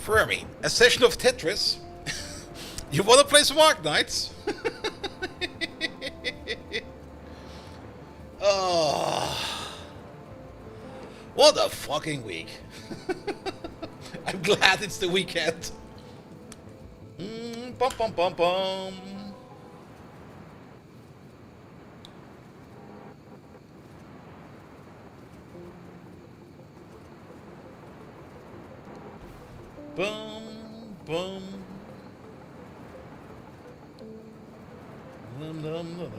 Fermi, a session of Tetris. You wanna play some Ark Knights? Oh, what a fucking week. I'm glad it's the weekend. Bum bum bum bum. Bum bum. Dum, dum, dum, dum.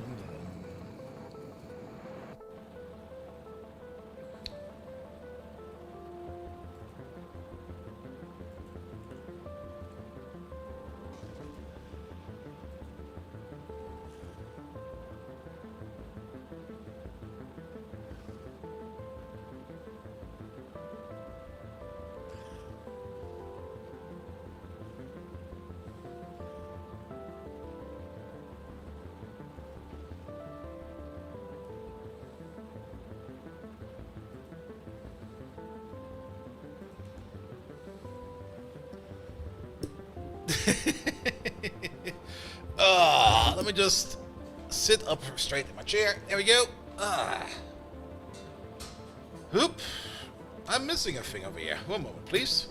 Let me just sit up straight in my chair. There we go. Hoop. I'm missing a thing over here. One moment, please.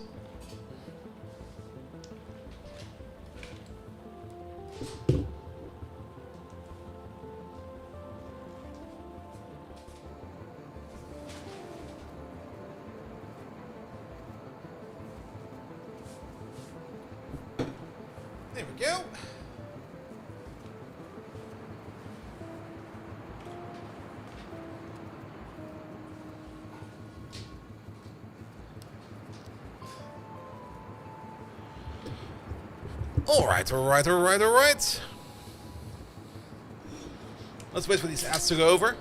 There we go. Alright. Let's wait for these ads to go over.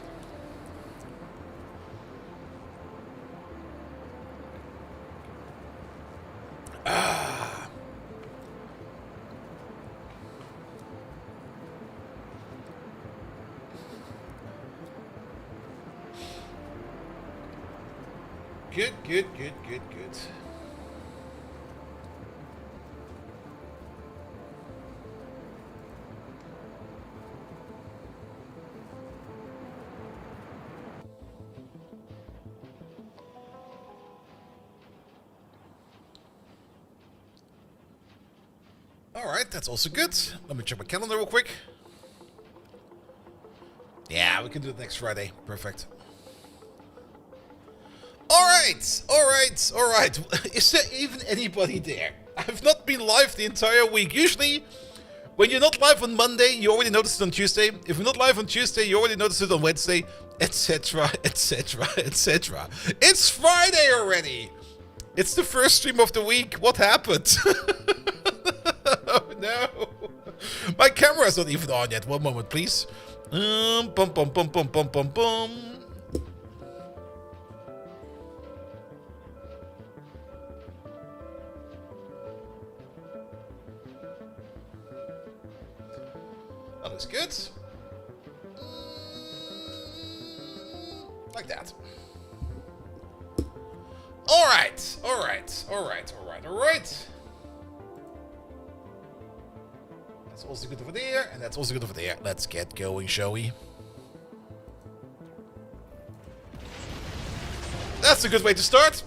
Good. Alright, that's also good. Let me check my calendar real quick. Yeah, we can do it next Friday. Perfect. Alright. Is there even anybody there? I've not been live the entire week. Usually, when you're not live on Monday, you already notice it on Tuesday. If you're not live on Tuesday, you already notice it on Wednesday, etc. It's Friday already! It's the first stream of the week. What happened? Oh no! My camera's not even on yet. One moment, please. Bum bum bum bum bum bum bum. That looks good. Like that. Alright. That's also good over there, and that's also good over there. Let's get going, shall we? That's a good way to start.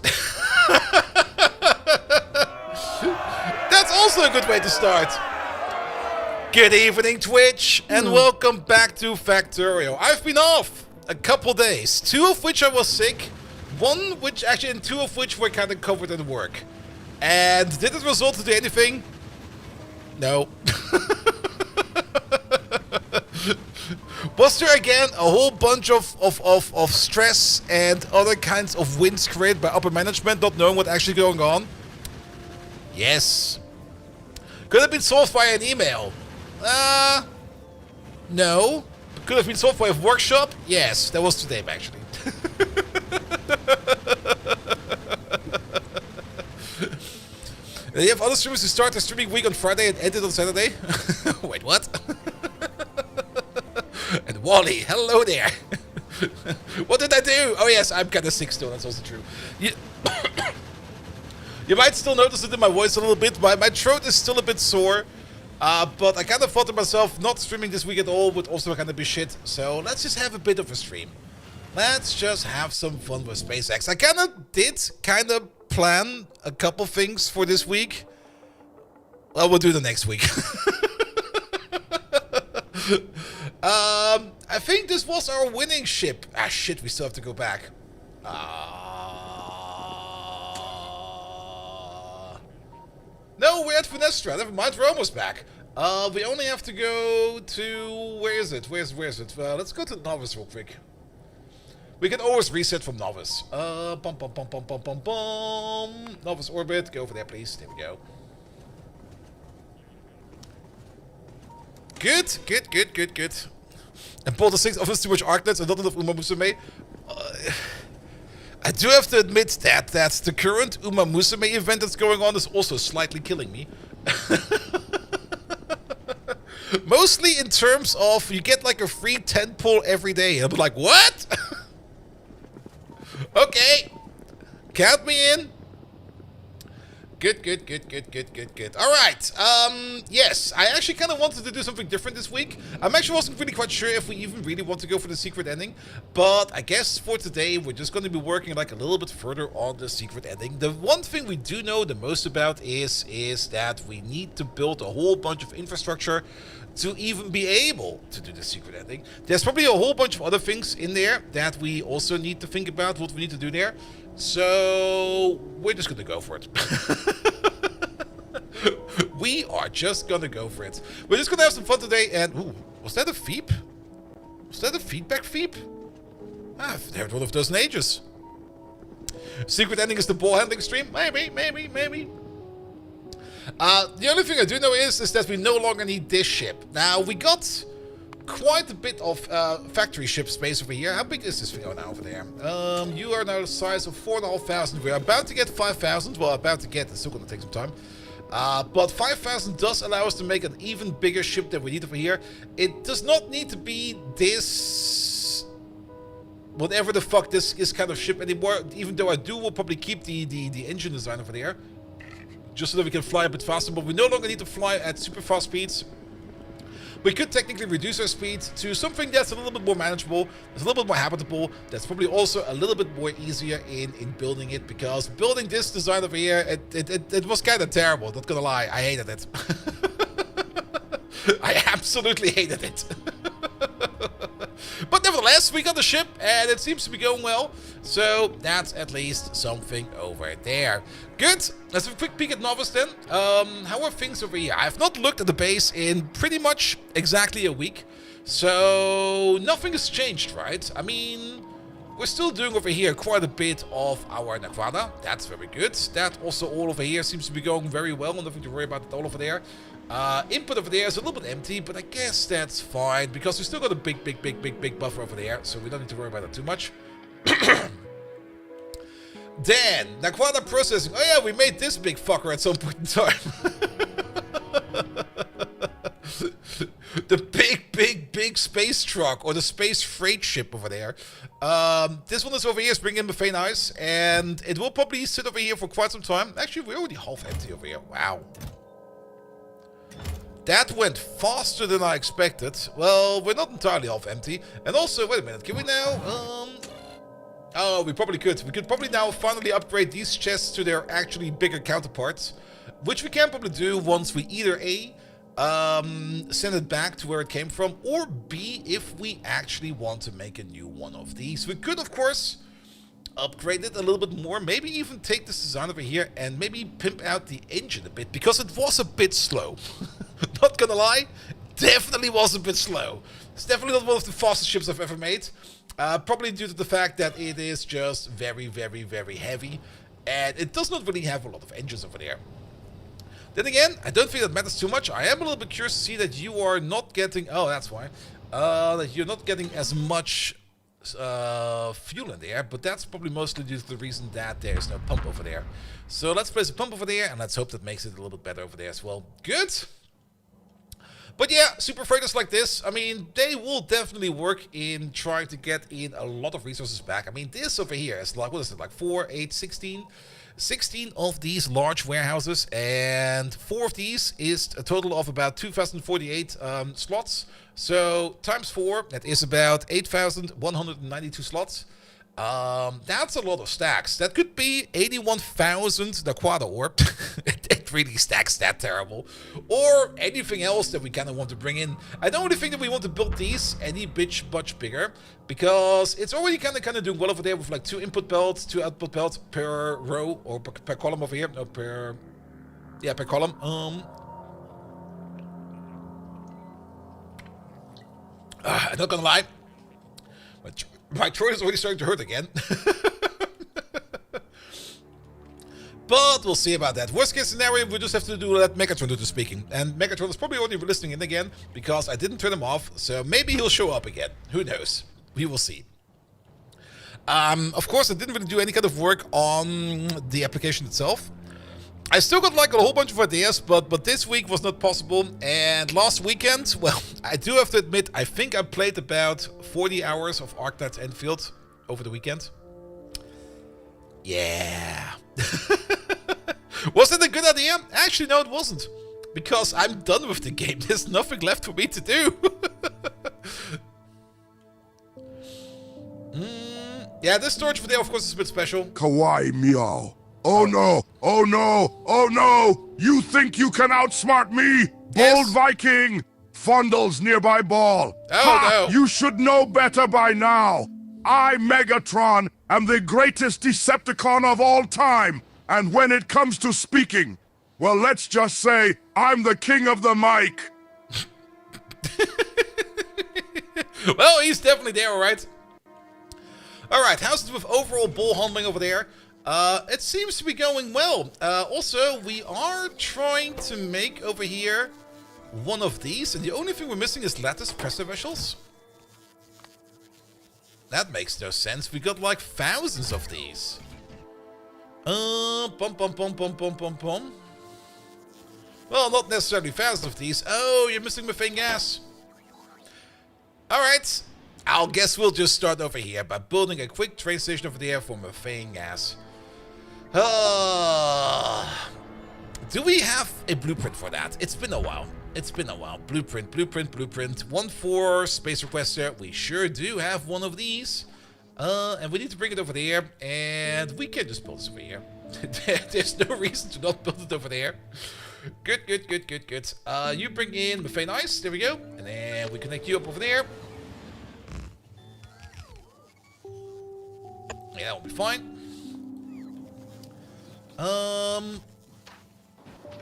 That's also a good way to start. Good evening, Twitch, and welcome back to Factorio. I've been off a couple days, 2 of which I was sick, and 2 of which were kind of covered in work. And did it result into anything? No. Was there again a whole bunch of stress and other kinds of wins created by upper management not knowing what's actually going on? Yes. Could have been solved by an email. No. Could have been solved by a workshop? Yes, that was today, actually. You have other streamers who start their streaming week on Friday and end it on Saturday? Wait, what? And Wally, hello there. What did I do? Oh yes, I'm kind of sick still, that's also true. You You might still notice it in my voice a little bit. My throat is still a bit sore. But I kind of thought to myself, not streaming this week at all would also kind of be shit. So let's just have a bit of a stream. Let's just have some fun with SpaceX. I kind of plan a couple things for this week. Well, we'll do the next week. I think this was our winning ship. Ah, shit, we still have to go back. No, we're at Finestra. Never mind, we're almost back. We only have to go to... Where is it? Where's it? Let's go to Novice real quick. We can always reset from Novice. Novice orbit. Go over there, please. There we go. Good. And Paul the 6th offers too much Arcnets and not enough Uma Musume. I do have to admit that the current Uma Musume event that's going on is also slightly killing me. Mostly in terms of you get like a free 10 pull every day. And I'm like, what? Okay. Count me in. Good. Alright, yes, I actually kind of wanted to do something different this week. I'm actually wasn't really quite sure if we even really want to go for the secret ending. But I guess for today, we're just going to be working like a little bit further on the secret ending. The one thing we do know the most about is that we need to build a whole bunch of infrastructure to even be able to do the secret ending. There's probably a whole bunch of other things in there that we also need to think about what we need to do there. So, we're just gonna go for it. We are just gonna go for it. We're just gonna have some fun today, and... Ooh, was that a feep? Was that a feedback feep? I haven't heard one of those in ages. Secret ending is the ball handling stream? Maybe. The only thing I do know is that we no longer need this ship. Now, we got quite a bit of factory ship space over here. How big is this thing now over there? You are now the size of 4,500. We're about to get 5,000. Well, about to get. It's still going to take some time. But 5,000 does allow us to make an even bigger ship than we need over here. It does not need to be this... whatever the fuck this is kind of ship anymore. Even though will probably keep the engine design over there. Just so that we can fly a bit faster. But we no longer need to fly at super fast speeds. We could technically reduce our speed to something that's a little bit more manageable, that's a little bit more habitable, that's probably also a little bit more easier in building it, because building this design over here, it was kind of terrible, not gonna lie, I hated it. I absolutely hated it. But nevertheless, we got the ship, and it seems to be going well. So, that's at least something over there. Good. Let's have a quick peek at Novice then. How are things over here? I have not looked at the base in pretty much exactly a week. So, nothing has changed, right? I mean, we're still doing over here quite a bit of our Naquada. That's very good. That also all over here seems to be going very well. Nothing to worry about at all over there. Input over there is a little bit empty, but I guess that's fine, because we still got a big buffer over there, so we don't need to worry about that too much. Then, Naquada processing. Oh yeah, we made this big fucker at some point in time. The big space truck, or the space freight ship over there. This one is over here, is bringing in buffet nice, and it will probably sit over here for quite some time. Actually, we're already half empty over here. Wow. That went faster than I expected. Well, we're not entirely half empty. And also, wait a minute, can we now... Oh, we probably could. We could probably now finally upgrade these chests to their actually bigger counterparts. Which we can probably do once we either A, send it back to where it came from, or B, if we actually want to make a new one of these. We could, of course, upgrade it a little bit more. Maybe even take this design over here and maybe pimp out the engine a bit, because it was a bit slow. Not gonna lie, definitely was a bit slow. It's definitely not one of the fastest ships I've ever made. Probably due to the fact that it is just very heavy. And it does not really have a lot of engines over there. Then again, I don't think that matters too much. I am a little bit curious to see that you are not getting... Oh, that's why. That you're not getting as much fuel in there. But that's probably mostly due to the reason that there is no pump over there. So let's place a pump over there, and let's hope that makes it a little bit better over there as well. Good. But yeah, super freighters like this, I mean, they will definitely work in trying to get in a lot of resources back. I mean, this over here is like, what is it, like 4, 8, 16? 16 of these large warehouses, and 4 of these is a total of about 2,048 slots. So times 4, that is about 8,192 slots. That's a lot of stacks. That could be 81,000 Naquata Orb. It really stacks that terrible. Or anything else that we kind of want to bring in. I don't really think that we want to build these any bitch much bigger, because it's already kind of doing well over there with like 2 input belts, 2 output belts per row, or per column over here. No, per column. I'm not gonna lie. My throat is already starting to hurt again. But we'll see about that. Worst case scenario, we just have to let Megatron do the speaking. And Megatron is probably already listening in again, because I didn't turn him off. So maybe he'll show up again. Who knows? We will see. Of course, I didn't really do any kind of work on the application itself. I still got like a whole bunch of ideas, but this week was not possible. And last weekend, well, I do have to admit, I think I played about 40 hours of Arknights Enfield over the weekend. Yeah. Was it a good idea? Actually, no, it wasn't. Because I'm done with the game. There's nothing left for me to do. Yeah, this storage for there, of course, is a bit special. Kawaii meow. Oh no! Oh no! Oh no! You think you can outsmart me? Yes. Bold Viking! Fondles nearby ball. Oh no! You should know better by now. I, Megatron, am the greatest Decepticon of all time. And when it comes to speaking, well, let's just say I'm the king of the mic. Well, he's definitely there, alright. Alright, how's it with overall ball handling over there? It seems to be going well. Also, we are trying to make over here one of these, and the only thing we're missing is lattice presser vessels. That makes no sense. We got like thousands of these. Well, not necessarily thousands of these. Oh, you're missing methane gas. Alright. I'll guess we'll just start over here by building a quick train station over there for methane gas. Do we have a blueprint for that? It's been a while. It's been a while. Blueprint. One for Space Requester. We sure do have one of these. And we need to bring it over there. And we can just build this over here. There's no reason to not build it over there. Good. You bring in methane ice. There we go. And then we connect you up over there. Yeah, that'll be fine.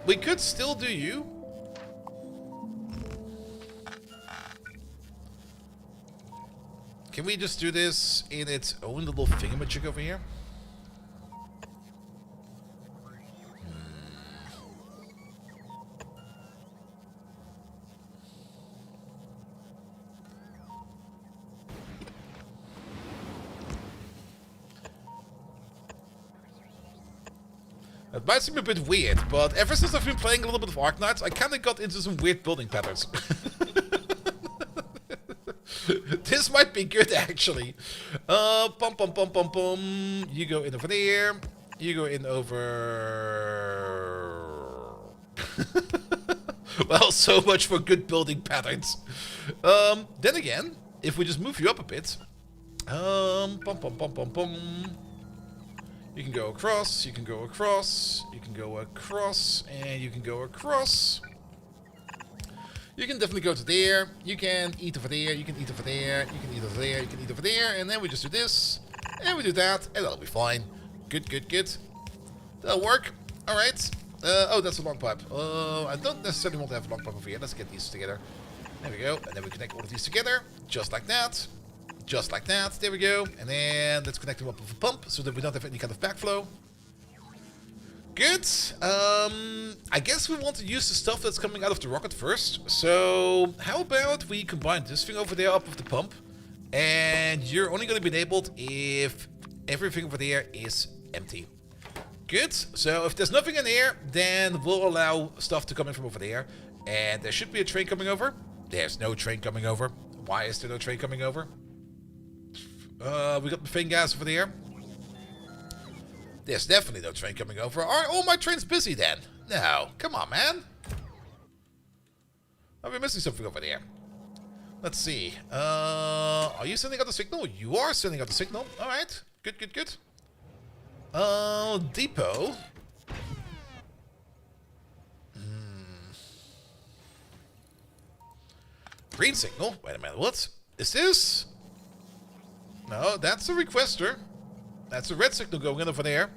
We could still do you. Can we just do this in its own little thingamajig over here? It might seem a bit weird, but ever since I've been playing a little bit of Arknights, I kind of got into some weird building patterns. This might be good, actually. You go in over there. You go in over... Well, so much for good building patterns. Then again, if we just move you up a bit... You can go across, you can go across, you can go across, and you can go across. You can definitely go to there, you can eat over there, you can eat over there, you can eat over there, you can eat over there, and then we just do this, and we do that, and that'll be fine. Good. That'll work. Alright. Oh, that's a long pipe. I don't necessarily want to have a long pipe over here. Let's get these together. There we go. And then we connect all of these together, just like that. Just like that, there we go. And then let's connect them up with a pump so that we don't have any kind of backflow. Good. I guess we want to use the stuff that's coming out of the rocket first. So how about we combine this thing over there up with the pump. And you're only going to be enabled if everything over there is empty. Good. So if there's nothing in here, then we'll allow stuff to come in from over there. And there should be a train coming over. There's no train coming over. Why is there no train coming over? We got methane gas over there. There's definitely no train coming over. Are all my trains busy then? No. Come on, man. Are we missing something over there? Let's see. Are you sending out the signal? You are sending out the signal. Alright. Good, good, good. Depot. Green signal. Wait a minute. What is this? No, that's a requester. That's a red signal going in over there.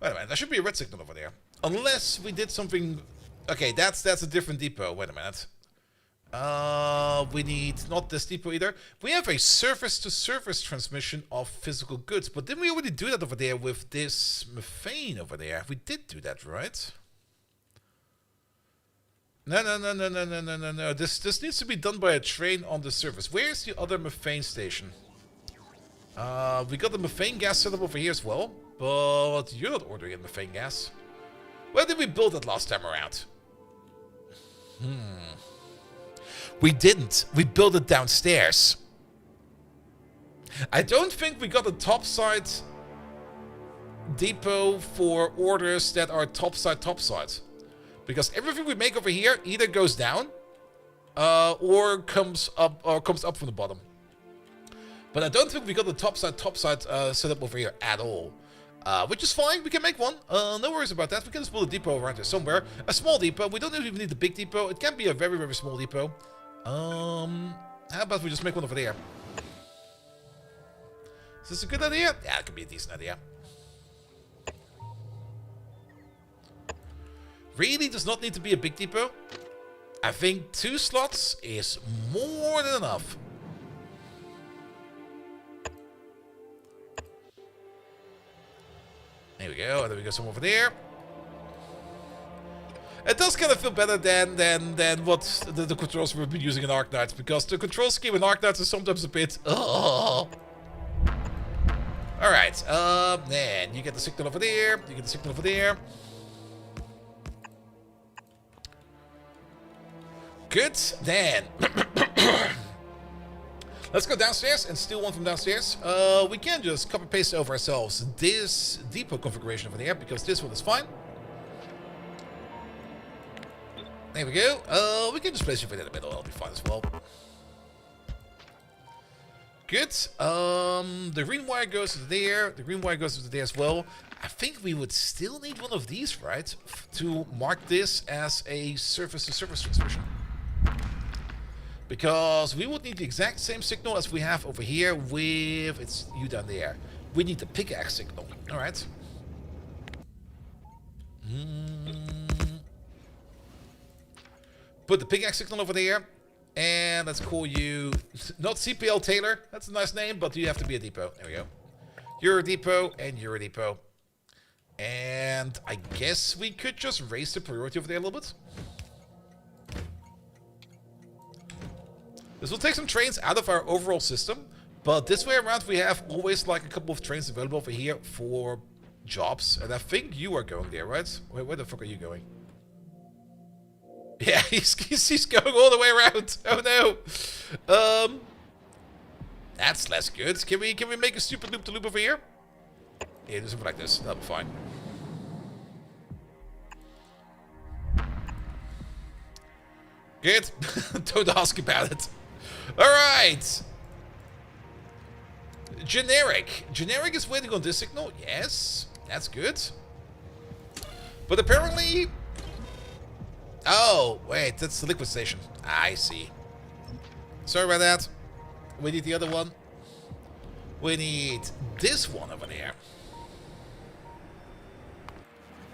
Wait a minute. There should be a red signal over there. Unless we did something... Okay, that's a different depot. Wait a minute. We need not this depot either. We have a surface-to-surface transmission of physical goods. But didn't we already do that over there with this methane over there? We did do that, right? No. This needs to be done by a train on the surface. Where's the other methane station? We got the methane gas set up over here as well. But you're not ordering in methane gas. Where did we build it last time around? We didn't. We built it downstairs. I don't think we got a topside depot for orders that are topside. Because everything we make over here either goes down or comes up from the bottom. But I don't think we got the topside set up over here at all. Which is fine, we can make one. No worries about that. We can just build a depot around here somewhere. A small depot. We don't even need the big depot. It can be a very, very small depot. How about we just make one over there? Is this a good idea? Yeah, it could be a decent idea. Really does not need to be a big depot. I think 2 slots is more than enough. There we go, and then we got some over there. It does kind of feel better than what the controls we've been using in Ark Knights, because the control scheme in Ark Knights is sometimes a bit... Alright, then you get the signal over there, you get the signal over there. Good, then. Let's go downstairs and steal one from downstairs. We can just copy-paste over ourselves this depot configuration over there, because this one is fine. There we go. We can just place it in the middle. That'll be fine as well. Good. The green wire goes to there. The green wire goes to there as well. I think we would still need one of these, right? To mark this as a surface-to-surface transmission. Because we would need the exact same signal as we have over here with... It's you down there. We need the pickaxe signal. Alright. Put the pickaxe signal over there. And let's call you... Not CPL Taylor. That's a nice name, but you have to be a depot. There we go. You're a depot, and you're a depot. And I guess we could just raise the priority over there a little bit. This will take some trains out of our overall system, but this way around we have always like a couple of trains available over here for jobs, and I think you are going there, right? Where the fuck are you going? Yeah, he's going all the way around. Oh no. That's less good. Can we make a stupid loop-to-loop over here? Yeah, do something like this. That'll be fine. Good. Don't ask about it. Alright. Generic. Generic is waiting on this signal. Yes. That's good. But apparently... Oh, wait. That's the liquid station. I see. Sorry about that. We need the other one. We need this one over there.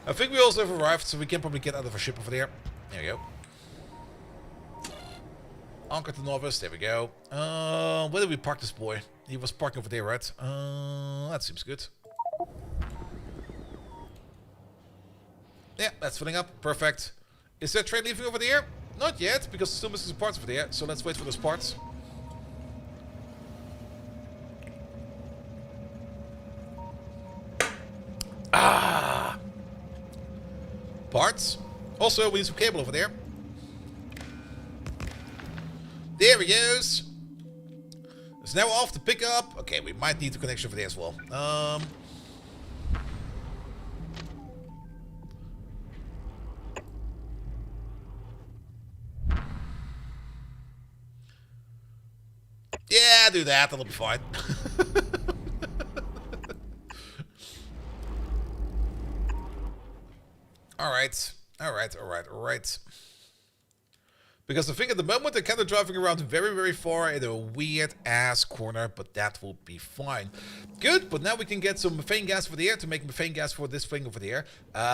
I think we also have arrived, so we can probably get out of our ship over there. There we go. Anchor to Novice, there we go. Where did we park this boy? He was parking over there, right? That seems good. Yeah, that's filling up. Perfect. Is there a train leaving over there? Not yet, because still missing some parts over there. So let's wait for those parts. Ah! Parts. Also, we need some cable over there. There he goes. So now we're off to pick up. Okay, we might need the connection for there as well. Yeah, do that. That'll be fine. Alright. Alright. Because I think at the moment they're kind of driving around very, very far in a weird-ass corner, but that will be fine. Good, but now we can get some methane gas over there to make methane gas for this thing over there.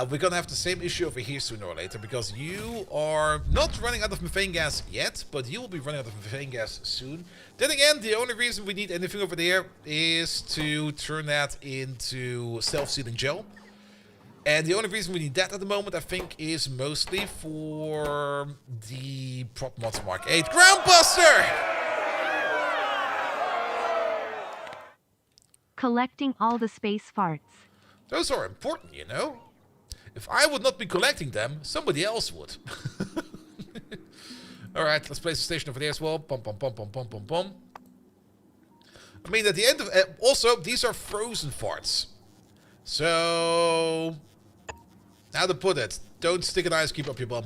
We're gonna have the same issue over here sooner or later, because you are not running out of methane gas yet, but you will be running out of methane gas soon. Then again, the only reason we need anything over there is to turn that into self-sealing gel. And the only reason we need that at the moment, I think, is mostly for the Prop Mods Mark 8 Groundbuster! Collecting all the space farts. Those are important, you know? If I would not be collecting them, somebody else would. Alright, let's place the station over there as well. Bum, bum, bum, bum, bum, bum, bum. I mean, at the end of... also, these are frozen farts. So... how to put it, don't stick an ice cube up your bum.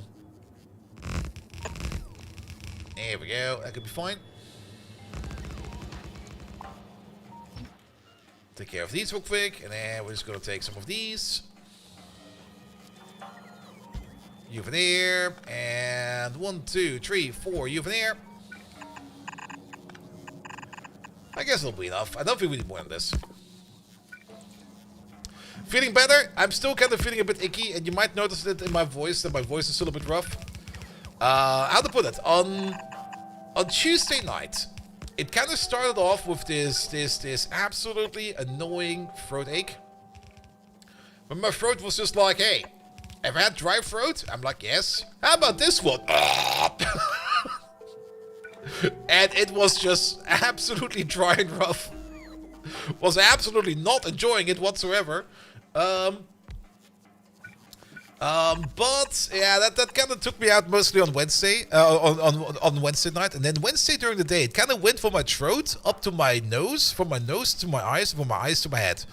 There we go, that could be fine. Take care of these real quick, and then we're just gonna take some of these. You over there, and 1, 2, 3, 4, you over there. I guess it'll be enough. I don't think we need more than this. Feeling better? I'm still kind of feeling a bit icky, and you might notice it in my voice, that my voice is still a bit rough. How to put it? On Tuesday night, it kind of started off with this absolutely annoying throat ache. But my throat was just like, hey, ever had dry throat? I'm like, yes. How about this one? And it was just absolutely dry and rough. Was absolutely not enjoying it whatsoever. But yeah, that kind of took me out mostly on Wednesday, on Wednesday night, and then Wednesday during the day, it kind of went from my throat up to my nose, from my nose to my eyes, from my eyes to my head.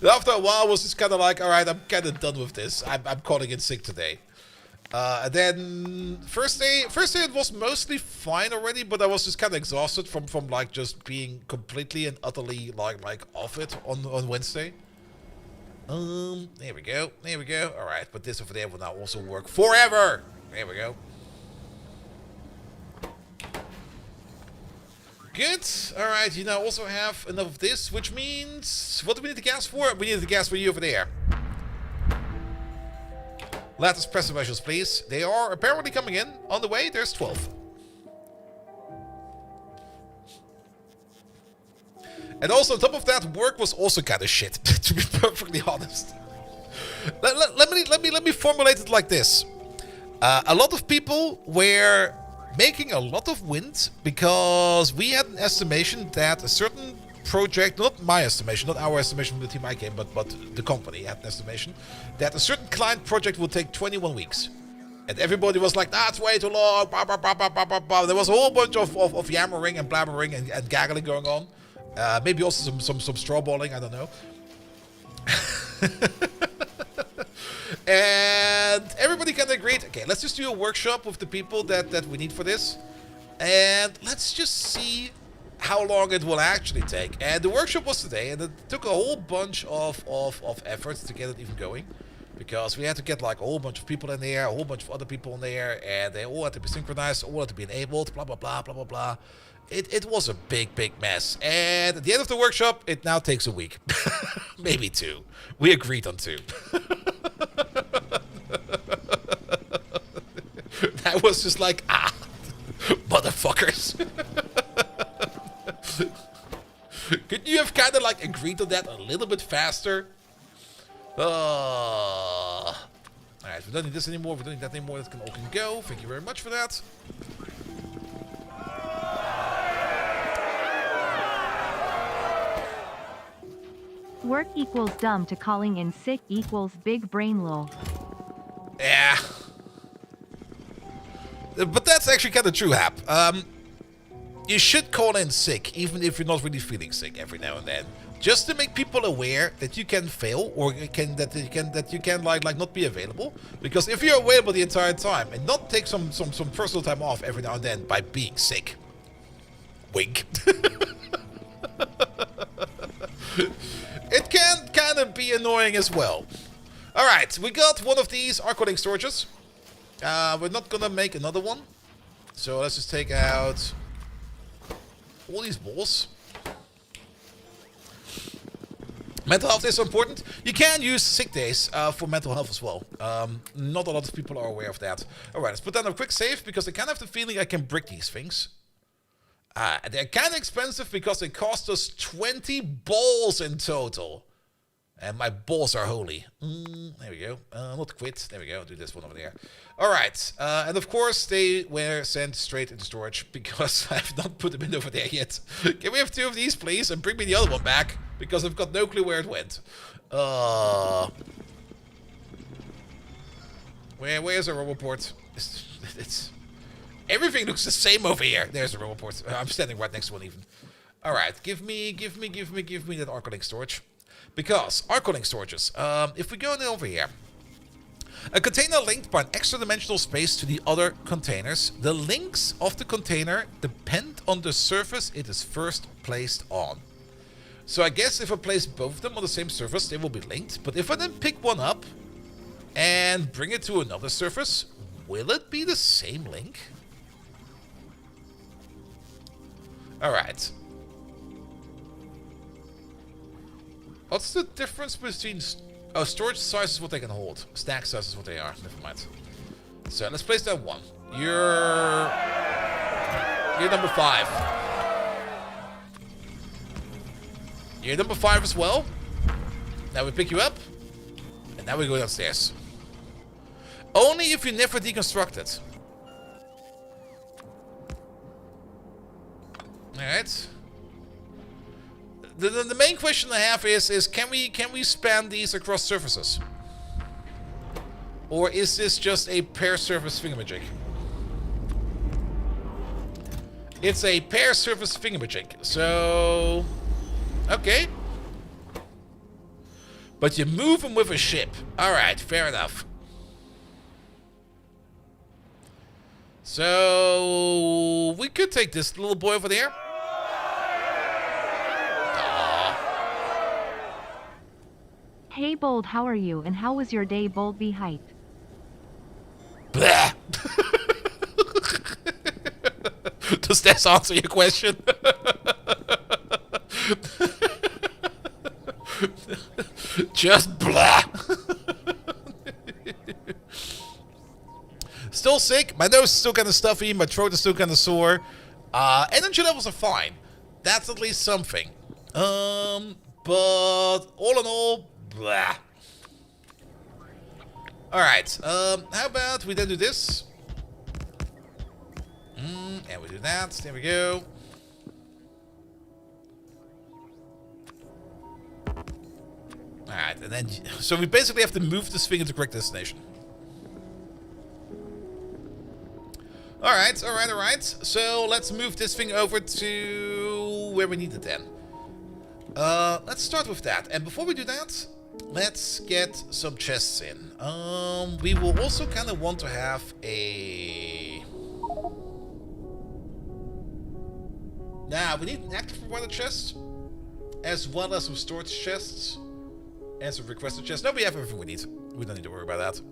And after a while, I was just kind of like, all right, I'm kind of done with this. I'm calling in sick today. And then first day it was mostly fine already, but I was just kind of exhausted from like just being completely and utterly like off it on Wednesday. There we go. All right, but this over there will now also work forever. There we go. Good. All right, you now also have enough of this, which means what do we need the gas for? We need the gas for you over there. Lattice pressure vessels, please. They are apparently coming in. On the way, there's 12. And also, on top of that, work was also kind of shit, to be perfectly honest. Let me formulate it like this. A lot of people were making a lot of wind because we had an estimation that a certain project, not my estimation, not our estimation from the team I came, but the company had an estimation that a certain client project will take 21 weeks. And everybody was like, that's way too long, blah, blah, blah, blah, blah, blah, blah. There was a whole bunch of yammering and blabbering and gaggling going on. Maybe also some strawballing, I don't know. And everybody kind of agreed, okay, let's just do a workshop with the people that we need for this. And let's just see how long it will actually take. And the workshop was today, and it took a whole bunch of efforts to get it even going. Because we had to get like a whole bunch of people in there, a whole bunch of other people in there, and they all had to be synchronized, all had to be enabled, blah, blah, blah, blah, blah, blah. It was a big mess. And at the end of the workshop, it now takes a week. Maybe 2. We agreed on 2. I was just like, motherfuckers. Could you have kind of like agreed on that a little bit faster? Alright, we don't need this anymore, we don't need that anymore, that all can go. Thank you very much for that. Work equals dumb to calling in sick equals big brain lol. Yeah. But that's actually kind of true, Hap. you should call in sick, even if you're not really feeling sick every now and then, just to make people aware that you can fail, or that you can like not be available. Because if you're available the entire time and not take some personal time off every now and then by being sick, wink, it can kind of be annoying as well. All right, we got one of these Arco-Link storages. We're not gonna make another one, so let's just take out all these balls. Mental health is important. You can use sick days for mental health as well. Not a lot of people are aware of that. Alright, let's put down a quick save, because I kind of have the feeling I can brick these things. They're kind of expensive because they cost us 20 balls in total. And my balls are holy. There we go. Not quit. There we go. Do this one over there. Alright. And of course, they were sent straight into storage because I have not put them in over there yet. Can we have 2 of these, please? And bring me the other one back, because I've got no clue where it went. Where's the roboport? It's everything looks the same over here. There's the roboport. I'm standing right next to one even. Alright. Give me that Arco-Link storage. Because Arco-Link storages, if we go over here, a container linked by an extra dimensional space to the other containers. The links of the container depend on the surface it is first placed on. So I guess if I place both of them on the same surface, they will be linked. But if I then pick one up and bring it to another surface, will it be the same link? Alright. What's the difference between... Oh, storage size is what they can hold. Stack size is what they are. Never mind. So, let's place down one. You're number 5. You're number 5 as well. Now we pick you up. And now we go downstairs. Only if you never deconstruct it. Alright. The main question I have is can we span these across surfaces? Or is this just a pair surface thingamajig? It's a pair surface thingamajig. So okay. But you move them with a ship. Alright, fair enough. So we could take this little boy over there. Hey Bold, how are you and how was your day, Bold v Height? Blah. Does that answer your question? Just blah. Still sick. My nose is still kind of stuffy. My throat is still kind of sore. Energy levels are fine. That's at least something. But all in all, blah. Alright, how about we then do this? And we do that. There we go. Alright, and then... So we basically have to move this thing into the correct destination. Alright, alright, alright. So let's move this thing over to where we need it then. Let's start with that. And before we do that, let's get some chests in. We will also kind of want to have a... Now, we need an active provider chest, as well as some storage chests, and some requested chests. No, we have everything we need. We don't need to worry about that.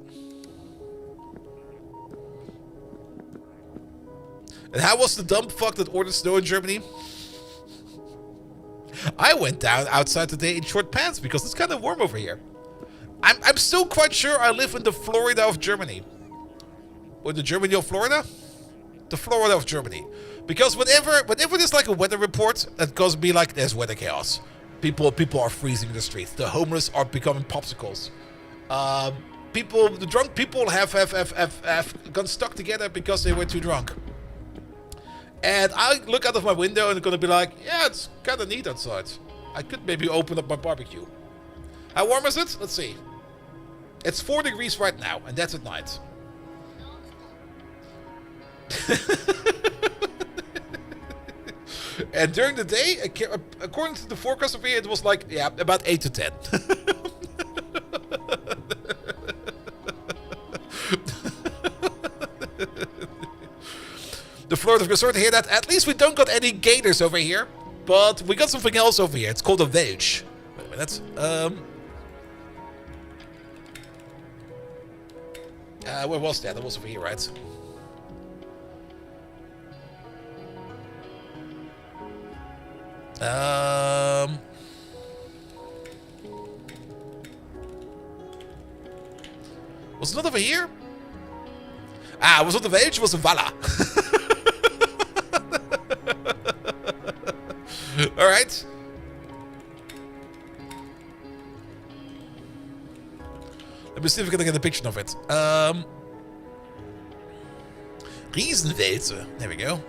And how was the dumb fuck that ordered snow in Germany? I went down outside today in short pants because it's kind of warm over here. I'm still quite sure I live in the Florida of Germany. Or the Germany of Florida? The Florida of Germany. Because whenever there's like a weather report, that goes be like there's weather chaos. People are freezing in the streets. The homeless are becoming popsicles. The drunk people have gone stuck together because they were too drunk. And I look out of my window and it's gonna be like, yeah, it's kind of neat outside. I could maybe open up my barbecue. How warm is it? Let's see. It's 4 degrees right now, and that's at night. And during the day, according to the forecast over here, it was like, yeah, about 8 to 10. The Florida Resort to hear that. At least we don't got any gators over here. But we got something else over here. It's called a Welsh. Wait a minute. Where was that? That was over here, right? Was it not over here? Ah, it was not the Welsh, it was the Walla. Alright. Let me see if we can get a picture of it. Riesenwälze. There we go.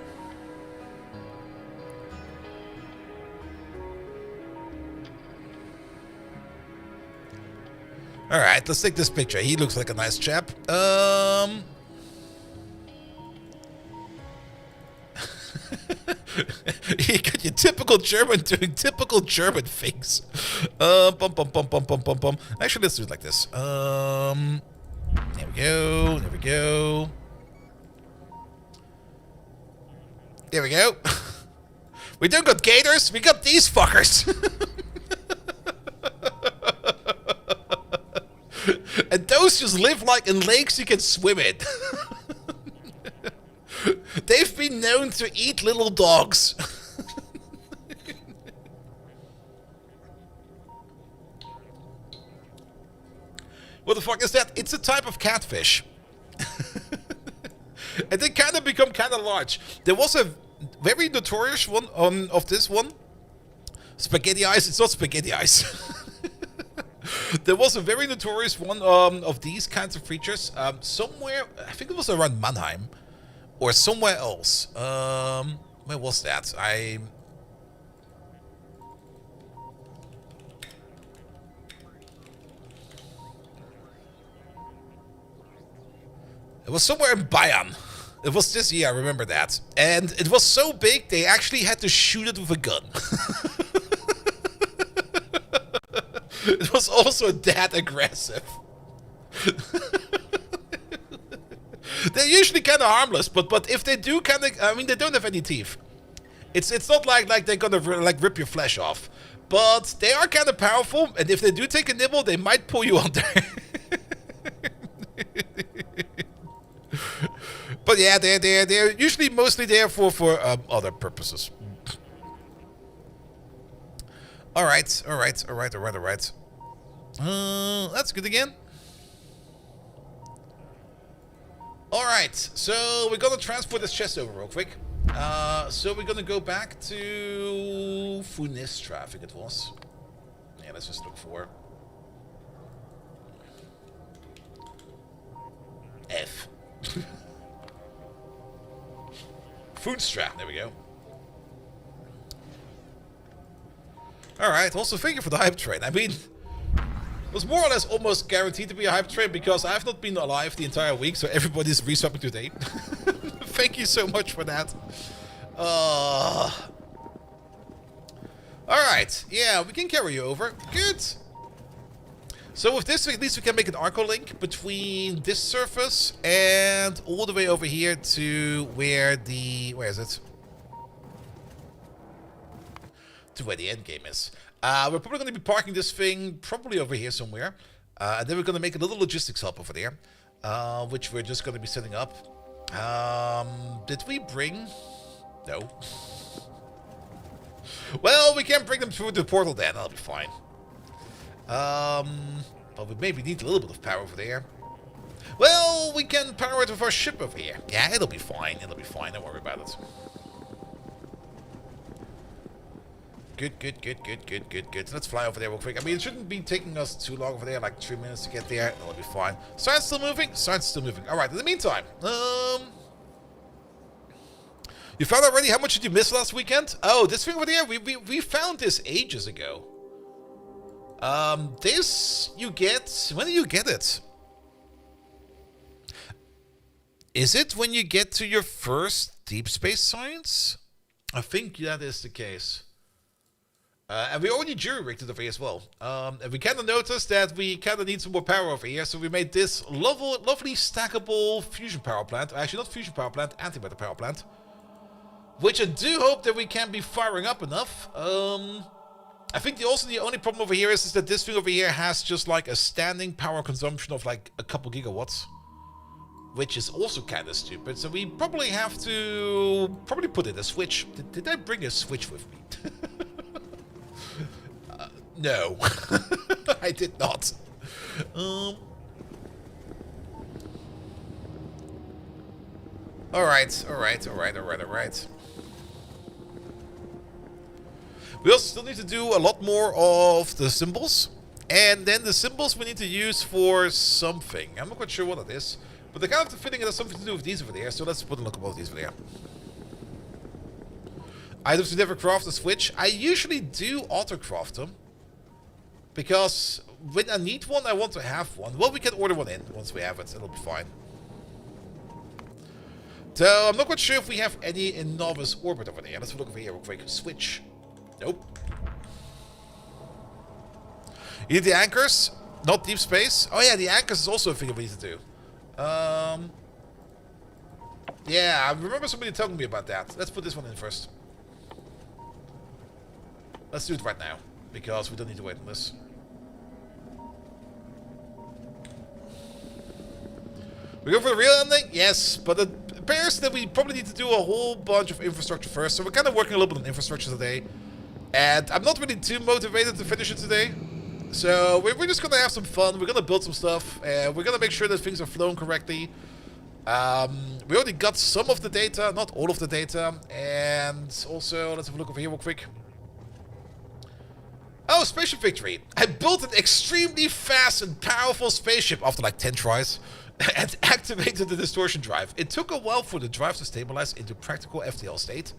Alright, let's take this picture. He looks like a nice chap. You got your typical German doing typical German things. Actually, let's do it like this. There we go. There we go. There we go. We don't got gators. We got these fuckers. And those just live like in lakes you can swim in. They've been known to eat little dogs. What the fuck is that? It's a type of catfish. And they kind of become kind of large. There was a very notorious one of this one. Spaghetti eyes. It's not spaghetti eyes. There was a very notorious one of these kinds of creatures somewhere. I think it was around Mannheim or somewhere else. Where was that? It was somewhere in Bayern. It was this year, I remember that. And it was so big, they actually had to shoot it with a gun. It was also that aggressive. They're usually kind of harmless, but if they do kind of, I mean, they don't have any teeth. It's not like they're gonna like rip your flesh off, but they are kind of powerful, and if they do take a nibble, they might pull you under. But yeah, they're usually mostly there for other purposes. All right. That's good again. All right, so we're gonna transport this chest over real quick. So we're gonna go back to Funistra, I think it was. Yeah, let's just look for F. Funistra, there we go. Alright, also thank you for the hype train. I mean, it was more or less almost guaranteed to be a hype train because I've not been alive the entire week, so everybody's reswapping today. Thank you so much for that. Alright, yeah, we can carry you over. Good. So with this, at least we can make an Arco link between this surface and all the way over here to where the... where is it? To where the end game is. We're probably going to be parking this thing probably over here somewhere. And then we're going to make a little logistics hub over there. Which we're just going to be setting up. Did we bring... No. Well, we can bring them through the portal then. That'll be fine. But we maybe need a little bit of power over there. Well, we can power it with our ship over here. Yeah, it'll be fine. It'll be fine. Don't worry about it. Good. Let's fly over there real quick. I mean, it shouldn't be taking us too long over there, like 3 minutes to get there. It'll be fine. Sign's still moving? Sign's still moving. Alright, in the meantime, you found already? How much did you miss last weekend? Oh, this thing over there, we found this ages ago. This you get... When do you get it? Is it when you get to your first Deep Space Science? I think that is the case. And we already jury-rigged it over here as well. And we kind of noticed that we kind of need some more power over here, so we made this lovely stackable fusion power plant. Actually, not fusion power plant, antimatter power plant. Which I do hope that we can be firing up enough. I think the only problem over here is that this thing over here has just like a standing power consumption of like a couple gigawatts. Which is also kind of stupid, so we probably have to put in a switch. Did I bring a switch with me? No, I did not. Alright. We also still need to do a lot more of the symbols. And then the symbols we need to use for something. I'm not quite sure what it is. But I kind of have the feeling it has something to do with these over there. So let's put a look at both these over there. Items to never craft a switch. I usually do auto-craft them. Because when I need one, I want to have one. Well, we can order one in once we have it. It'll be fine. So, I'm not quite sure if we have any in Novice Orbit over there. Let's have a look over here real quick. Switch. Nope. You need the anchors. Not deep space. Oh yeah, the anchors is also a thing we need to do. Yeah, I remember somebody telling me about that. Let's put this one in first. Let's do it right now. Because we don't need to wait on this. We go for the real ending? Yes, but it appears that we probably need to do a whole bunch of infrastructure first. So we're kind of working a little bit on infrastructure today. And I'm not really too motivated to finish it today. So we're just going to have some fun. We're going to build some stuff. And we're going to make sure that things are flowing correctly. We already got some of the data, not all of the data. And also, let's have a look over here real quick. Oh, spaceship victory. I built an extremely fast and powerful spaceship after like 10 tries. And activated the distortion drive. It took a while for the drive to stabilize into practical FTL state.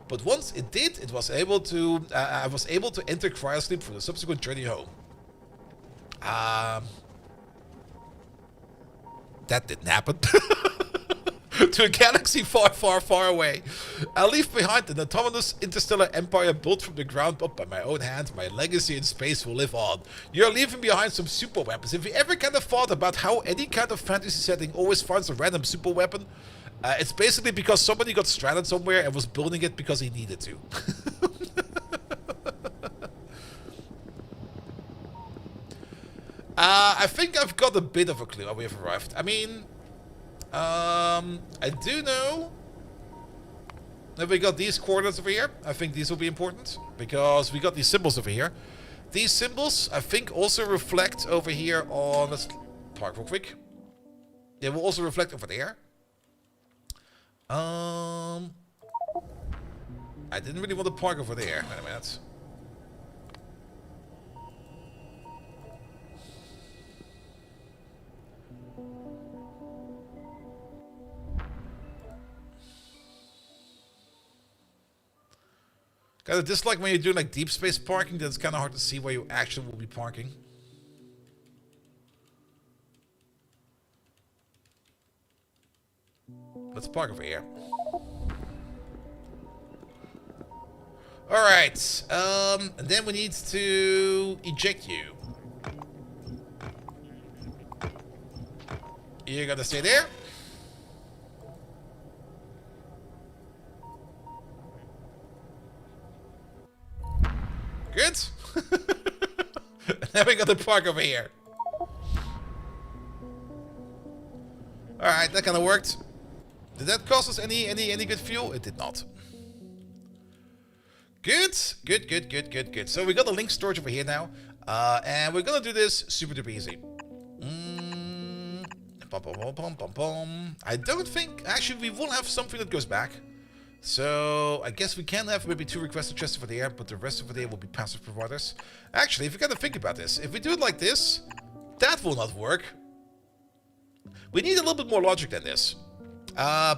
But once it did, it was able to, I was able to enter cryosleep for the subsequent journey home. That didn't happen. To a galaxy far, far, far away. I leave behind an autonomous interstellar empire built from the ground up by my own hand. My legacy in space will live on. You're leaving behind some super weapons. If you ever kind of thought about how any kind of fantasy setting always finds a random super weapon, it's basically because somebody got stranded somewhere and was building it because he needed to. I think I've got a bit of a clue how we have arrived. I mean... I do know that we got these coordinates over here. I think these will be important because we got these symbols over here. These symbols, I think, also reflect over here on... Let's park real quick. They will also reflect over there. I didn't really want to park over there. Wait a minute. Kind of dislike when you're doing like deep space parking, that it's kind of hard to see where you actually will be parking. Let's park over here. Alright, and then we need to eject you. You're gonna stay there. Good. Then we got the park over here. Alright, that kind of worked. Did that cost us any good fuel? It did not. Good. So we got the link storage over here now. And we're gonna do this super duper easy. I don't think... Actually, we will have something that goes back. So, I guess we can have maybe 2 requested chests over there, but the rest over there will be passive providers. Actually, if you kind of think about this, if we do it like this, that will not work. We need a little bit more logic than this.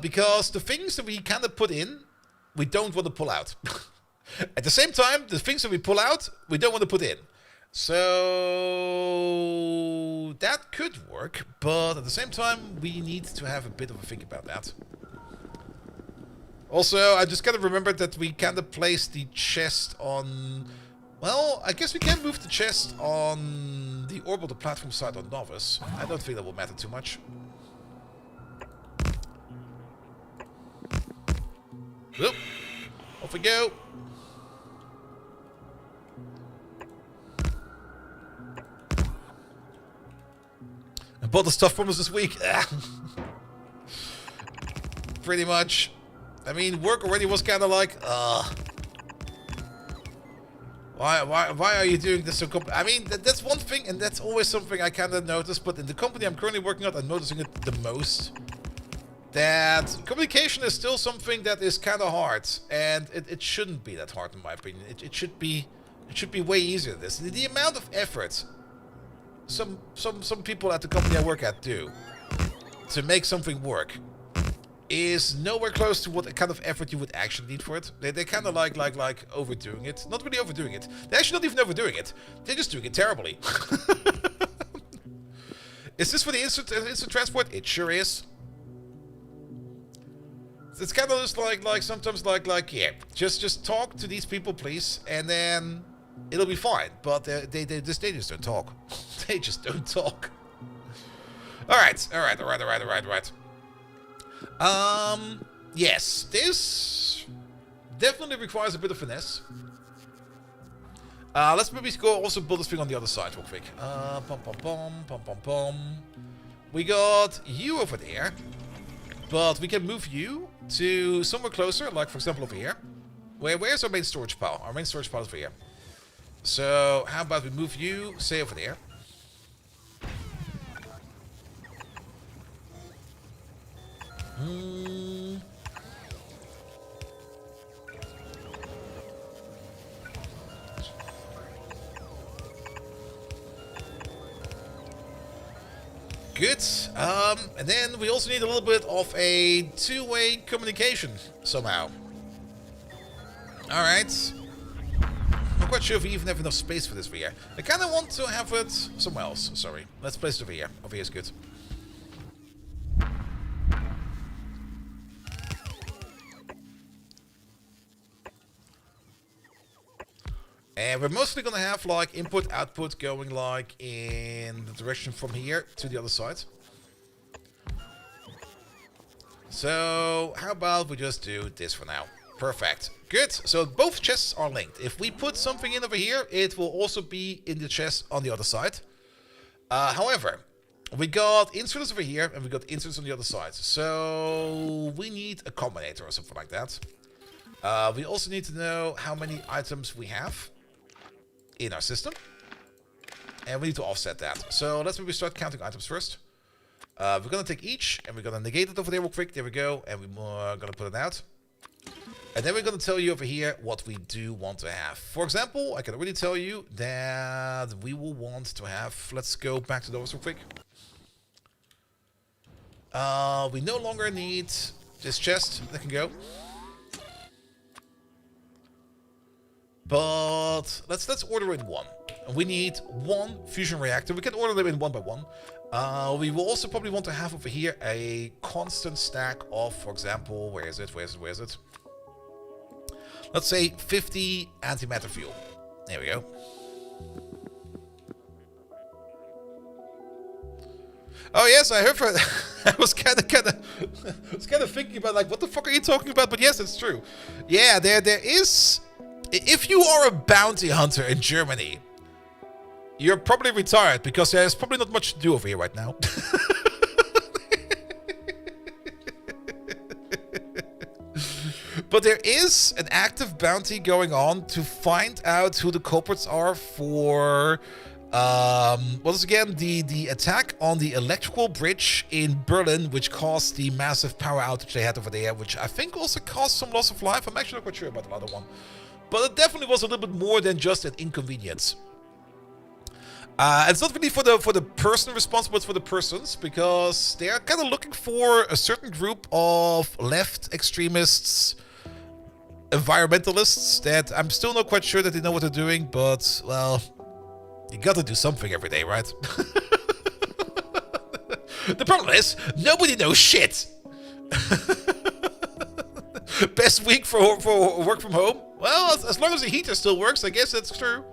Because the things that we kind of put in, we don't want to pull out. At the same time, the things that we pull out, we don't want to put in. So, that could work, but at the same time, we need to have a bit of a think about that. Also, I just kind of remembered that we kind of placed the chest on... Well, I guess we can move the chest on the orbital platform side on Novice. I don't think that will matter too much. Whoop. Off we go. I bought the stuff from us this week. Pretty much. I mean, work already was kind of like, why are you doing this so I mean, that's one thing, and that's always something I kind of notice, but in the company I'm currently working at, I'm noticing it the most. That communication is still something that is kind of hard, and it shouldn't be that hard in my opinion. It should be way easier than this. The amount of effort some people at the company I work at do to make something work is nowhere close to what kind of effort you would actually need for it. They're kind of like overdoing it. Not really overdoing it. They're actually not even overdoing it. They're just doing it terribly. Is this for the instant transport? It sure is. It's kind of just like sometimes like yeah, just talk to these people, please, and then it'll be fine. But they just don't talk. They just don't talk. All right. Yes, this definitely requires a bit of finesse. Let's maybe go also build this thing on the other side real quick. We got you over there, but we can move you to somewhere closer, like for example over here. Where's our main storage pile? Our main storage pile is over here. So how about we move you, say over there. Good. And then we also need a little bit of a two-way communication somehow. Alright. I'm quite sure if we even have enough space for this over here. I kind of want to have it somewhere else. Sorry. Let's place it over here. Over here is good. And we're mostly going to have like input output going like in the direction from here to the other side. So how about we just do this for now? Perfect. Good. So both chests are linked. If we put something in over here, it will also be in the chest on the other side. However, we got inserts over here and we got inserts on the other side. So we need a combinator or something like that. We also need to know how many items we have in our system, and we need to offset that. So let's maybe start counting items first. We're gonna take each and we're gonna negate it over there real quick. There we go, and we're gonna put it out, and then we're gonna tell you over here what we do want to have. For example, I can already tell you that we will want to have, let's go back to those real quick. We no longer need this chest. That can go. But let's order in one. We need one fusion reactor. We can order them in one by one. We will also probably want to have over here a constant stack of, for example, where is it? Let's say 50 antimatter fuel. There we go. Oh yes, I heard. I was kind of thinking about like, what the fuck are you talking about? But yes, it's true. Yeah, there is. If you are a bounty hunter in Germany, you're probably retired because there's probably not much to do over here right now. But there is an active bounty going on to find out who the culprits are for, what is again, the attack on the electrical bridge in Berlin, which caused the massive power outage they had over there, which I think also caused some loss of life. I'm actually not quite sure about the other one. But it definitely was a little bit more than just an inconvenience. It's not really for the person responsible, it's for the persons, because they are kind of looking for a certain group of left extremists, environmentalists, that I'm still not quite sure that they know what they're doing, but, well, you gotta do something every day, right? The problem is, nobody knows shit. Best week for work from home? Well, as long as the heater still works, I guess that's true.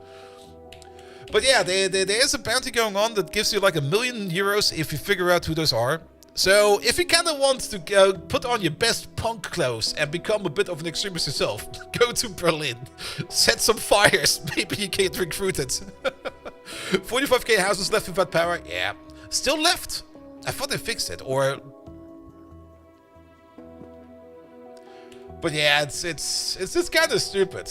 But yeah, there is a bounty going on that gives you like €1,000,000 if you figure out who those are. So if you kind of want to put on your best punk clothes and become a bit of an extremist yourself, go to Berlin, set some fires, maybe you get recruited. 45k houses left without power, yeah. Still left? I thought they fixed it, or... But yeah, it's kind of stupid.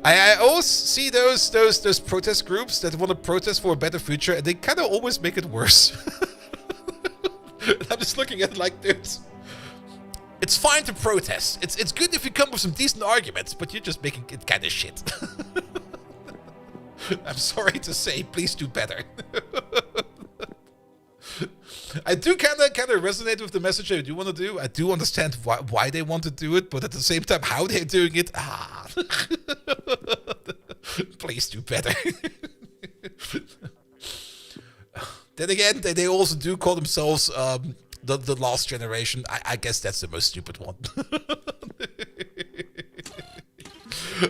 I always see those protest groups that want to protest for a better future, and they kind of always make it worse. I'm just looking at it like this. It's fine to protest. It's good if you come with some decent arguments, but you're just making it kind of shit. I'm sorry to say, please do better. I do kind of resonate with the message they do want to do. I do understand why they want to do it, but at the same time, how they're doing it, please do better. Then again, they also do call themselves the last generation. I guess that's the most stupid one.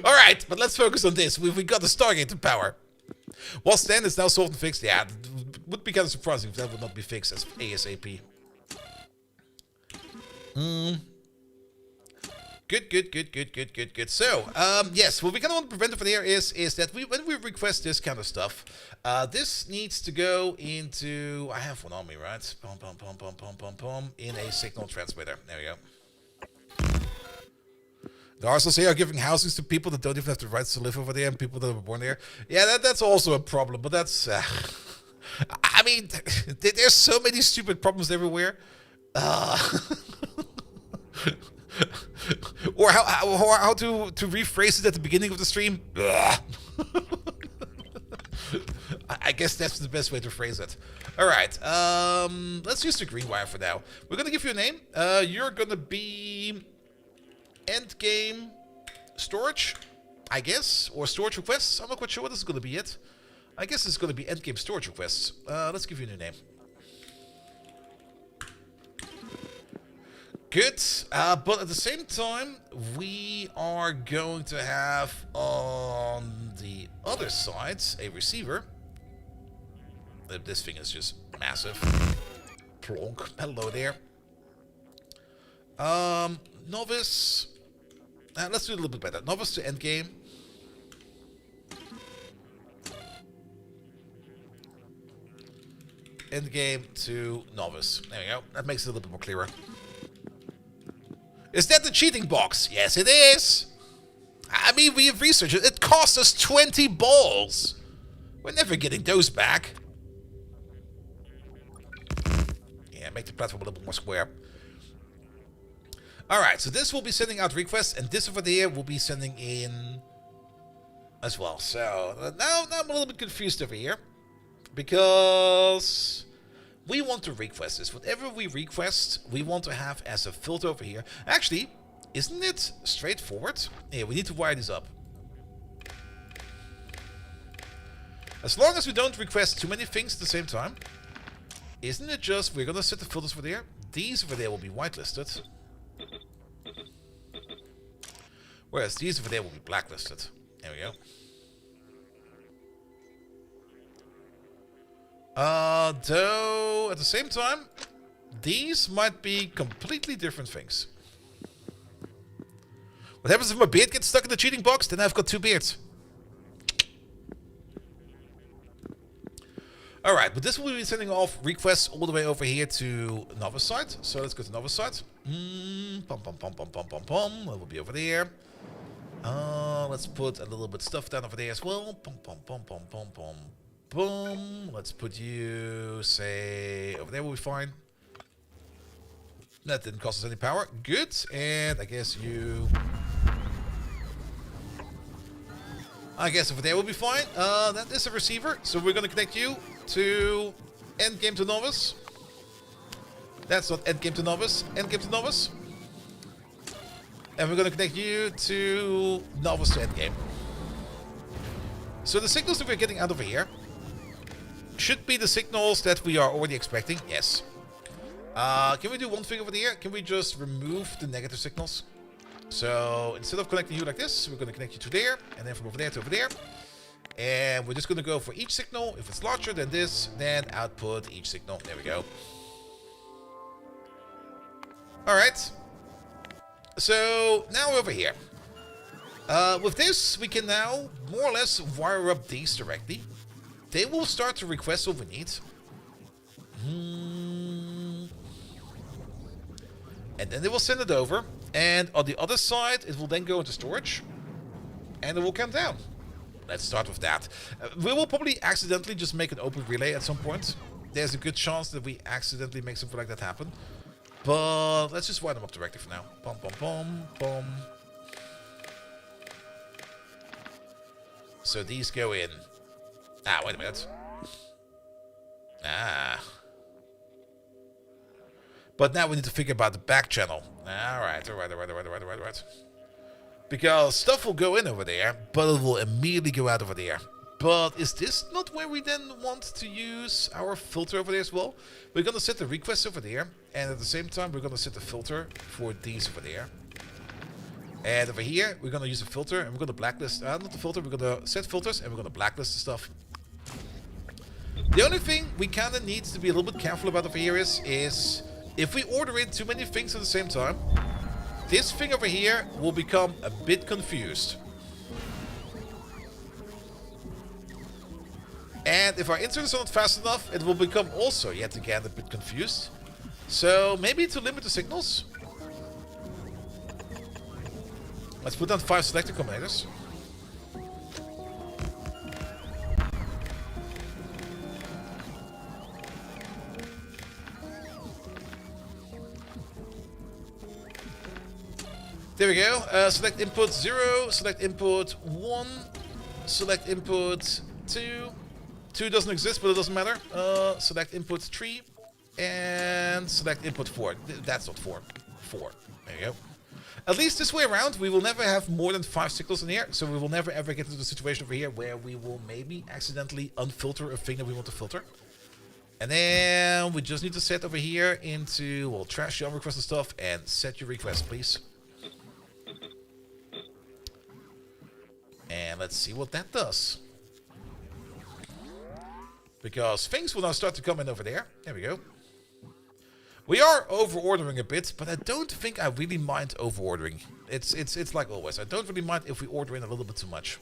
All right, but let's focus on this. We got the Stargate in power. While Stan is now solved and fixed, yeah, it would be kind of surprising if that would not be fixed as ASAP. Good. So, yes, what we kind of want to prevent from here is that when we request this kind of stuff, this needs to go into, I have one on me, right? In a signal transmitter. There we go. The RSLC are giving housings to people that don't even have the rights to live over there and people that were born there. Yeah, that's also a problem, but that's... I mean, there's so many stupid problems everywhere. Or how to rephrase it at the beginning of the stream. I guess that's the best way to phrase it. All right, let's use the green wire for now. We're going to give you a name. You're going to be... Endgame storage, I guess, or storage requests. I'm not quite sure what this is going to be yet. I guess it's going to be endgame storage requests. Let's give you a new name. Good, but at the same time, we are going to have on the other side a receiver. This thing is just massive. Plonk. Hello there. Novice. Let's do it a little bit better. Novice to endgame. Endgame to novice. There we go. That makes it a little bit more clearer. Is that the cheating box? Yes, it is. I mean, we have researched it. It cost us 20 balls. We're never getting those back. Yeah, make the platform a little bit more square. Alright, so this will be sending out requests, and this over there will be sending in as well. So, now I'm a little bit confused over here. Because we want to request this. Whatever we request, we want to have as a filter over here. Actually, isn't it straightforward? Yeah, we need to wire this up. As long as we don't request too many things at the same time, isn't it just, we're going to set the filters over there. These over there will be whitelisted. Whereas these over there will be blacklisted. There we go. Though, at the same time, these might be completely different things. What happens if my beard gets stuck in the cheating box? Then I've got two beards. Alright, but this will be sending off requests all the way over here to novice side. So let's go to novice side. That will be over there. Let's put a little bit stuff down over there as well. Let's put you, say, over there will be fine. That didn't cost us any power. Good. And I guess you... I guess over there will be fine. That is a receiver. So we're going to connect you to endgame to novice. That's not endgame to novice. Endgame to novice. And we're going to connect you to novice to endgame. So the signals that we're getting out over here should be the signals that we are already expecting. Yes. Can we do one thing over here? Can we just remove the negative signals? So instead of connecting you like this, we're going to connect you to there, and then from over there to over there. And we're just going to go for each signal. If it's larger than this, then output each signal. There we go. Alright. So now we're over here. With this, we can now more or less wire up these directly. They will start to request what we need. And then they will send it over. And on the other side, it will then go into storage. And it will count down. Let's start with that. We will probably accidentally just make an open relay at some point. There's a good chance that we accidentally make something like that happen. But let's just wire them up directly for now. Bum, bum, bum, bum. So these go in. Ah, wait a minute. Ah. But now we need to figure about the back channel. Alright. Because stuff will go in over there, but it will immediately go out over there. But is this not where we then want to use our filter over there as well? We're going to set the request over there, and at the same time we're going to set the filter for these over there. And over here, we're going to use a filter, and we're going to blacklist, not the filter, we're going to set filters, and we're going to blacklist the stuff. The only thing we kind of need to be a little bit careful about over here is if we order in too many things at the same time, this thing over here will become a bit confused. And if our internet is not fast enough, it will become also yet again a bit confused. So maybe to limit the signals, let's put down 5 selector combinators. There we go. Select input 0, select input 1, select input 2. 2 doesn't exist, but it doesn't matter. Select input 3, and select input 4. That's not 4. 4. There you go. At least this way around, we will never have more than 5 signals in here, so we will never ever get into the situation over here where we will maybe accidentally unfilter a thing that we want to filter. And then we just need to set over here into, well, trash your unrequested stuff and set your request, please. And let's see what that does. Because things will now start to come in over there. There we go. We are over-ordering a bit, but I don't think I really mind over-ordering. It's like always. I don't really mind if we order in a little bit too much.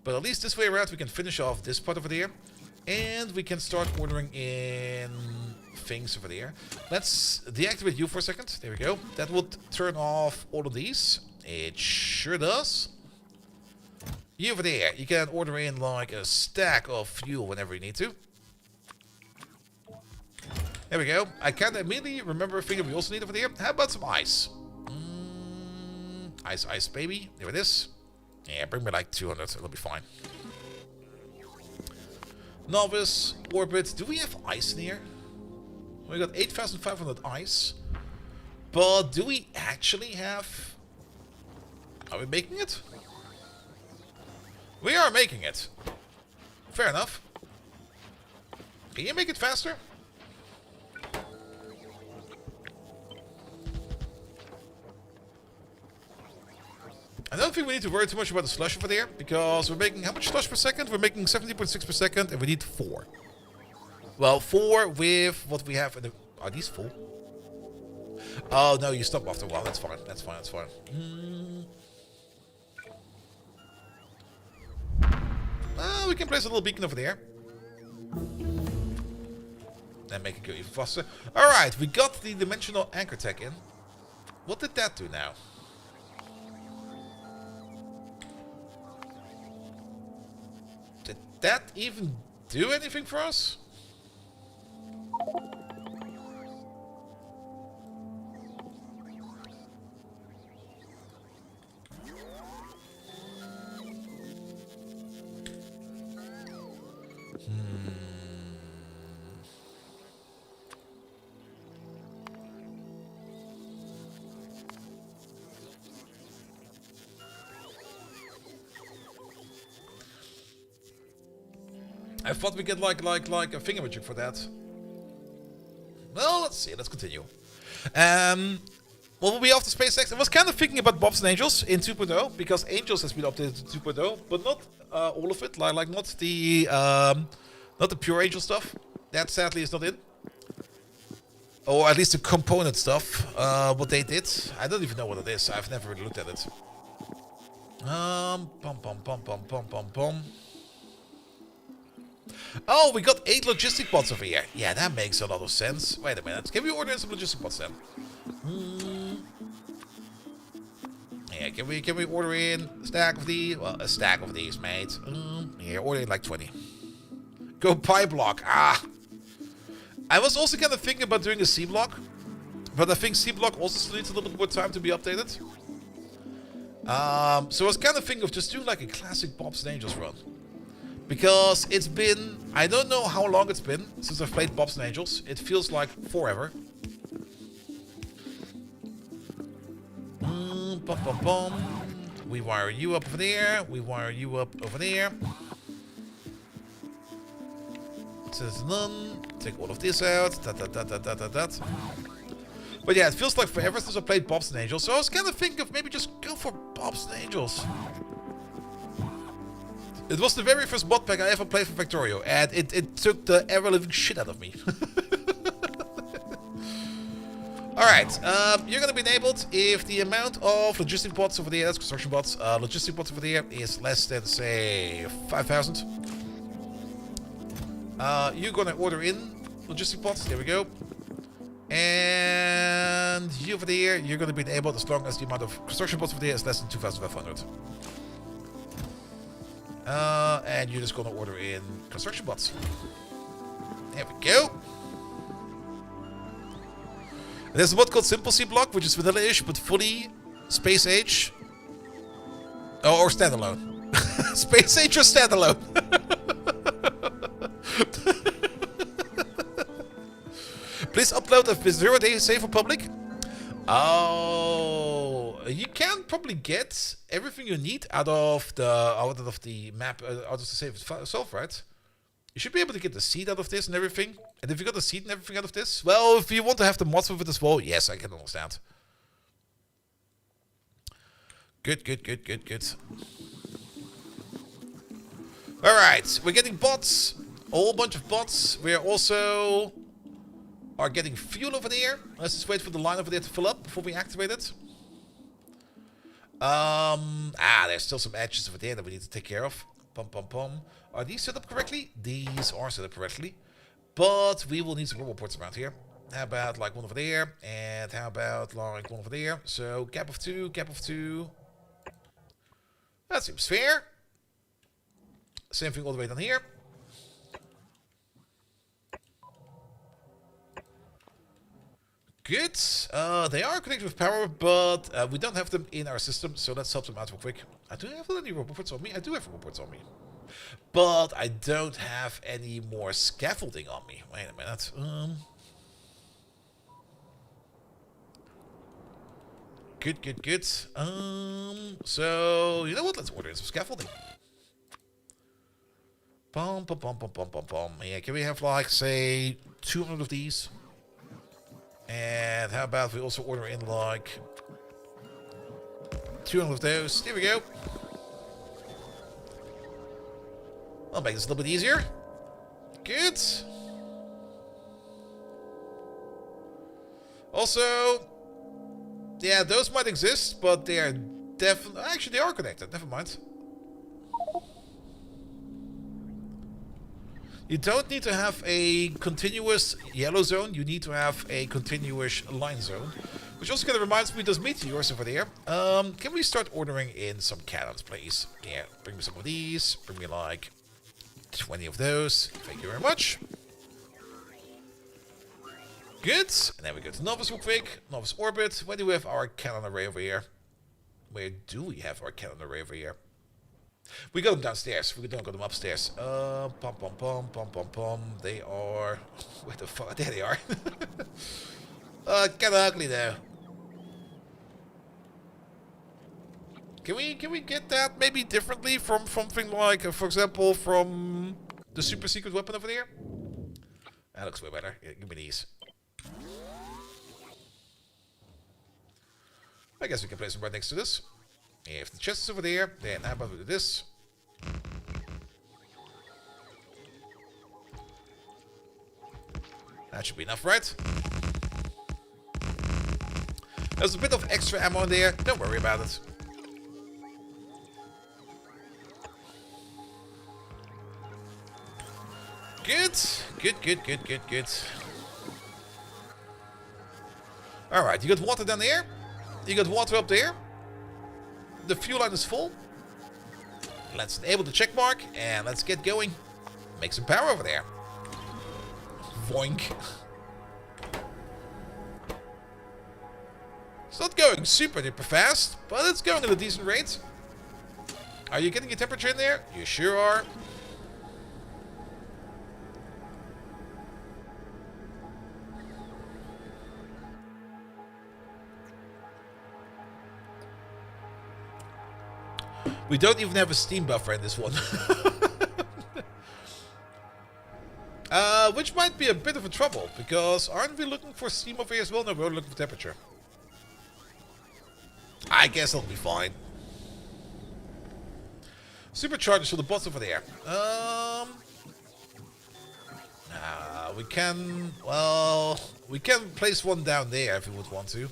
But at least this way around we can finish off this part over there. And we can start ordering in things over there. Let's deactivate you for a second. There we go. That would turn off all of these. It sure does. You over there, you can order in like a stack of fuel whenever you need to. There we go. I can immediately remember a thing that we also need over there. How about some ice? Ice, ice, baby. There it is. Yeah, bring me like 200. It'll be fine. Novice, orbit. Do we have ice in here? We got 8,500 ice. But do we actually have... Are we making it? We are making it. Fair enough. Can you make it faster? I don't think we need to worry too much about the slush over there, because we're making how much slush per second? We're making 70.6 per second, and we need 4. Well, 4 with what we have in the... Are these full? Oh, no, you stop after a while. That's fine. That's fine. That's fine. We can place a little beacon over there. And make it go even faster. Alright, we got the dimensional anchor tech in. What did that do now? Did that even do anything for us? I thought we get like a fingermagic for that. see. Let's continue. What will be after SpaceX? I was kind of thinking about Bobs and Angels in 2.0 because Angels has been updated to 2.0, but not all of it. Like not the pure Angel stuff. That sadly is not in. Or at least the component stuff. What they did, I don't even know what it is. I've never really looked at it. Bum bum bum bum bum bum bum. Oh, we got 8 logistic bots over here. Yeah, that makes a lot of sense. Wait a minute. Can we order in some logistic bots then? Yeah, can we order in a stack of these? Well, a stack of these, mate. Here, order in like 20. Go pie block. Ah. I was also kind of thinking about doing a C block, but I think C block also still needs a little bit more time to be updated. So I was kind of thinking of just doing like a classic Bobs and Angels run. Because it's been, I don't know how long it's been since I've played Bobs and Angels. It feels like forever. Bum, bum, bum. We wire you up over there. We wire you up over there. None. Take all of this out. That. But yeah, it feels like forever since I played Bobs and Angels. So I was kind of thinking of maybe just go for Bobs and Angels. It was the very first bot pack I ever played for Factorio, and it took the ever-living shit out of me. Alright, you're gonna be enabled if the amount of logistic bots over there, that's construction bots, logistic bots over there is less than, say, 5,000. You're gonna order in logistic bots, there we go. And you over there, you're gonna be enabled as long as the amount of construction bots over there is less than 2,500. And you're just gonna order in construction bots. There we go. And there's a bot called Simple C Block, which is vanilla-ish, but fully Space Age. Oh, or standalone. Space Age or standalone. Please upload a 0-day save for public. Oh, you can probably get everything you need out of the map, out of the save itself, right? You should be able to get the seed out of this and everything. And if you got the seed and everything out of this, well, if you want to have the mods with it as well, yes, I can understand. Good. All right, we're getting bots, a whole bunch of bots. We're also are getting fuel over there. Let's just wait for the line over there to fill up before we activate it. There's still some edges over there that we need to take care of. Pum. Are these set up correctly? These are set up correctly. But we will need some robot ports around here. How about like one over there? And how about like one over there? So gap of two. That seems fair. Same thing all the way down here. Good. They are connected with power, but we don't have them in our system, so let's help them out real quick. I do have any robots on me. I do have robots on me. But I don't have any more scaffolding on me. Wait a minute. Good. So, you know what? Let's order some scaffolding. Bum. Yeah, can we have like, say, 200 of these? And how about we also order in like 200 of those? There we go. I'll make this a little bit easier. Good. Also, yeah, those might exist, but they are definitely... Actually, they are connected. Never mind. You don't need to have a continuous yellow zone. You need to have a continuous line zone. Which also kind of reminds me of those meteors over there. Can we start ordering in some cannons, please? Yeah, bring me some of these. Bring me like 20 of those. Thank you very much. Good. And then we go to Novice real quick. Novice Orbit. Where do we have our cannon array over here? Where do we have our cannon array over here? We got them downstairs. We don't got them upstairs. Pum. They are... Where the fuck? There they are. Kinda ugly though. Can we get that maybe differently from something like, for example, from the super secret weapon over there? That looks way better. Yeah, give me these. I guess we can place them right next to this. If the chest is over there, then how about we do this? That should be enough, right? There's a bit of extra ammo in there. Don't worry about it. Good. Good. Alright, you got water down there. You got water up there. The fuel line is full. Let's enable the check mark and let's get going. Make some power over there. Voink. It's not going super duper fast, but it's going at a decent rate. Are you getting your temperature in there? You sure are. We don't even have a steam buffer in this one. Which might be a bit of a trouble, because aren't we looking for steam over here as well? No, we're looking for temperature. I guess it'll be fine. Superchargers for the bots over there. We can, well, we can place one down there if we would want to.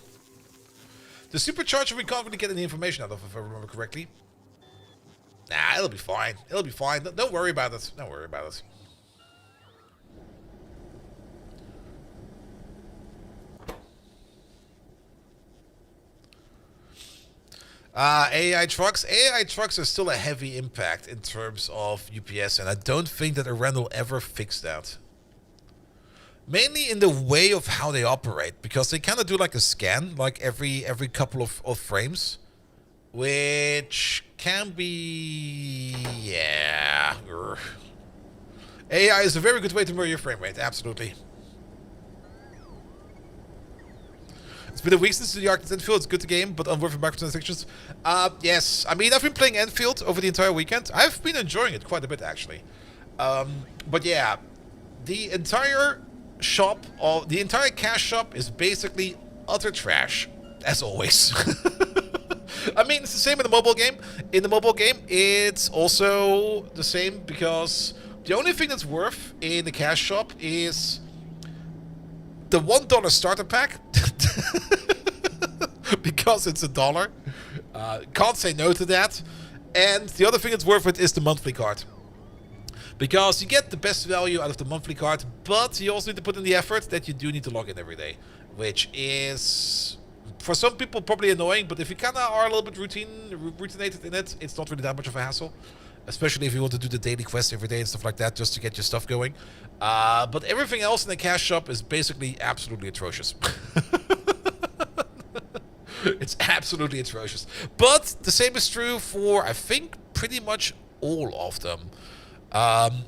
The supercharger we can't really get any information out of, if I remember correctly. Nah, it'll be fine. It'll be fine. Don't worry about it. Don't worry about it. AI trucks. AI trucks are still a heavy impact in terms of UPS, and I don't think that Iran will ever fix that. Mainly in the way of how they operate, because they kind of do like a scan, like every couple of frames, which can be, yeah. AI is a very good way to mirror your frame rate, absolutely. It's been a week since the Arctic Enfield. It's good to game, but unworthy microtransactions. Yes, I mean, I've been playing Enfield over the entire weekend. I've been enjoying it quite a bit, actually. But yeah, the entire shop, or the entire cash shop, is basically utter trash, as always. I mean, it's the same in the mobile game. In the mobile game, it's also the same, because the only thing that's worth in the cash shop is the $1 starter pack. Because it's $1. Can't say no to that. And the other thing that's worth it is the monthly card. Because you get the best value out of the monthly card, but you also need to put in the effort that you do need to log in every day. Which is, for some people, probably annoying, but if you kind of are a little bit routinated in it, it's not really that much of a hassle. Especially if you want to do the daily quest every day and stuff like that, just to get your stuff going. But everything else in the cash shop is basically absolutely atrocious. It's absolutely atrocious. But the same is true for, I think, pretty much all of them.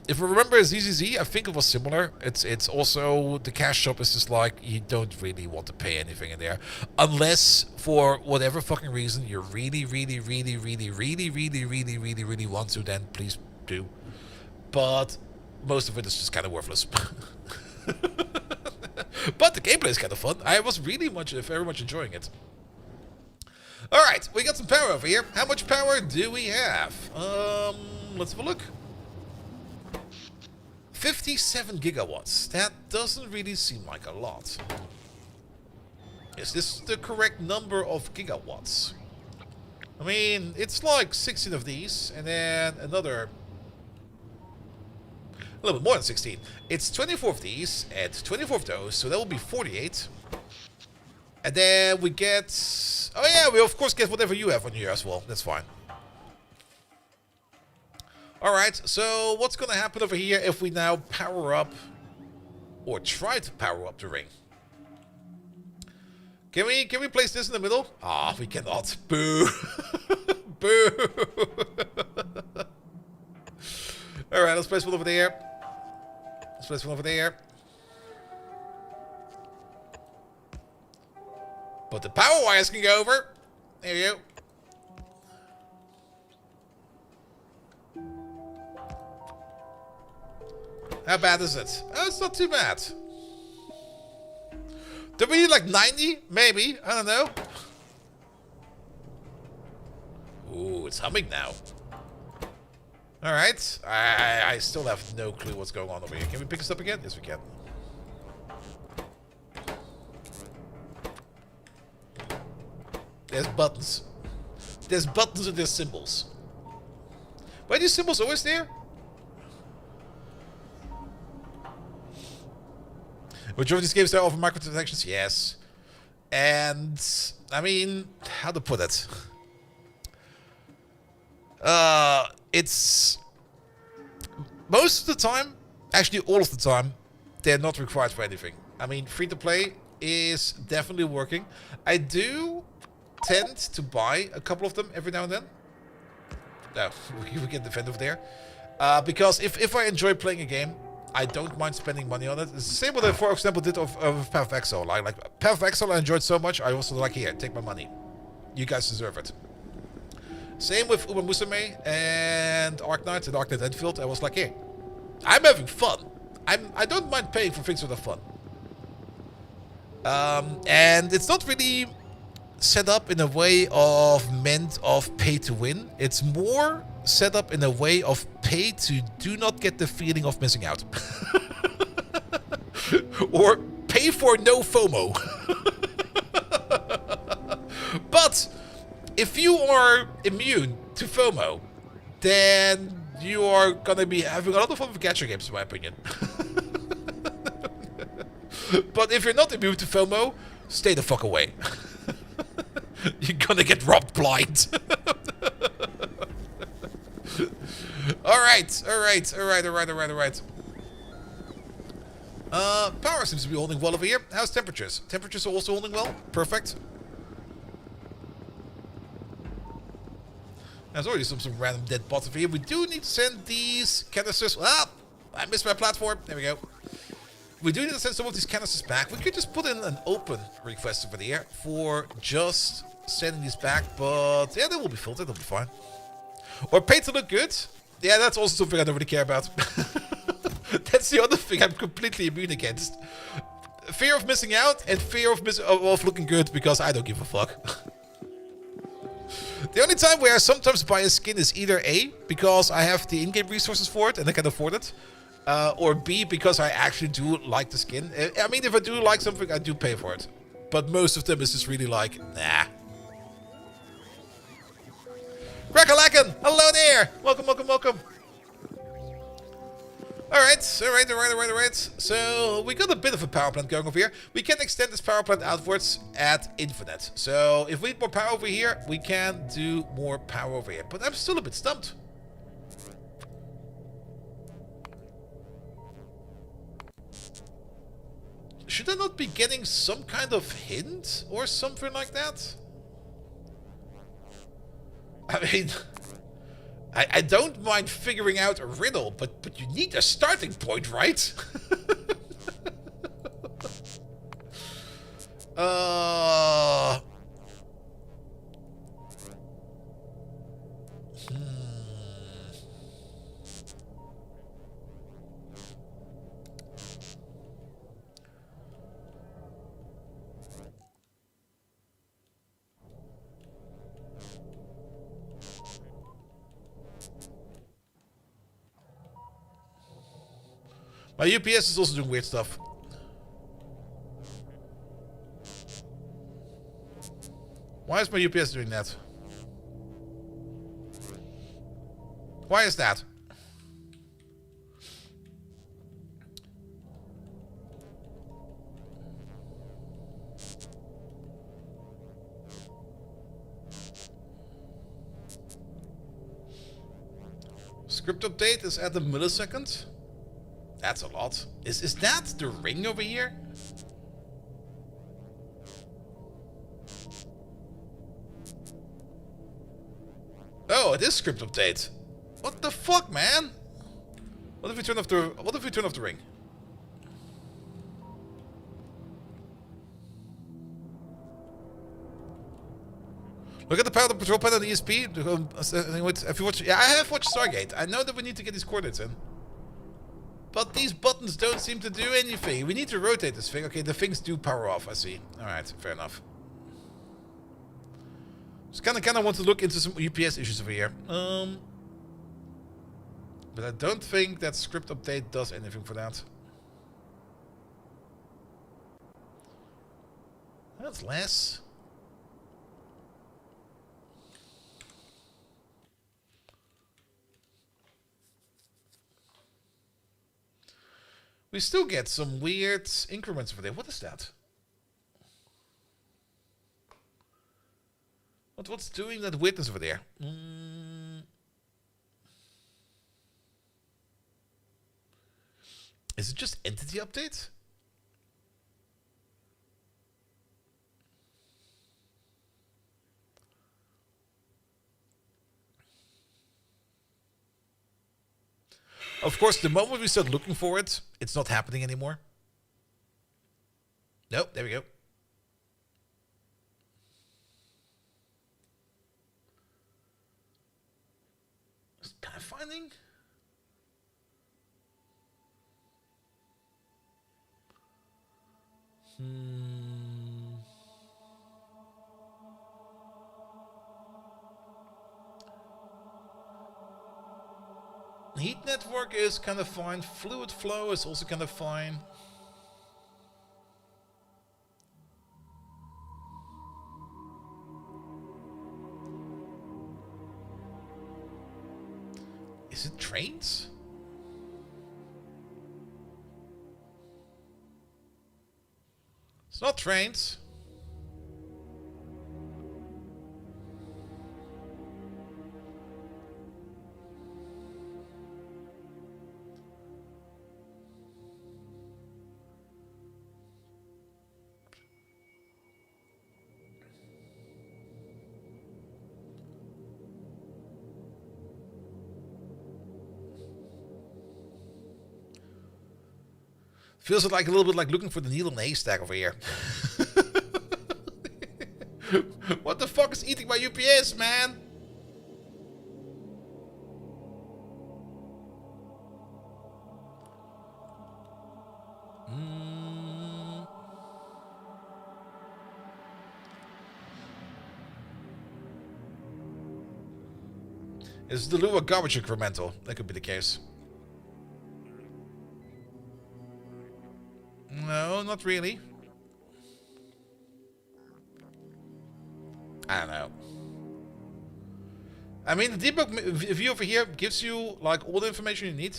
If I remember ZZZ, I think it was similar. It's also, the cash shop is just like, you don't really want to pay anything in there. Unless, for whatever fucking reason, you really want to, then please do. But most of it is just kind of worthless. But the gameplay is kind of fun. I was really very much enjoying it. Alright, we got some power over here. How much power do we have? Let's have a look. 57 gigawatts. That doesn't really seem like a lot. Is this the correct number of gigawatts? I mean, it's like 16 of these, and then another... a little bit more than 16. It's 24 of these, and 24 of those, so that will be 48. And then we get... oh yeah, we of course get whatever you have on here as well. That's fine. Alright, so what's going to happen over here if we now power up, or try to power up the ring? Can we place this in the middle? Ah, we cannot. Boo. Boo. Alright, let's place one over there. Let's place one over there. But the power wires can go over. There you go. How bad is it? Oh, it's not too bad. Do we need like 90? Maybe. I don't know. It's humming now. Alright. I still have no clue what's going on over here. Can we pick this up again? Yes, we can. There's buttons. There's buttons and there's symbols. Why are these symbols always there? Which of these games are offer microtransactions? Yes. And, I mean, how to put it? It's... Most of the time, actually all of the time, they're not required for anything. I mean, free-to-play is definitely working. I do tend to buy a couple of them every now and then. No, we get defend over there. Because if I enjoy playing a game, I don't mind spending money on it. It's the same what I, for example, did of Path of Exile. Like Path of Exile I enjoyed so much, I also like, here, take my money. You guys deserve it. Same with Uma Musume and Arknight and Arknight Enfield. I was like, here, I'm having fun. I don't mind paying for things that are fun. And it's not really set up in a way of meant of pay to win. It's more set up in a way of pay to do not get the feeling of missing out. Or pay for no FOMO. But if you are immune to FOMO, then you are gonna be having a lot of fun with gacha games, in my opinion. But if you're not immune to FOMO, stay the fuck away. You're gonna get robbed blind. Alright. Power seems to be holding well over here. How's temperatures? Temperatures are also holding well. Perfect. There's already some random dead bots over here. We do need to send these canisters. Ah! I missed my platform. There we go. We do need to send some of these canisters back. We could just put in an open request over there for just sending these back, but yeah, they will be filtered. They'll be fine. Or pay to look good. Yeah, that's also something I don't really care about. That's the other thing I'm completely immune against. Fear of missing out and fear of looking good, because I don't give a fuck. The only time where I sometimes buy a skin is either A, because I have the in-game resources for it and I can afford it. Or B, because I actually do like the skin. I mean, if I do like something, I do pay for it. But most of them is just really like, nah. Crackalacken! Hello there! Welcome. Alright. So, we got a bit of a power plant going over here. We can extend this power plant outwards at infinite. So, if we need more power over here, we can do more power over here. But I'm still a bit stumped. Should I not be getting some kind of hint or something like that? I mean, I don't mind figuring out a riddle, but you need a starting point, right? My UPS is also doing weird stuff. Why is my UPS doing that? Why is that? Script update is at a millisecond. That's a lot. Is that the ring over here? Oh, it is script update. What the fuck, man? What if we turn off the ring? Look at the power of the patrol pad on the ESP. If you watch, yeah, I have watched Stargate. I know that we need to get these coordinates in. But these buttons don't seem to do anything. We need to rotate this thing. Okay, the things do power off, I see. Alright, fair enough. Just kind of want to look into some UPS issues over here. But I don't think that script update does anything for that. That's less. We still get some weird increments over there. What is that? What's doing that weirdness over there? Is it just entity update? Of course, the moment we start looking for it, it's not happening anymore. Nope, there we go. Pathfinding? Heat network is kind of fine. Fluid flow is also kind of fine. Is it trains? It's not trains. Feels like a little bit like looking for the needle in the haystack over here. What the fuck is eating my UPS, man? Is the Lua garbage incremental? That could be the case. No, not really. I don't know. I mean, the debug view over here gives you like all the information you need.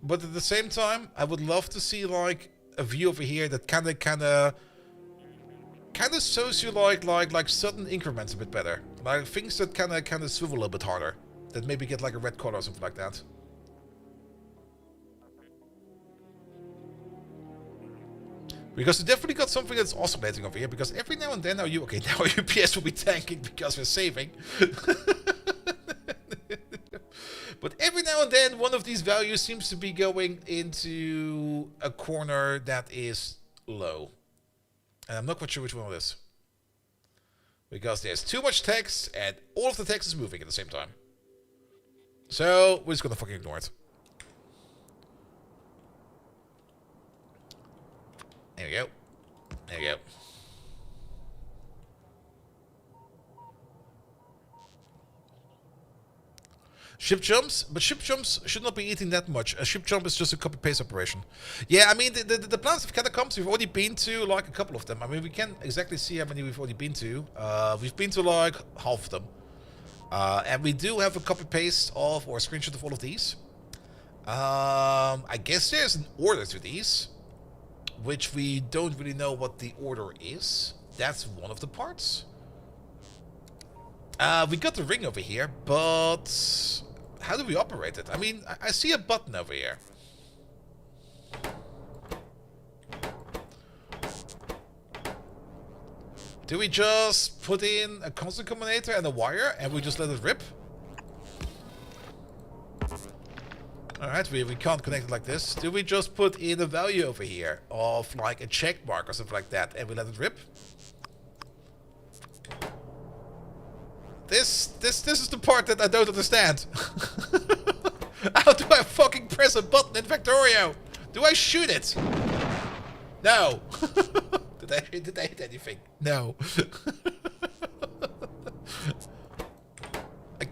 But at the same time, I would love to see like a view over here that kind of shows you like certain increments a bit better. Like things that kind of swivel a little bit harder. That maybe get like a red color or something like that. Because we definitely got something that's oscillating over here. Because every now and then, now UPS will be tanking because we're saving. But every now and then, one of these values seems to be going into a corner that is low. And I'm not quite sure which one it is. Because there's too much text, and all of the text is moving at the same time. So, we're just gonna fucking ignore it. There we go. There we go. Ship jumps, but ship jumps should not be eating that much. A ship jump is just a copy-paste operation. Yeah, I mean, the plans of catacombs, we've already been to, like, a couple of them. I mean, we can't exactly see how many we've already been to. We've been to, like, half of them. And we do have a copy-paste of, or a screenshot of all of these. I guess there's an order to these, which we don't really know what the order is. That's one of the parts. We got the ring over here, but how do we operate it? I mean, I see a button over here. Do we just put in a constant combinator and a wire and we just let it rip? Alright, we can't connect it like this. Do we just put in a value over here of like a check mark or something like that and we let it rip? This is the part that I don't understand. How do I fucking press a button in Factorio? Do I shoot it? No. Did I hit anything? No.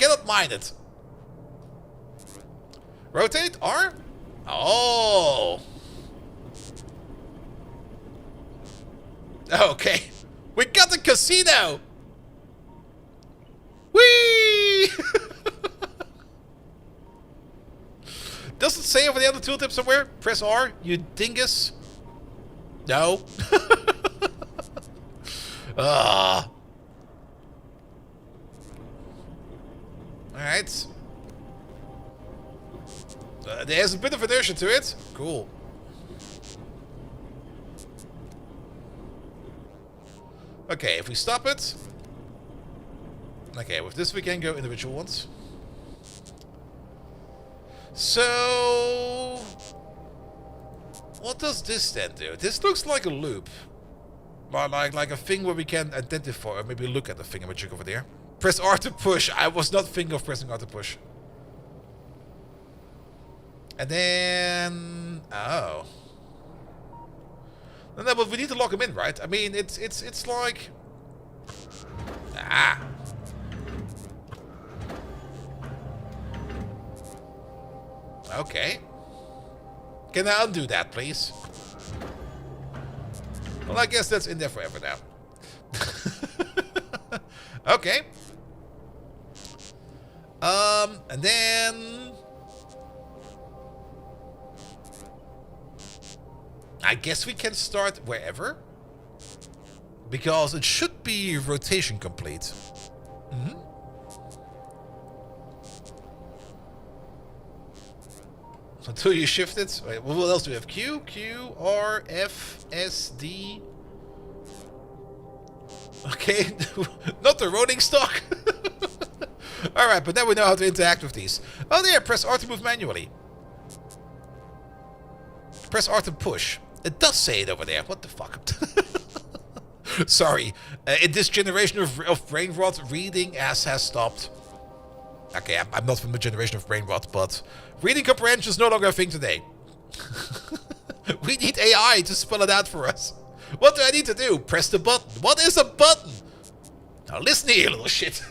cannot mine it. Rotate R? Oh. Okay. We got the casino. Whee! Does it say over the other tooltip somewhere? Press R, you dingus. No. Alright. There's a bit of inertia to it. Cool. Okay, if we stop it. Okay, with this we can go individual ones. So... what does this then do? This looks like a loop. Like a thing where we can identify, or maybe look at the thingamajig over there. Press R to push. I was not thinking of pressing R to push. And then... oh. No, but we need to lock him in, right? I mean, it's like... ah. Okay. Can I undo that, please? Well, I guess that's in there forever now. Okay. And then... I guess we can start wherever. Because it should be rotation complete. Mm-hmm. Until you shift it. Wait, what else do we have? Q, Q, R, F, S, D. Okay, not the rolling stock. Alright, but now we know how to interact with these. Oh, there, press R to move manually. Press R to push. It does say it over there. What the fuck? Sorry. In this generation of brain rot, reading has stopped. Okay, I'm not from the generation of brain rot, but reading comprehension is no longer a thing today. We need AI to spell it out for us. What do I need to do? Press the button. What is a button? Now listen here, little shit.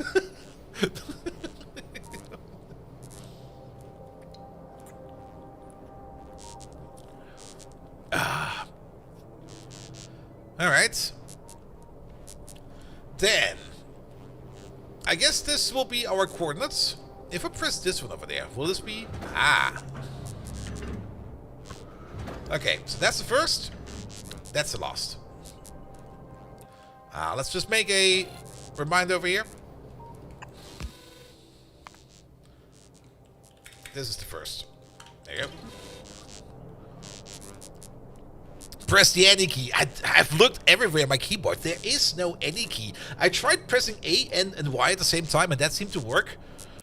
Alright. Then, I guess this will be our coordinates. If I press this one over there, will this be... ah. Okay, so that's the first. That's the last. Let's just make a reminder over here. This is the first. There you go. Press the any key. I've looked everywhere on my keyboard. There is no any key. I tried pressing A and Y at the same time, and that seemed to work.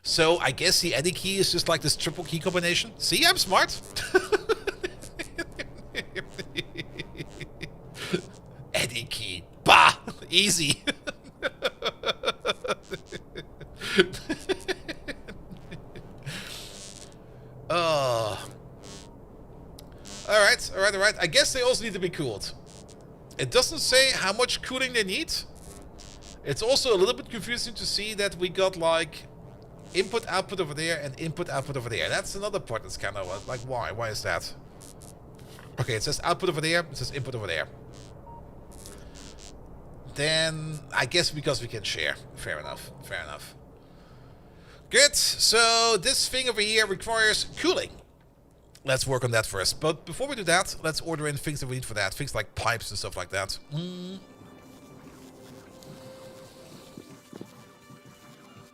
So I guess the any key is just like this triple key combination. See, I'm smart. Any key. Bah! Easy. Oh. Alright. I guess they also need to be cooled. It doesn't say how much cooling they need. It's also a little bit confusing to see that we got like input output over there and input output over there. That's another part that's kind of like, why? Why is that? Okay, it says output over there, it says input over there. Then I guess because we can share. Fair enough. Good. So this thing over here requires cooling. Let's work on that first. But before we do that, let's order in things that we need for that. Things like pipes and stuff like that.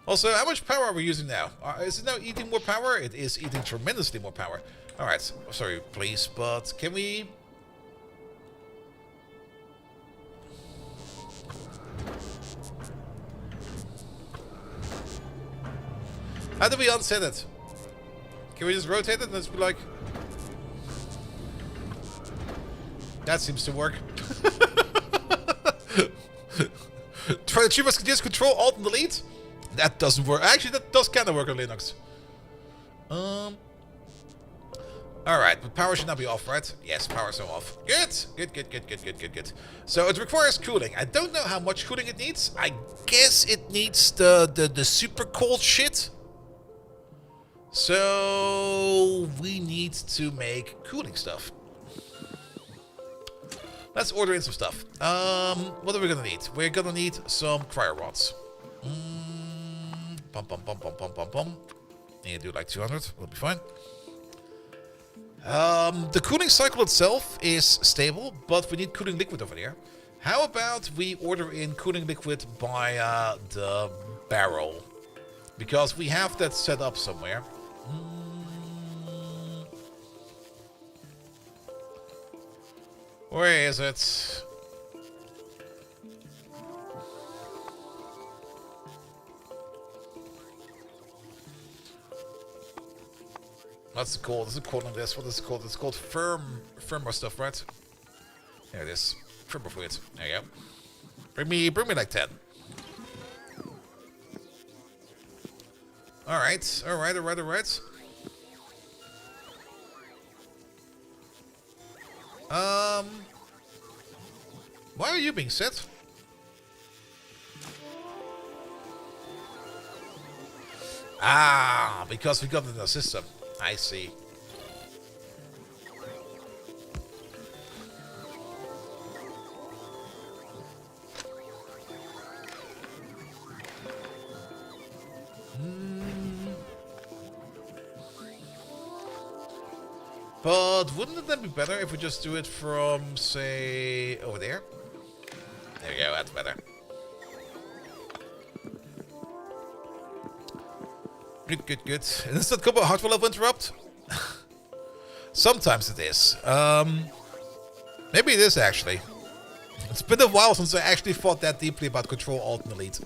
Also, how much power are we using now? Is it now eating more power? It is eating tremendously more power. Alright, sorry, please, but can we... how do we unset it? Can we just rotate it and just be like... that seems to work. Try to achieve just control, alt and delete? That doesn't work. Actually, that does kind of work on Linux. Alright, but power should not be off, right? Yes, powers are off. Good! Good. So it requires cooling. I don't know how much cooling it needs. I guess it needs the super cold shit. So we need to make cooling stuff. Let's order in some stuff. What are we gonna need? We're gonna need some cryo rods. Need to do like 200. We'll be fine. The cooling cycle itself is stable, but we need cooling liquid over there. How about we order in cooling liquid by the barrel? Because we have that set up somewhere. Where is it? What's it called? Is it called on this? What is it called? It's called firmer stuff, right? There it is. Firmer fluid. There you go. Bring me like 10. Alright. Why are you being set? Ah, because we got it in the system. I see. But wouldn't it then be better if we just do it from, say, over there? There we go, that's better. Good. And is that combo hardware level interrupt? Sometimes it is. Maybe it is actually. It's been a while since I actually thought that deeply about Control Alt and Delete.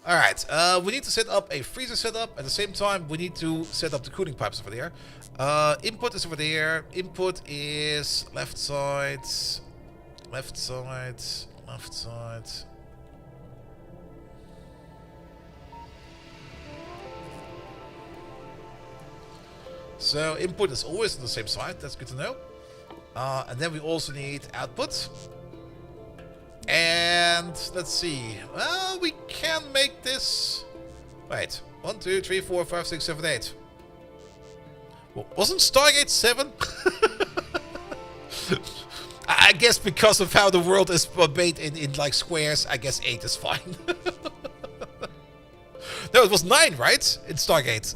Alright, we need to set up a freezer setup. At the same time, we need to set up the cooling pipes over there. Input is over there. Input is left side. Left side. Left side. So input is always on the same side. That's good to know. And then we also need output. And let's see. Well, we can make this. Wait. 1, 2, 3, 4, 5, 6, 7, 8. Well, wasn't Stargate 7? I guess because of how the world is made in like squares, I guess 8 is fine. No, it was 9, right? In Stargate.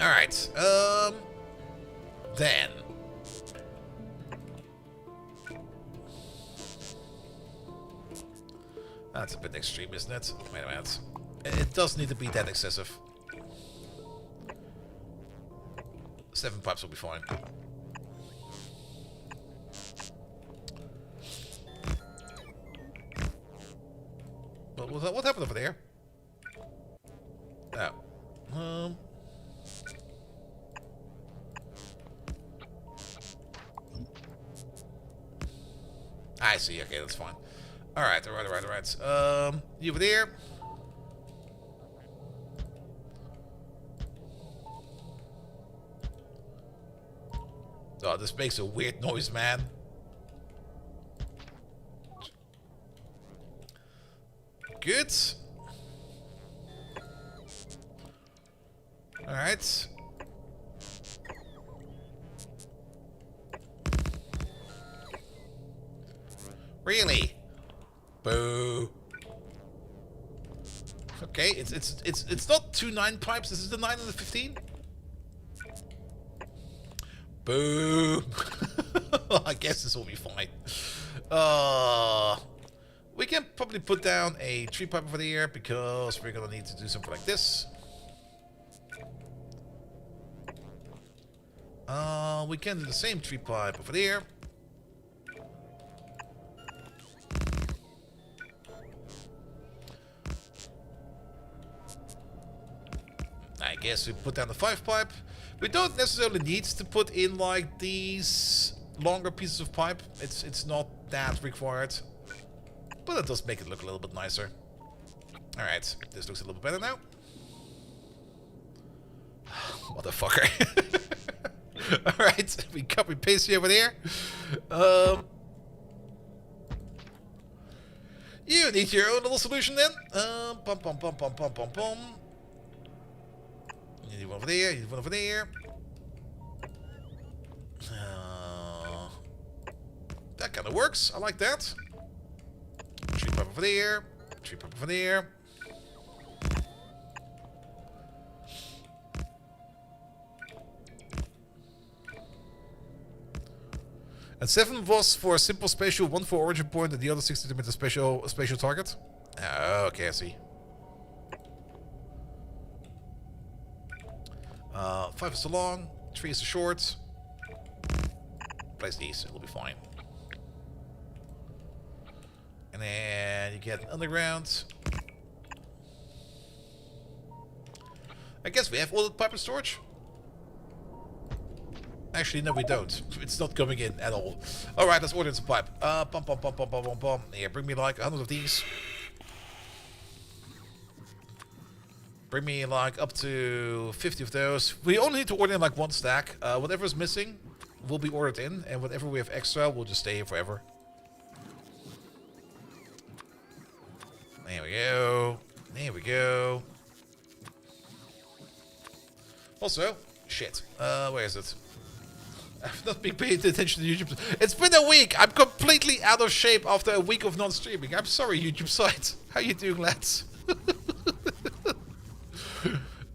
Alright, then. That's a bit extreme, isn't it? Wait a minute. It doesn't need to be that excessive. 7 pipes will be fine. What happened over there? Oh. I see, okay, that's fine. Alright. You over there? Oh, this makes a weird noise, man. Good. Alright. Really? Boo. Okay, it's not 2 9 pipes. This is the 9 and the 15. Boo. I guess this will be fine. We can probably put down a 3 pipe over there because we're gonna need to do something like this. We can do the same 3 pipe over there. I guess we put down the 5 pipe. We don't necessarily need to put in like these longer pieces of pipe. It's not that required. But it does make it look a little bit nicer. Alright, this looks a little bit better now. Motherfucker. Alright, we copy paste you over there. You need your own little solution then. Pum pum pum pum pum pum pum. You need one over there, you need one over there. That kind of works. I like that. Tree pipe over there. Tree pipe over there. And 7 was for a simple spatial, 1 for origin point, and the other 6 to spatial target. Okay, I see. 5 is too long, 3 is too short. Place these, it'll be fine. And then you get an underground. I guess we have all the pipe and storage. Actually, no, we don't. It's not coming in at all. Alright, let's order some pipe. Pum, pum, pum, pum, pum, pum, pum. Here, bring me like 100 of these. Bring me like up to 50 of those. We only need to order in like 1 stack. Whatever is missing will be ordered in, and whatever we have extra will just stay here forever. There we go. There we go. Also, shit. Where is it? I've not been paying attention to YouTube. It's been a week. I'm completely out of shape after a week of non-streaming. I'm sorry, YouTube site. How you doing, lads?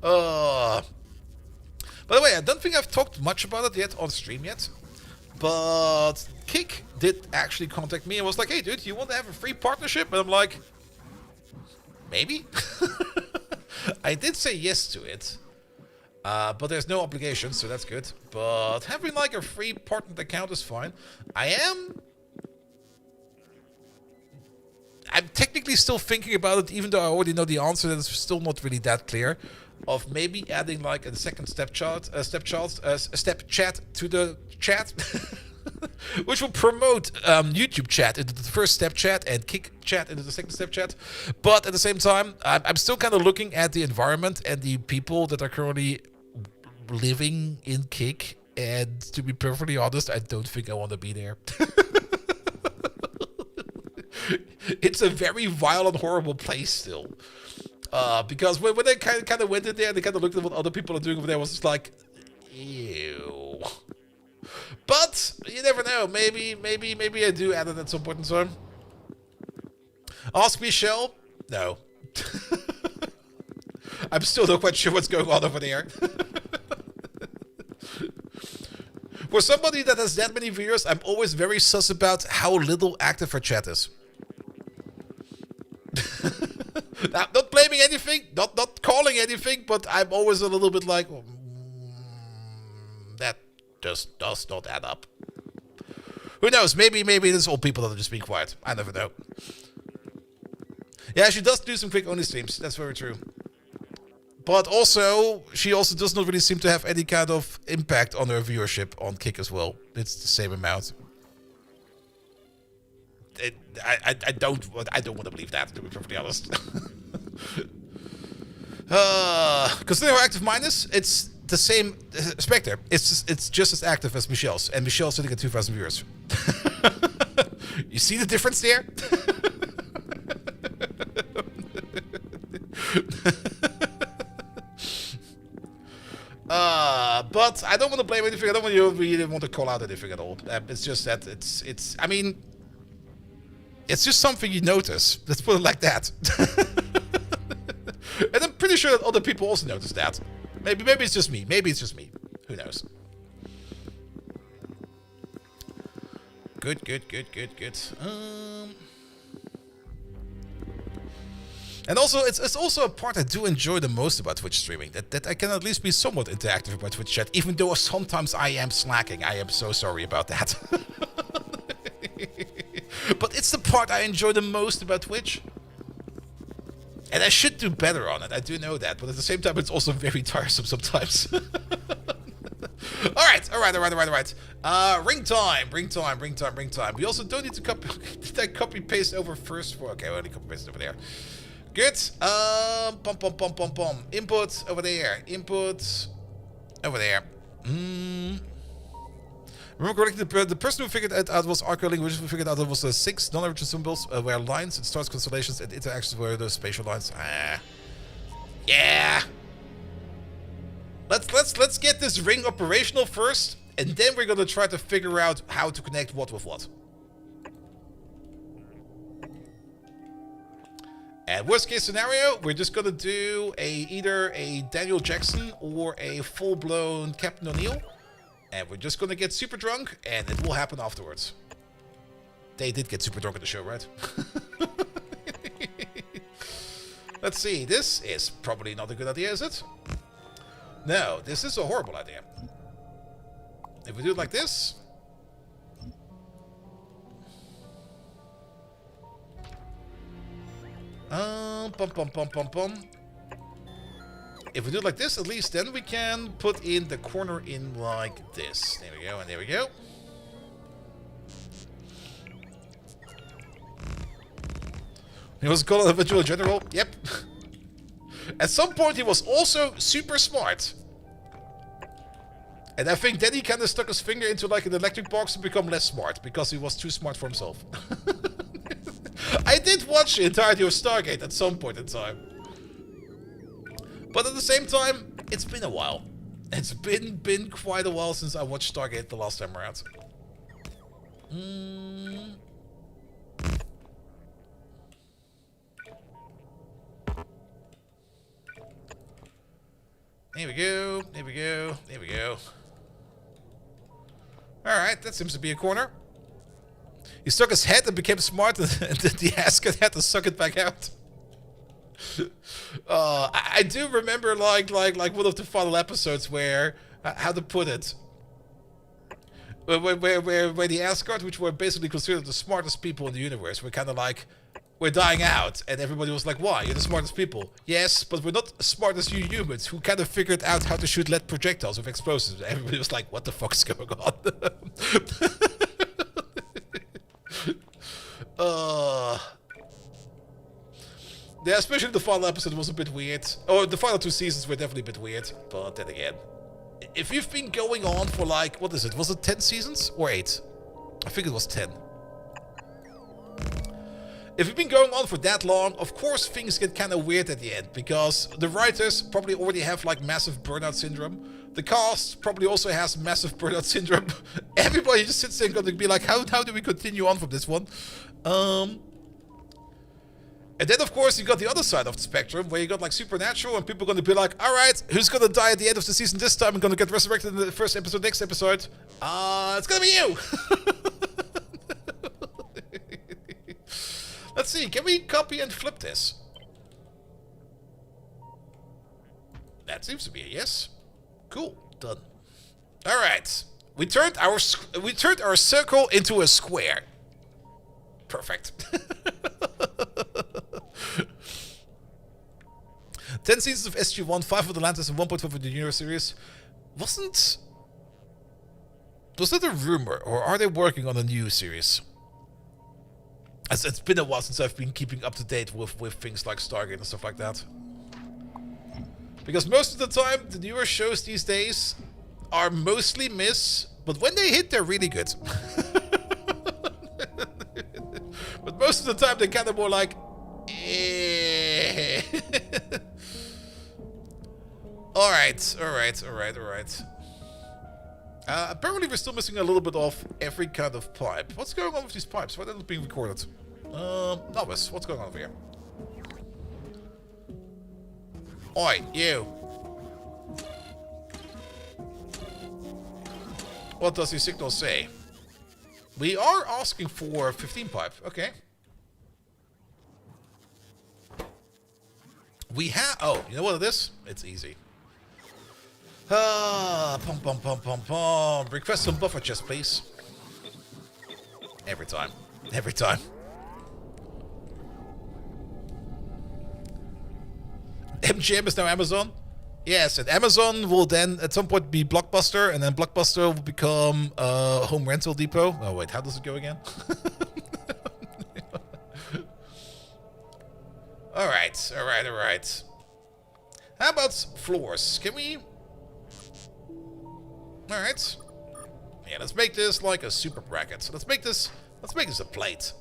By the way, I don't think I've talked much about it yet on stream yet. But Kick did actually contact me and was like, hey, dude, you want to have a free partnership? And I'm like, maybe? I did say yes to it. But there's no obligation, so that's good. But having like a free partnered account is fine. I'm technically still thinking about it, even though I already know the answer. That is still not really that clear. Of maybe adding like a second step chat to the chat, which will promote YouTube chat into the first step chat and Kick chat into the second step chat. But at the same time, I'm still kind of looking at the environment and the people that are currently living in Kick, and to be perfectly honest, I don't think I want to be there. It's a very violent, horrible place still. Because when they kind of went in there, they kind of looked at what other people are doing over there, was just like, ew. But you never know. Maybe I do add it at some point in time. Ask Michelle? No. I'm still not quite sure what's going on over there. For somebody that has that many viewers, I'm always very sus about how little active her chat is. Not blaming anything, not calling anything, but I'm always a little bit like, that just does not add up. Who knows? Maybe there's all people that are just being quiet. I never know. Yeah, she does do some quick only streams. That's very true. But also, she also does not really seem to have any kind of impact on her viewership on Kick as well. It's the same amount. I don't want to believe that, to be perfectly honest. Consider how active mine is. It's the same Spectre. It's just as active as Michelle's, and Michelle's sitting at 2,000 viewers. You see the difference there? But I don't want to blame anything. I don't really want to call out anything at all. It's just that it's. I mean, it's just something you notice. Let's put it like that. And I'm pretty sure that other people also notice that. Maybe it's just me. Maybe it's just me. Who knows? Good. And also, it's also a part I do enjoy the most about Twitch streaming. That I can at least be somewhat interactive about Twitch chat, even though sometimes I am slacking. I am so sorry about that. But it's the part I enjoy the most about Twitch. And I should do better on it. I do know that. But at the same time, it's also very tiresome sometimes. Alright. Ring time. We also don't need to copy. Did I copy paste over first? Okay, I only copy paste over there. Good. Input over there. Input. Over there. Remember correctly, the person who figured it out was Arco Language, who figured out it was 6 non-average symbols where lines, it starts constellations, and interactions were the spatial lines. Yeah. Let's get this ring operational first, and then we're gonna try to figure out how to connect what with what. And worst case scenario, we're just gonna do either a Daniel Jackson or a full-blown Captain O'Neill. And we're just gonna get super drunk, and it will happen afterwards. They did get super drunk in the show, right? Let's see, this is probably not a good idea, is it? No, this is a horrible idea. If we do it like this... If we do it like this, at least then we can put in the corner in like this. There we go, and there we go. He was called an individual general. Yep. At some point, he was also super smart. And I think then he kind of stuck his finger into like an electric box to become less smart, because he was too smart for himself. I did watch the entirety of Stargate at some point in time. But at the same time, it's been a while. It's been quite a while since I watched Stargate the last time around. There we go, there we go, there we go. Alright, that seems to be a corner. He stuck his head and became smart, and the asket had to suck it back out. I do remember like one of the final episodes where, how to put it, where the Asgard, which were basically considered the smartest people in the universe, were kind of like, we're dying out, and everybody was like, why? You're the smartest people. Yes, but we're not as smart as you humans, who kind of figured out how to shoot lead projectiles with explosives. Everybody was like, what the fuck is going on? Yeah, especially the final episode was a bit weird. Or the final 2 seasons were definitely a bit weird. But then again, if you've been going on for like, what is it? Was it 10 seasons or 8? I think it was 10. If you've been going on for that long, of course things get kind of weird at the end, because the writers probably already have like massive burnout syndrome. The cast probably also has massive burnout syndrome. Everybody just sits there and going to be like, how do we continue on from this one? And then, of course, you got the other side of the spectrum, where you got, like, Supernatural, and people are going to be like, alright, who's going to die at the end of the season this time and going to get resurrected in the first episode, next episode? It's going to be you! Let's see, can we copy and flip this? That seems to be a yes. Cool, done. Alright, we turned our circle into a square. Perfect. 10 seasons of SG-1, 5 of Atlantis, and 1.5 of the Universe series. Was that a rumor, or are they working on a new series? It's been a while since I've been keeping up to date with things like Stargate and stuff like that. Because most of the time, the newer shows these days are mostly miss, but when they hit, they're really good. But most of the time, they're kind of more like, eh. Alright. Apparently we're still missing a little bit of every kind of pipe. What's going on with these pipes? Why are they not being recorded? Novice, what's going on over here? Oi, you. What does the signal say? We are asking for 15 pipe. Okay. We have... Oh, you know what it is? It's easy. Pom. Request some buffer chest, please. Every time. MGM is now Amazon. Yes, and Amazon will then at some point be Blockbuster, and then Blockbuster will become Home Rental Depot. Oh wait, how does it go again? Alright. How about floors? Can we... Alright. Yeah, let's make this like a super bracket. So let's make this a plate.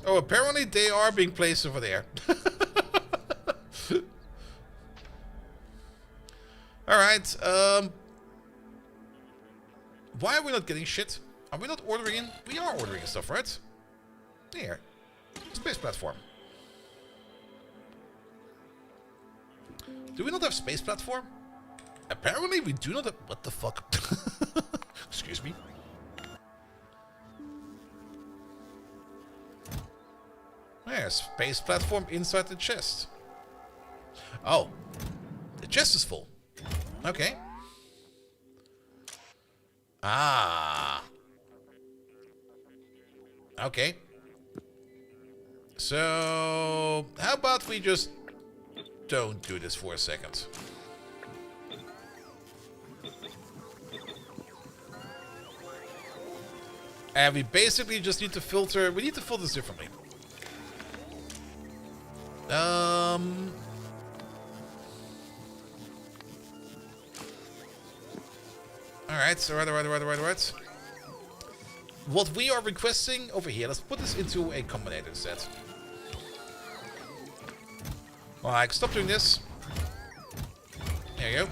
Oh, apparently they are being placed over there. Alright, why are we not getting shit? Are we not ordering in? We are ordering stuff, right? Here. Space platform. Do we not have space platform? Apparently we do not have... What the fuck? Excuse me. There's space platform inside the chest. Oh. The chest is full. Okay. Ah. Okay. So, how about we just don't do this for a second? And we basically just need to filter... We need to filter this differently. Alright. What we are requesting over here, let's put this into a combinator instead. Like, stop doing this. There you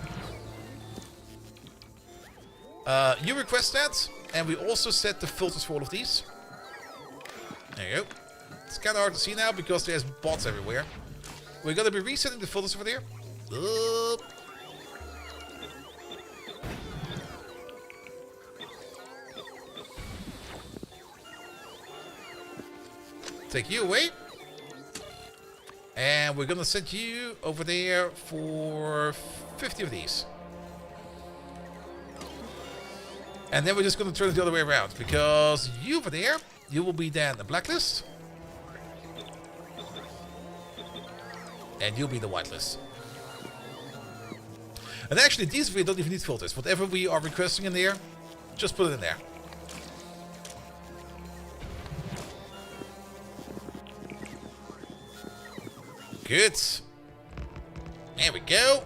go. You request that, and we also set the filters for all of these. There you go. It's kind of hard to see now because there's bots everywhere. We're gonna be resetting the filters over there. Take you away. And we're gonna set you over there for 50 of these. And then we're just gonna turn it the other way around because you over there, you will be then the blacklist. And you'll be the whitelist. And actually, these we don't even need filters. Whatever we are requesting in there, just put it in there. Good. There we go.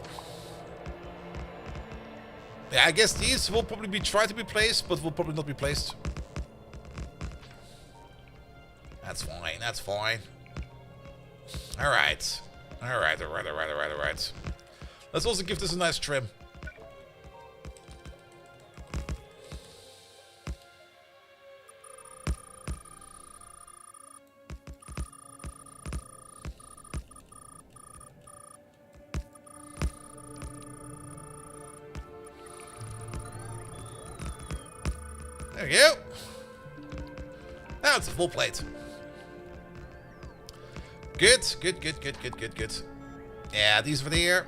Yeah, I guess these will probably be tried to be placed, but will probably not be placed. That's fine. That's fine. All right. All right. Let's also give this a nice trim. There we go. Now it's a full plate. Good. Yeah, these over there.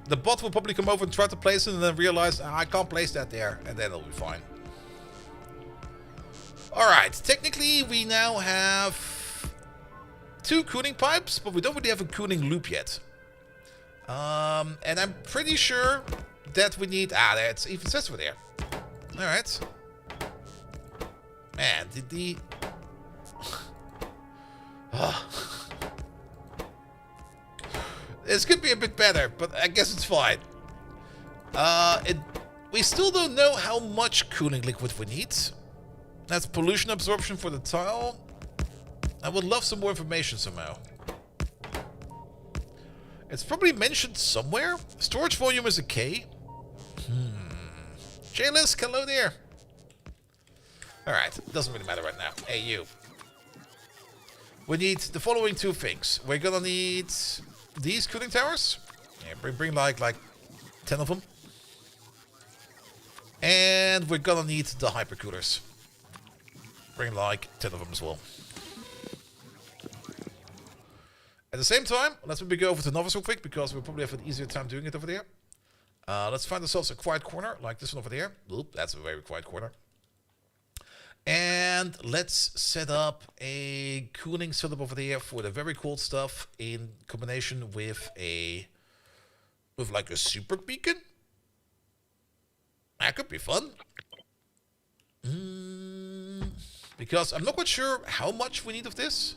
The bot will probably come over and try to place it and then realize, I can't place that there. And then it'll be fine. Alright, technically we now have 2 cooling pipes, but we don't really have a cooling loop yet. And I'm pretty sure that we need... there, it even says over there. Alright. Man, did the... This could be a bit better, but I guess it's fine. We still don't know how much cooling liquid we need. That's pollution absorption for the tile. I would love some more information somehow. It's probably mentioned somewhere. Storage volume is a K. J-Lisk, hello there. Alright, doesn't really matter right now. Hey, you. We need the following 2 things. We're gonna need these cooling towers. Yeah, bring like 10 of them. And we're gonna need the hypercoolers. Bring like 10 of them as well. At the same time, let's maybe go over to Novice real quick because we'll probably have an easier time doing it over there. Let's find ourselves a quiet corner like this one over there. Oop, that's a very quiet corner. And And let's set up a cooling setup over there for the very cold stuff in combination with like a super beacon. That could be fun. Because I'm not quite sure how much we need of this.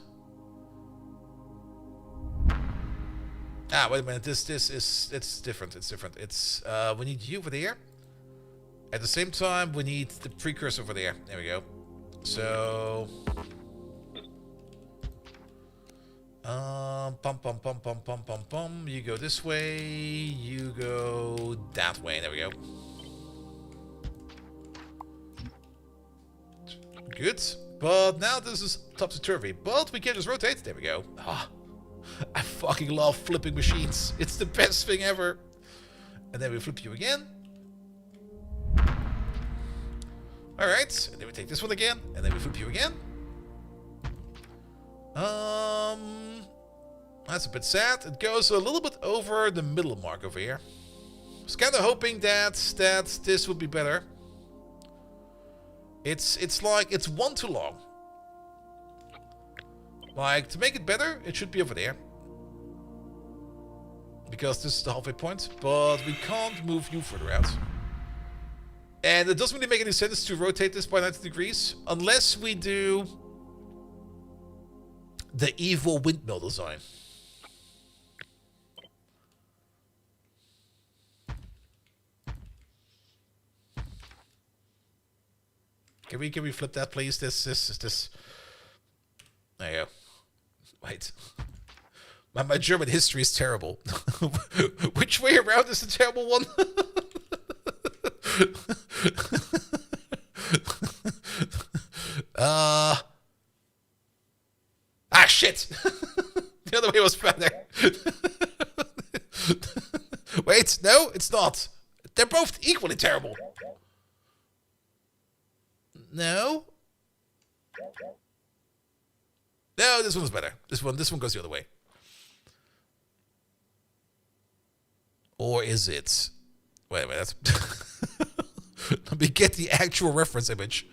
Ah, wait a minute. It's different. It's different. It's we need you over there. At the same time, we need the precursor over there. There we go. So, pum. You go this way. You go that way. There we go. Good. But now this is topsy-turvy. But we can just rotate. There we go. Ah, I fucking love flipping machines. It's the best thing ever. And then we flip you again. Alright, and then we take this one again, and then we flip you again. That's a bit sad. It goes a little bit over the middle mark over here. I was kind of hoping that this would be better. It's like, it's one too long. Like, to make it better, it should be over there. Because this is the halfway point, but we can't move you further out. And it doesn't really make any sense to rotate this by 90 degrees, unless we do the evil windmill design. Can we flip that, please? This. There you go. Wait. My German history is terrible. Which way around is the terrible one? Shit! The other way was better. Wait, no, it's not. They're both equally terrible. No? No, this one's better. This one goes the other way. Or is it? Wait a minute. Let me get the actual reference image.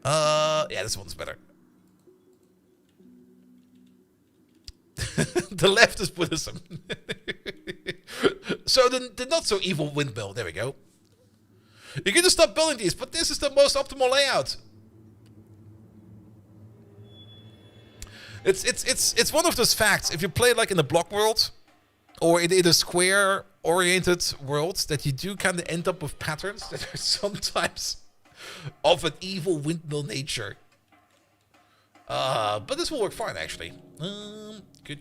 Yeah, this one's better. The left is Buddhism. So the not so evil windmill. There we go. You're gonna stop building these, but this is the most optimal layout. It's one of those facts. If you play like in the block world, or in a square-oriented world, that you do kind of end up with patterns that are sometimes of an evil windmill nature. But this will work fine, actually. Good.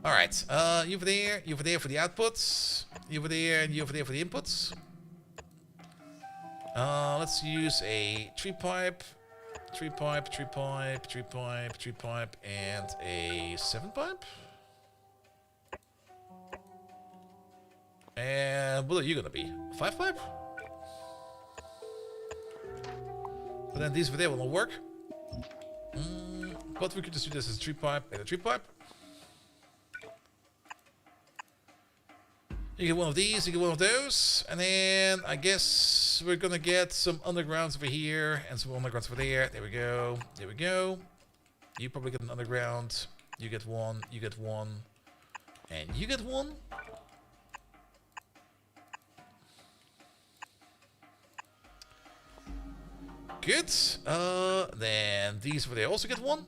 Alright, you over there for the outputs. You over there, and you over there for the inputs. Let's use a tree pipe, and a 7 pipe. And what are you gonna be? 5 pipe? But then these over there will not work. But we could just do this as a tree pipe and a tree pipe. You get one of these, you get one of those, and then I guess we're gonna get some undergrounds over here and some undergrounds over there. There we go. There we go. You probably get an underground. You get one, and you get one. Good. Then these over there also get one.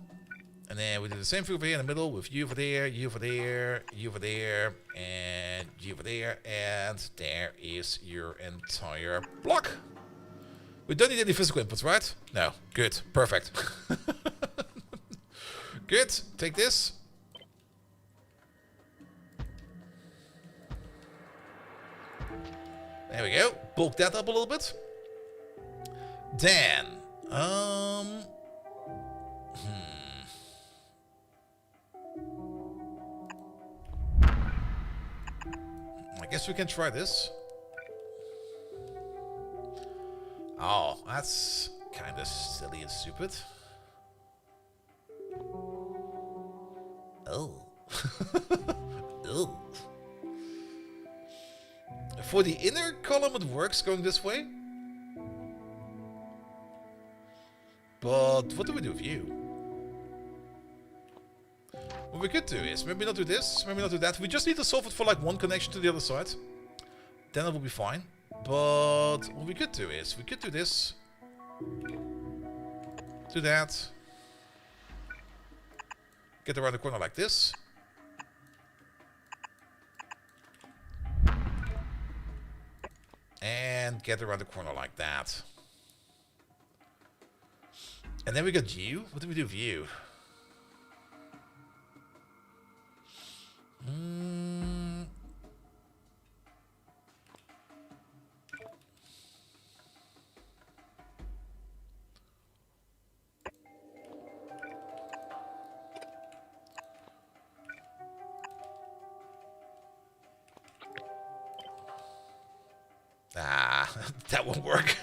And then we do the same thing over here in the middle with you over there, you over there, you over there, and you over there. And there is your entire block. We don't need any physical inputs, right? No. Good. Perfect. Good. Take this. There we go. Bulk that up a little bit. Then, I guess we can try this. Oh, that's kind of silly and stupid. Oh. Oh. For the inner column, it works going this way. But what do we do with you? What we could do is maybe not do this, maybe not do that. We just need to solve it for like one connection to the other side. Then it will be fine. But what we could do is we could do this. Do that. Get around the corner like this. And get around the corner like that. And then we got you. What do we do with you? Ah, that won't work.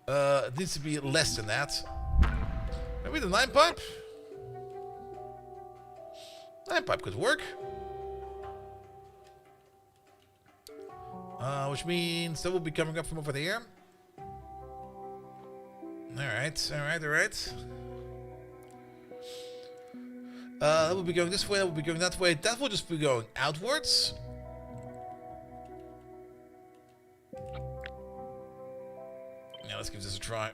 It needs to be less than that. Maybe the 9-pipe? 9-pipe could work. Which means that will be coming up from over there. Alright, alright, alright. That will be going this way, that will be going that way. That will just be going outwards. Yeah, let's give this a try.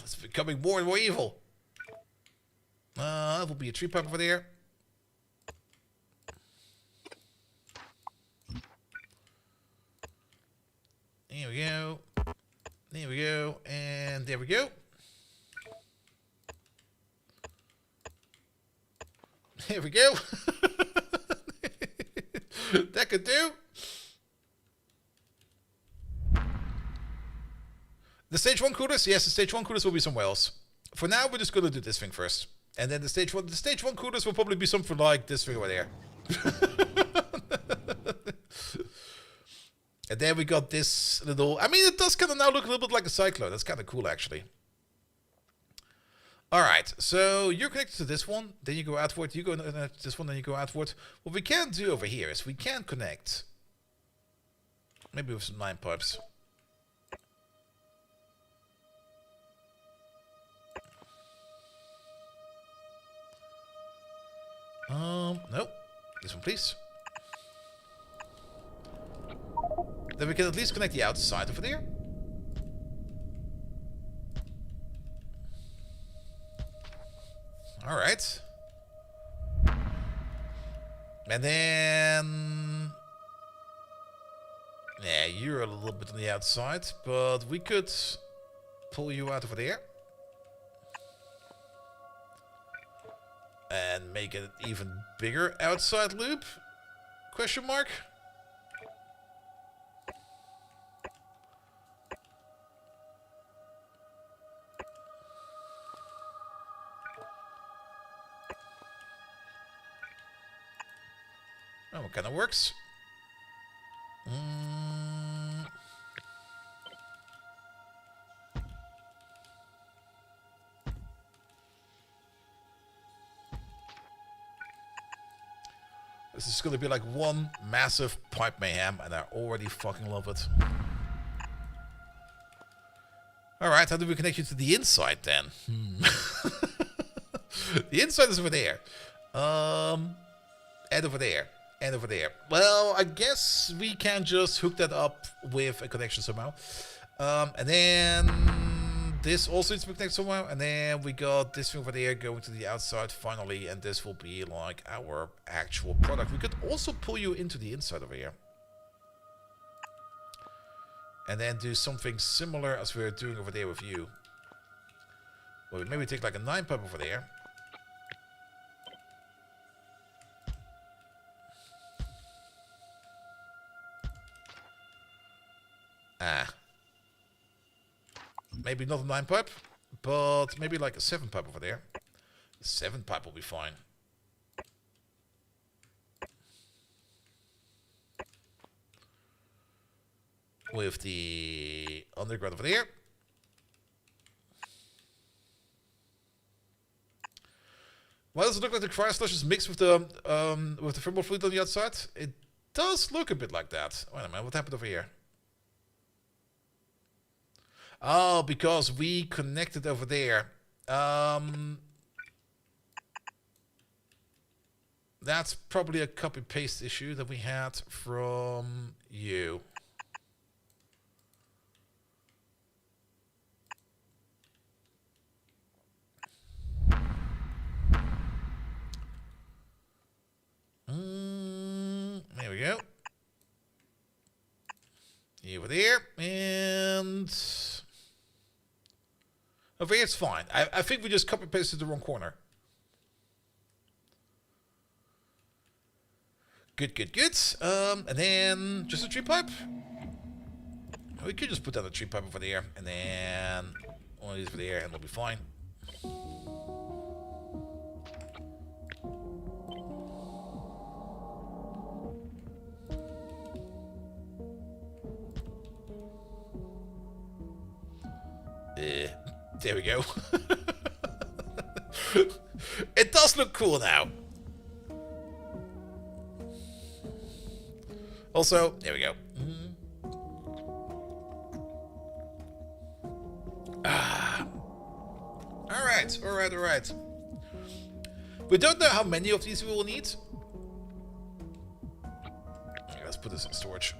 It's becoming more and more evil. That will be a tree pipe over there. There we go. There we go. And there we go. There we go. That could do. The stage 1 coolers? Yes, the stage 1 coolers will be somewhere else. For now, we're just going to do this thing first. And then the stage 1 coolers will probably be something like this thing over there. And then we got this little... I mean, it does kind of now look a little bit like a cyclone. That's kind of cool, actually. Alright, so you're connected to this one. Then you go outward. You go to this one, then you go outward. What we can do over here is we can connect. Maybe with some 9 pipes. Nope. This one, please. Then we can at least connect the outside over there. Alright. And then... Yeah, you're a little bit on the outside, but we could pull you out over there. And make it an even bigger outside loop? Question mark? Oh, it kind of works. This is going to be like one massive pipe mayhem, and I already fucking love it. Alright, how do we connect you to the inside then? The inside is over there. And over there. And over there. Well, I guess we can just hook that up with a connection somehow. And then this also needs to be connected somehow. And then we got this thing over there going to the outside finally. And this will be like our actual product. We could also pull you into the inside over here. And then do something similar as we're doing over there with you. Well, maybe take like a 9-pipe over there. Maybe not a 9-pipe, but maybe like a 7-pipe over there. The 7-pipe will be fine. With the underground over there. Why does it look like the cryo slush is mixed with the thermal fluid on the outside? It does look a bit like that. Wait a minute, what happened over here? Oh, because we connected over there. That's probably a copy-paste issue that we had from you. There we go. Over there, and over here it's fine. I think we just copy-pasted the wrong corner. Good, good, good. And then just a tree pipe. We could just put down a tree pipe over there, and then one of these over there, and we'll be fine. There we go. It does look cool now. Also, there we go. Alright, alright, alright. We don't know how many of these we will need. Okay, let's put this in storage.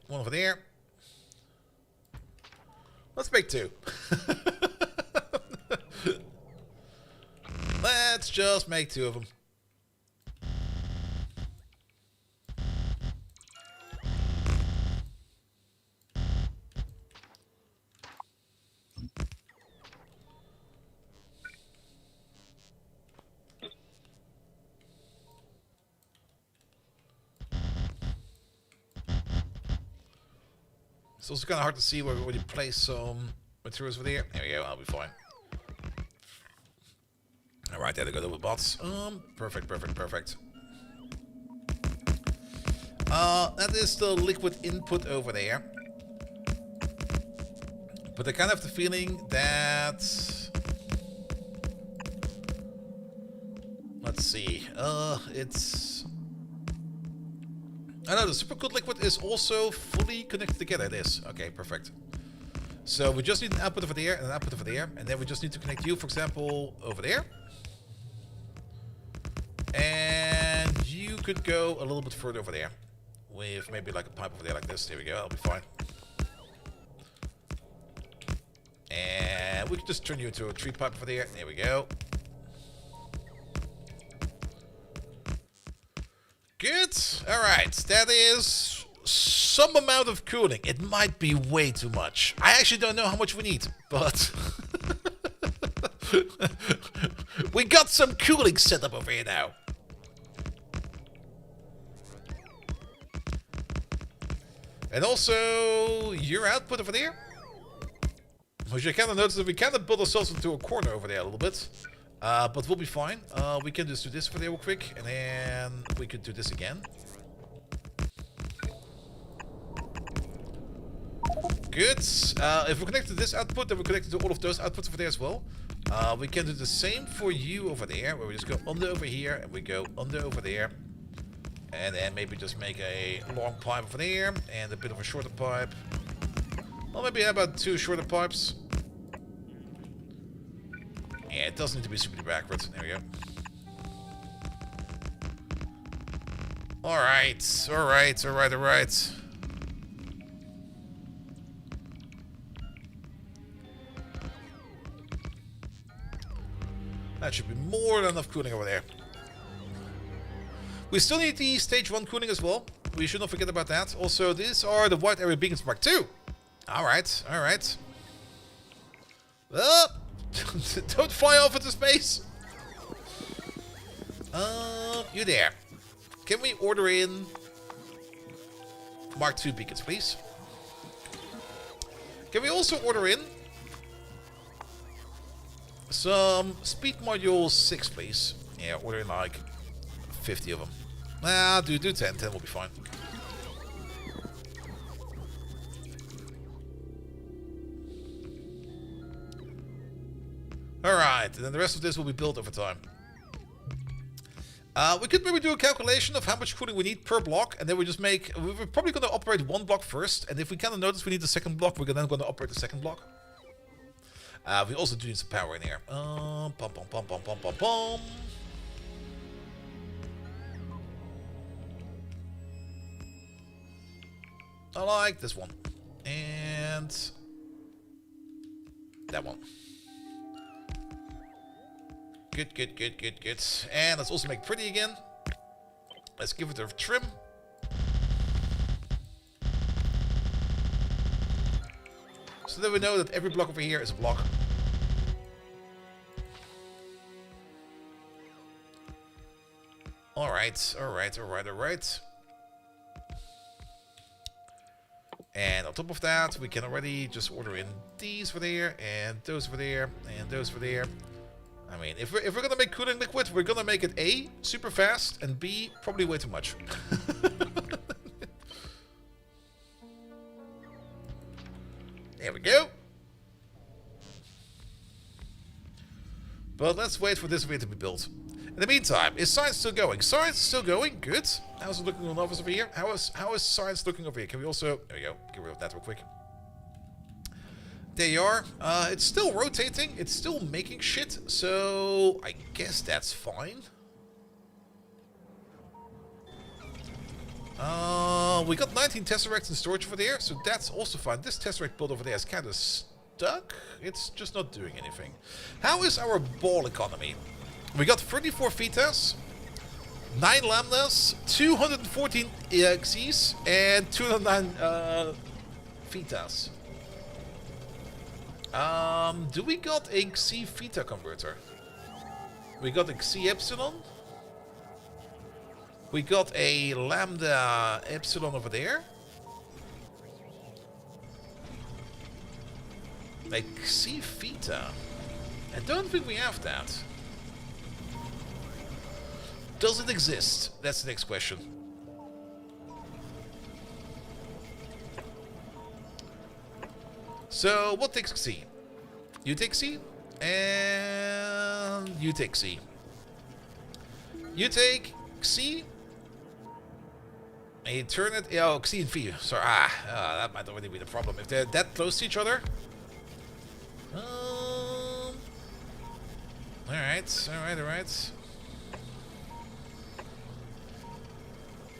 One over there. Let's make two. Let's just make two of them. It's also kind of hard to see where you place some materials over there. There we go, I'll be fine. Alright, there they go, the bots. Perfect, perfect, perfect. That is the liquid input over there. But I kind of have the feeling that... Let's see. It's... I know, the supercooled liquid is also fully connected together. It is. Okay, perfect. So we just need an output over there and an output over there. And then we just need to connect you, for example, over there. And you could go a little bit further over there. With maybe like a pipe over there like this. There we go, that'll be fine. And we can just turn you into a tree pipe over there. There we go. Good. Alright, that is some amount of cooling. It might be way too much. I actually don't know how much we need, but... we got some cooling set up over here now. And also, your output over there. As you kind of notice that we kind of built ourselves into a corner over there a little bit. But we'll be fine. We can just do this for there real quick, and then we could do this again. Good. If we connect to this output, then we're connected to all of those outputs over there as well. We can do the same for you over there, where we just go under over here, and we go under over there. And then maybe just make a long pipe over there, and a bit of a shorter pipe. Well, maybe how about two shorter pipes? Yeah, it doesn't need to be super backwards. There we go. Alright, alright, alright, alright. That should be more than enough cooling over there. We still need the stage 1 cooling as well. We should not forget about that. Also, these are the White Area Beacons Mark II. Alright, alright. Don't fly off into space! You there. Can we order in Mark II beacons, please? Can we also order in Some speed module 6, please. Yeah, order like 50 of them. Nah, do 10. 10 will be fine. Alright, and then the rest of this will be built over time. We could maybe do a calculation of how much cooling we need per block, and then we just make... We're probably going to operate one block first, and if we kind of notice we need the second block, we're then going to operate the second block. We also do need some power in here. Pum, pum, pum, pum, pum, pum, pum. I like this one. And... that one. Good, good, good, good, good. And let's also make pretty again. Let's give it a trim. So that we know that every block over here is a block. Alright, alright, alright, alright. And on top of that, we can already just order in these for there, and those for there, and those for there. I mean, if we're gonna make cooling liquid, we're gonna make it A, super fast, and B, probably way too much. There we go. But let's wait for this way to be built. In the meantime, is science still going? Science is still going. Good. How's it looking on office over here? How is science looking over here? Can we also... There we go. Get rid of that real quick. There you are. It's still rotating. It's still making shit. So I guess that's fine. We got 19 Tesseracts in storage over there. So that's also fine. This Tesseract build over there is kind of stuck. It's just not doing anything. How is our ball economy? We got 34 Vitas, 9 Lambdas, 214 Xyz, and 209 Vitas. Do we got a Xy Vita converter? We got a Xy Epsilon. We got a Lambda Epsilon over there. A Xy Vita. I don't think we have that. Does it exist? That's the next question. So, what takes C? You take C, and you take C. You take C, and you turn it... Oh, C and V. Sorry, that might already be the problem. If they're that close to each other... Alright, alright, alright.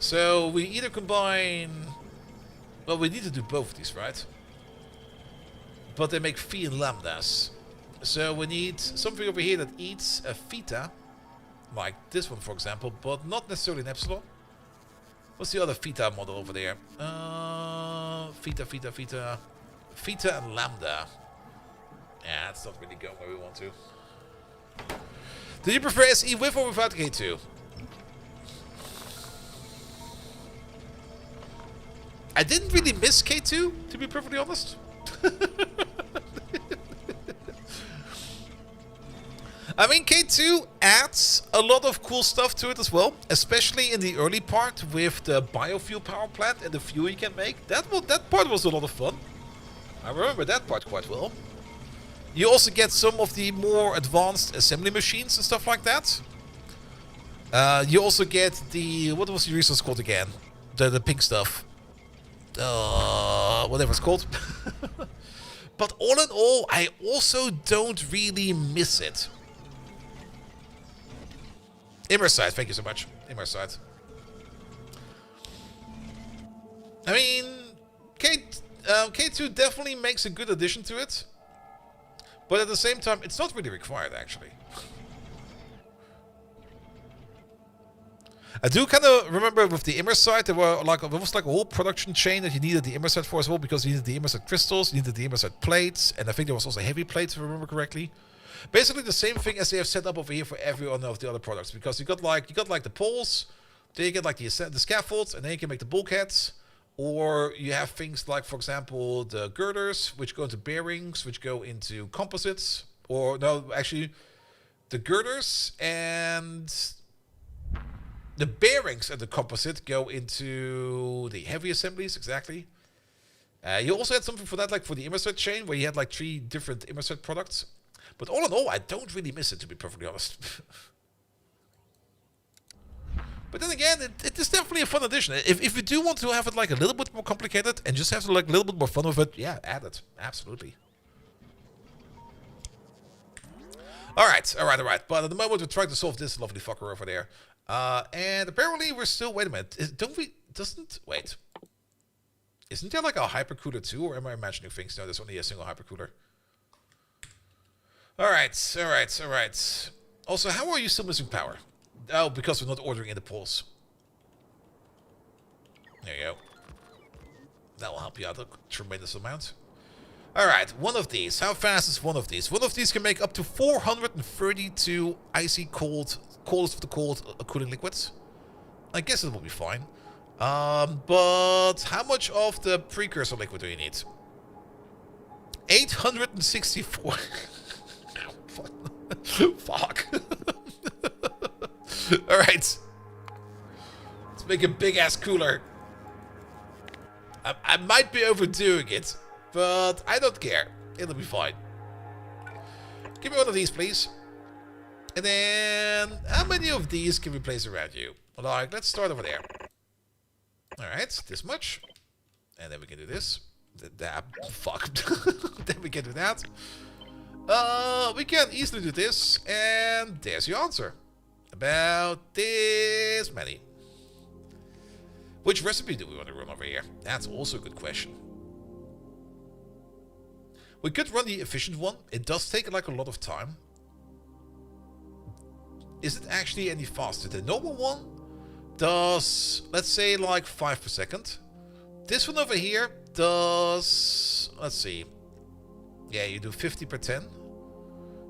So, we either combine... Well, we need to do both of these, right? But they make phi and lambdas. So we need something over here that eats a theta. Like this one, for example, but not necessarily an epsilon. What's the other theta model over there? Theta and lambda. Yeah, it's not really going where we want to. Do you prefer SE with or without K2? I didn't really miss K2, to be perfectly honest. I mean, K2 adds a lot of cool stuff to it as well, especially in the early part with the biofuel power plant and the fuel you can make. That part was a lot of fun. I remember that part quite well. You also get some of the more advanced assembly machines and stuff like that. You also get the... What was the resource called again? The pink stuff. Whatever it's called. But all in all, I also don't really miss it. Immersite, thank you so much. Immersite. I mean, K2 definitely makes a good addition to it. But at the same time, it's not really required, actually. I do kind of remember with the Immersite, there was like a whole production chain that you needed the Immersite for as well, because you needed the Immersite crystals, you needed the Immersite plates, and I think there was also heavy plates, if I remember correctly. Basically the same thing as they have set up over here for every one of the other products, because you got like the poles, then you get like the scaffolds, and then you can make the bulkheads, or you have things like, for example, the girders, which go into bearings, which go into composites, Or no, actually, the girders and the bearings and the composite go into the heavy assemblies, exactly. You also had something for that, like for the Immerset chain, where you had like 3 different Immerset products. But all in all, I don't really miss it, to be perfectly honest. But then again, it is definitely a fun addition. If you do want to have it like a little bit more complicated and just have to like a little bit more fun with it, yeah, add it. Absolutely. Alright. But at the moment, we're trying to solve this lovely fucker over there. And apparently we're still... Wait a minute. Wait. Isn't there like a hypercooler too? Or am I imagining things? No, there's only a single hypercooler. Alright. Also, how are you still missing power? Oh, because we're not ordering in the polls. There you go. That will help you out a tremendous amount. Alright, one of these. How fast is one of these? One of these can make up to 432 icy coldest of the cold cooling liquids. I guess it will be fine. But how much of the precursor liquid do you need? 864. Fuck. Alright. Let's make a big ass cooler. I might be overdoing it, but I don't care. It'll be fine. Give me one of these, please. And then, how many of these can we place around you? Like, let's start over there. Alright, this much. And then we can do this. Fuck. Then we can do that. We can easily do this. And there's your answer. About this many. Which recipe do we want to run over here? That's also a good question. We could run the efficient one. It does take like a lot of time. Is it actually any faster? The normal one does, let's say, like 5 per second. This one over here does, let's see. Yeah, you do 50 per 10.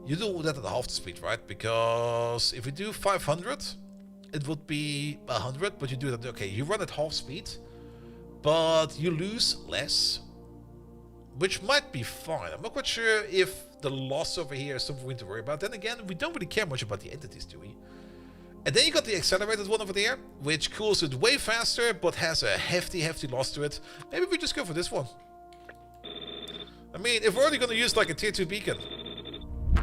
You do that at half the speed, right? Because if we do 500, it would be 100, but you do that, okay, you run at half speed, but you lose less, which might be fine. I'm not quite sure if the loss over here is something we need to worry about. Then again, we don't really care much about the entities, do we? And then you got the accelerated one over there, which cools it way faster, but has a hefty loss to it. Maybe we just go for this one. I mean, if we're already going to use like a tier 2 beacon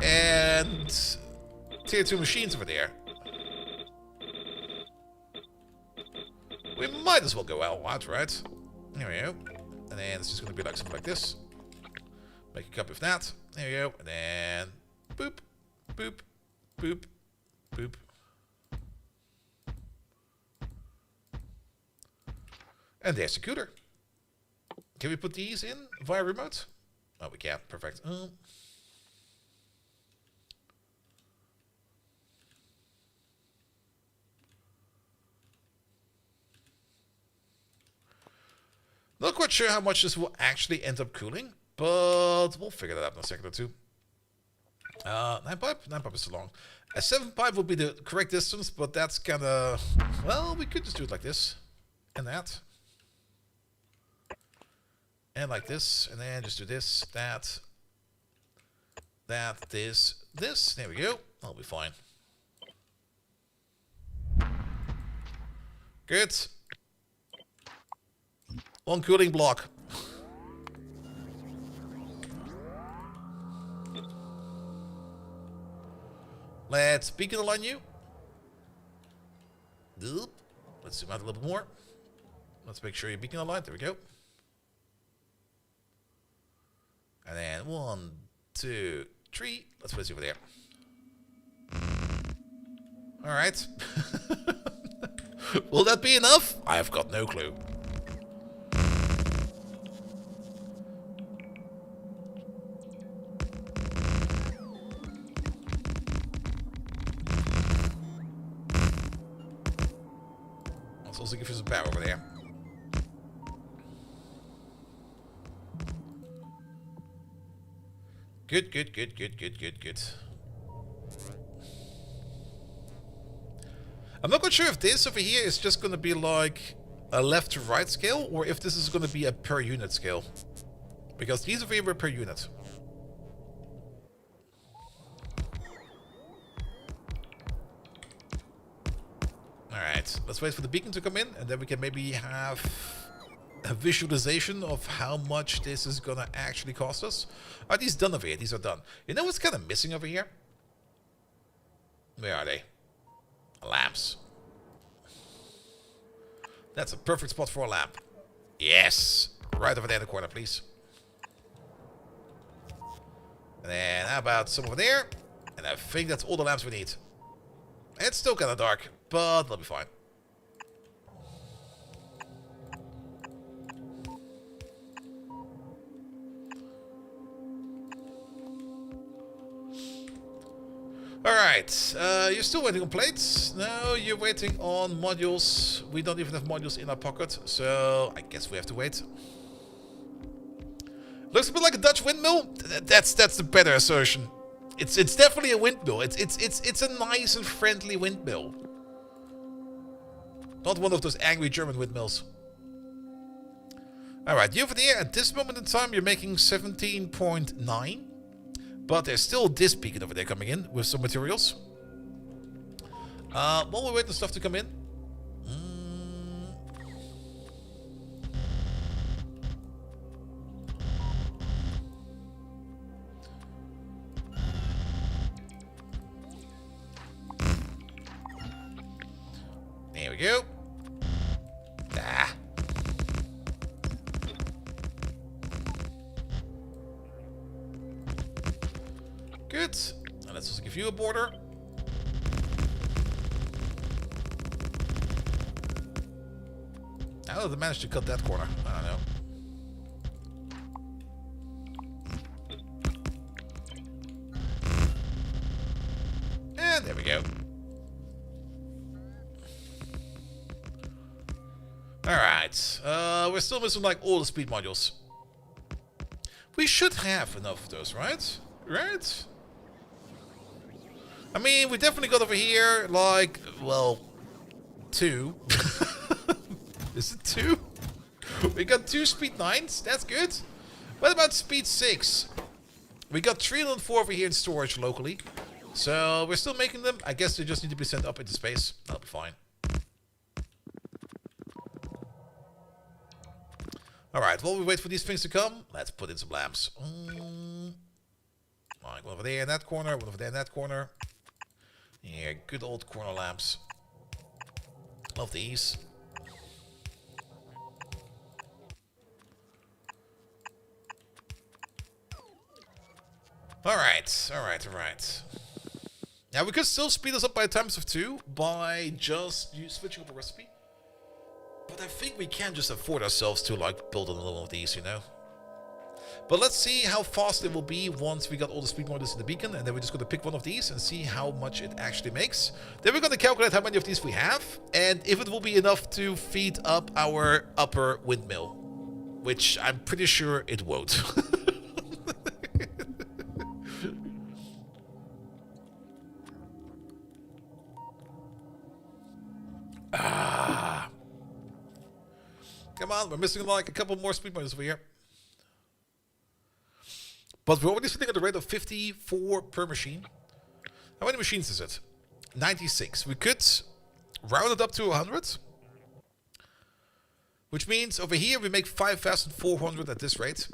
and tier 2 machines over there, we might as well go all out, right? There we go. And then it's just going to be like something like this. Make a copy of that. There you go. And then boop, boop, boop, boop. And there's the cooler. Can we put these in via remote? Oh, we can. Perfect. Not quite sure how much this will actually end up cooling, but we'll figure that out in a second or two. 9 pipe? 9 pipe is too long. A 7 pipe would be the correct distance, but that's kind of... Well, we could just do it like this. And that. And like this. And then just do this, that, this. There we go. That'll be fine. Good. One cooling block. Let's beacon align you. Let's zoom out a little bit more. Let's make sure you beacon aligned. There we go. And then 1, 2, 3. Let's place you over there. Alright. Will that be enough? I've got no clue. Let's also give you some power over there. Good. I'm not quite sure if this over here is just going to be like a left to right scale, or if this is going to be a per unit scale. Because these over here were per unit. Alright, let's wait for the beacon to come in, and then we can maybe have a visualization of how much this is gonna actually cost us. Are these done over here? These are done. You know what's kind of missing over here? Where are they? Lamps. That's a perfect spot for a lamp. Yes! Right over there in the corner, please. And then how about some over there? And I think that's all the lamps we need. It's still kind of dark, but that'll be fine. Alright, you're still waiting on plates? No, you're waiting on modules. We don't even have modules in our pocket, so I guess we have to wait. Looks a bit like a Dutch windmill. That's the better assertion. It's definitely a windmill. It's a nice and friendly windmill. Not one of those angry German windmills. Alright, you over there, at this moment in time, you're making 17.9. But there's still this beacon over there coming in with some materials. While we wait for stuff to come in. There we go. Ah. Good. Now let's just give you a border. How did they manage to cut that corner? I don't know. And there we go. Alright. We're still missing like all the speed modules. We should have enough of those, right? Right? I mean, we definitely got over here, like, well, 2. Is it 2? We got 2 speed 9s. That's good. What about speed 6? We got 304 over here in storage locally. So we're still making them. I guess they just need to be sent up into space. That'll be fine. Alright, while we wait for these things to come, let's put in some lamps. Like one over there in that corner, one over there in that corner. Yeah, good old corner lamps. Love these. Alright. Now we could still speed this up by times of 2 by just switching up a recipe. But I think we can just afford ourselves to like build another one of these, you know. But let's see how fast it will be once we got all the speed modules in the beacon, and then we're just going to pick one of these and see how much it actually makes. Then we're going to calculate how many of these we have, and if it will be enough to feed up our upper windmill. Which I'm pretty sure it won't. Come on, we're missing like a couple more speed modules over here. But we're already sitting at a rate of 54 per machine. How many machines is it? 96. We could round it up to 100. Which means over here we make 5,400 at this rate.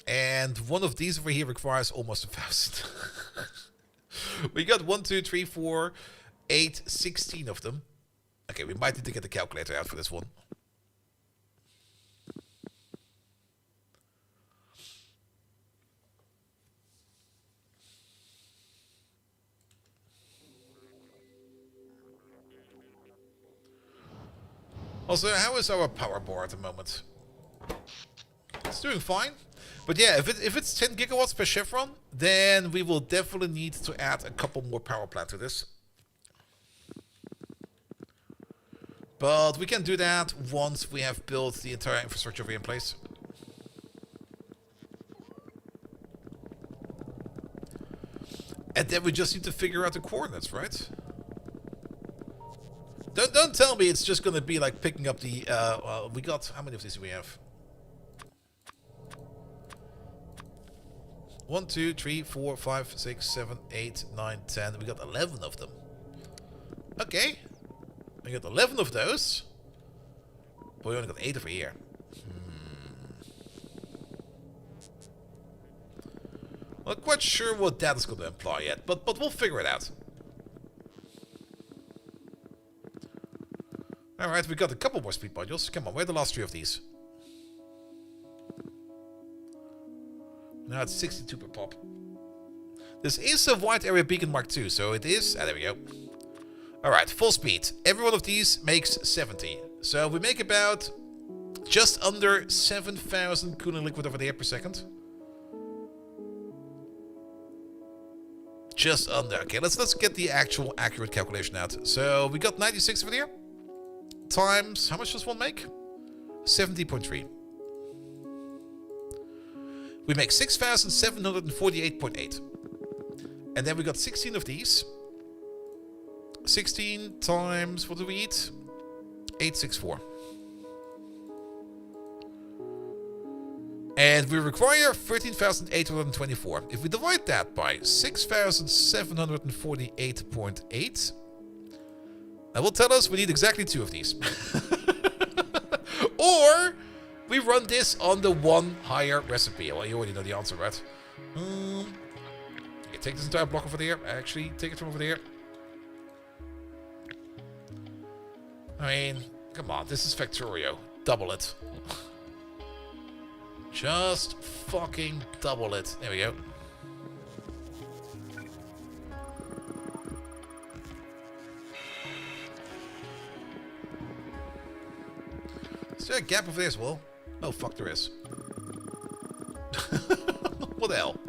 And one of these over here requires almost 1,000. We got 1, 2, 3, 4, 8, 16 of them. Okay, we might need to get the calculator out for this one. Also, how is our power bar at the moment? It's doing fine. But yeah, if it's 10 gigawatts per chevron, then we will definitely need to add a couple more power plant to this. But we can do that once we have built the entire infrastructure in place. And then we just need to figure out the coordinates, right? Don't tell me it's just going to be like picking up the... we got... How many of these do we have? 1, 2, 3, 4, 5, 6, 7, 8, 9, 10. We got 11 of them. Okay. We got 11 of those. But we only got 8 over here. Not quite sure what that is going to imply yet, but we'll figure it out. Alright, we got a couple more speed modules. Come on, where are the last 3 of these? Now it's 62 per pop. This is a wide area beacon Mark II, so it is... Ah, there we go. Alright, full speed. Every one of these makes 70. So we make about just under 7,000 cooling liquid over the air per second. Just under. Okay, let's get the actual accurate calculation out. So we got 96 over there. Times, how much does one make? 70.3. We make 6,748.8. And then we got 16 of these. 16 times, what do we eat? 864. And we require 13,824. If we divide that by 6,748.8, that will tell us we need exactly 2 of these. Or we run this on the 1 higher recipe. Well, you already know the answer, right? You take this entire block over there. Actually, take it from over there. I mean, come on. This is Factorio. Double it. Just fucking double it. There we go. Is there a gap over there as well? Oh, fuck, there is. What the hell?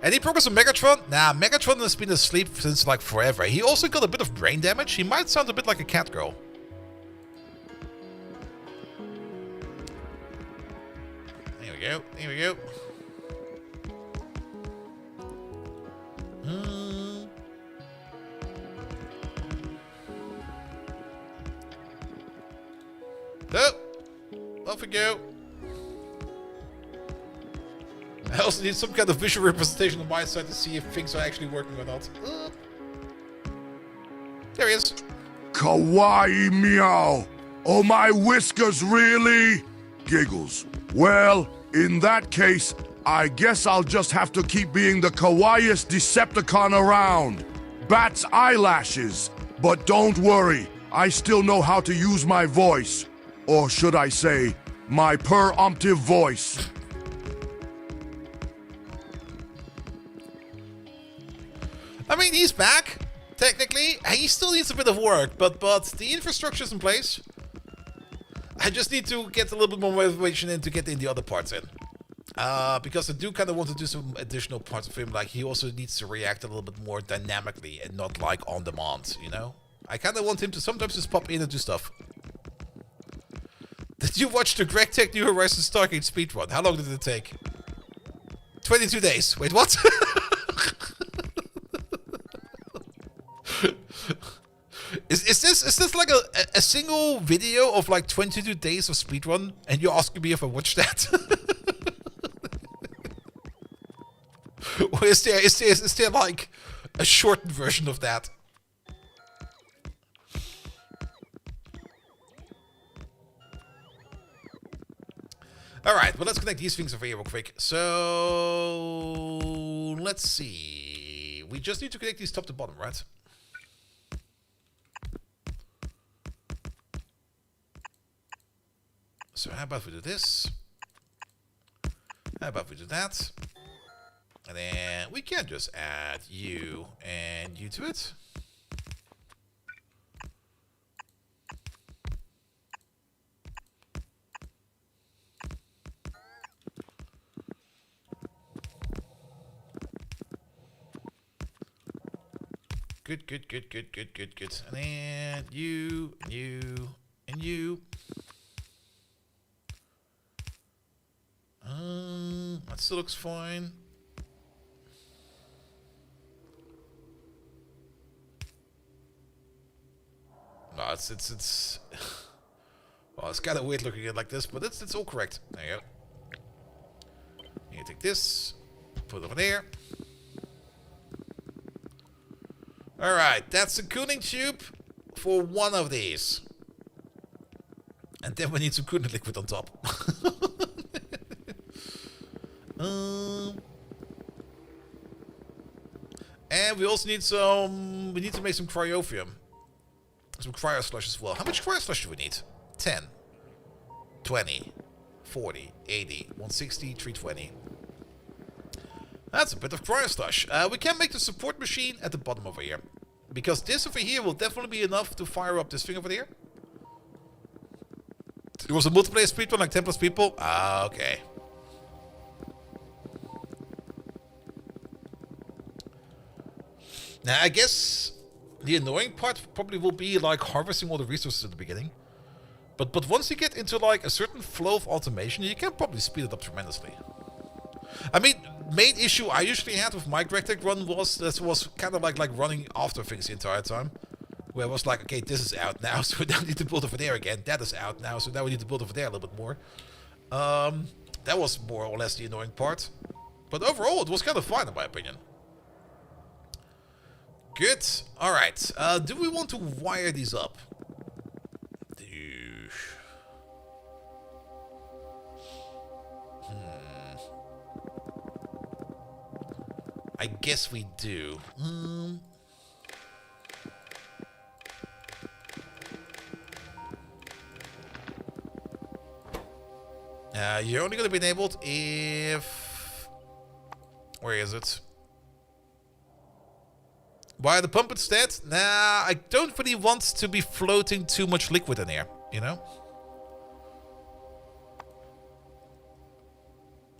Any progress on Megatron? Nah, Megatron has been asleep since like forever. He also got a bit of brain damage. He might sound a bit like a cat girl. There we go. There we go. Oh, off we go. I also need some kind of visual representation on my side to see if things are actually working or not. There he is. Kawaii meow. Oh, my whiskers, really? Giggles. Well, in that case, I guess I'll just have to keep being the kawaiiest Decepticon around. Bat's eyelashes. But don't worry, I still know how to use my voice. Or should I say, my perumptive voice. I mean, he's back, technically. He still needs a bit of work, but the infrastructure's in place. I just need to get a little bit more motivation in to get in the other parts in. Because I do kind of want to do some additional parts of him, like he also needs to react a little bit more dynamically and not like on demand, you know? I kind of want him to sometimes just pop in and do stuff. Did you watch the Greg Tech New Horizons Stargate speedrun? How long did it take? 22 days. Wait, what? Is this like a single video of like 22 days of speedrun, and you're asking me if I watched that? Or is there like a shortened version of that? Alright, well, let's connect these things over here real quick. So, let's see. We just need to connect these top to bottom, right? So how about we do this? How about we do that? And then we can just add you and you to it. Good. And then you, and you, and you. That still looks fine. No, it's well, it's kind of weird looking at it like this, but it's all correct. There you go. You take this, put it over there. Alright, that's a cooling tube for one of these. And then we need some coolant liquid on top. And we also need some... We need to make some cryophium. Some cryo slush as well. How much cryo slush do we need? 10. 20. 40. 80. 160. 320. That's a bit of cryo slush. We can make the support machine at the bottom over here. Because this over here will definitely be enough to fire up this thing over there. It was a multiplayer speedrun like 10 plus people? Ah, okay. Now, I guess the annoying part probably will be like harvesting all the resources at the beginning. But once you get into like a certain flow of automation, you can probably speed it up tremendously. I mean, main issue I usually had with my GregTech run was kind of like running after things the entire time. Where I was like, okay, this is out now, so we now need to build over there again. That is out now, so now we need to build over there a little bit more. That was more or less the annoying part. But overall, it was kind of fun in my opinion. Good. Alright. Do we want to wire these up? I guess we do. You're only going to be enabled if... Where is it? Wire the pump instead? Nah, I don't really want to be floating too much liquid in here, you know?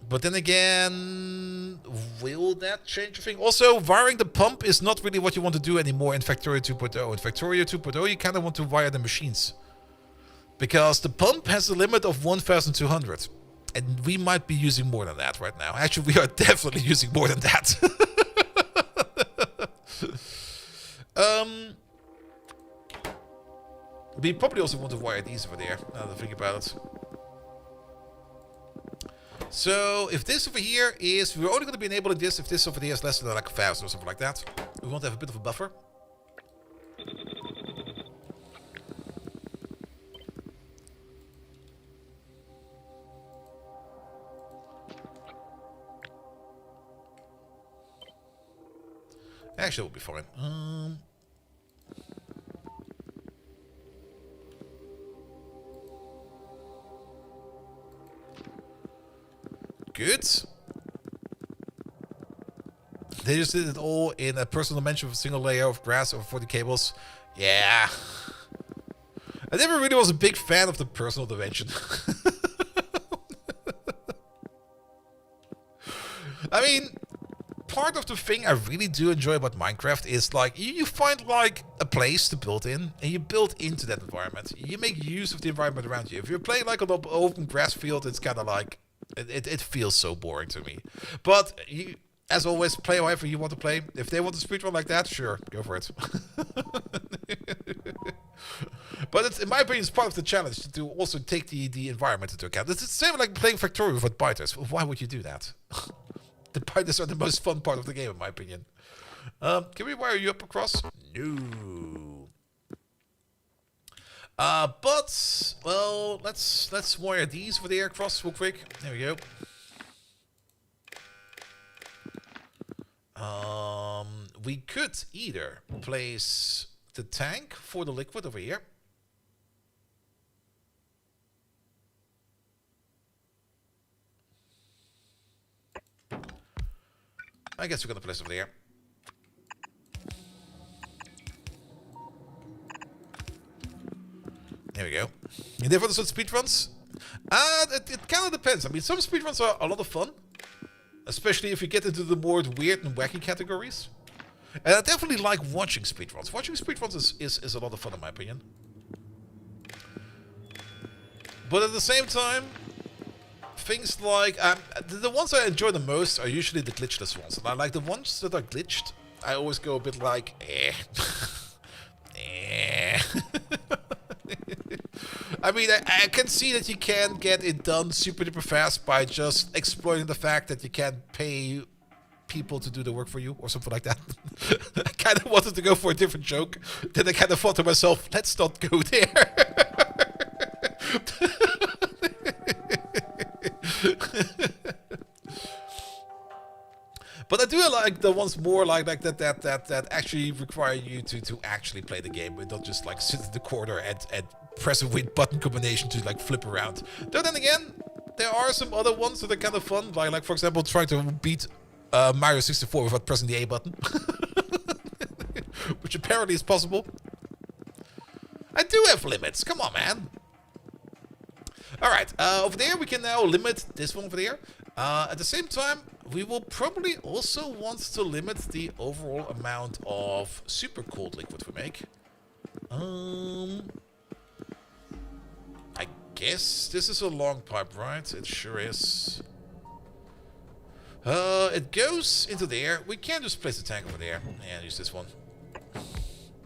But then again, will that change the thing? Also, wiring the pump is not really what you want to do anymore in Factorio 2.0. In Factorio 2.0, you kind of want to wire the machines. Because the pump has a limit of 1,200. And we might be using more than that right now. Actually, we are definitely using more than that. We probably also want to wire these over there, now that I think about it. So, if this over here is... We're only going to be enabling this if this over here is less than like 1,000 or something like that. We want to have a bit of a buffer. Actually, it will be fine. Good. They just did it all in a personal dimension of a single layer of grass over 40 cables. Yeah. I never really was a big fan of the personal dimension. I mean, part of the thing I really do enjoy about Minecraft is like you find like a place to build in and you build into that environment. You make use of the environment around you. If you're playing like an open grass field, it's kind of like it feels so boring to me. But you, as always, play however you want to play. If they want to speedrun like that, sure, go for it. But it's, in my opinion, it's part of the challenge to also take the environment into account. It's the same like playing Factorio with biters. Why would you do that? The biters are the most fun part of the game, in my opinion. Can we wire you up across? No. But well, let's wire these over there across real quick. There we go. We could either place the tank for the liquid over here. I guess we're gonna place it over there. There we go. You there for the speedruns? It kind of depends. I mean, some speedruns are a lot of fun. Especially if you get into the more weird and wacky categories. And I definitely like watching speedruns. Watching speedruns is a lot of fun in my opinion. But at the same time, things like... the ones I enjoy the most are usually the glitchless ones. And I like the ones that are glitched. I always go a bit like, I mean, I can see that you can get it done super duper fast by just exploiting the fact that you can't pay people to do the work for you or something like that. I kind of wanted to go for a different joke. Then I kind of thought to myself, let's not go there. But I do like the ones more like that actually require you to actually play the game, and not just like sit in the corner and press a weird button combination to like flip around. Though then again, there are some other ones that are kind of fun, like for example trying to beat Mario 64 without pressing the A button, which apparently is possible. I do have limits. Come on, man. All right, over there we can now limit this one over there. At the same time, we will probably also want to limit the overall amount of super cold liquid we make. I guess this is a long pipe, right? It sure is. It goes into there. We can just place the tank over there and use this one.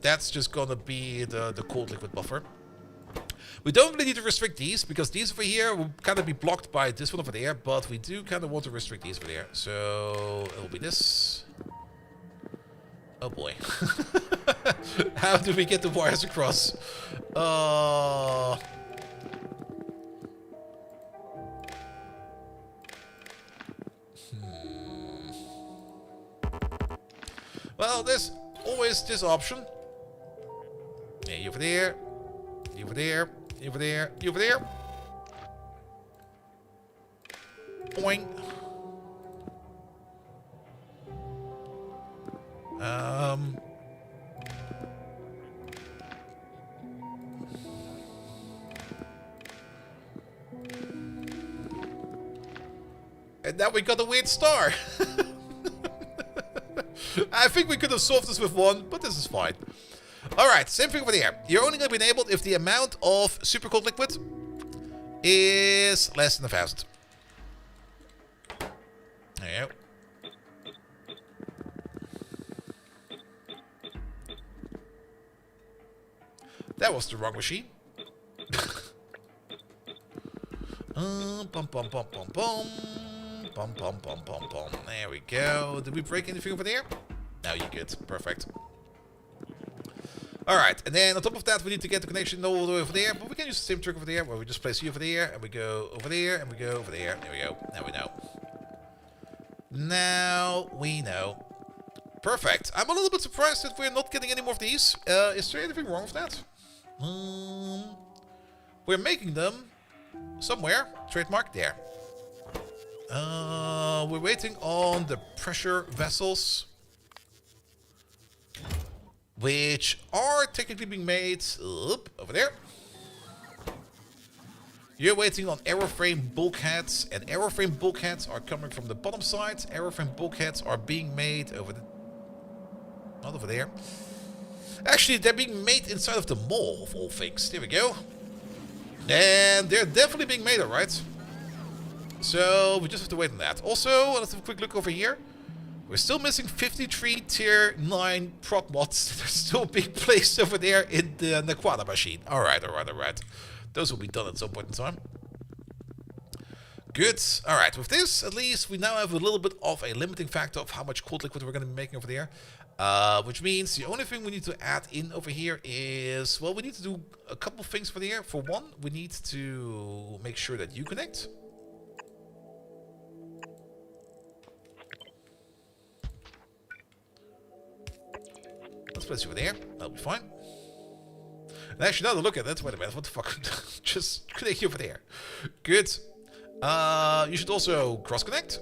That's just gonna be the cold liquid buffer. We don't really need to restrict these, because these over here will kind of be blocked by this one over there, but we do kind of want to restrict these over there. So it'll be this. Oh boy. How do we get the wires across? Well, there's always this option. Yeah, you over there. You over there. You over there. You over there. Boing. And now we got a weird star. I think we could have solved this with one, but this is fine. Alright, same thing over there. You're only going to be enabled if the amount of super cold liquid is less than 1,000. There you go. That was the wrong machine. Bum, bum, bum, bum, bum. Bum, bum, bum, bum, bum. There we go. Did we break anything over there? No, you're good. Perfect. Alright, and then on top of that, we need to get the connection all the way over there. But we can use the same trick over there, where we just place you over there, and we go over there, and we go over there. There we go. Now we know. Now we know. Perfect. I'm a little bit surprised that we're not getting any more of these. Is there anything wrong with that? We're making them somewhere. Trademark there. We're waiting on the pressure vessels, which are technically being made over there. You're waiting on aeroframe bulkheads, and aeroframe bulkheads are coming from the bottom side. Aeroframe bulkheads are being made over the... not over there. Actually, they're being made inside of the mall, of all things. There we go. And they're definitely being made, alright. So, we just have to wait on that. Also, let's have a quick look over here. We're still missing 53 tier 9 prop mods that are still being placed over there in the Naquana machine. Alright, alright, alright. Those will be done at some point in time. Good. Alright, with this, at least, we now have a little bit of a limiting factor of how much cold liquid we're going to be making over there. Which means the only thing we need to add in over here is, well, we need to do a couple things for there. For one, we need to make sure that you connect. Let's place you over there. That'll be fine. And actually, now to look at it, wait a minute, what the fuck? Just connect you over there. Good. You should also cross-connect.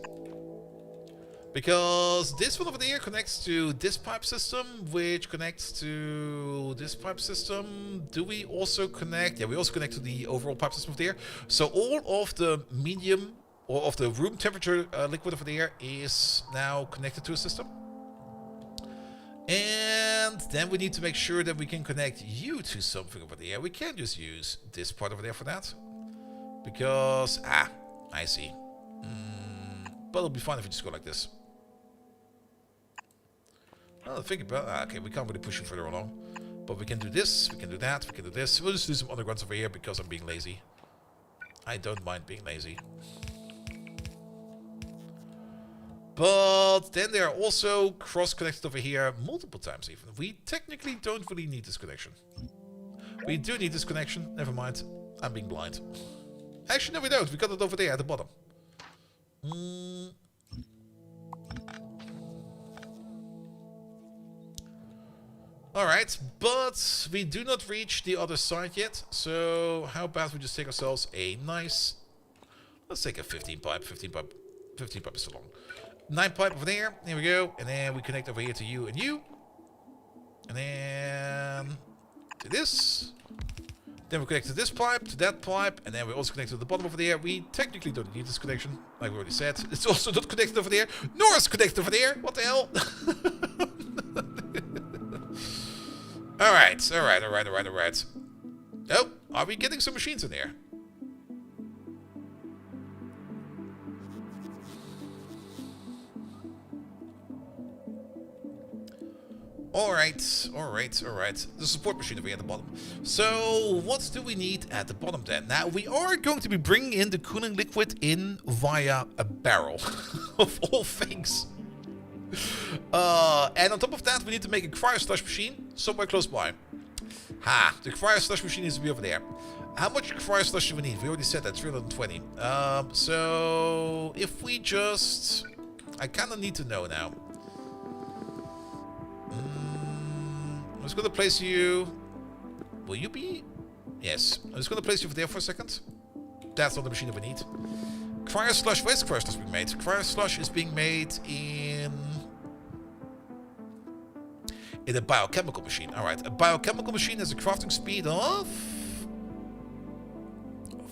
Because this one over there connects to this pipe system, which connects to this pipe system. Do we also connect? Yeah, we also connect to the overall pipe system over there. So all of the medium, or of the room temperature liquid over there is now connected to a system. And then we need to make sure that we can connect you to something over there. We can't just use this part over there for that. Because, I see. But it'll be fine if we just go like this. Well, think about it. Okay, we can't really push you further along. But we can do this, we can do that, we can do this. We'll just do some undergrounds over here because I'm being lazy. I don't mind being lazy. But then they are also cross-connected over here multiple times even. We technically don't really need this connection. We do need this connection. Never mind. I'm being blind. Actually, no, we don't. We got it over there at the bottom. Alright, but we do not reach the other side yet. So how about we just take ourselves a nice... Let's take a 15 pipe. 15 pipe is so long. 9 pipe over there. There we go. And then we connect over here to you and you. And then to this. Then we connect to this pipe, to that pipe, and then we also connect to the bottom over there. We technically don't need this connection, like we already said. It's also not connected over there, nor is connected over there. What the hell? Alright. Oh, are we getting some machines in there? Alright. The support machine over here at the bottom. So, what do we need at the bottom then? Now, we are going to be bringing in the cooling liquid in via a barrel. Of all things. And on top of that, we need to make a cryo slush machine somewhere close by. The cryo slush machine needs to be over there. How much cryo slush do we need? We already said that, 320. So, if we just... I kind of need to know now. I'm just going to place you... Will you be... Yes. I'm just going to place you over there for a second. That's not the machine that we need. Cryo slush... Where's cryo slush being made? Cryo slush is being made in a biochemical machine. Alright. A biochemical machine has a crafting speed of...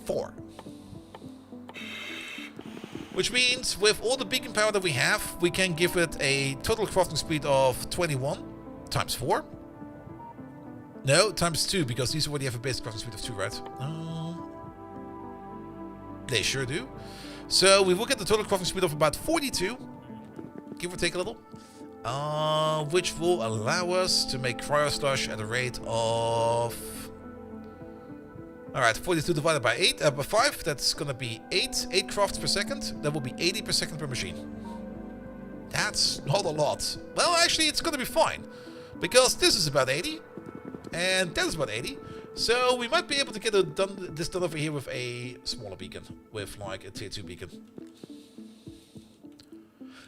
4. Which means, with all the beacon power that we have, we can give it a total crafting speed of 21 times 4. No, times 2, because these already have a basic crafting speed of 2, right? They sure do. So we will get the total crafting speed of about 42, give or take a little, which will allow us to make cryo slush at a rate of... Alright, 42 divided by 5, that's gonna be 8 crafts per second. That will be 80 per second per machine. That's not a lot. Well, actually, it's gonna be fine, because this is about 80, and that is about 80. So we might be able to get this done over here with a smaller beacon, with like a tier 2 beacon.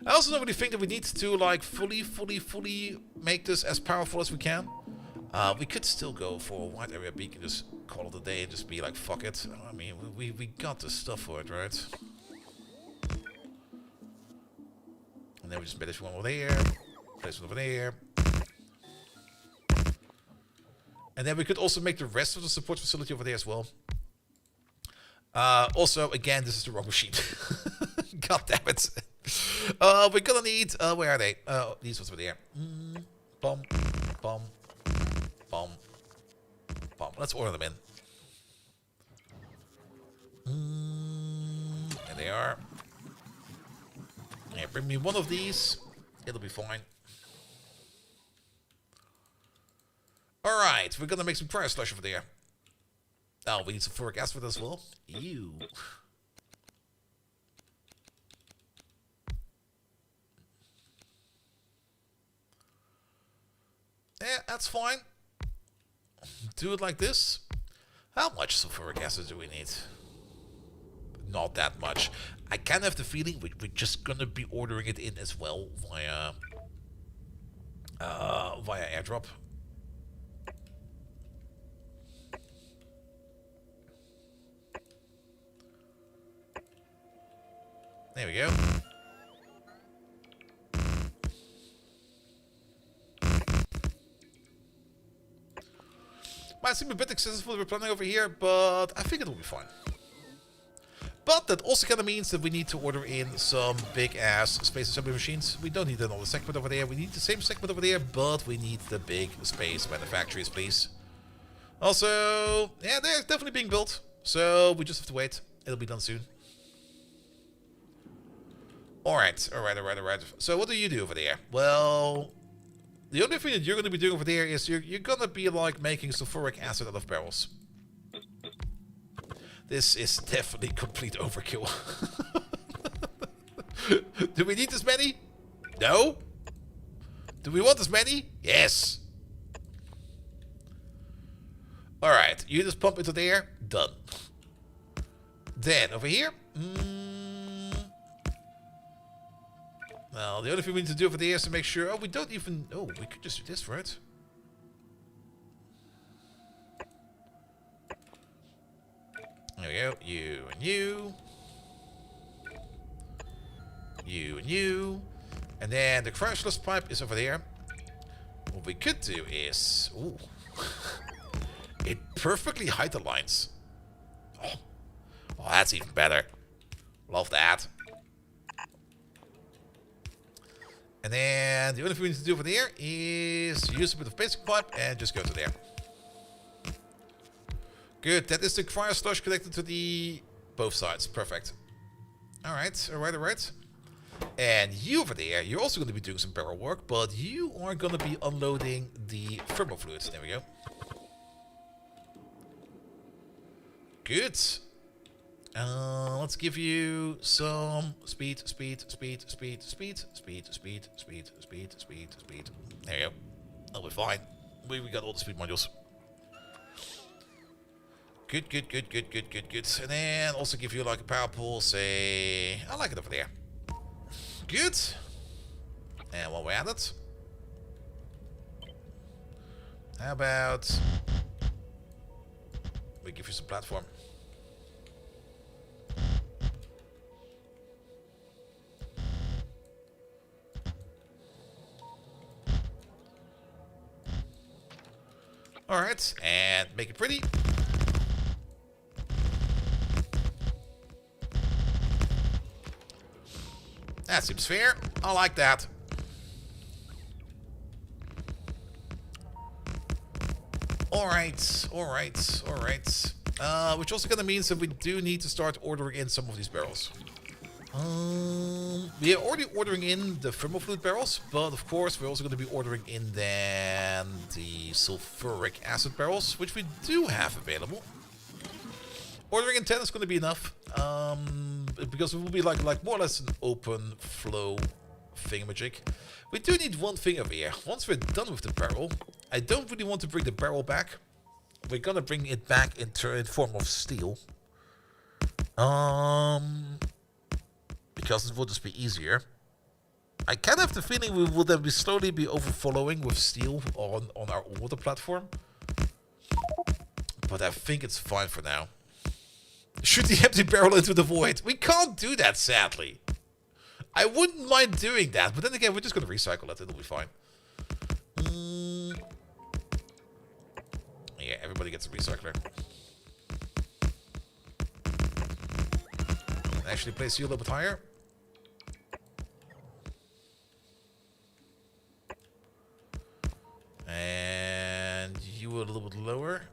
I also don't really think that we need to like fully make this as powerful as we can. We could still go for a wide area beacon, just call it a day and just be like, fuck it. I mean, we got the stuff for it, right? And then we just made this one over there, place one over there. And then we could also make the rest of the support facility over there as well. Also, again, this is the wrong machine. God damn it. We're gonna need, where are they? These ones over there. Bomb. Let's order them in. There they are. Yeah, bring me one of these. It'll be fine. Alright, we're gonna make some cryo slush over there. Oh, we need some sulfuric acid as well. Ew. Yeah, that's fine. Do it like this. How much sulfuric acid do we need? Not that much. I kind of have the feeling we're just gonna be ordering it in as well via airdrop. There we go. Might seem a bit excessive for what we're planning over here, but I think it will be fine. But that also kind of means that we need to order in some big-ass space assembly machines. We don't need another segment over there. We need the same segment over there, but we need the big space manufacturers, please. Also, yeah, they're definitely being built. So we just have to wait. It'll be done soon. Alright. So what do you do over there? Well, the only thing that you're going to be doing over there is you're going to be like making sulfuric acid out of barrels. This is definitely complete overkill. Do we need this many? No. Do we want this many? Yes. Alright, you just pump into there. Done. Then, over here. Well, the only thing we need to do over there is to make sure... Oh, we don't even... Oh, we could just do this, right? There we go. You and you. You and you. And then the crashless pipe is over there. What we could do is... Ooh. It perfectly height aligns. Oh. Oh, that's even better. Love that. And then the only thing we need to do over there is use a bit of basic pipe and just go to there. Good, that is the cryo slush connected to the both sides. Perfect. Alright, alright. And you over there, you're also going to be doing some barrel work, but you are going to be unloading the thermal fluids. There we go. Good. Let's give you some speed. There you go. That'll be fine. We got all the speed modules. Good. And then also give you like a power pool, say... I like it over there. Good. And while we're at it... How about... we give you some platform. Alright, and make it pretty. That seems fair. I like that. Alright. Which also kind of means that we do need to start ordering in some of these barrels. We are already ordering in the thermal fluid barrels, but of course we're also going to be ordering in then the sulfuric acid barrels, which we do have available. Ordering in 10 is going to be enough, because it will be like more or less an open flow thingamajig. We do need one thing over here. Once we're done with the barrel, I don't really want to bring the barrel back. We're going to bring it back in form of steel. Because it will just be easier. I kind of have the feeling we will then slowly be overfollowing with steel on our water platform. But I think it's fine for now. Shoot the empty barrel into the void. We can't do that, sadly. I wouldn't mind doing that, but then again, we're just going to recycle it. It'll be fine. Yeah, everybody gets a recycler. Actually place you a little bit higher. And you a little bit lower.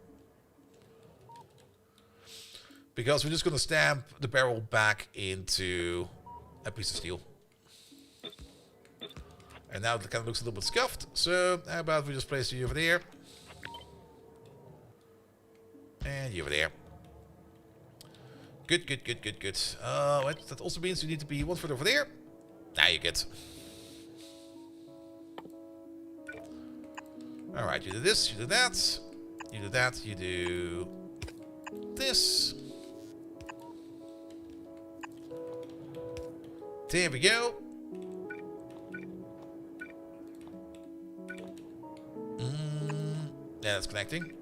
Because we're just going to stamp the barrel back into a piece of steel. And now it kind of looks a little bit scuffed. So how about we just place you over there. And you over there. Good. That also means you need to be one foot over there. Now you get. Alright, you do this, you do that. You do that, you do this. There we go. Yeah, that's connecting.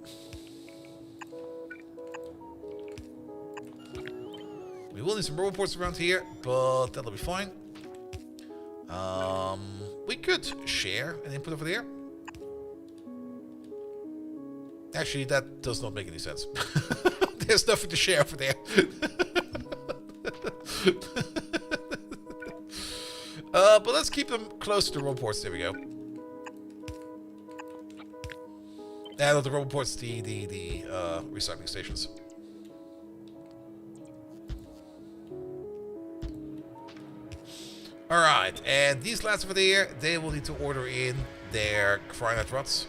We will need some robot ports around here, but that'll be fine. We could share an input over there. Actually, that does not make any sense. There's nothing to share over there. But let's keep them close to the robot ports. There we go. Not the robot ports, the recycling stations. Alright, and these lads over there, they will need to order in their cryonite rods.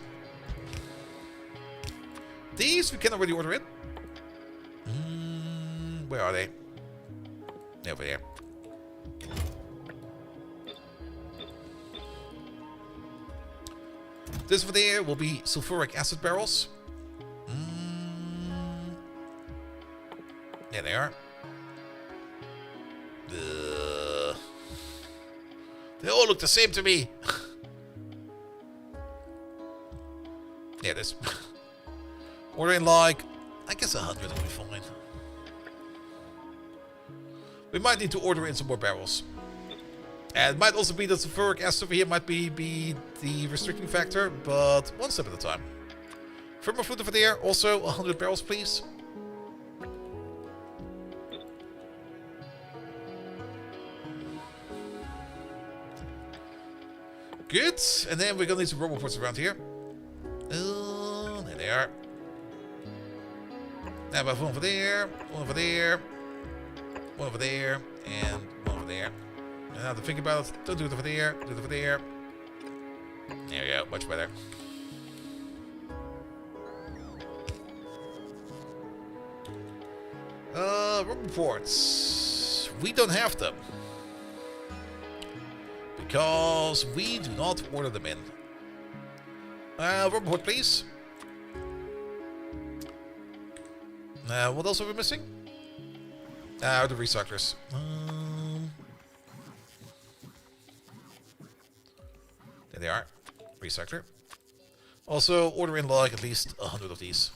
These we can already order in. Where are they? Over there. This over there will be sulfuric acid barrels. There they are. They all look the same to me. There it is. Ordering like, I guess 100 will be fine. We might need to order in some more barrels. And it might also be that sulfuric acid over here might be the restricting factor, but one step at a time. Thermal fluid over there, also 100 barrels, please. Good, and then we're gonna need some roboports around here. There they are. Now we have one over there, one over there, one over there, and one over there. And now to think about it, don't do it over there, do it over there. There we go, much better. Roboports. We don't have them. Because we do not order them in. Roboport, please. What else are we missing? The recyclers. There they are. Recycler. Also, order in like at least 100 of these.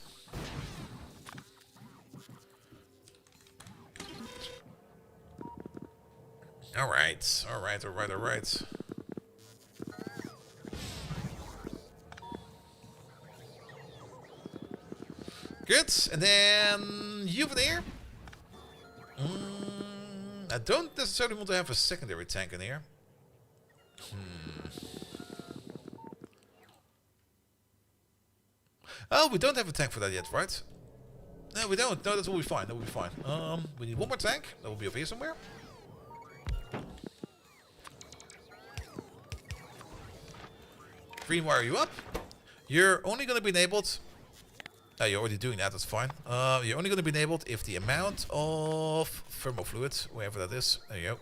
Alright, alright, alright, alright. Good, and then you over there. I don't necessarily want to have a secondary tank in here. Oh, we don't have a tank for that yet, right? No, we don't. No, that will be fine. That will be fine. We need one more tank. That will be over here somewhere. Green wire you up. You're only going to be enabled. Oh, you're already doing that. That's fine. You're only going to be enabled if the amount of thermal fluid, wherever that is, there you go,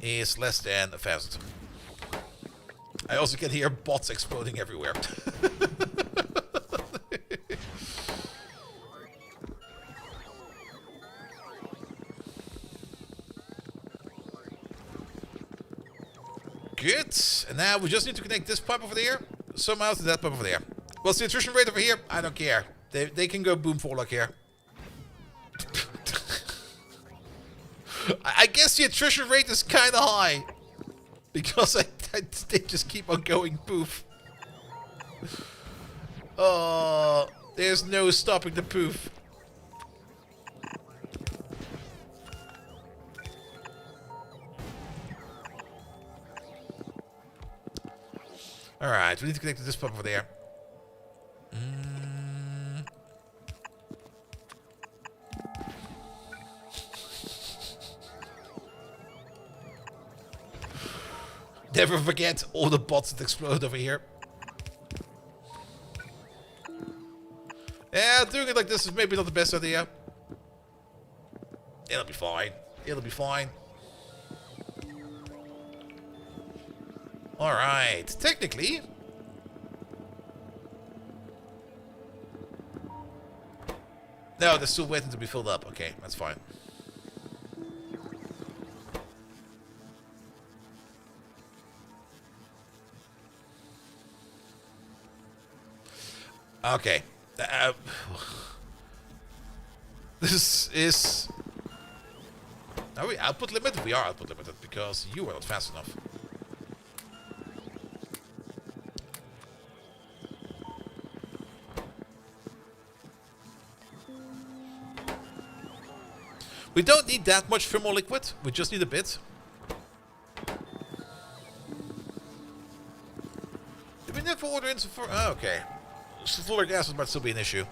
is less than 1,000. I also can hear bots exploding everywhere. Good. And now we just need to connect this pipe over there somehow to that pipe over there. What's the attrition rate over here? I don't care. They can go boom for luck here. I guess the attrition rate is kind of high. Because they just keep on going poof. Oh, there's no stopping the poof. Alright, we need to connect to this pump over there. Never forget all the bots that explode over here. Yeah, doing it like this is maybe not the best idea. It'll be fine. It'll be fine. Alright, technically... No, they're still waiting to be filled up. Okay, that's fine. Okay. This is... Are we output limited? We are output limited because you are not fast enough. We don't need that much thermal liquid. We just need a bit. Did we never order in sulfuric? Oh, okay. Sulfuric acid might still be an issue.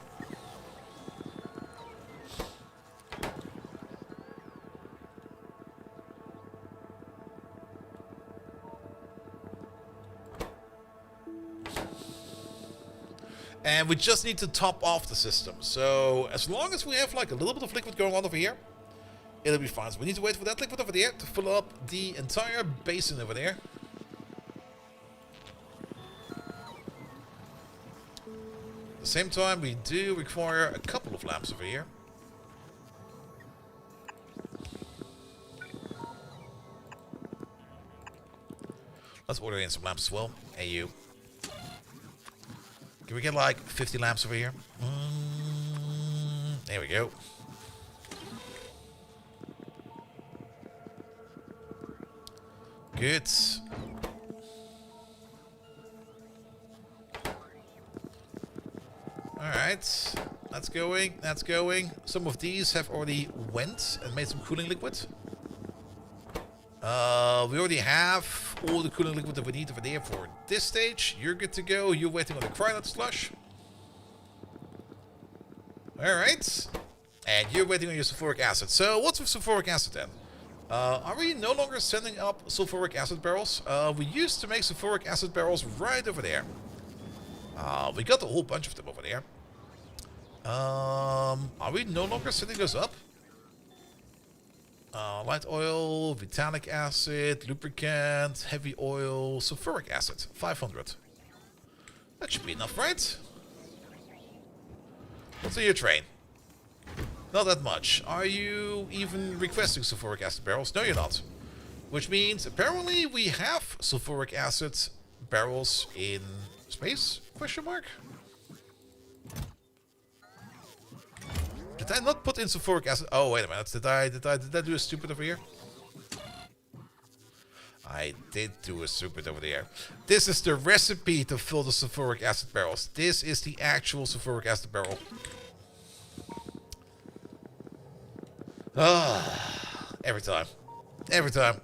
And we just need to top off the system. So as long as we have like a little bit of liquid going on over here, it'll be fine. So we need to wait for that liquid over there to fill up the entire basin over there. same time, we do require a couple of lamps over here. Let's order in some lamps as well. Hey, you. Can we get like 50 lamps over here? There we go. Good. Alright. That's going. That's going. Some of these have already went and made some cooling liquid. We already have all the cooling liquid that we need over there for this stage. You're good to go. You're waiting on the Krylot slush. Alright. And you're waiting on your sulfuric acid. So what's with sulfuric acid then? Are we no longer sending up sulfuric acid barrels? We used to make sulfuric acid barrels right over there. We got a whole bunch of them over there. Are we no longer sending those up? Light oil, vitalic acid, lubricant, heavy oil, sulfuric acid, 500. That should be enough, right? What's on your train? Not that much. Are you even requesting sulfuric acid barrels? No, you're not. Which means apparently we have sulfuric acid barrels in space? Question mark? Did I not put in sulfuric acid? Oh, wait a minute. Did I do a stupid over here? I did do a stupid over there. This is the recipe to fill the sulfuric acid barrels. This is the actual sulfuric acid barrel. Ah, every time. Every time.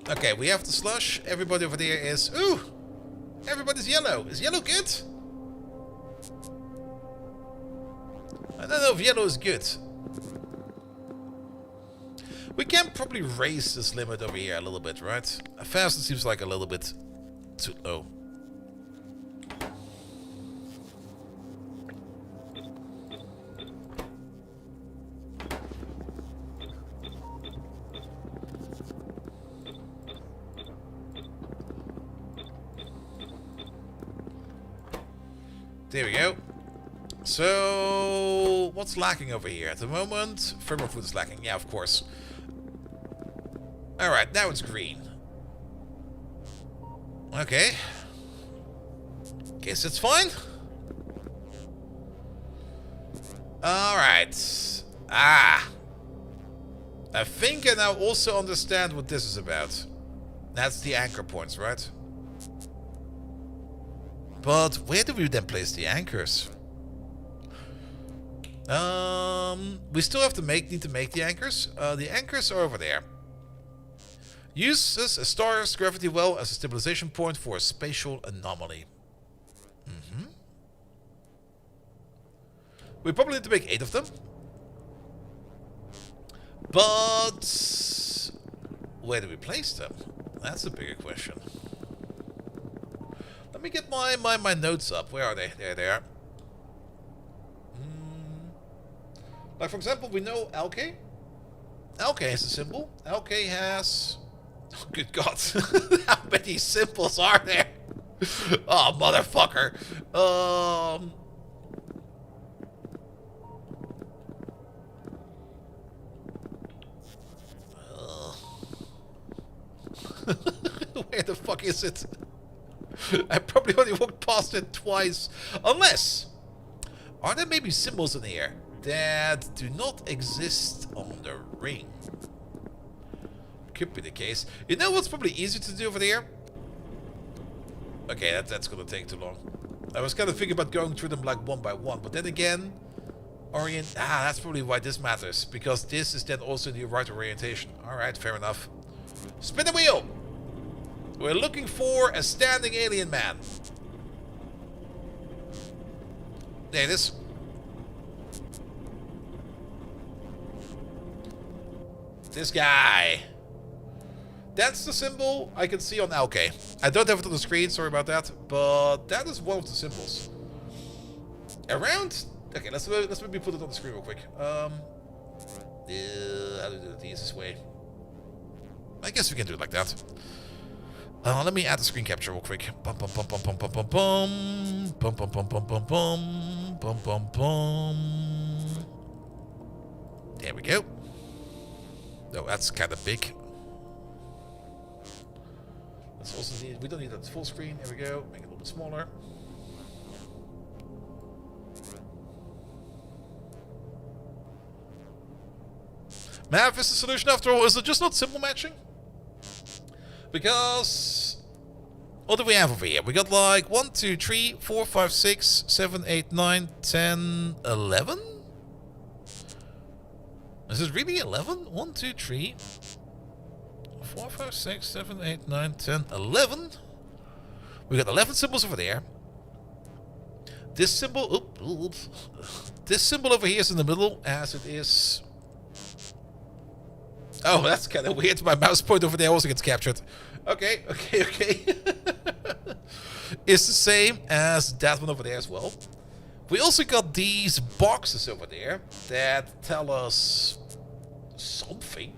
Okay, we have the slush. Everybody over there is... Ooh! Everybody's yellow. Is yellow good? I don't know if yellow is good. We can probably raise this limit over here a little bit, right? Fast seems like a little bit too low. There we go. So, what's lacking over here? At the moment, firmer food is lacking. Yeah, of course. Alright, now it's green. Okay. Guess it's fine. Alright. Ah. I think I now also understand what this is about. That's the anchor points, right? But where do we then place the anchors? We still have to need to make the anchors. The anchors are over there. Uses a star's gravity well as a stabilization point for a spatial anomaly. We probably need to make 8 of them. But where do we place them? That's a bigger question. Let me get my notes up. Where are they? There they are. Like, for example, we know Alk. Alk has a symbol. Alk has... Oh, good God. How many symbols are there? Oh, motherfucker. Where the fuck is it? I probably only walked past it twice. Unless... Are there maybe symbols in here that do not exist on the ring? Could be the case. You know what's probably easier to do over there? Okay, that's gonna take too long. I was kind of thinking about going through them like one by one, but then again... that's probably why this matters. Because this is then also the right orientation. Alright, fair enough. Spin the wheel! We're looking for a standing alien man. There it is. This guy. That's the symbol I can see on... Okay. I don't have it on the screen, sorry about that. But that is one of the symbols. Around... Okay, let's maybe put it on the screen real quick. How do we do it the easiest way? I guess we can do it like that. Let me add the screen capture real quick. Bum bum bum bum bum bum bum bum bum bum bum bum bum bum bum bum bum. There we go. No, that's kind of big. Let's also need. We don't need that full screen. There we go. Make it a little bit smaller. Math is the solution after all. Is it just not symbol matching? Because what do we have over here? We got like 1, 2, 3, 4, 5, 6, 7, 8, 9, 10, 11? Is it really 11? 1, 2, 3, 4, 5, 6, 7, 8, 9, 10, 11? We got 11 symbols over there. This symbol, oops. This symbol over here is in the middle, as it is. Oh, that's kind of weird. My mouse point over there also gets captured. Okay. It's the same as that one over there as well. We also got these boxes over there that tell us something.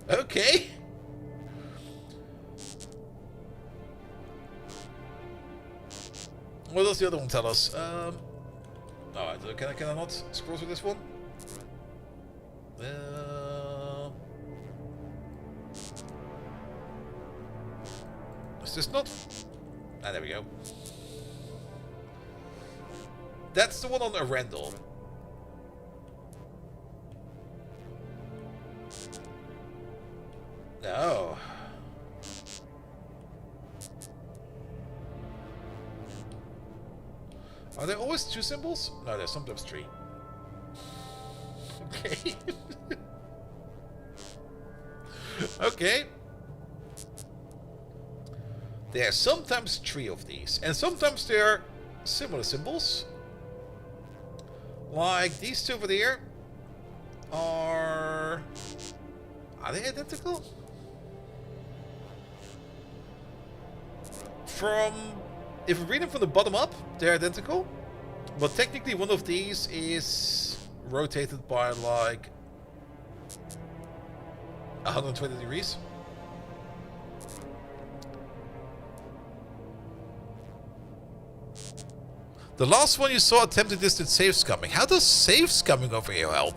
Okay. What does the other one tell us? Alright, can I not scroll through this one? Is this not? Ah, there we go. That's the one on Arendelle. No. Are there always 2 symbols? No, there's sometimes 3. Okay. Okay. There are sometimes 3 of these, and sometimes there are similar symbols. Like these 2 over there are they identical? If we read them from the bottom up, they're identical. But technically one of these is rotated by like 120 degrees. The last one you saw attempted this with save scumming. How does save scumming over here help?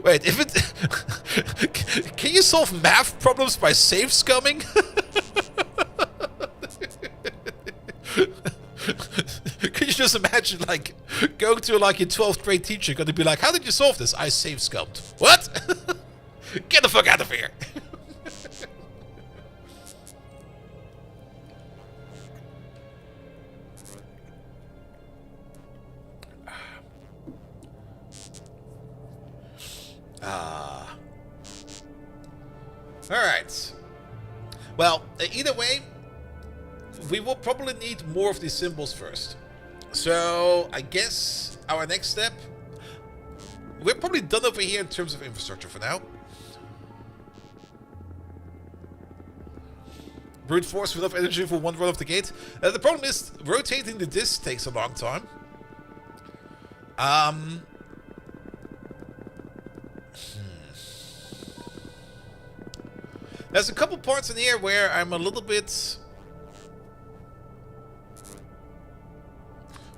Wait, if it... Can you solve math problems by save scumming? Can you just imagine, like, going to, like, your 12th grade teacher going to be like, how did you solve this? I save scummed. What? Get the fuck out of here. Alright. Well, either way, we will probably need more of these symbols first. So, I guess our next step... We're probably done over here in terms of infrastructure for now. Brute force with enough energy for one run off the gate. The problem is, rotating the disc takes a long time. There's a couple parts in here where I'm a little bit...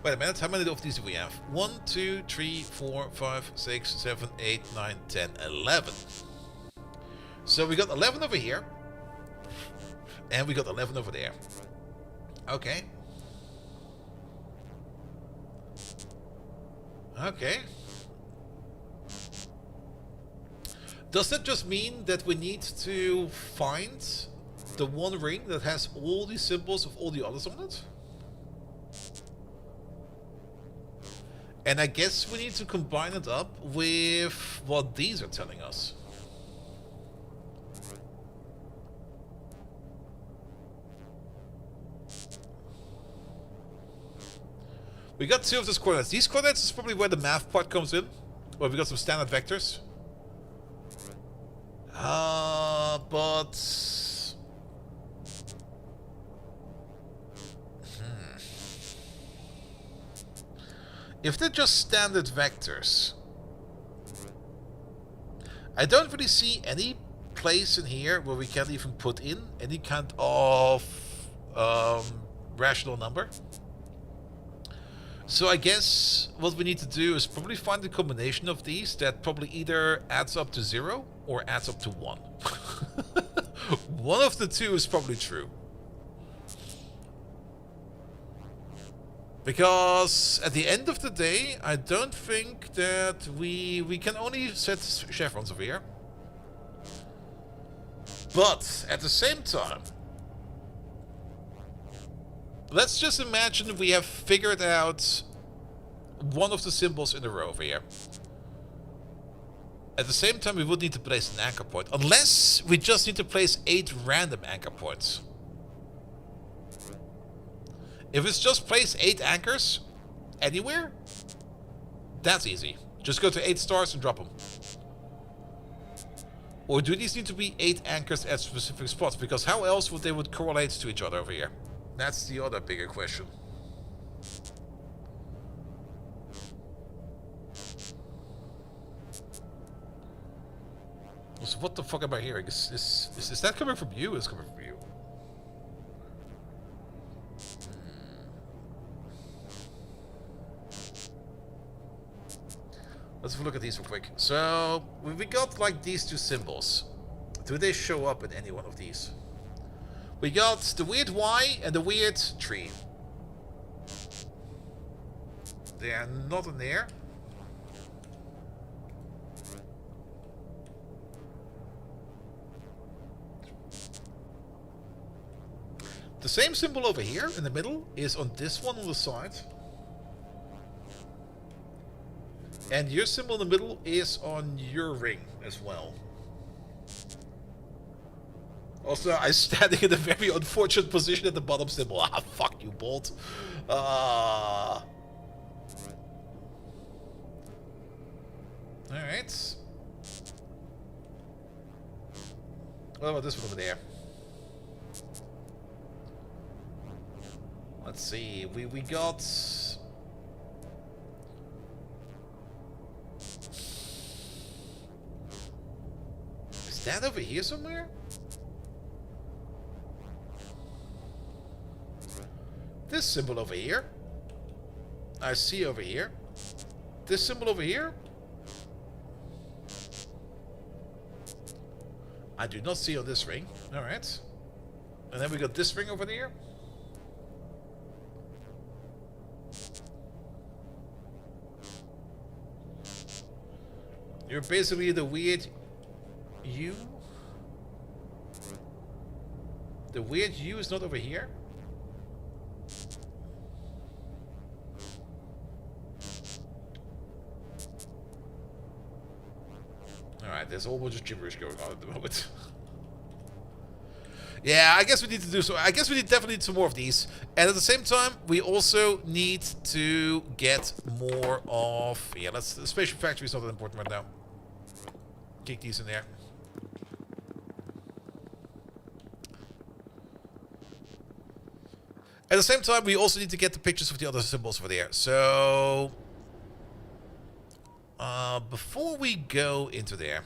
Wait a minute, how many of these do we have? 1, 2, 3, 4, 5, 6, 7, 8, 9, 10, 11. So we got 11 over here. And we got 11 over there. Okay. Okay. Does that just mean that we need to find the one ring that has all the symbols of all the others on it? And I guess we need to combine it up with what these are telling us. We got 2 of these coordinates. These coordinates is probably where the math part comes in. Well, we got some standard vectors. But... If they're just standard vectors, I don't really see any place in here where we can even put in any kind of rational number. So I guess what we need to do is probably find a combination of these that probably either adds up to 0 or adds up to 1. One of the two is probably true. Because at the end of the day, I don't think that we can only set chevrons over here. But at the same time, let's just imagine we have figured out one of the symbols in a row over here. At the same time, we would need to place an anchor point. Unless we just need to place 8 random anchor points. If it's just place 8 anchors anywhere, that's easy. Just go to 8 stars and drop them. Or do these need to be 8 anchors at specific spots? Because how else would they would correlate to each other over here? That's the other bigger question. So what the fuck am I hearing? Is that coming from you? It's coming from you. Let's have a look at these real quick. So, we got like these 2 symbols. Do they show up in any one of these? We got the weird Y and the weird tree. They are not in there. The same symbol over here in the middle is on this one on the side. And your symbol in the middle is on your ring as well. Also, I'm standing in a very unfortunate position at the bottom symbol. Ah, fuck you, Bolt. Alright. What about this one over there? Let's see. We got... Is that over here somewhere? This symbol over here. I see over here. This symbol over here. I do not see on this ring. Alright. And then we got this ring over there. You're basically the weird U. The weird U is not over here. Alright, there's a whole bunch of gibberish going on at the moment. Yeah, I guess we need to do so. I guess we definitely need some more of these. And at the same time, we also need to get more of... Yeah, the spatial factory is not that important right now. Kick these in there. At the same time, we also need to get the pictures of the other symbols over there. So... before we go into there...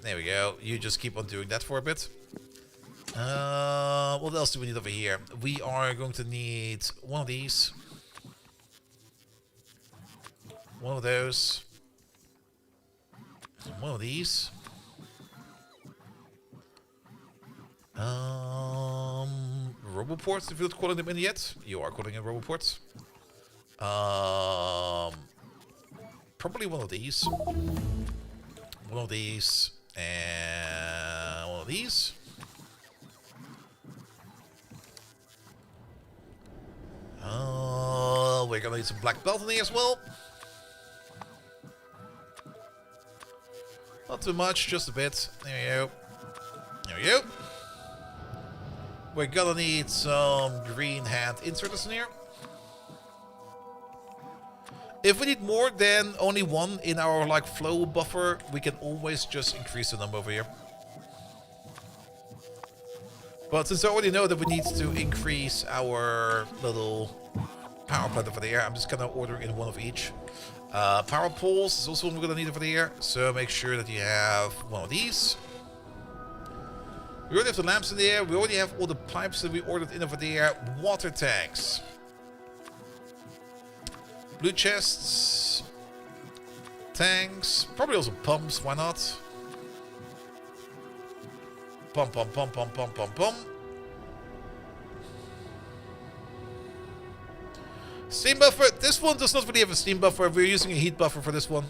There we go. You just keep on doing that for a bit. What else do we need over here? We are going to need one of these. One of those. One of these. Roboports, if you're not calling them in yet. You are calling in roboports. Probably one of these. One of these. And one of these. We're gonna need some black belt in here as well. Not too much, just a bit. There we go. There we go. We're gonna need some green hand inserters in here. If we need more than only one in our like flow buffer, we can always just increase the number over here. But since I already know that we need to increase our little power plant over there, I'm just gonna order in one of each. Power poles is also what we're gonna need over there, so make sure that you have one of these. We already have the lamps in there, we already have all the pipes that we ordered in over there. Water tanks. Blue chests. Tanks. Probably also pumps, why not? Pump, pump, pump, pump, pump, pump, pump. Steam buffer. This one does not really have a steam buffer. We're using a heat buffer for this one.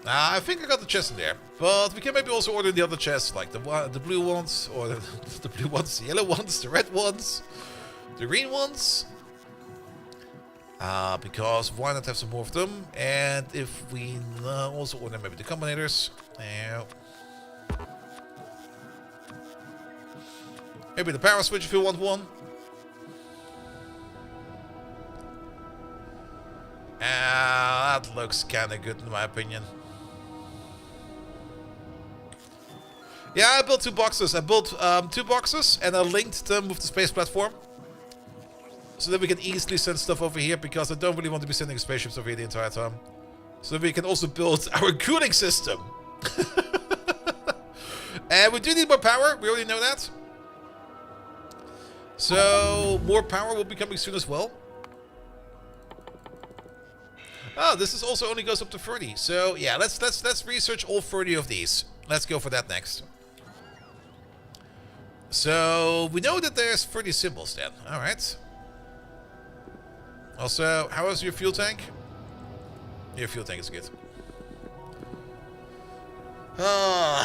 I think I got the chest in there, but we can maybe also order the other chests, like the blue ones, or the blue ones, the yellow ones, the red ones, the green ones. Because why not have some more of them? And if we also order maybe the combinators. Maybe the power switch if you want one. That looks kind of good in my opinion. Yeah, I built 2 boxes. I built 2 boxes and I linked them with the space platform. So that we can easily send stuff over here, because I don't really want to be sending spaceships over here the entire time. So that we can also build our cooling system. And we do need more power, we already know that. So more power will be coming soon as well. Oh, this is also only goes up to 30. So yeah, let's research all 30 of these. Let's go for that next. So we know that there's 30 symbols then. Alright. Also, how is your fuel tank? Your fuel tank is good.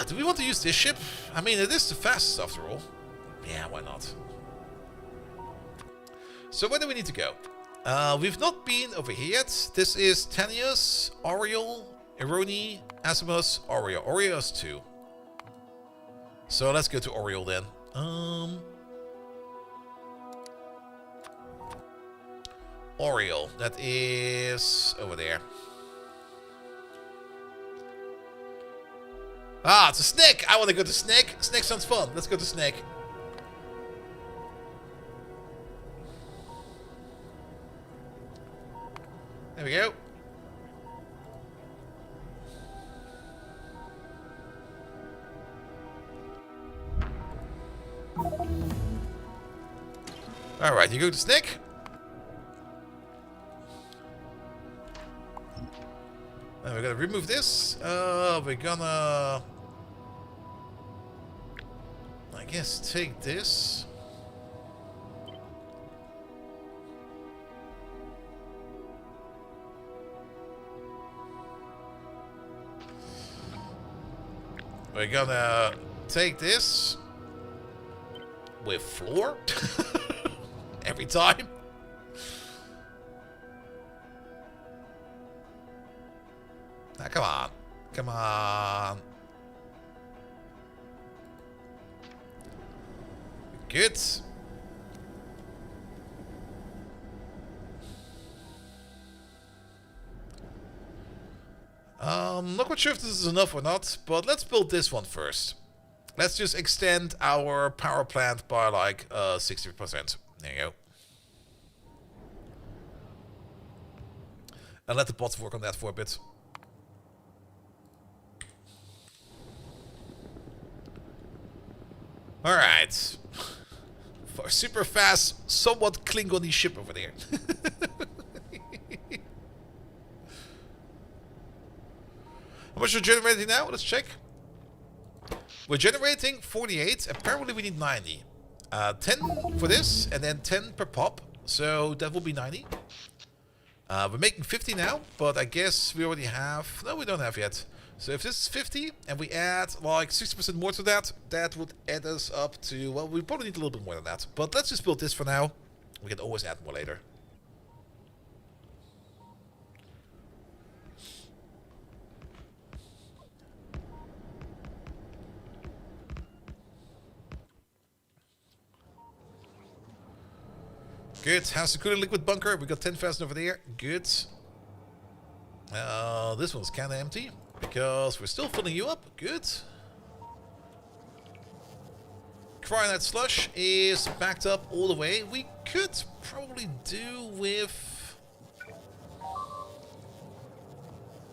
Do we want to use this ship? I mean, it is the fastest after all. Yeah, why not? So where do we need to go? We've not been over here yet. This is Tanius, Oriole, Ironi, Asimus, Oriole. Oriole is 2. So let's go to Oriole then. Oriole, that is over there. Ah, it's a snake! I want to go to snake. Snake sounds fun. Let's go to snake. There we go. Alright, you go to snake. Now we're gonna remove this. We're gonna, I guess, take this. We're gonna take this with floor every time. Now, come on. Come on. Good. Not quite sure if this is enough or not, but let's build this one first. Let's just extend our power plant by like 60%. There you go. And let the bots work on that for a bit. Alright. For a super fast, somewhat Klingon-y ship over there. How much are we generating now? Let's check. We're generating 48. Apparently we need 90. 10 for this, and then 10 per pop. So that will be 90. We're making 50 now, but I guess we already have... No, we don't have yet. So if this is 50, and we add like 60% more to that, that would add us up to... Well, we probably need a little bit more than that. But let's just build this for now. We can always add more later. Good. How's the cooling liquid bunker? We got 10,000 over there. Good. This one's kind of empty because we're still filling you up. Good. Cryonite slush is backed up all the way. We could probably do with...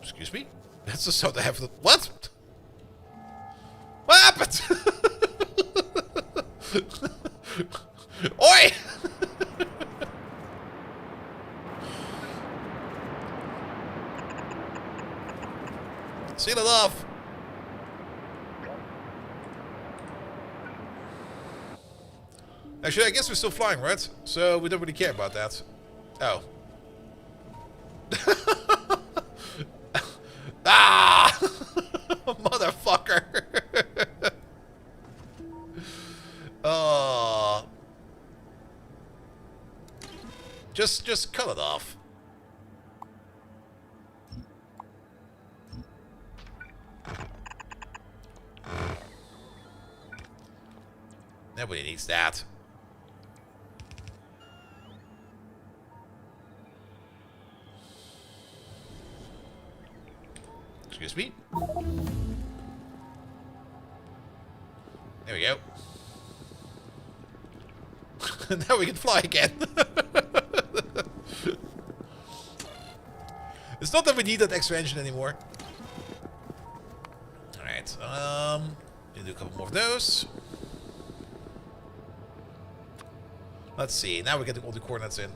Excuse me? That's the sound I have. What? What happened? Oi! Seal it off. Actually, I guess we're still flying, right? So we don't really care about that. Oh. Ah! Motherfucker. Oh. Just cut it off. Nobody needs that. Excuse me. There we go. Now we can fly again. It's not that we need that extra engine anymore. Alright, we'll do a couple more of those. Let's see, now we're getting all the coordinates in.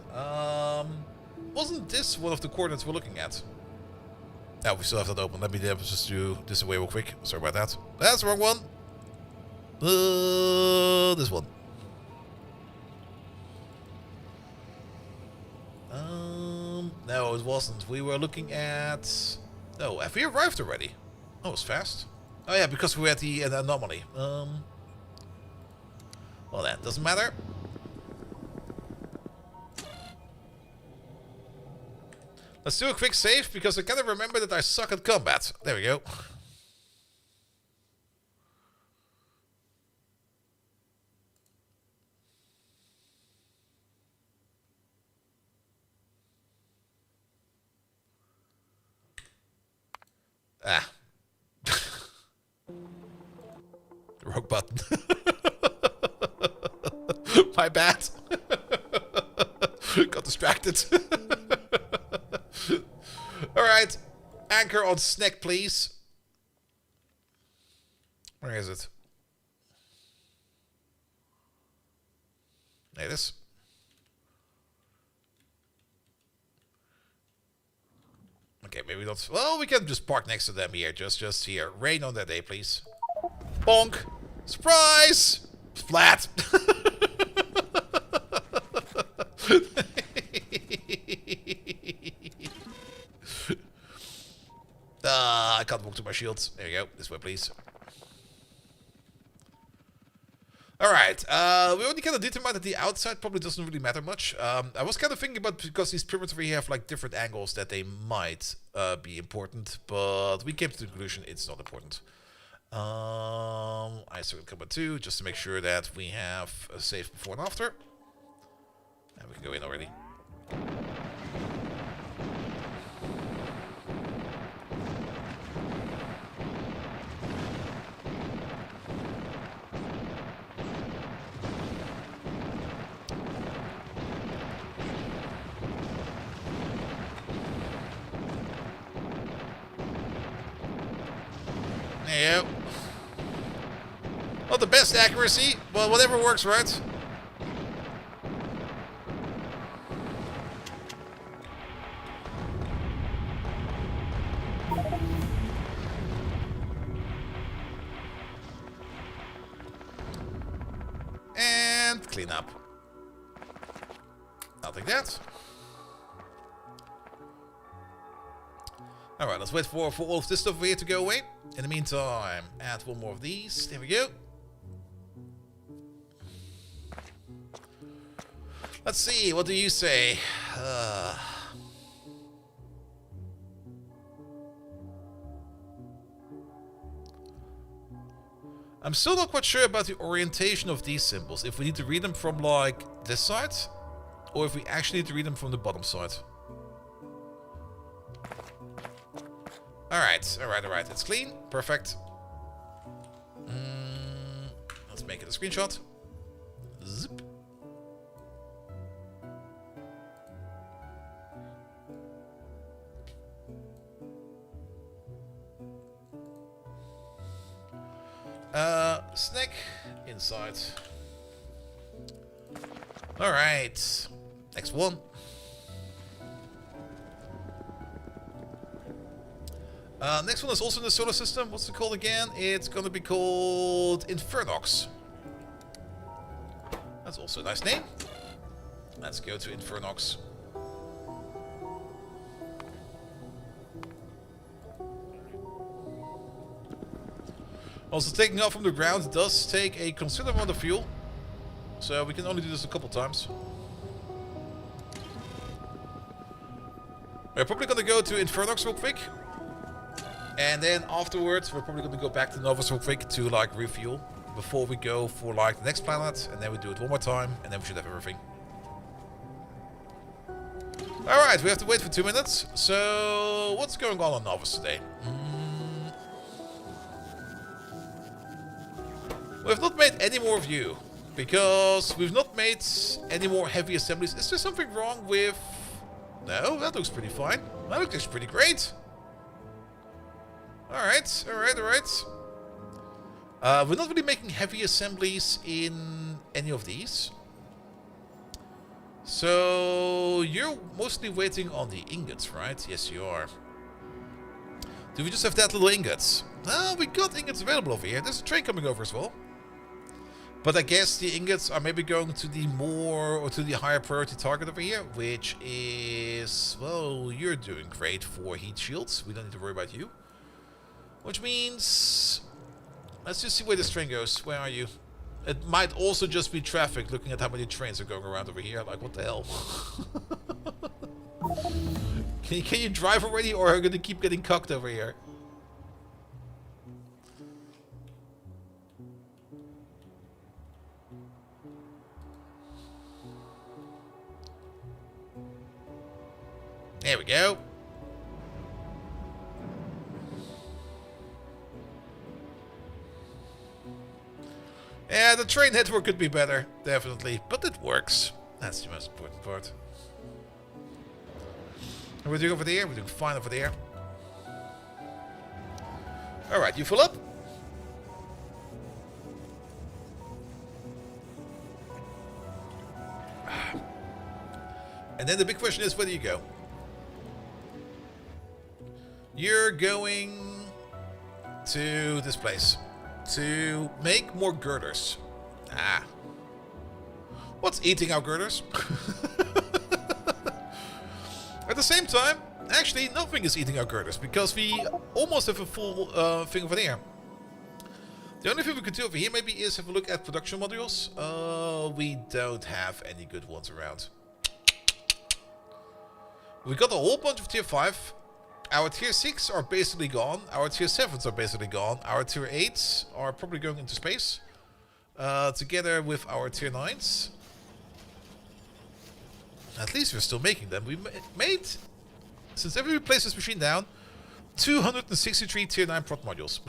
Wasn't this one of the coordinates we're looking at? No, we still have that open. Let me just do this away real quick. Sorry about that. That's the wrong one. This one. No, it wasn't. We were looking at... No, have we arrived already? Oh, it was fast. Oh yeah, because we were at the anomaly. Well that doesn't matter. Let's do a quick save, because I kind of remember that I suck at combat. There we go. Ah. Wrong button. My bad. Got distracted. Alright. Anchor on snack, please. Where is it? There it is. Okay, maybe not. Well, we can just park next to them here. Just here. Rain on that day, please. Bonk. Surprise! Flat. I can't walk to my shields. There you go. This way, please. Alright, we already kind of determined that the outside probably doesn't really matter much. I was kind of thinking about, because these pyramids where you have like different angles, that they might be important, but we came to the conclusion it's not important. I started combat 2, just to make sure that we have a safe before and after. And we can go in already. Yep. Not the best accuracy, but whatever works, right? And clean up. I'll take that. Alright, let's wait for all of this stuff over here to go away. In the meantime, add one more of these. There we go. Let's see, what do you say? I'm still not quite sure about the orientation of these symbols. If we need to read them from, like, this side, or if we actually need to read them from the bottom side. Alright, alright, alright. It's clean. Perfect. Let's make it a screenshot. Zip. Snake inside. Alright. Next one. Next one is also in the solar system. What's it called again? It's gonna be called Infernox. That's also a nice name. Let's go to Infernox. Also, taking off from the ground does take a considerable amount of fuel. So we can only do this a couple times. We're probably gonna go to Infernox real quick. And then afterwards, we're probably going to go back to Novus real quick to, like, refuel before we go for, like, the next planet. And then we do it one more time, and then we should have everything. Alright, we have to wait for 2 minutes. So, what's going on Novus today? We've not made any more of you, because we've not made any more heavy assemblies. Is there something wrong with... No, that looks pretty fine. That looks pretty great. Alright, alright, alright. We're not really making heavy assemblies in any of these. So, you're mostly waiting on the ingots, right? Yes, you are. Do we just have that little ingots? No, we got ingots available over here. There's a train coming over as well. But I guess the ingots are maybe going to the more, or to the higher priority target over here, which is, well, you're doing great for heat shields. We don't need to worry about you. Which means... Let's just see where this train goes. Where are you? It might also just be traffic, looking at how many trains are going around over here. Like, what the hell? Can you drive already, or are you going to keep getting cucked over here? There we go. Yeah, the train network could be better, definitely, but it works. That's the most important part. What are we doing over there? We're doing fine over there. Alright, you full up? And then the big question is, where do you go? You're going to this place. To make more girders. Ah. What's eating our girders? At the same time, actually, nothing is eating our girders, because we almost have a full thing over there. The only thing we could do over here maybe is have a look at production modules. We don't have any good ones around. We got a whole bunch of tier 5. Our tier 6 are basically gone. Our tier 7s are basically gone. Our tier 8s are probably going into space. Together with our tier 9s. At least we're still making them. We made, since every placed this machine down, 263 tier 9 prot modules.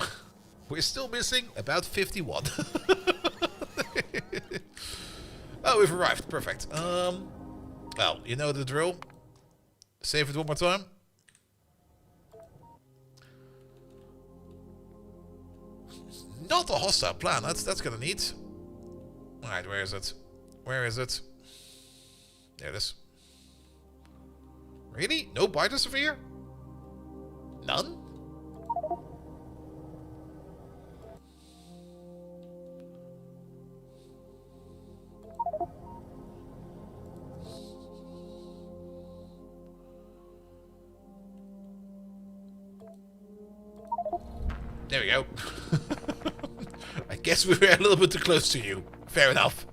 We're still missing about 51. Oh, we've arrived. Perfect. Well, you know the drill. Save it one more time. Not a hostile plan. That's kind of neat. Alright, where is it? Where is it? There it is. Really? No biters over here? None? There we go. I guess we were a little bit too close to you. Fair enough.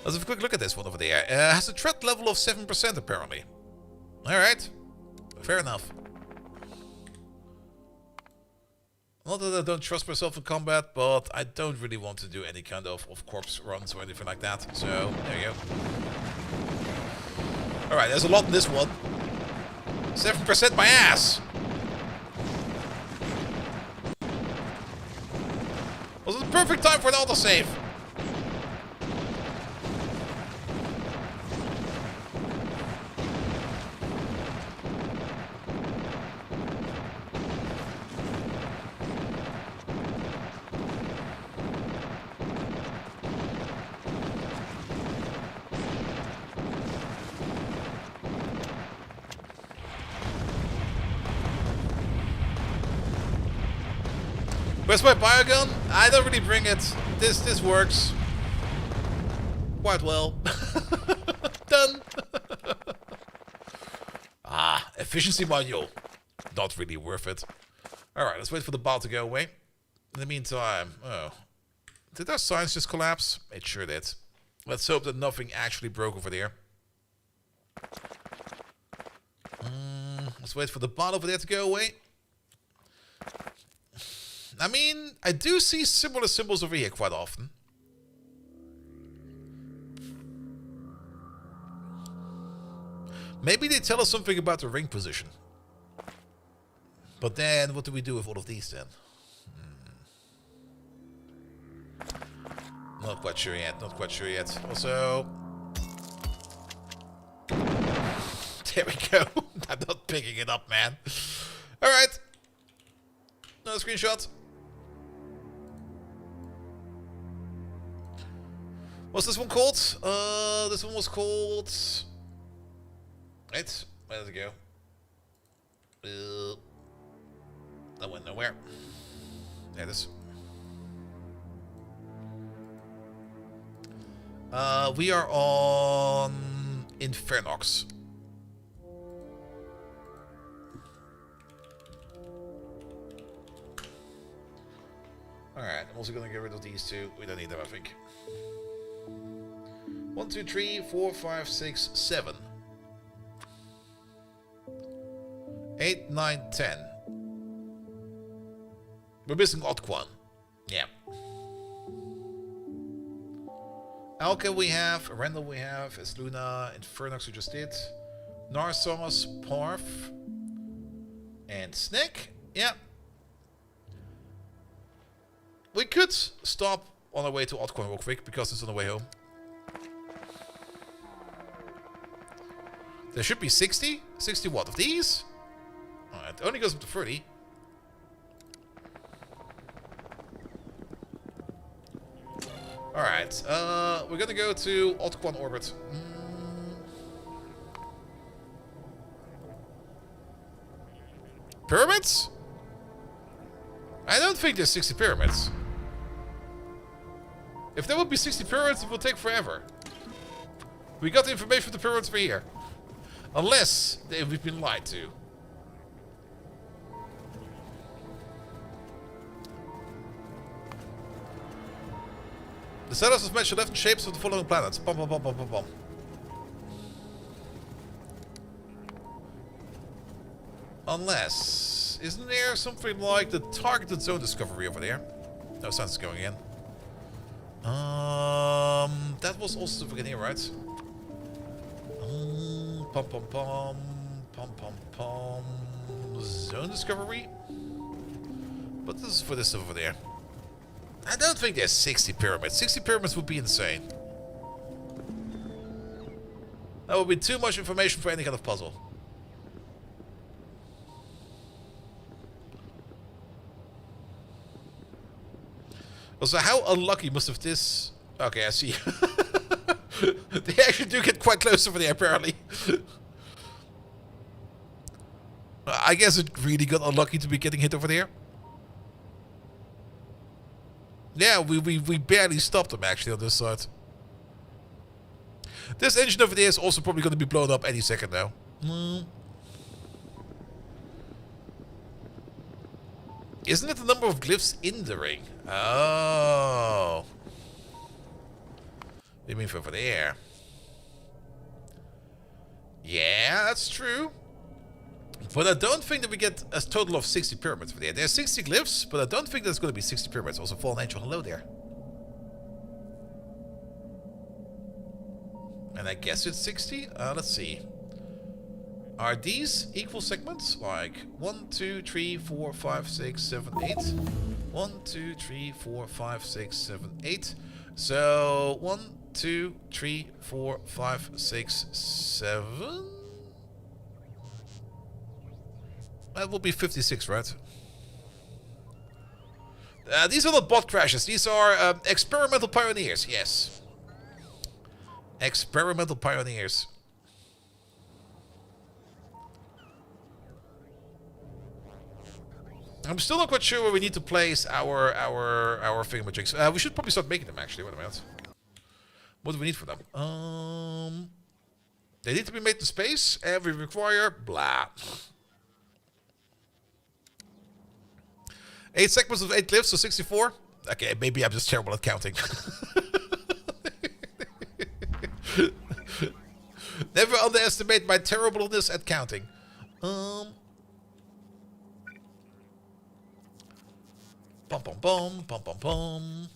Let's have a quick look at this one over there. Has a threat level of 7% apparently. Alright. Fair enough. Not that I don't trust myself in combat, but I don't really want to do any kind of corpse runs or anything like that. So, there you go. Alright, there's a lot in this one. 7% my ass! Was it the perfect time for an autosave? Where's my biogun? I don't really bring it. This works quite well. Done. Efficiency module. Not really worth it. Alright, let's wait for the ball to go away. In the meantime, did our science just collapse? It sure did. Let's hope that nothing actually broke over there. Let's wait for the ball over there to go away. I mean, I do see similar symbols over here quite often. Maybe they tell us something about the ring position. But then, what do we do with all of these then? Not quite sure yet, not quite sure yet. Also... There we go. I'm not picking it up, man. Alright. Another screenshot. What's this one called? This one was called... Right, where did it go? That went nowhere. There it is. We are on Infernox. Alright, I'm also gonna get rid of these two. We don't need them, I think. 1, 2, 3, 4, 5, 6, 7. 8, 9, 10. We're missing Otquan. Yeah. Alka we have, Randall we have, Esluna, Infernox we just did. Narsos, Porf, and Snick. Yeah. We could stop on our way to Otquan real quick because it's on the way home. There should be 60? 60 what? Of these? Oh, it only goes up to 30. Alright, we're gonna go to Otquan orbit. Pyramids? I don't think there's 60 pyramids. If there would be 60 pyramids, it would take forever. We got the information from the pyramids for here. Unless we've been lied to. The settlers have matched 11 shapes of the following planets. Bum, bum, bum, bum, bum, bum. Unless... Isn't there something like the targeted zone discovery over there? No sense going in. That was also something in here, right? Pom pom pom. Pom pom pom. Zone discovery? But this is for this over there. I don't think there's 60 pyramids. 60 pyramids would be insane. That would be too much information for any kind of puzzle. Also, how unlucky must have this... Okay, I see. They actually do get quite close over there, apparently. I guess it really got unlucky to be getting hit over there. Yeah, we barely stopped them, actually, on this side. This engine over there is also probably going to be blown up any second now. Isn't it the number of glyphs in the ring? Oh. You mean for over there? Yeah, that's true. But I don't think that we get a total of 60 pyramids for there. There's 60 glyphs, but I don't think there's going to be 60 pyramids. Also, Fallen Angel, hello there. And I guess it's 60? Let's see. Are these equal segments? Like 1, 2, 3, 4, 5, 6, 7, 8. 1, 2, 3, 4, 5, 6, 7, 8. So 1, 2, 3, 4, 5, 6, 7. That will be 56, right? These are not bot crashes. These are experimental pioneers. Yes. Experimental pioneers. I'm still not quite sure where we need to place our thingamajigs. We should probably start making them actually. Wait a minute. What do we need for them? They need to be made in space, and we require blah. 8 segments of 8 glyphs, so 64. Okay, maybe I'm just terrible at counting. Never underestimate my terribleness at counting. Bum bum bum bum bum bum.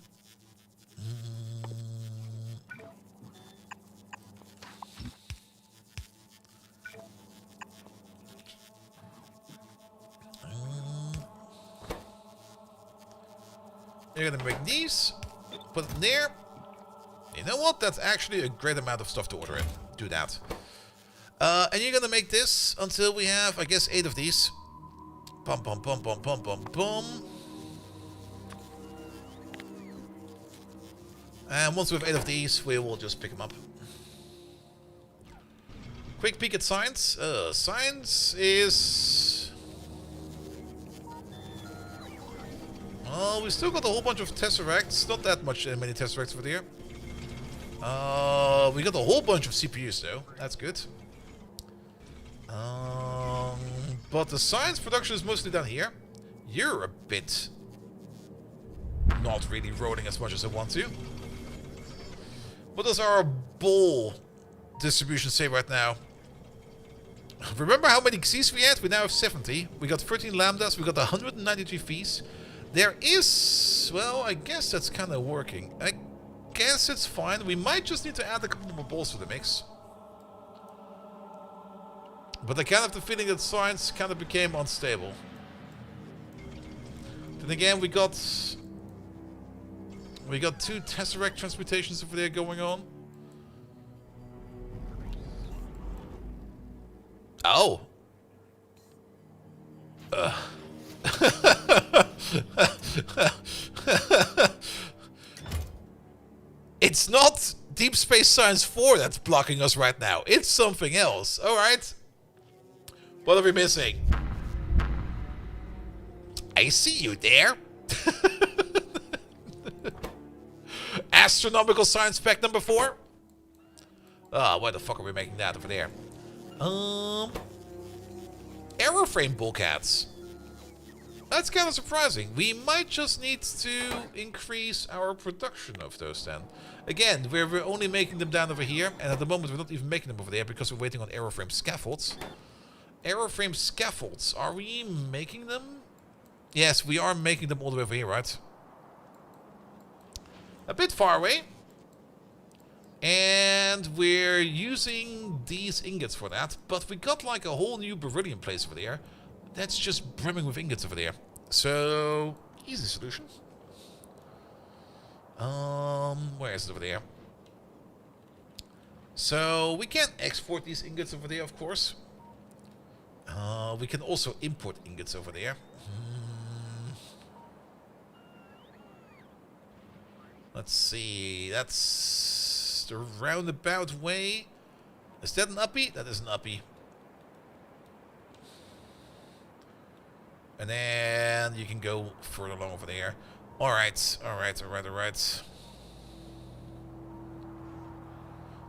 You're gonna make these, put them there. You know what? That's actually a great amount of stuff to order in. Do that. And you're gonna make this until we have, I guess, 8 of these. Bum bum bum bum bum bum bum. And once we have 8 of these, we will just pick them up. Quick peek at science. Science is... Oh, we still got a whole bunch of tesseracts. Not that many tesseracts over there. We got a whole bunch of CPUs though. That's good. But the science production is mostly down here. You're a bit not really rolling as much as I want to. What does our ball distribution say right now? Remember how many X's we had? We now have 70. We got 13 lambdas. We got 193 fees. There is... Well, I guess that's kind of working. I guess it's fine. We might just need to add a couple more balls to the mix. But I kind of have the feeling that science kind of became unstable. Then again, we got 2 Tesseract transmutations over there going on. Oh. It's not Deep Space Science 4 that's blocking us right now. It's something else. Alright. What are we missing? I see you there. Astronomical Science Pack number 4. Ah, why the fuck are we making that over there? Aeroframe bulkheads. That's kind of surprising. We might just need to increase our production of those then. Again, we're only making them down over here, and at the moment we're not even making them over there because we're waiting on aeroframe scaffolds. Aeroframe scaffolds, are we making them? Yes, we are making them all the way over here, right? A bit far away. And we're using these ingots for that, but we got like a whole new beryllium place over there. That's just brimming with ingots over there. So, easy solution. Where is it over there? So, we can export these ingots over there, of course. We can also import ingots over there. Let's see. That's the roundabout way. Is that an uppie? That is an uppie. And then you can go further along over there. Alright, alright.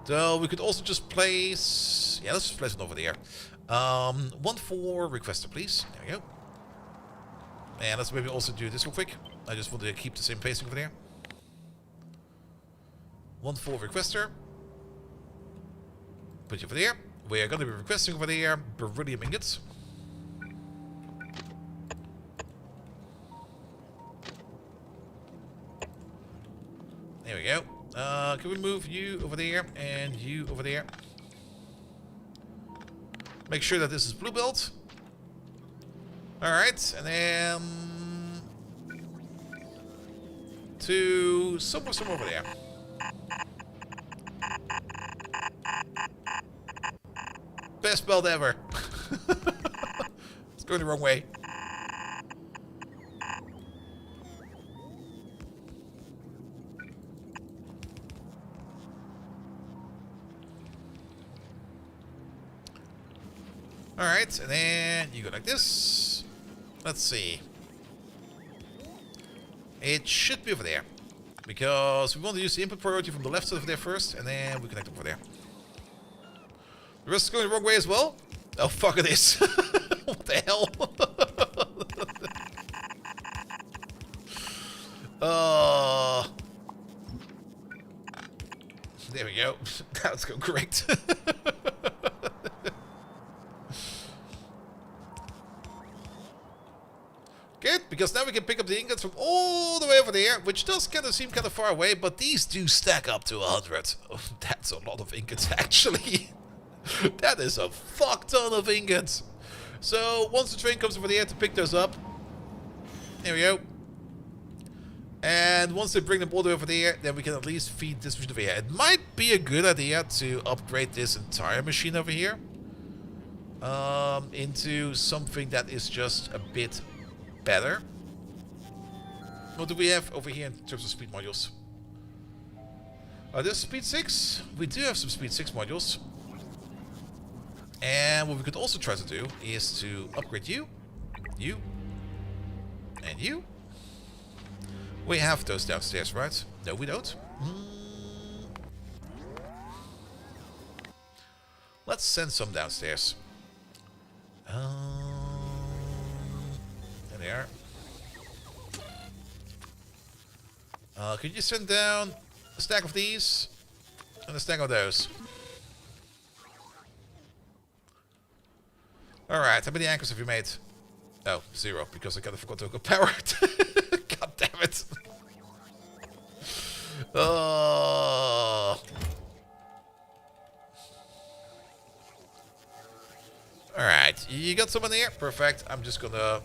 So we could also just place... Yeah, let's just place it over there. 1 for requester, please. There we go. And let's maybe also do this real quick. I just want to keep the same pacing over there. One full requester. Put you over there. We are going to be requesting over there beryllium ingots. There we go. Can we move you over there and you over there? Make sure that this is blue belt. Alright, and then to somewhere over there. Best belt ever. It's going the wrong way. Alright, and then you go like this. Let's see. It should be over there. Because we want to use the input priority from the left side over there first, and then we connect over there. The rest is going the wrong way as well? Oh, fuck it is. What the hell? There we go. Now it's going correct. Good, because now we can pick up the ingots from all the way over there, which does kind of seem kind of far away, but these do stack up to 100. Oh, that's a lot of ingots, actually. That is a fuck ton of ingots. So, once the train comes over there to pick those up, there we go. And once they bring them all the way over there, then we can at least feed this machine over here. It might be a good idea to upgrade this entire machine over here into something that is just a bit better. What do we have over here in terms of speed modules? There's speed 6. We do have some speed 6 modules. And what we could also try to do is to upgrade you, and you. We have those downstairs, right? No, we don't. Let's send some downstairs. There they are. Could you send down a stack of these and a stack of those? Alright, how many anchors have you made? Oh, 0, because I kind of forgot to go power. God damn it. Alright, you got someone here? Perfect. I'm just gonna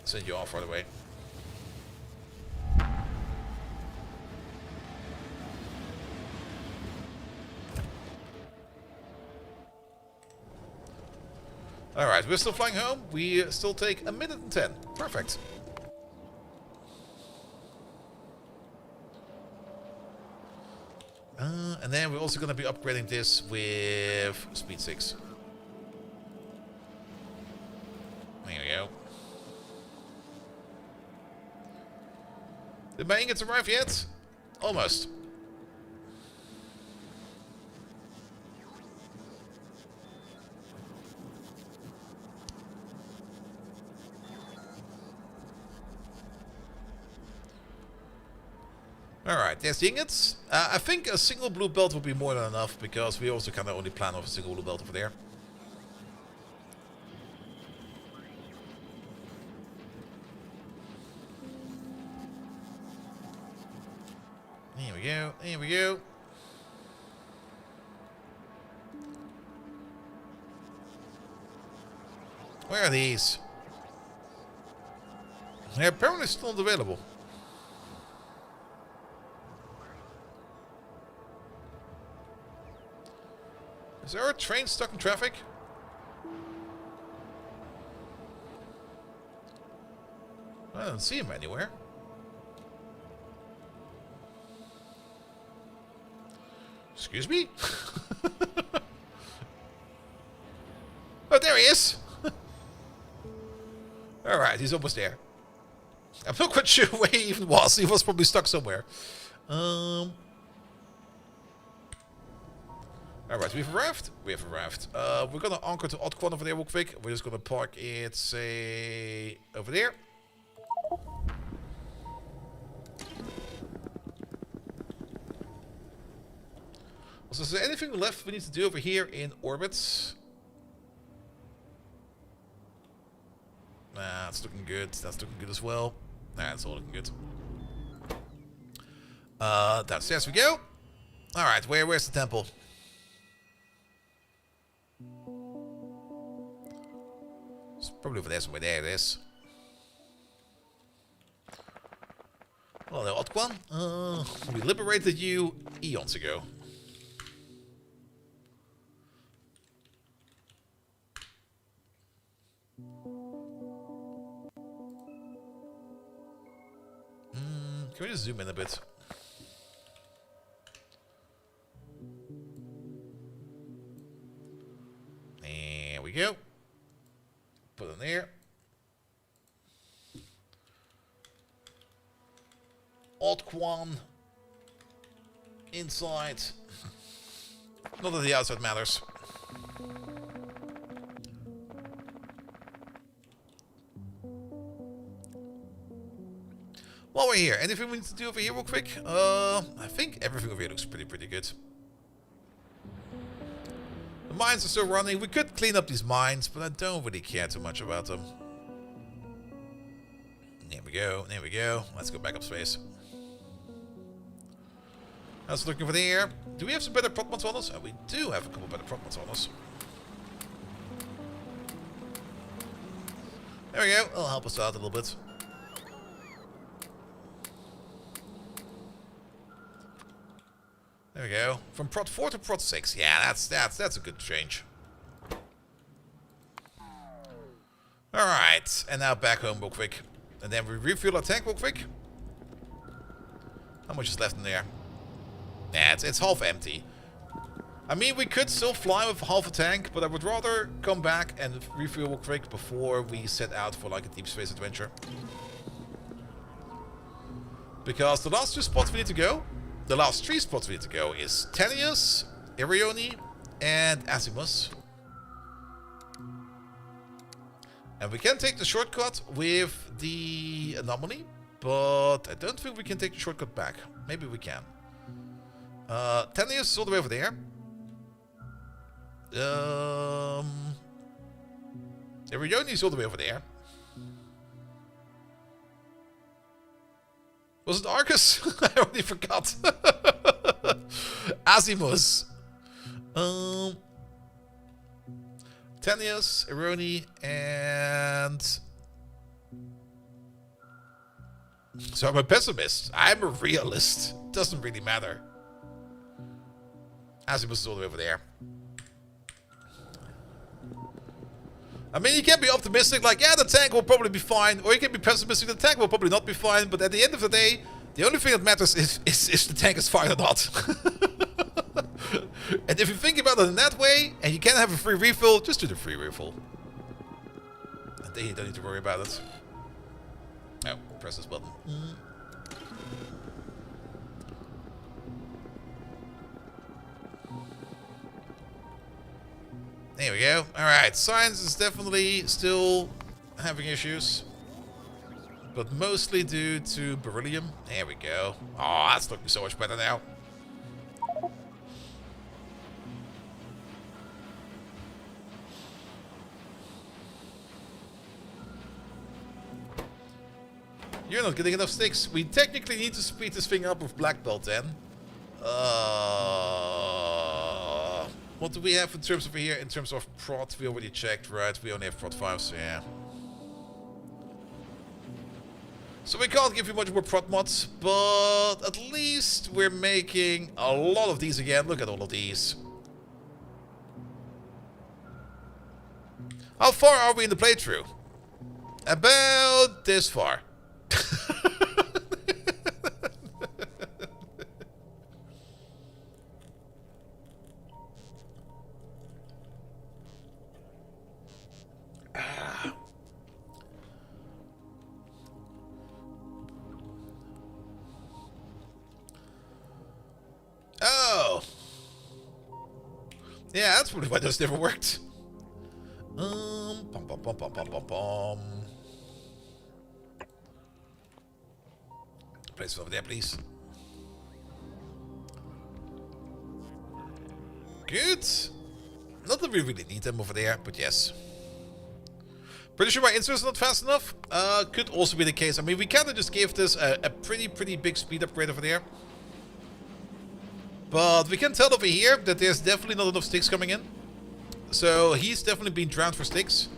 send you off right away. Alright, we're still flying home. We still take 1 minute and 10. Perfect. And then we're also going to be upgrading this with speed 6. There we go. Did my ingots arrive yet? Almost. Alright, there's the ingots. I think a single blue belt would be more than enough, because we also kind of only plan on a single blue belt over there. Here we go, here we go. Where are these? They're apparently still not available. Is there a train stuck in traffic? I don't see him anywhere. Excuse me? Oh, there he is! Alright, he's almost there. I'm not quite sure where he even was. He was probably stuck somewhere. Alright, we've arrived. We have arrived. We're gonna anchor to Oddquan over there real quick. We're just gonna park it, say, over there. So is there anything left we need to do over here in orbit? Nah, that's looking good. That's looking good as well. Nah, that's all looking good. Downstairs we go. Alright, where's the temple? It's probably over there somewhere. There it is. Well, the odd one. We liberated you eons ago. Can we just zoom in a bit? There we go. Put it there. Odd one inside. Not that the outside matters. While we're here, anything we need to do over here real quick? I think everything over here looks pretty good. The mines are still running. We could clean up these mines, but I don't really care too much about them. There we go, there we go. Let's go back up space. I was looking for the air. Do we have some better prot mods on us? Oh, we do have a couple better prot mods on us. There we go. It'll help us out a little bit. There we go. From prot 4 to prot 6. Yeah, that's a good change. Alright. And now back home real quick. And then we refuel our tank real quick. How much is left in there? Yeah, it's half empty. I mean, we could still fly with half a tank, but I would rather come back and refuel real quick before we set out for like a deep space adventure. Because the last 2 spots we need to go, the last 3 spots we need to go is Tenius, Irione, and Asimus. And we can take the shortcut with the anomaly, but I don't think we can take the shortcut back. Maybe we can. Tenius is all the way over there. Irione is all the way over there. Was it Arcus? I already forgot. Asimus. Tenius, Irione, and... So I'm a pessimist. I'm a realist. Doesn't really matter. Asimus is all the way over there. I mean, you can be optimistic, like, yeah, the tank will probably be fine. Or you can be pessimistic, the tank will probably not be fine. But at the end of the day, the only thing that matters is the tank is fine or not. And if you think about it in that way, and you can have a free refill, just do the free refill. And then you don't need to worry about it. Oh, press this button. There we go. Alright, science is definitely still having issues. But mostly due to beryllium. There we go. Oh, that's looking so much better now. You're not getting enough sticks. We technically need to speed this thing up with black belt then. What do we have in terms over here? In terms of prot, we already checked, right? We only have prot 5, so yeah. So we can't give you much more prot mods, but at least we're making a lot of these again. Look at all of these. How far are we in the playthrough? About this far. Oh. Yeah, that's probably why those never worked. Bum, bum, bum, bum, bum, bum, bum. Place it over there, please. Good. Not that we really need them over there, but yes. Pretty sure my insert is not fast enough. Could also be the case. I mean, we kind of just gave this a pretty big speed upgrade over there. But we can tell over here that there's definitely not enough sticks coming in. So he's definitely been drowned for sticks.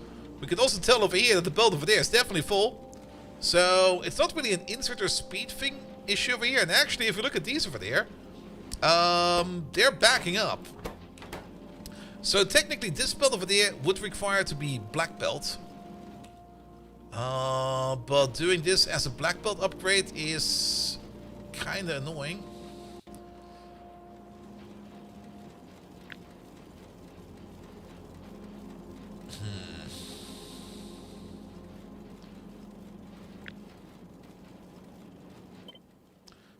We can also tell over here that the belt over there is definitely full. So it's not really an insert or speed thing issue over here. And actually, if you look at these over there, they're backing up. So technically this belt over there would require to be black belt. But doing this as a black belt upgrade is kind of annoying.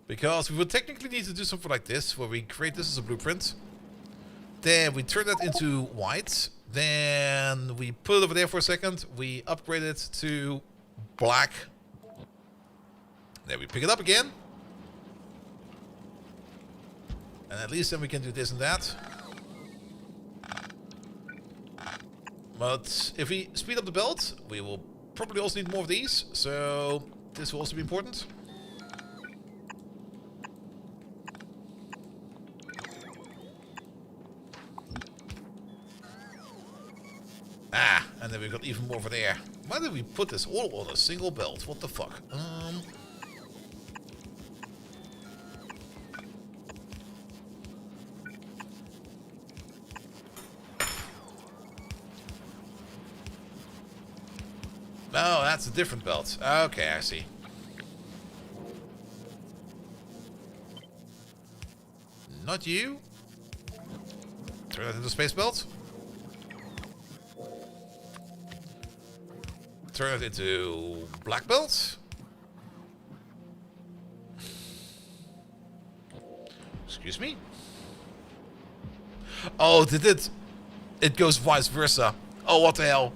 Because we would technically need to do something like this, where we create this as a blueprint. Then we turn that into white. Then we put it over there for a second. We upgrade it to black. Then we pick it up again. And at least then we can do this and that. But if we speed up the belt, we will probably also need more of these. So this will also be important. Ah, and then we've got even more over there. Why did we put this all on a single belt? What the fuck? Oh, that's a different belt. Okay, I see. Not you. Turn that into space belt. Turn it into black belt. Excuse me? Oh, did it? It goes vice versa. Oh, what the hell?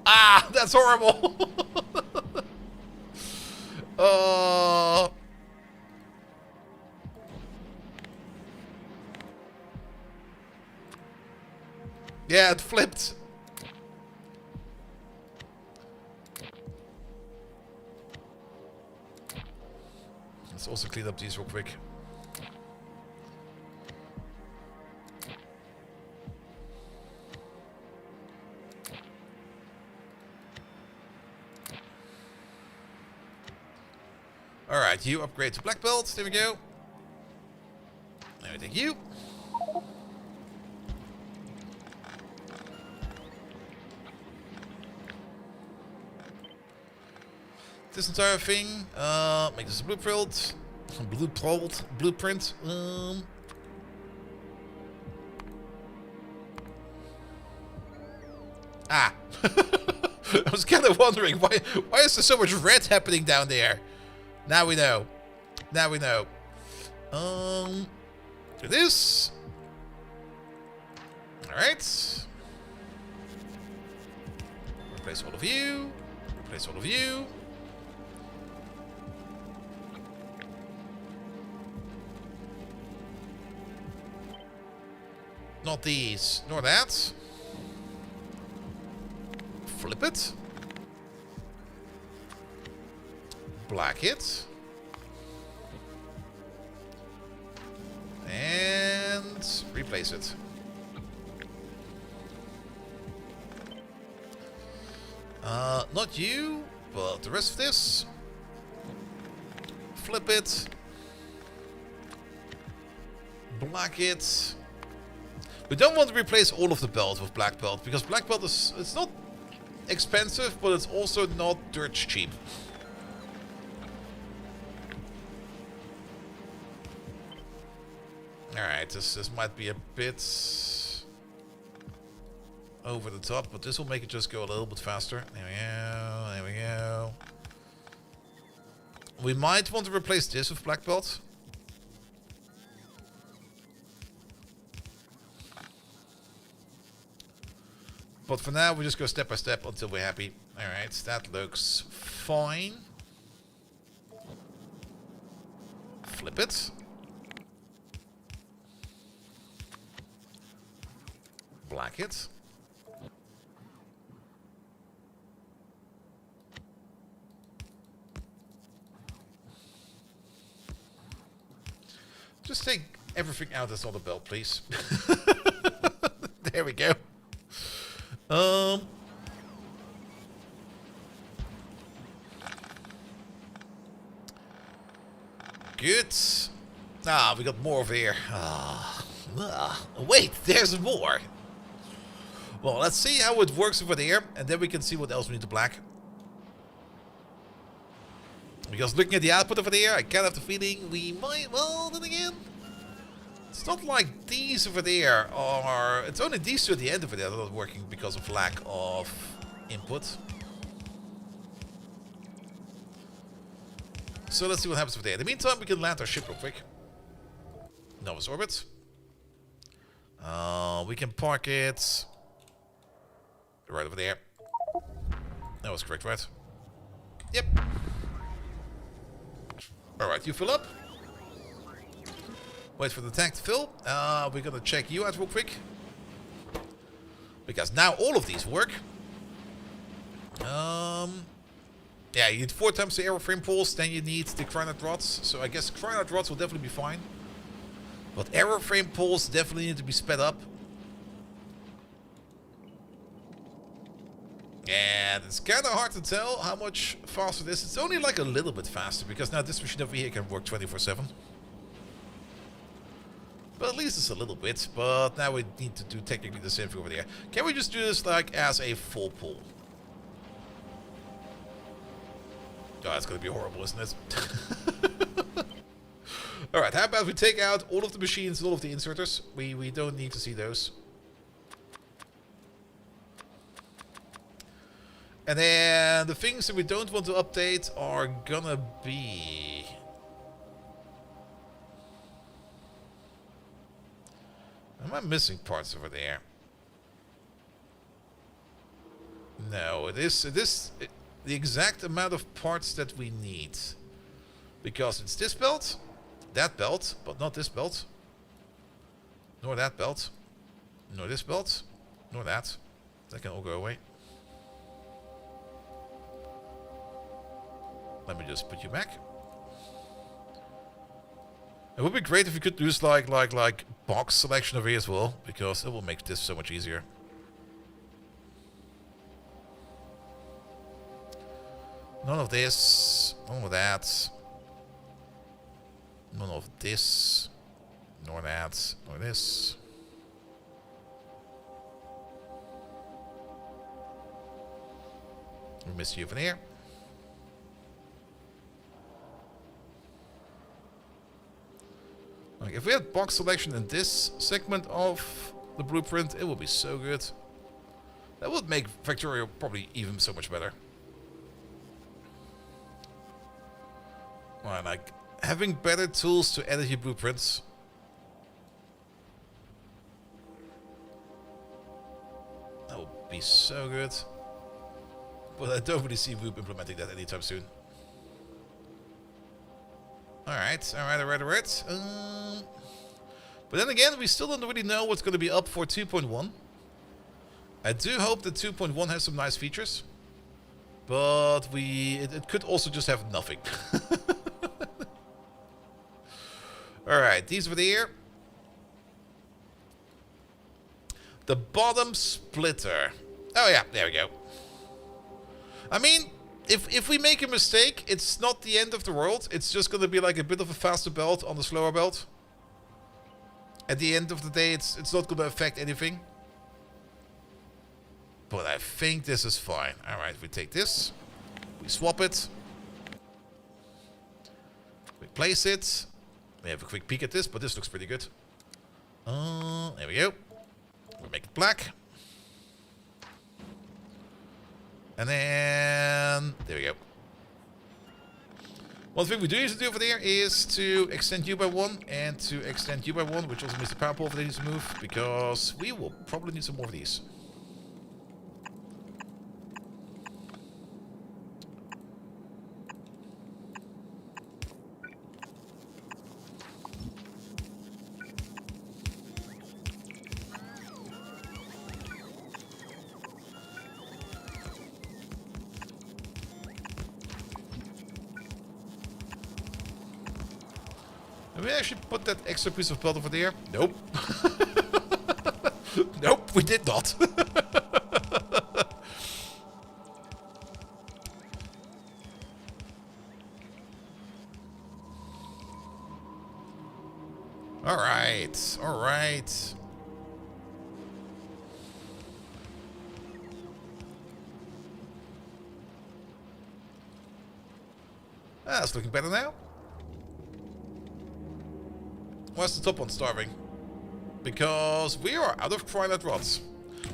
Ah, that's horrible. Yeah, it flipped. Let's also clean up these real quick. Alright, you upgrade to black belt. There we go. Now we take you. This entire thing, make this a blueprint. Blueprint. Ah. I was kind of wondering why is there so much red happening down there? Now we know. Now we know. Do this. Alright. Replace all of you. Replace all of you. Not these, nor that. Flip it. Black it. And replace it. Not you, but the rest of this. Flip it. Black it. We don't want to replace all of the belt with black belt, because black belt is, it's not expensive, but it's also not dirt cheap. Alright, this might be a bit over the top, but this will make it just go a little bit faster. There we go, there we go. We might want to replace this with black belt. But for now, we just go step by step until we're happy. Alright, that looks fine. Flip it. black it. Just take everything out that's on the belt, please. There we go. Good. Ah, we got more over here. Wait, there's more. Well, let's see how it works over there, and then we can see what else we need to black. Because looking at the output over there, I kind of have the feeling we might, well, then again, it's not like these over there are, it's only these two at the end over there that are not working because of lack of input. So let's see what happens over there. In the meantime, we can land our ship real quick. Novus orbit. We can park it right over there. That was correct, right? Yep. Alright, you fill up. Wait for the tank to fill. We're gonna check you out real quick. Because now all of these work. Yeah, you need 4 times the airframe pulse, then you need the cryonite rods. So I guess cryonite rods will definitely be fine. But airframe pulse definitely need to be sped up. And it's kind of hard to tell how much faster it is. It's only like a little bit faster, because now this machine over here can work 24/7. But at least it's a little bit. But now we need to do technically the same thing over there. Can we just do this like as a full pull? Oh, it's going to be horrible, isn't it? Alright, how about we take out all of the machines and all of the inserters? We don't need to see those. And then the things that we don't want to update are gonna be... Am I missing parts over there? No, it is the exact amount of parts that we need. Because it's this belt, that belt, but not this belt. Nor that belt. Nor this belt. Nor that. That can all go away. Let me just put you back. It would be great if you could use like box selection over here as well, because it will make this so much easier. None of this, none of that, none of this, nor that, nor this. We missed you over there. Like, if we had box selection in this segment of the blueprint, it would be so good. That would make Factorio probably even so much better. Well, like, having better tools to edit your blueprints. That would be so good. But I don't really see Voop implementing that anytime soon. Alright. But then again, we still don't really know what's going to be up for 2.1. I do hope that 2.1 has some nice features. But it could also just have nothing. Alright, these over there. The bottom splitter. Oh yeah, there we go. I mean, if we make a mistake, it's not the end of the world. It's just going to be like a bit of a faster belt on the slower belt. At the end of the day, it's not going to affect anything. But I think this is fine. Alright, we take this. We swap it. We place it. We have a quick peek at this, but this looks pretty good. There we go. We make it black. And then, there we go. One thing we do need to do over there is to extend you by 1 and to extend you by 1, which also means the power pole over there needs to move, because we will probably need some more of these. we actually put that extra piece of plot over there? Nope. Nope, we did not. Alright, alright. That's looking better now. Why's the top one starving? Because we are out of cryolite rods.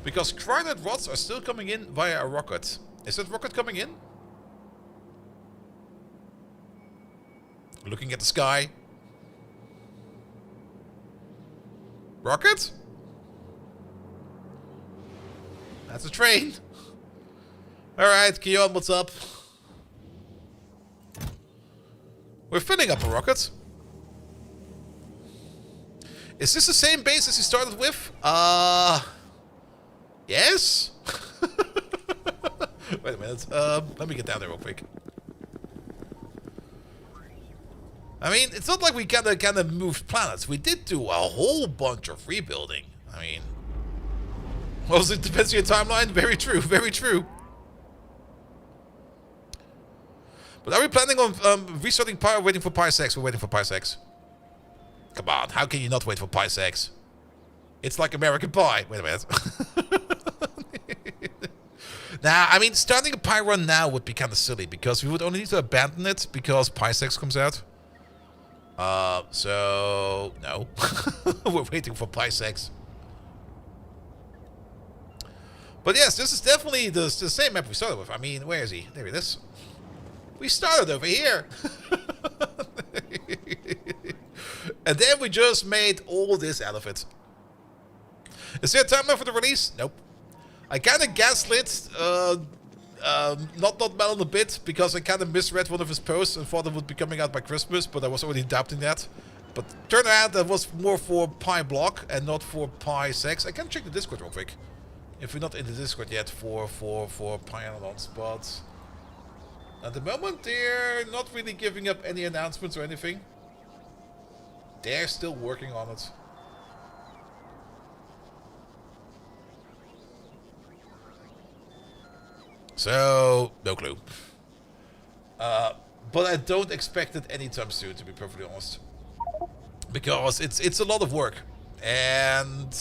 Because cryolite rods are still coming in via a rocket. Is that rocket coming in? Looking at the sky. Rocket? That's a train. Alright, Keon, what's up? We're filling up a rocket. Is this the same base as he started with? Yes? Wait a minute. Let me get down there real quick. I mean, it's not like we kind of moved planets. We did do a whole bunch of rebuilding. I mean, well, it depends on your timeline. Very true. Very true. But are we planning on restarting Pi or waiting for Pi 6? We're waiting for Pi 6. Come on, how can you not wait for Pi 6? It's like American Pie. Wait a minute. Nah, I mean, starting a Pi run now would be kind of silly because we would only need to abandon it because Pi 6 comes out. So, no. We're waiting for Pi 6. But yes, this is definitely the same map we started with. I mean, where is he? There he is. We started over here. And then we just made all this out of it. Is there a timeline for the release? Nope. I kind of gaslit not Melon a bit because I kind of misread one of his posts and thought it would be coming out by Christmas, but I was already doubting that. But turned out that was more for Pi block and not for Pi 6. I can check the Discord real quick. If we're not in the Discord yet for Pi Analons, but at the moment they're not really giving up any announcements or anything. They're still working on it. So, no clue. But I don't expect it anytime soon, to be perfectly honest. Because it's a lot of work. And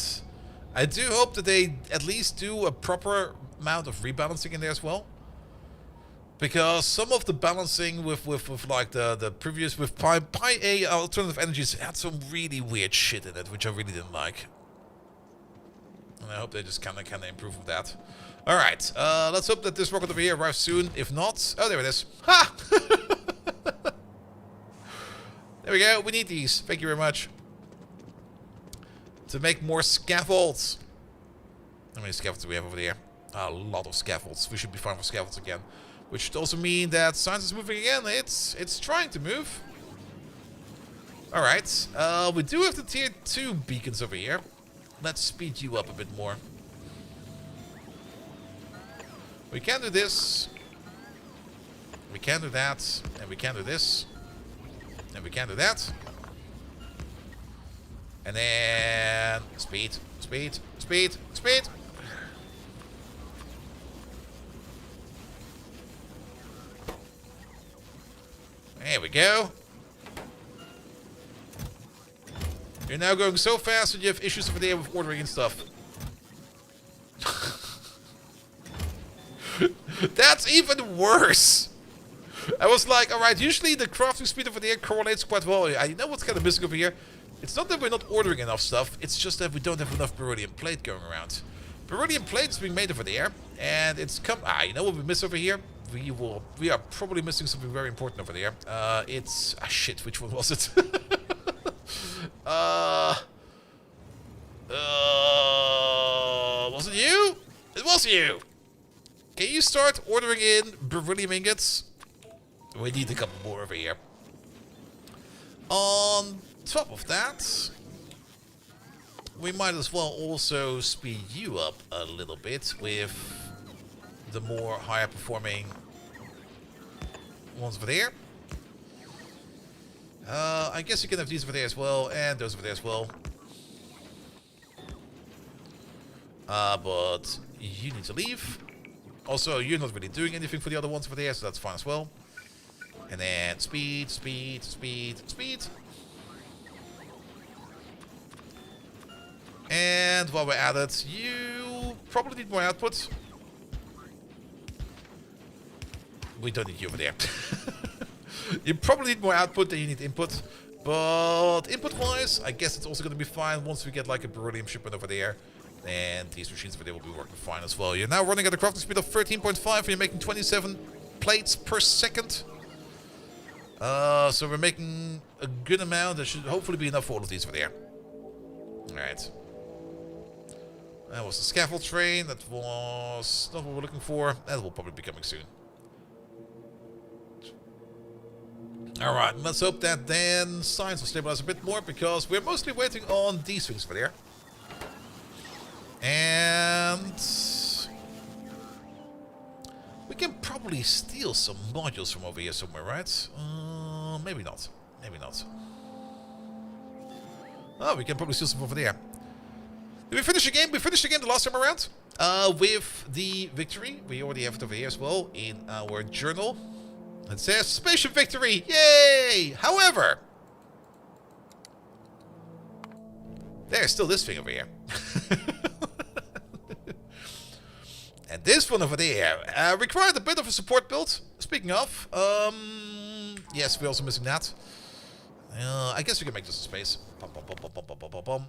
I do hope that they at least do a proper amount of rebalancing in there as well. Because some of the balancing with like the previous with Pi A alternative energies had some really weird shit in it, which I really didn't like. And I hope they just kind of improve with that. All right, let's hope that this rocket over here arrives soon. If not, oh, there it is. Ha! There we go. We need these. Thank you very much. To make more scaffolds. How many scaffolds do we have over there? A lot of scaffolds. We should be fine for scaffolds again. Which should also mean that science is moving again. It's trying to move. Alright. We do have the tier 2 beacons over here. Let's speed you up a bit more. We can do this. We can do that. And we can do this. And we can do that. And then speed, speed, speed, speed. There we go. You're now going so fast that you have issues over there with ordering and stuff. That's even worse. I was like, alright, usually the crafting speed over there correlates quite well. I know what's kind of missing over here. It's not that we're not ordering enough stuff, it's just that we don't have enough beryllium plate going around. Beryllium plate is being made over there, and it's come. You know what we miss over here? We are probably missing something very important over there. It's shit. Which one was it? Was it you? It was you. Can you start ordering in beryllium ingots? We need a couple more over here. On top of that, we might as well also speed you up a little bit with the more higher performing ones over there. I guess you can have these over there as well, and those over there as well. But you need to leave. Also, you're not really doing anything for the other ones over there, so that's fine as well. And then speed, speed, speed, speed. And while we're at it, you probably need more output. We don't need you over there. You probably need more output than you need input. But input-wise, I guess it's also going to be fine once we get like a beryllium shipment over there. And these machines over there will be working fine as well. You're now running at a crafting speed of 13.5 and you're making 27 plates per second. So we're making a good amount. There should hopefully be enough for all of these over there. Alright. That was the scaffold train. That was not what we're looking for. That will probably be coming soon. Alright, let's hope that then science will stabilize a bit more, because we're mostly waiting on these things over there. And we can probably steal some modules from over here somewhere, right? Maybe not. Maybe not. Oh, we can probably steal some over there. Did we finish the game? We finished the game the last time around. With the victory. We already have it over here as well in our journal. It says spaceship victory. Yay! However, there's still this thing over here. And this one over there required a bit of a support build. Speaking of, yes, we're also missing that. I guess we can make this a space. Bum, bum, bum, bum, bum, bum, bum, bum.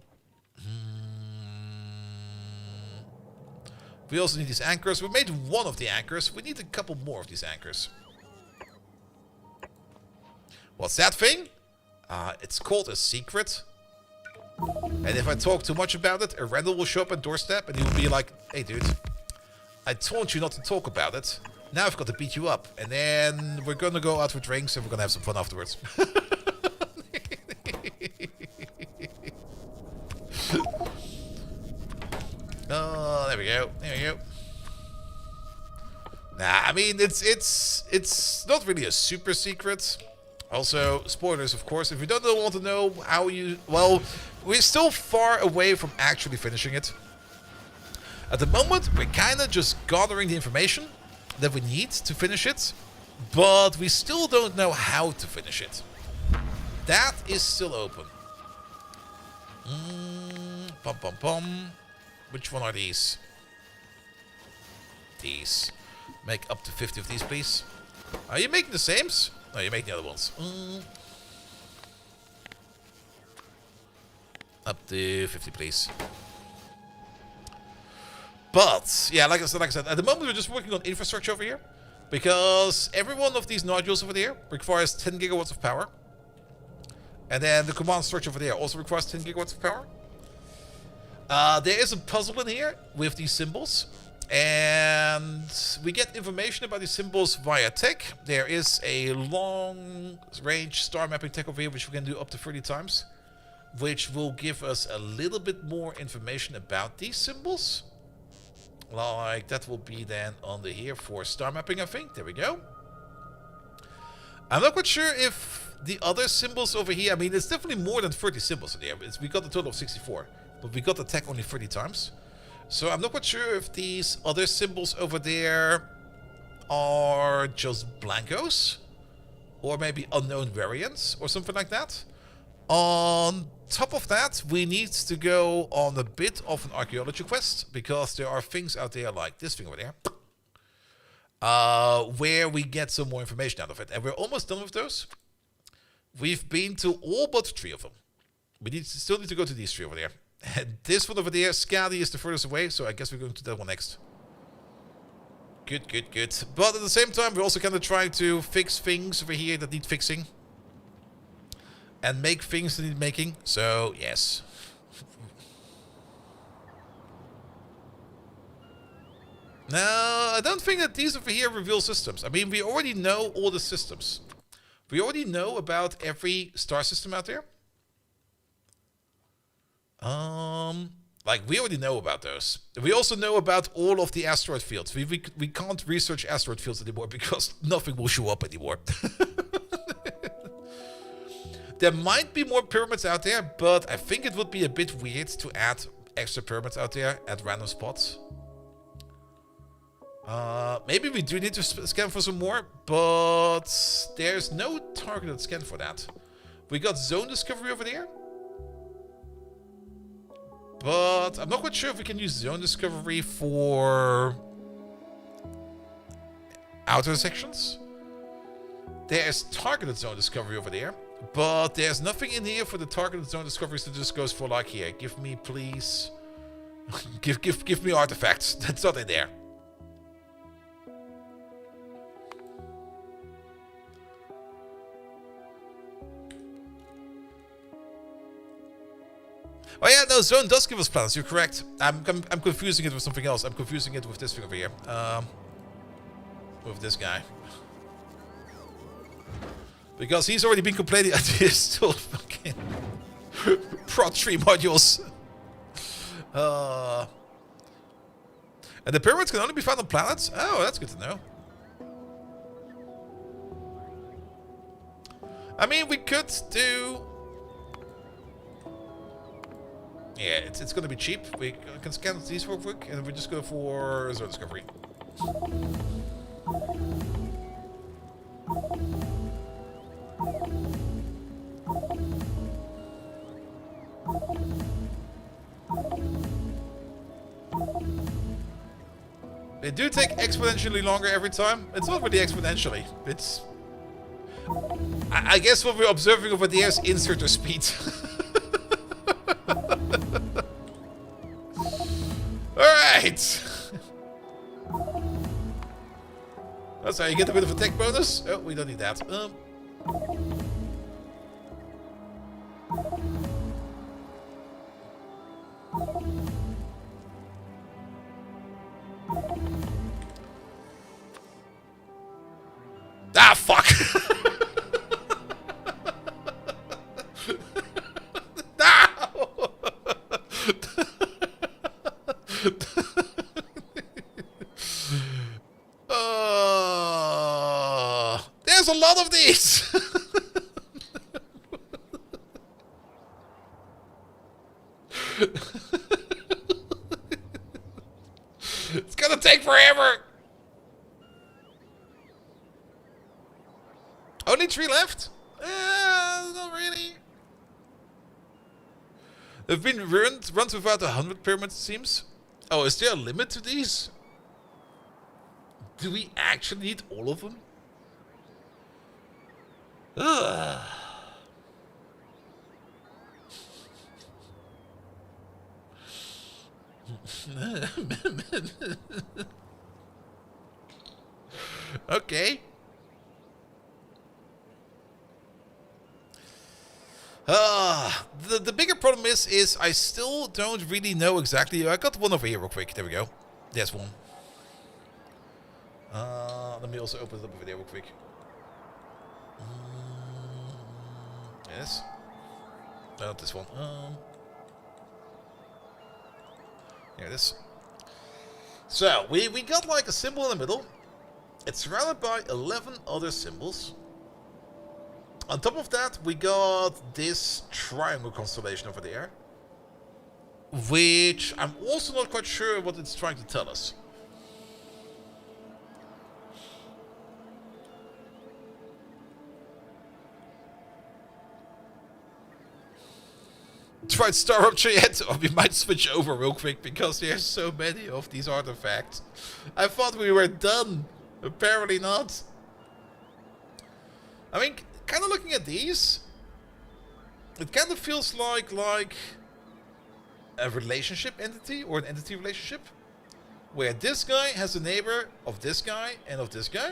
We also need these anchors. We made one of the anchors. We need a couple more of these anchors. What's that thing? It's called a secret. And if I talk too much about it, a Randall will show up at doorstep and he will be like, hey dude, I told you not to talk about it. Now I've got to beat you up. And then we're going to go out for drinks and we're going to have some fun afterwards. Oh, there we go. There we go. Nah, I mean, it's not really a super secret. Also, spoilers, of course. If you don't want to know how you... Well, we're still far away from actually finishing it. At the moment, we're kind of just gathering the information that we need to finish it. But we still don't know how to finish it. That is still open. Pum pum pum. Which one are these? These. Make up to 50 of these, please. Are you making the sames? No, you're making the other ones. Up to 50, please. But, yeah, like I said, at the moment we're just working on infrastructure over here. Because every one of these nodules over there requires 10 gigawatts of power. And then the command structure over there also requires 10 gigawatts of power. There is a puzzle in here with these symbols. And we get information about these symbols via tech. There is a long-range star mapping tech over here, which we can do up to 30 times. Which will give us a little bit more information about these symbols. Like, that will be then under here for star mapping, I think. There we go. I'm not quite sure if the other symbols over here... I mean, it's definitely more than 30 symbols in there. We got a total of 64. But we got the tech only 30 times. So I'm not quite sure if these other symbols over there are just blankos. Or maybe unknown variants or something like that. On top of that, we need to go on a bit of an archaeology quest. Because there are things out there like this thing over there. Where we get some more information out of it. And we're almost done with those. We've been to all but 3 of them. We still need to go to these 3 over there. And this one over there, Scally, is the furthest away, so I guess we're going to that one next. Good, good, good. But at the same time, we're also kind of trying to fix things over here that need fixing. And make things that need making, so yes. No, I don't think that these over here reveal systems. I mean, we already know all the systems. We already know about every star system out there. Like, we already know about those. We also know about all of the asteroid fields. We can't research asteroid fields anymore because nothing will show up anymore. There might be more pyramids out there, but I think it would be a bit weird to add extra pyramids out there at random spots. Maybe we do need to scan for some more, but there's no targeted scan for that. We got zone discovery over there, but I'm not quite sure if we can use zone discovery for outer sections. There's targeted zone discovery over there, but there's nothing in here for the targeted zone discoveries that just goes for like here. Give me, please. give me artifacts. That's not in there. Oh yeah, no, zone does give us planets. You're correct. I'm confusing it with something else. I'm confusing it with this thing over here. With this guy. Because he's already been complaining that he is still fucking prod 3 modules. And the pyramids can only be found on planets? Oh, that's good to know. I mean, we could do... Yeah, it's gonna be cheap. We can scan these real quick, and we just go for zone discovery. They do take exponentially longer every time. It's not really exponentially. It's... I guess what we're observing over there is inserter speed. Alright! That's how you get a bit of a tech bonus. Oh, we don't need that. Ah, fuck! There's a lot of these! It's gonna take forever! Only 3 left? Not really. They've been runs without 100 pyramids, it seems. Oh, is there a limit to these? Do we actually need all of them? Ugh. Okay. The bigger problem is I still don't really know exactly. I got one over here real quick. There we go. There's one. Let me also open it up over there real quick. Yes. No, not this one. Here it is. So, we got like a symbol in the middle. It's surrounded by 11 other symbols. On top of that, we got this triangle constellation over there. Which I'm also not quite sure what it's trying to tell us. Tried Star Rupture yet? Or we might switch over real quick because there's so many of these artifacts. I thought we were done. Apparently not. I mean, kind of looking at these, it kind of feels like a relationship entity or an entity relationship, where this guy has a neighbor of this guy and of this guy.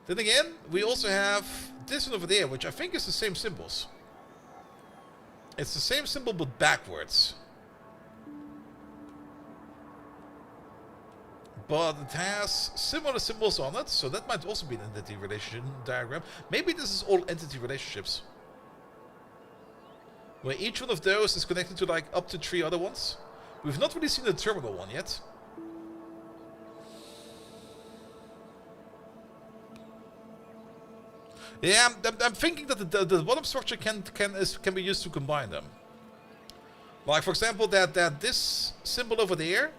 Then again, we also have this one over there, which I think is the same symbols. It's the same symbol but backwards. But it has similar symbols on it, so that might also be an entity relation diagram. Maybe this is all entity relationships, where each one of those is connected to like up to 3 other ones. We've not really seen the terminal one yet. Yeah, I'm thinking that the bottom structure can be used to combine them. Like for example, that this symbol over there,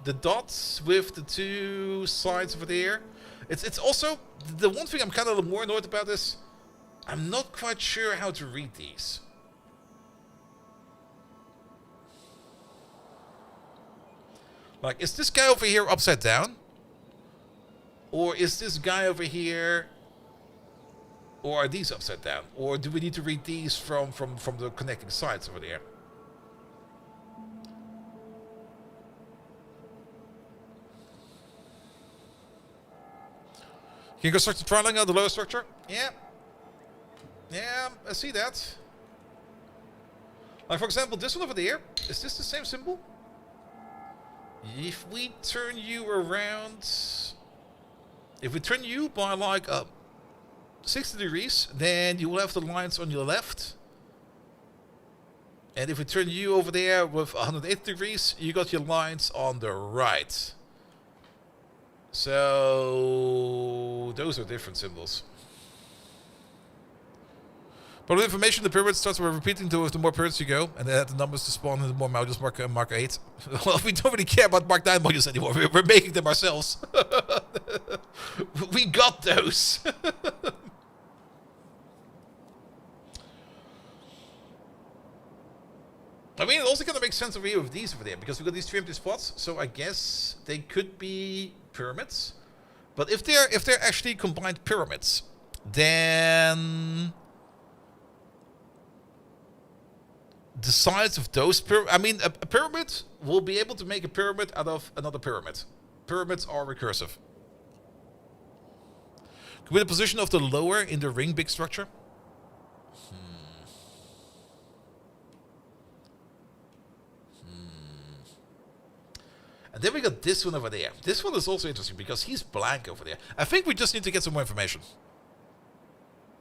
the dots with the two sides over there. It's also the one thing I'm kind of more annoyed about is I'm not quite sure how to read these. Like, is this guy over here upside down? Or is this guy over here? Or are these upside down? Or do we need to read these from the connecting sides over there? Can you construct the triangle, the lower structure? Yeah. Yeah, I see that. Like, for example, this one over there. Is this the same symbol? If we turn you around... If we turn you by, like, 60 degrees, then you will have the lines on your left. And if we turn you over there with 180 degrees, you got your lines on the right. So those are different symbols. But with information, the pyramid starts by repeating the more pyramids you go, and then the numbers to spawn in the more modules mark 8. Well, we don't really care about mark 9 modules anymore. We're making them ourselves. We got those. I mean, it also kind of makes sense over here with these over there, because we got these 3 empty spots, so I guess they could be pyramids. But if they're actually combined pyramids, then the size of those I mean, a pyramid will be able to make a pyramid out of another pyramid. Pyramids are recursive. Could be the position of the lower in the ring big structure. And then we got this one over there. This one is also interesting because he's blank over there. I think we just need to get some more information.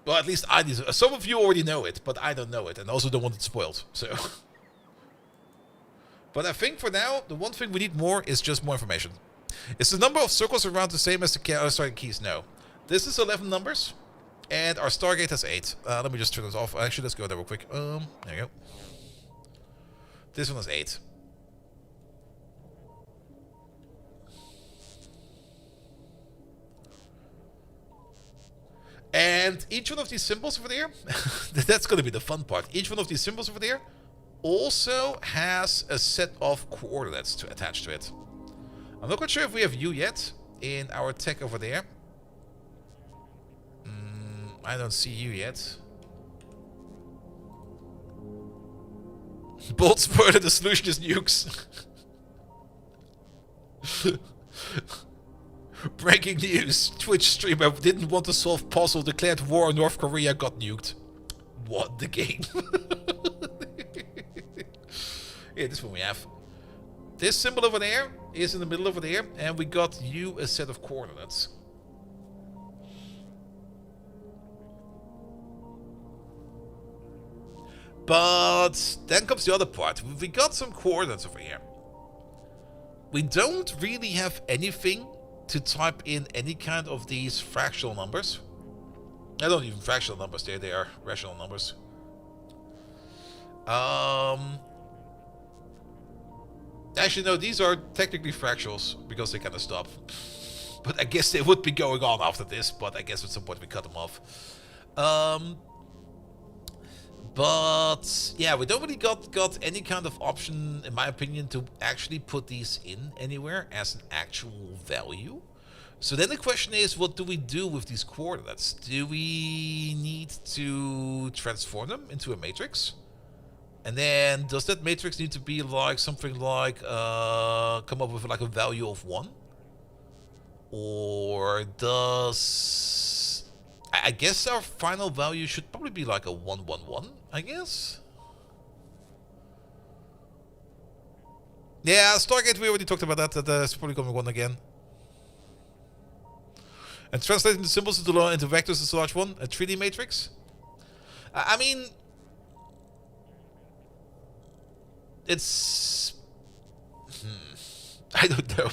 Well, at least I need to. Some of you already know it, but I don't know it. And also don't want it spoiled. So. But I think for now, the one thing we need more is just more information. Is the number of circles around the same as the Stargate keys? No. This is 11 numbers. And our Stargate has 8. Let me just turn this off. Actually, let's go there real quick. There you go. This one has 8. And each one of these symbols over there, that's going to be the fun part. Each one of these symbols over there also has a set of coordinates to attach to it. I'm not quite sure if we have U yet in our tech over there. I don't see you yet. Bold spoiler, the solution is nukes. Breaking news. Twitch streamer didn't want to solve puzzle, declared war on North Korea, got nuked. What the game? Yeah, this one we have. This symbol over there is in the middle over there, and we got you a set of coordinates. But then comes the other part. We got some coordinates over here. We don't really have anything to type in any kind of these fractional numbers. They're not even fractional numbers, they are rational numbers. Actually, no, these are technically fractals because they kind of stop. But I guess they would be going on after this, but I guess at some point we cut them off. But yeah, we don't really got any kind of option, in my opinion, to actually put these in anywhere as an actual value. So then the question is, what do we do with these coordinates? Do we need to transform them into a matrix? And then does that matrix need to be like something like come up with like a value of 1? Or does... I guess our final value should probably be like a 111, I guess. Yeah, Stargate, we already talked about that. That's probably going to 1 again. And translating the symbols into vectors is a large one. A 3D matrix. I mean, it's... I don't know.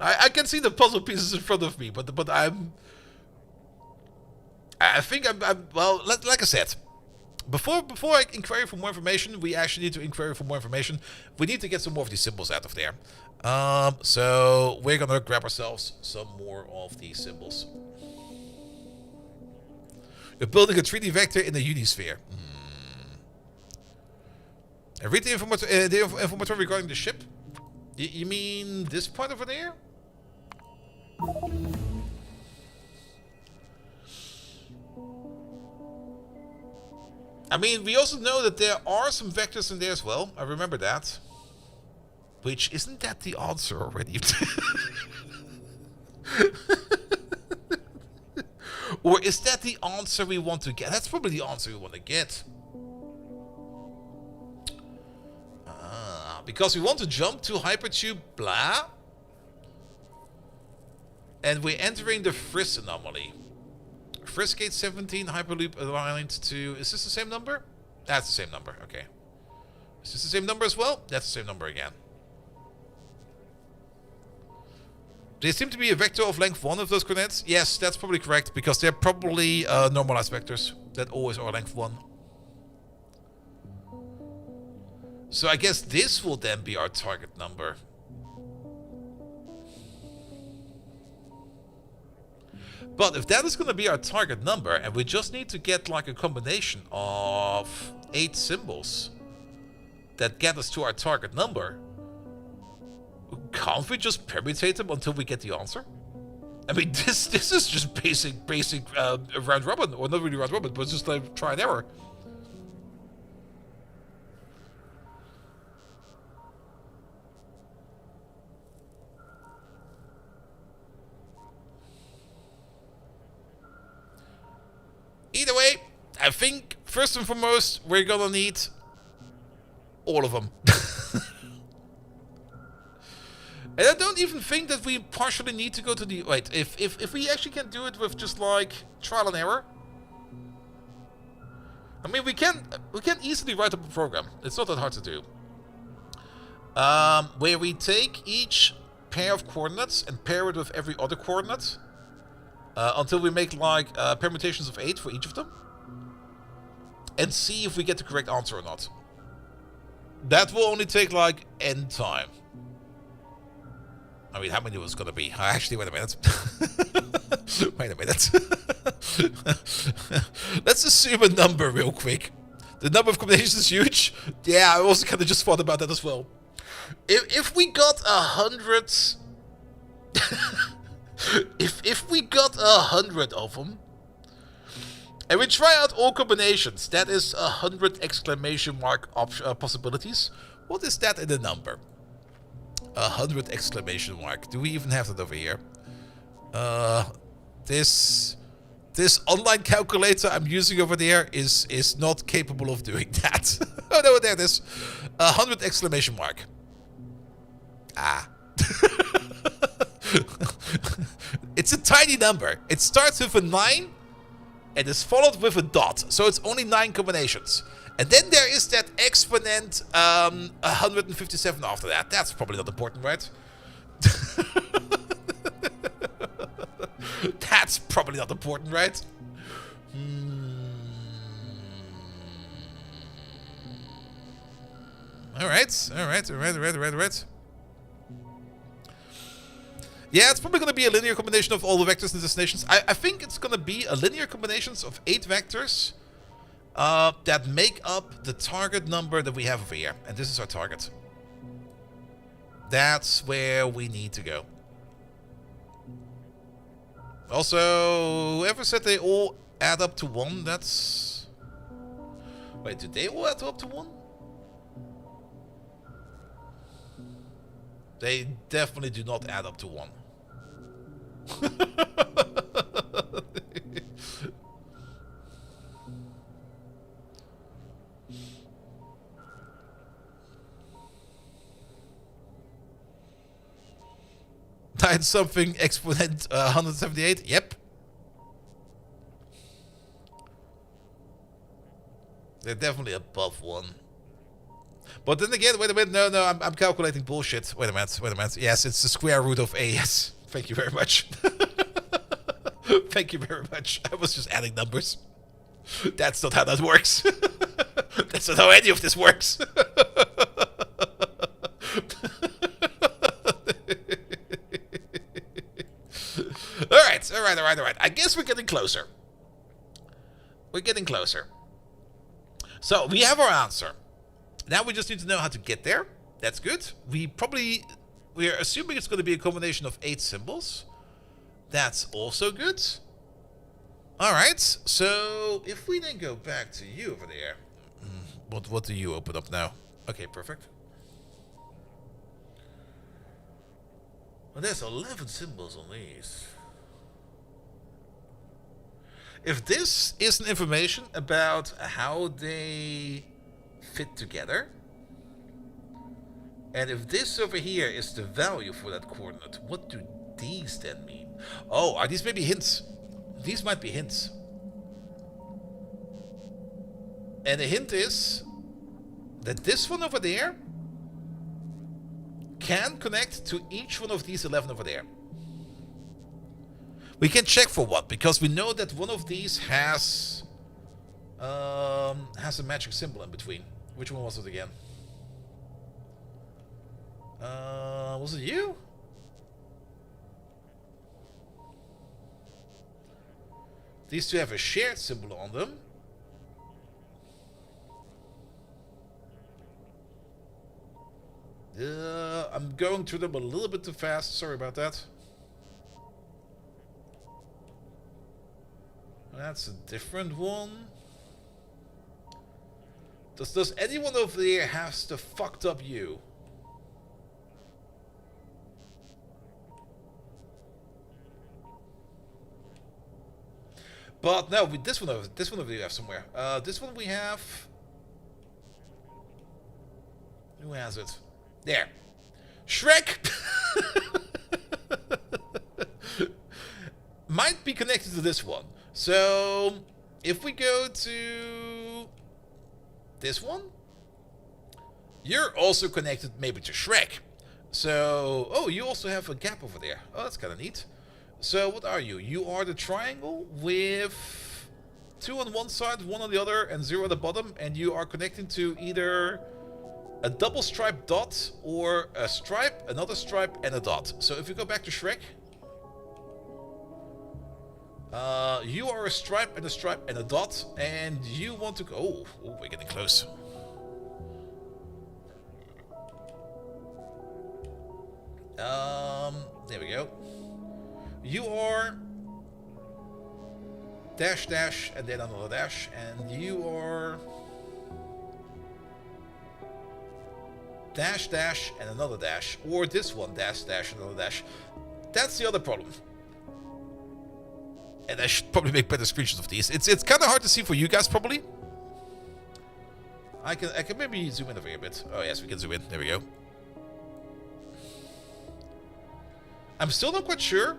I can see the puzzle pieces in front of me, but I think I'm well. Like I said, before I inquire for more information, we actually need to inquire for more information. We need to get some more of these symbols out of there. So we're gonna grab ourselves some more of these symbols. You're building a 3D vector in a unisphere. And read the information regarding the ship. You mean this point over there? I mean, we also know that there are some vectors in there as well. I remember that. Which, isn't that the answer already? Or is that the answer we want to get? That's probably the answer we want to get. Because we want to jump to hypertube blah. And we're entering the Friss anomaly. Friss gate 17 hyperloop aligned to... Is this the same number? That's the same number, okay. Is this the same number as well? That's the same number again. They seem to be a vector of length 1 of those coordinates. Yes, that's probably correct, because they're probably normalized vectors that always are length 1. So I guess this will then be our target number. But if that is going to be our target number, and we just need to get like a combination of 8 symbols that get us to our target number, can't we just permutate them until we get the answer? I mean, this is just basic round robin, or not really round robin, but just like try and error. Either way, I think first and foremost we're gonna need all of them. And I don't even think that we partially need to go to the... Wait, if we actually can do it with just like trial and error. I mean, we can easily write up a program. It's not that hard to do. Where we take each pair of coordinates and pair it with every other coordinate. Until we make like permutations of 8 for each of them. And see if we get the correct answer or not. That will only take like n time. I mean, how many was gonna be? Actually, wait a minute. Wait a minute. Let's assume a number real quick. The number of combinations is huge. Yeah, I also kind of just thought about that as well. If we got 100... if we got 100 of them, and we try out all combinations, that is 100 exclamation mark possibilities. What is that in a number? 100 exclamation mark. Do we even have that over here? This online calculator I'm using over there is not capable of doing that. Oh no, there it is. 100 exclamation mark. Ah. It's a tiny number. It starts with a 9 and is followed with a dot. So it's only 9 combinations. And then there is that exponent 157 after that. That's probably not important, right? That's probably not important, right? Alright. Yeah, it's probably going to be a linear combination of all the vectors and destinations. I think it's going to be a linear combination of 8 vectors that make up the target number that we have over here. And this is our target. That's where we need to go. Also, whoever said they all add up to 1, that's... Wait, do they all add up to 1? They definitely do not add up to 1. Nine something exponent 178. Yep. They're definitely above 1. But then again, wait a minute. No, I'm calculating bullshit. Wait a minute. Yes, it's the square root of a. Yes. Thank you very much. Thank you very much. I was just adding numbers. That's not how that works. That's not how any of this works. All right. I guess we're getting closer. So we have our answer. Now we just need to know how to get there. That's good. We're assuming it's going to be a combination of 8 symbols. That's also good. All right. So if we then go back to you over there, what do you open up now? Okay, perfect. Well, there's 11 symbols on these. If this isn't information about how they fit together, and if this over here is the value for that coordinate, what do these then mean? Oh, are these maybe hints? These might be hints. And the hint is that this one over there can connect to each one of these 11 over there. We can check for what, because we know that one of these has a magic symbol in between. Which one was it again? Was it you? These two have a shared symbol on them. I'm going through them a little bit too fast. Sorry about that. That's a different one. Does anyone over there have the fucked up U? But no, this one over there we have somewhere. This one we have. Who has it? There. Shrek. Might be connected to this one. So if we go to this one, you're also connected maybe to Shrek. So, oh, you also have a gap over there. Oh, that's kind of neat. So what are you? You are the triangle with 2 on one side, 1 on the other, and 0 at the bottom, and you are connecting to either a double stripe dot or a stripe, another stripe, and a dot. So if you go back to Shrek, you are a stripe and a dot, and you want to go. Oh, we're getting close. There we go. You are dash dash and then another dash, and you are dash dash and another dash, or this one dash dash and another dash. That's the other problem. And I should probably make better screenshots of these. It's kind of hard to see for you guys probably. I can maybe zoom in over here a bit. Oh yes, we can zoom in. There we go. I'm still not quite sure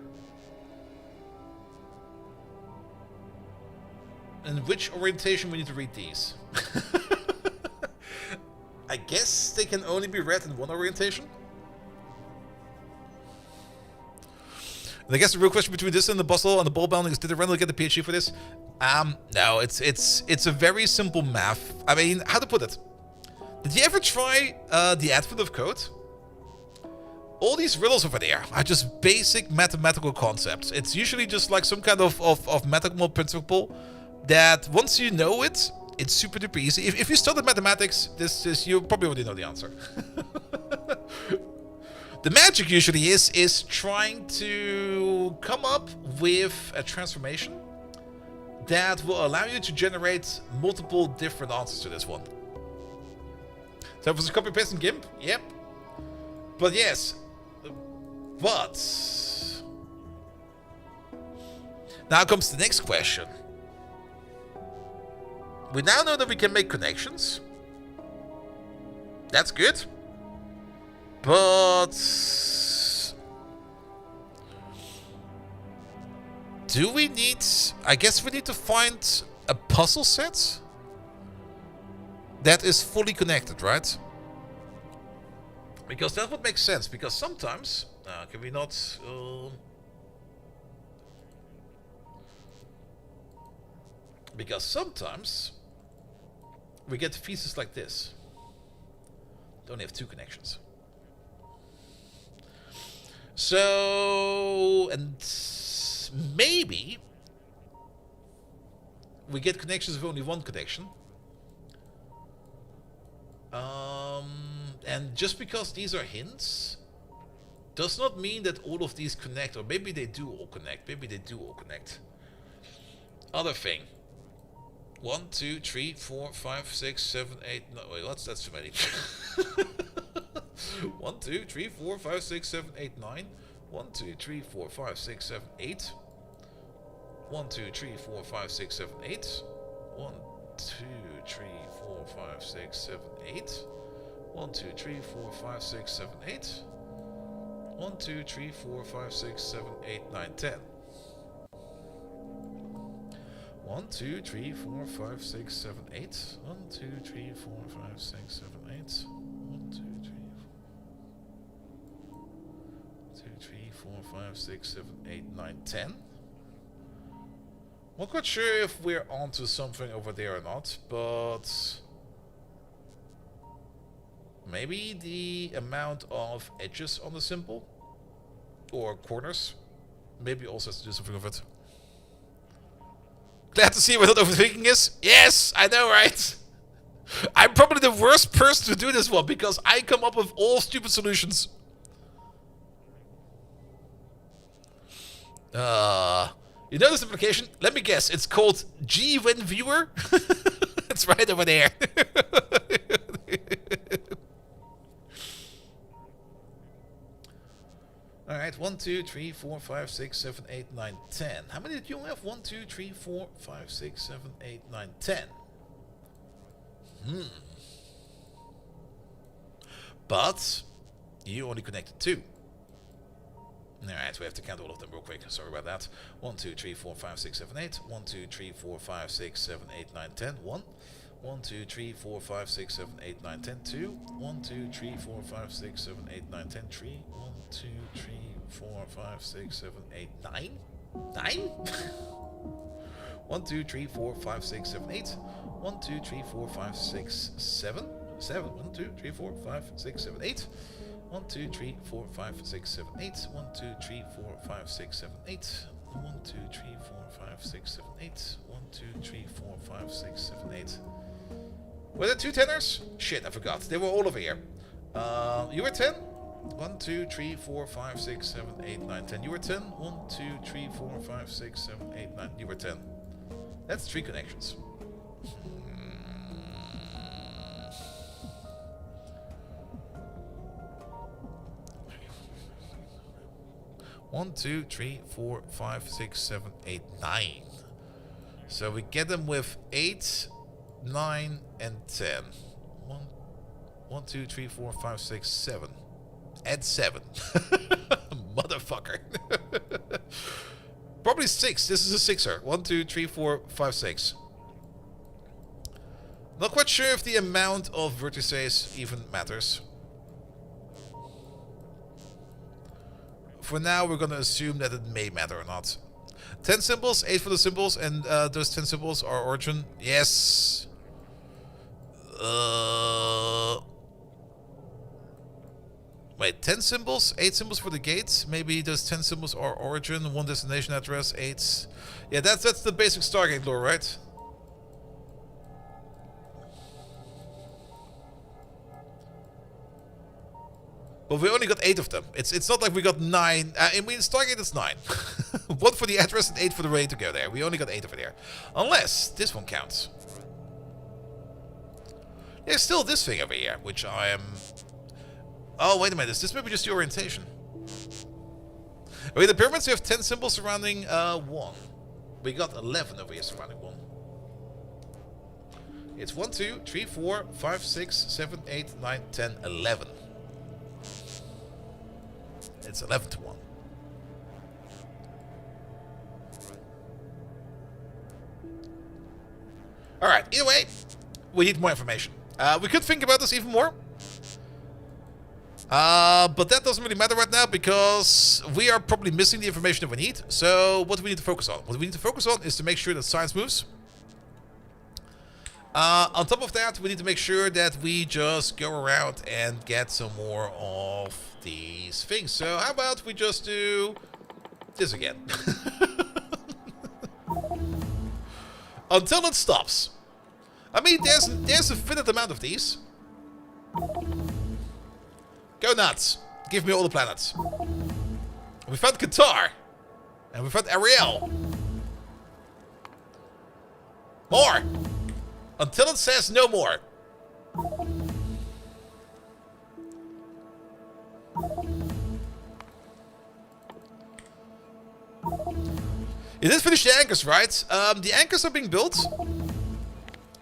in which orientation we need to read these. I guess they can only be read in one orientation. And I guess the real question between this and the bustle and the ball bounding is, did the Randall get the PhD for this? No, it's a very simple math. I mean, how to put it? Did you ever try the advent of code? All these riddles over there are just basic mathematical concepts. It's usually just like some kind of mathematical principle that once you know it, it's super duper easy. If you studied mathematics, you probably already know the answer. The magic usually is trying to come up with a transformation that will allow you to generate multiple different answers to this one. So was it copy paste in GIMP? Yep. But yes. But now comes the next question. We now know that we can make connections. That's good. But do we need... I guess we need to find a puzzle set that is fully connected, right? Because that would make sense, because sometimes... can we not... because sometimes we get pieces like this. They only have 2 connections. So... and maybe we get connections with only 1 connection. And just because these are hints does not mean that all of these connect, or maybe they do all connect. Maybe they do all connect. Other thing. 1, 2, 3, 4, 5, 6, 7, 8. No, wait, that's too many. 1, 2, 3, 4, 5, 6, 7, 8, 9. 1, 2, 3, 4, 5, 6, 7, 8. 1, 2, 3, 4, 5, 6, 7, 8. 1, 2, 3, 4, 5, 6, 7, 8. 1, 2, 3, 4, 5, 6, 7, 8. 1, 2, 3, 4, 5, 6, 7, 8, 9, 10. 1, 2, 3, 4, 5, 6, 7, 8. 1, 2, 3, 4, 5, 6, 7, 8. 1, 2, 3, 4, 2, 3, 4, 5, 6, 7, 8, 9, 10. Not quite sure if we're onto something over there or not, but maybe the amount of edges on the symbol or corners maybe also has to do something with it. Glad to see what overthinking is. Yes, I know, right? I'm probably the worst person to do this one because I come up with all stupid solutions. You know this application? Let me guess. It's called GWin Viewer. It's right over there. Alright, 1, 2, 3, 4, 5, 6, 7, 8, 9, 10. How many did you have? 1, 2, 3, 4, 5, 6, 7, 8, 9, 10. But you only connected 2. Alright, we have to count all of them real quick. Sorry about that. 1, 2, 3, 4, 5, 6, 7, 8. 1, 2, 3, 4, 5, 6, 7, 8, 9, 10. 1. 1, 2, 3, 4, 5, 6, 7, 8, 9, 10. 2. 1, 2, 3, 4, 5, 6, 7, 8, 9, 10. 3. 1, 2, 3, 4, 5, 6, 7, 8, 9? 9? 1, 2, 3, 4, 5, 6, 7, 8. 1, 2, 3, 4, 5, 6, 7. 7. 1, 2, 3, 4, 5, 6, 7, 8. 1, 2, 3, 4, 5, 6, 7, 8. 1, 2, 3, 4, 5, 6, 7, 8. 1, 2, 3, 4, 5, 6, 7, 8. 1, 2, 3, 4, 5, 6, 7, 8. Were there 2 tenors? Shit, I forgot. They were all over here. You were 10? 1, 2, 3, 4, 5, 6, 7, 8, 9, 10. You were 10? 1, 2, 3, 4, 5, 6, 7, 8, 9. You were 10. That's 3 connections. 1, 2, 3, 4, 5, 6, 7, 8, 9. So we get them with 8, 9, and 10. 1, 2, 3, 4, 5, 6, 7. Add 7. Motherfucker. Probably 6. This is a 6er. 1, 2, 3, 4, 5, 6. Not quite sure if the amount of vertices even matters. For now, we're going to assume that it may matter or not. 10 symbols, 8 for the symbols, and those 10 symbols are origin. Yes. Wait, 10 symbols, 8 symbols for the gates. Maybe those 10 symbols are origin, 1 destination address, 8. Yeah, that's the basic Stargate lore, right? But we only got 8 of them. It's not like we got 9. I mean, Stargate is 9. 1 for the address and 8 for the way to go there. We only got 8 over there. Unless this one counts. There's still this thing over here, which I am... Oh, wait a minute. Is this maybe just the orientation? With the pyramids, we have 10 symbols surrounding 1. We got 11 over here surrounding 1. It's 1, 2, 3, 4, 5, 6, 7, 8, 9, 10, 11. It's 11 to 1. Alright, either way, we need more information. We could think about this even more. But that doesn't really matter right now because we are probably missing the information that we need. So what do we need to focus on? What we need to focus on is to make sure that science moves. On top of that, we need to make sure that we just go around and get some more of these things. So how about we just do this again? Until it stops. I mean, there's a finite amount of these. Go nuts. Give me all the planets. We found Qatar. And we found Ariel. More. Until it says no more. You did finish the anchors, right? The anchors are being built.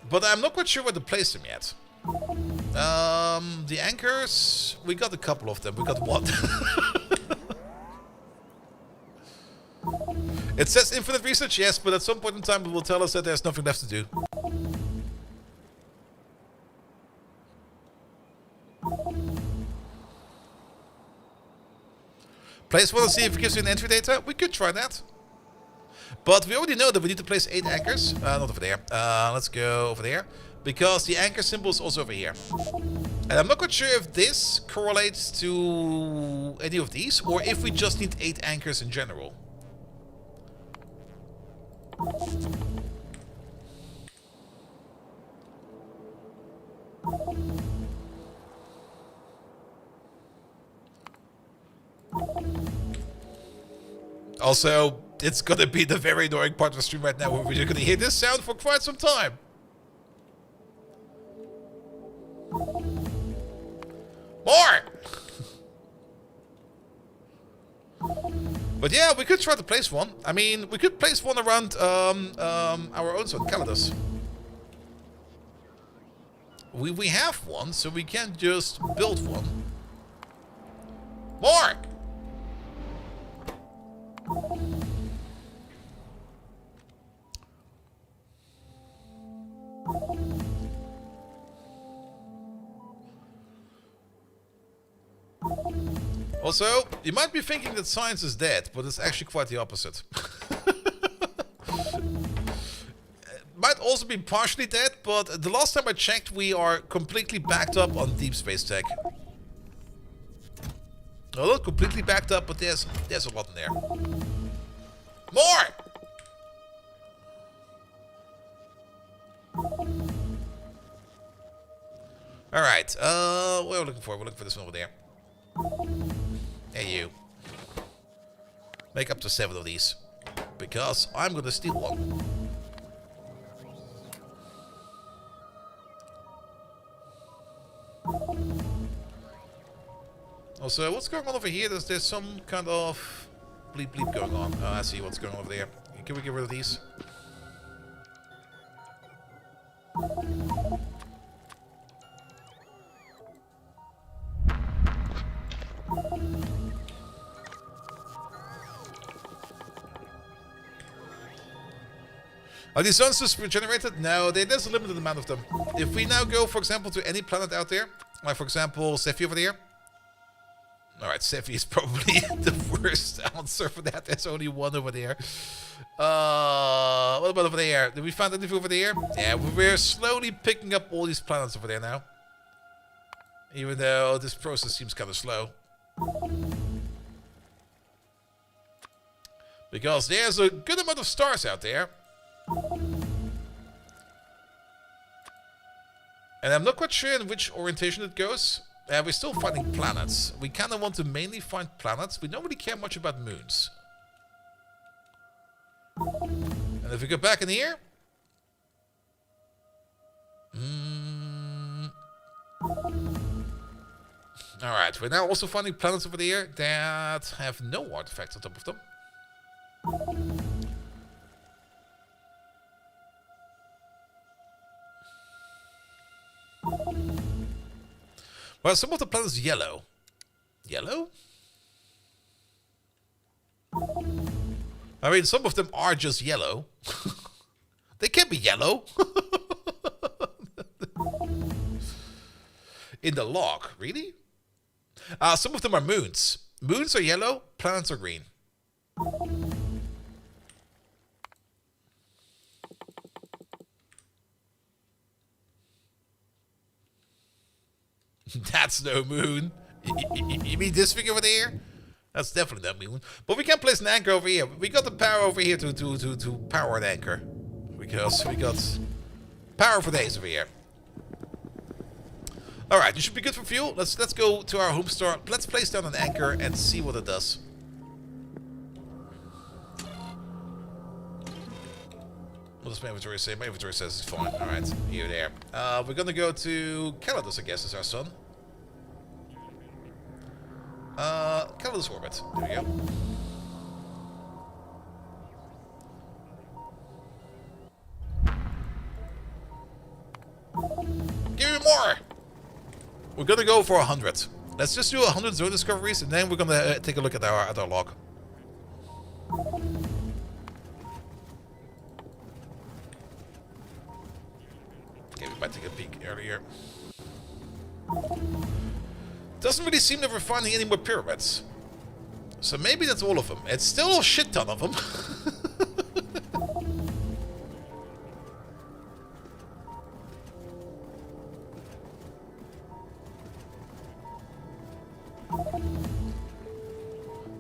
But I'm not quite sure where to place them yet. The anchors, we got a couple of them. We got one. It says infinite research, yes, but at some point in time it will tell us that there's nothing left to do. Place one and see if it gives you an entry data. We could try that. But we already know that we need to place 8 anchors. Not over there. Let's go over there. Because the anchor symbol is also over here. And I'm not quite sure if this correlates to any of these, or if we just need 8 anchors in general. Also, it's gonna be the very annoying part of the stream right now where we're gonna hear this sound for quite some time. More! But yeah, we could try to place one. I mean, we could place one around our own zone, Calidus. We have one, so we can just build one. More! Also, you might be thinking that science is dead, but it's actually quite the opposite. Might also be partially dead, but the last time I checked, we are completely backed up on deep space tech. Well, not completely backed up, but there's a lot in there. More! Alright, what are we looking for? We're looking for this one over there. Hey, you. Make up to 7 of these. Because I'm gonna steal one. Also, what's going on over here? There's some kind of bleep bleep going on. Oh, I see what's going on over there. Can we get rid of these? Are these zones just regenerated? No, there's a limited amount of them. If we now go, for example, to any planet out there, like for example, Sephi over there. Alright, Sephi is probably the worst answer for that. There's only one over there. What about over there? Did we find anything over there? Yeah, we're slowly picking up all these planets over there now. Even though this process seems kind of slow. Because there's a good amount of stars out there. And I'm not quite sure in which orientation it goes. We're still finding planets. We kind of want to mainly find planets. We don't really care much about moons. And if we go back in here... Alright, we're now also finding planets over there that have no artifacts on top of them. Well, some of the planets yellow. Yellow? I mean, some of them are just yellow. They can be yellow. In the log, really? Some of them are moons. Moons are yellow, planets are green. That's no moon. You mean this thing over there? That's definitely not moon. But we can place an anchor over here. We got the power over here to power an anchor. Because we got power for days over here. Alright, you should be good for fuel. Let's go to our home store. Let's place down an anchor and see what it does. What does my inventory say? My inventory says it's fine. Alright, here, there. We're gonna go to Calidus, I guess, is our son. Calidus orbit. There we go. Give me more! We're gonna go for 100. Let's just do 100 zone discoveries, and then we're gonna take a look at our log. Okay, we might take a peek earlier. Doesn't really seem that we're finding any more pyramids. So maybe that's all of them. It's still a shit ton of them.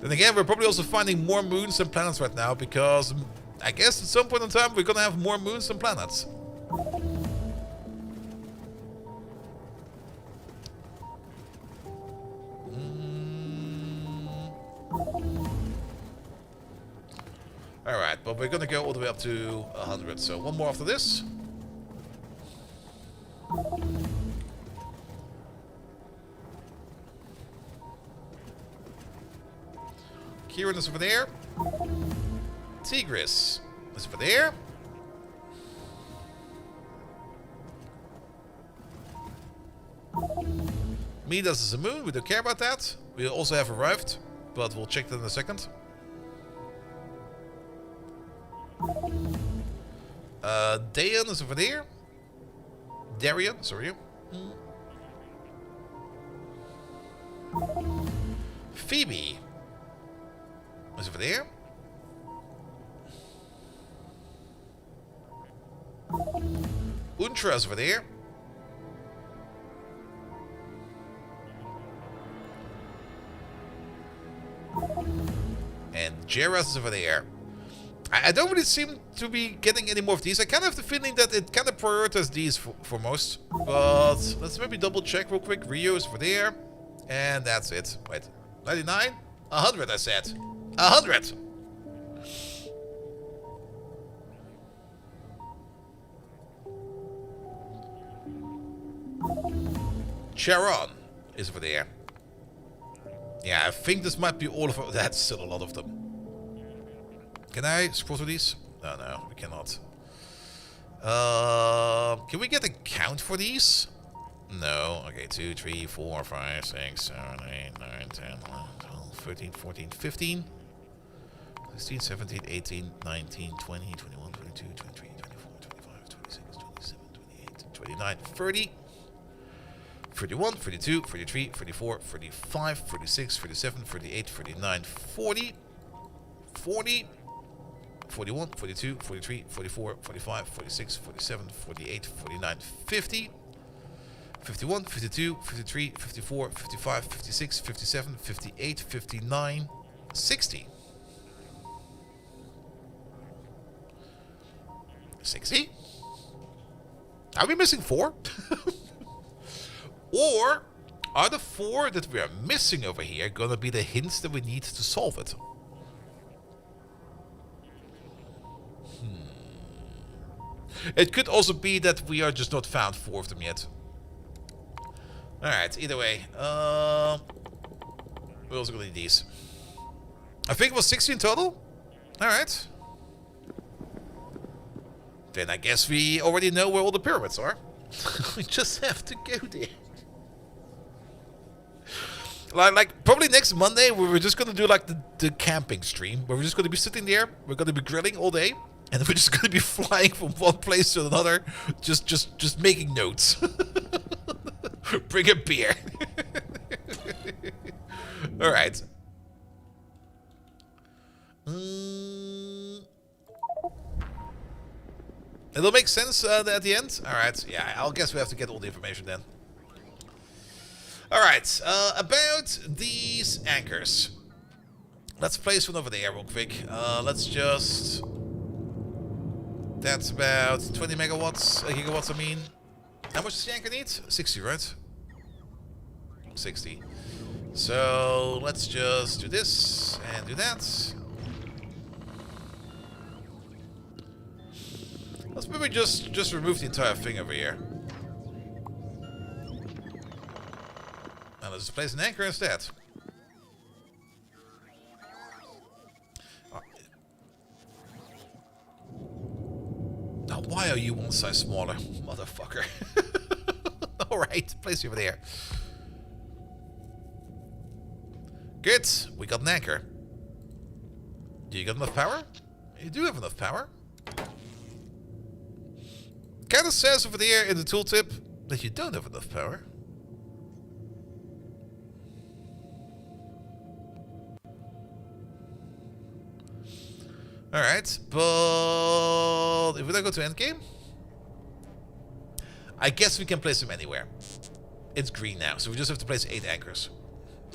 Then again, we're probably also finding more moons than planets right now, because I guess at some point in time we're gonna have more moons than planets. Alright, but we're gonna go all the way up to 100, so one more after this. Kieran is over there. Tigris is over there. Midas is a moon, we don't care about that. We also have arrived, but we'll check that in a second. Dayan is over there. Darian, sorry. Phoebe is over there. Untra is over there. And Jeras is over there. I don't really seem to be getting any more of these. I kind of have the feeling that it kind of prioritizes these for most. But let's maybe double check real quick. Rio is over there. And that's it. Wait, 99? 100 I said. 100! Charon is over there. Yeah, I think this might be all of them. That's still a lot of them. Can I scroll through these? Oh, no, we cannot. Can we get a count for these? No. Okay, 2, 3, 4, 5, 6, 7, 8, 9, 10, 11, 12, 13, 14, 15, 16, 17, 18, 19, 20, 21, 22, 23, 24, 25, 26, 27, 28, 29, 30. 31, 32, 33, 34, 35, 36, 37, 38, 39, 40, 40, 41, 42, 43, 44, 45, 46, 47, 48, 49, 50, 51, 52, 53, 54, 55, 56, 57, 58, 59, 60. 60? Are we missing 4? Or are the 4 that we are missing over here gonna be the hints that we need to solve it? It could also be that we are just not found 4 of them yet. Alright, either way. We're also gonna need these. I think it was 60 in total? Alright. Then I guess we already know where all the pyramids are. We just have to go there. Like probably next Monday, we're just gonna do like the camping stream, where we're just gonna be sitting there, we're gonna be grilling all day, and we're just gonna be flying from one place to another, just making notes. Bring a beer. Alright. It'll make sense at the end? Alright, yeah, I'll guess we have to get all the information then. Alright, about these anchors. Let's place one over there real quick. Let's just... That's about 20 megawatts, gigawatts I mean. How much does the anchor need? 60, right? 60. So, let's just do this and do that. Let's maybe just remove the entire thing over here. And let's place an anchor instead. Now, why are you one size smaller, motherfucker? Alright, place you over there. Good, we got an anchor. Do you got enough power? You do have enough power. Kinda says over there in the tooltip that you don't have enough power. Alright, but if we don't go to endgame, I guess we can place them anywhere. It's green now, so we just have to place 8 anchors.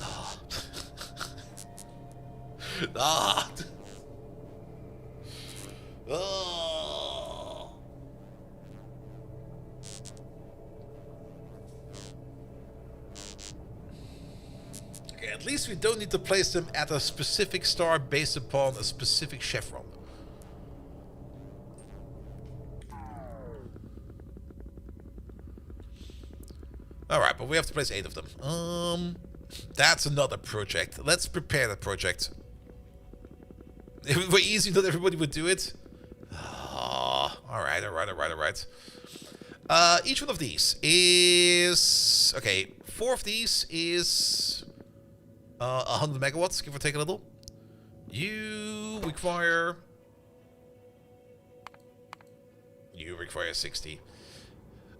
Oh. Ah. Oh. Okay, at least we don't need to place them at a specific star based upon a specific chevron. Alright, but we have to place 8 of them. That's another project. Let's prepare that project. If it were easy, not everybody would do it. Oh, alright. Each one of these is... Okay, 4 of these is... 100 megawatts, give or take a little. You require 60.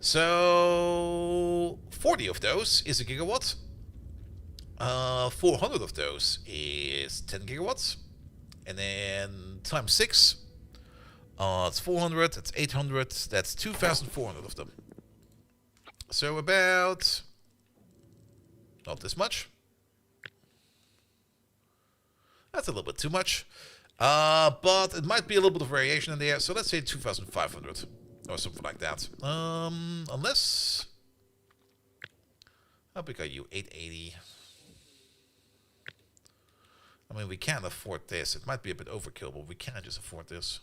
So 40 of those is a gigawatt. 400 of those is 10 gigawatts. And then times 6. It's 400, that's 800, that's 2,400 of them. So about... Not this much. That's a little bit too much. But it might be a little bit of variation in there. So let's say 2,500. Or something like that. Unless... How big are you? 880. I mean, we can't afford this. It might be a bit overkill, but we can't just afford this.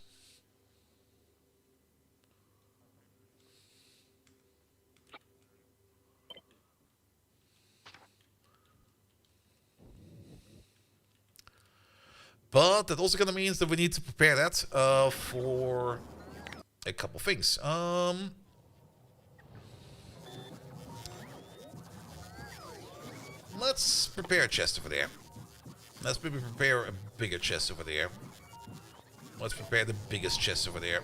But that also kind of means that we need to prepare that for a couple things. Let's prepare a chest over there. Let's maybe prepare a bigger chest over there. Let's prepare the biggest chest over there.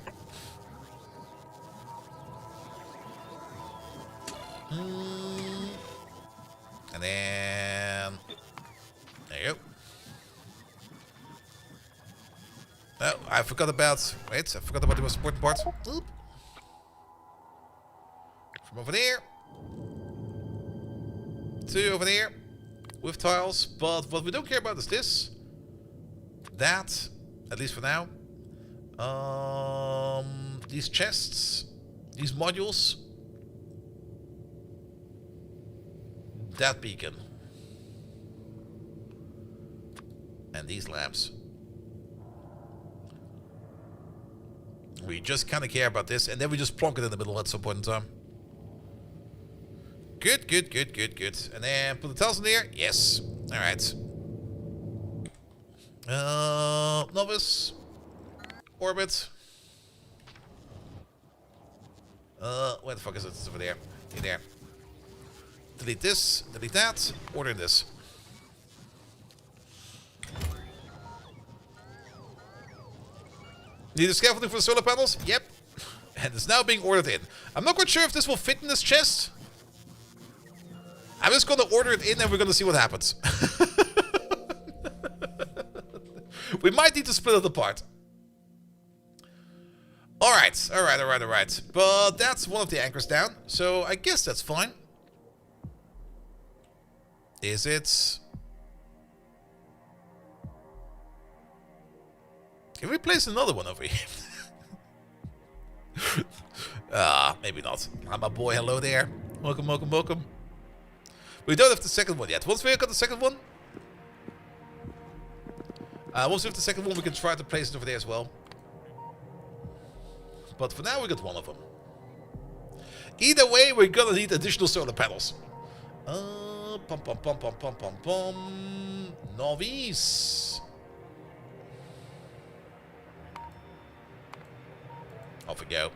And then... There you go. Oh, I forgot about... Wait, I forgot about the most important part. Oop. From over there. To over there. With tiles. But what we don't care about is this. That. At least for now. These chests. These modules. That beacon. And these lamps. We just kind of care about this, and then we just plonk it in the middle at some point in time. Good, good, good, good, good. And then put the tiles in there. Yes. All right. Novice. Orbit. Where the fuck is it? It's over there. In there. Delete this. Delete that. Order this. Need a scaffolding for the solar panels? Yep. And it's now being ordered in. I'm not quite sure if this will fit in this chest. I'm just going to order it in and we're going to see what happens. We might need to split it apart. Alright. But that's one of the anchors down, so I guess that's fine. Is it? Can we place another one over here? Maybe not. Hi, my boy. Hello there. Welcome. We don't have the second one yet. Once we got the second one, we can try to place it over there as well. But for now, we got one of them. Either way, we're gonna need additional solar panels. Novice. Off we go.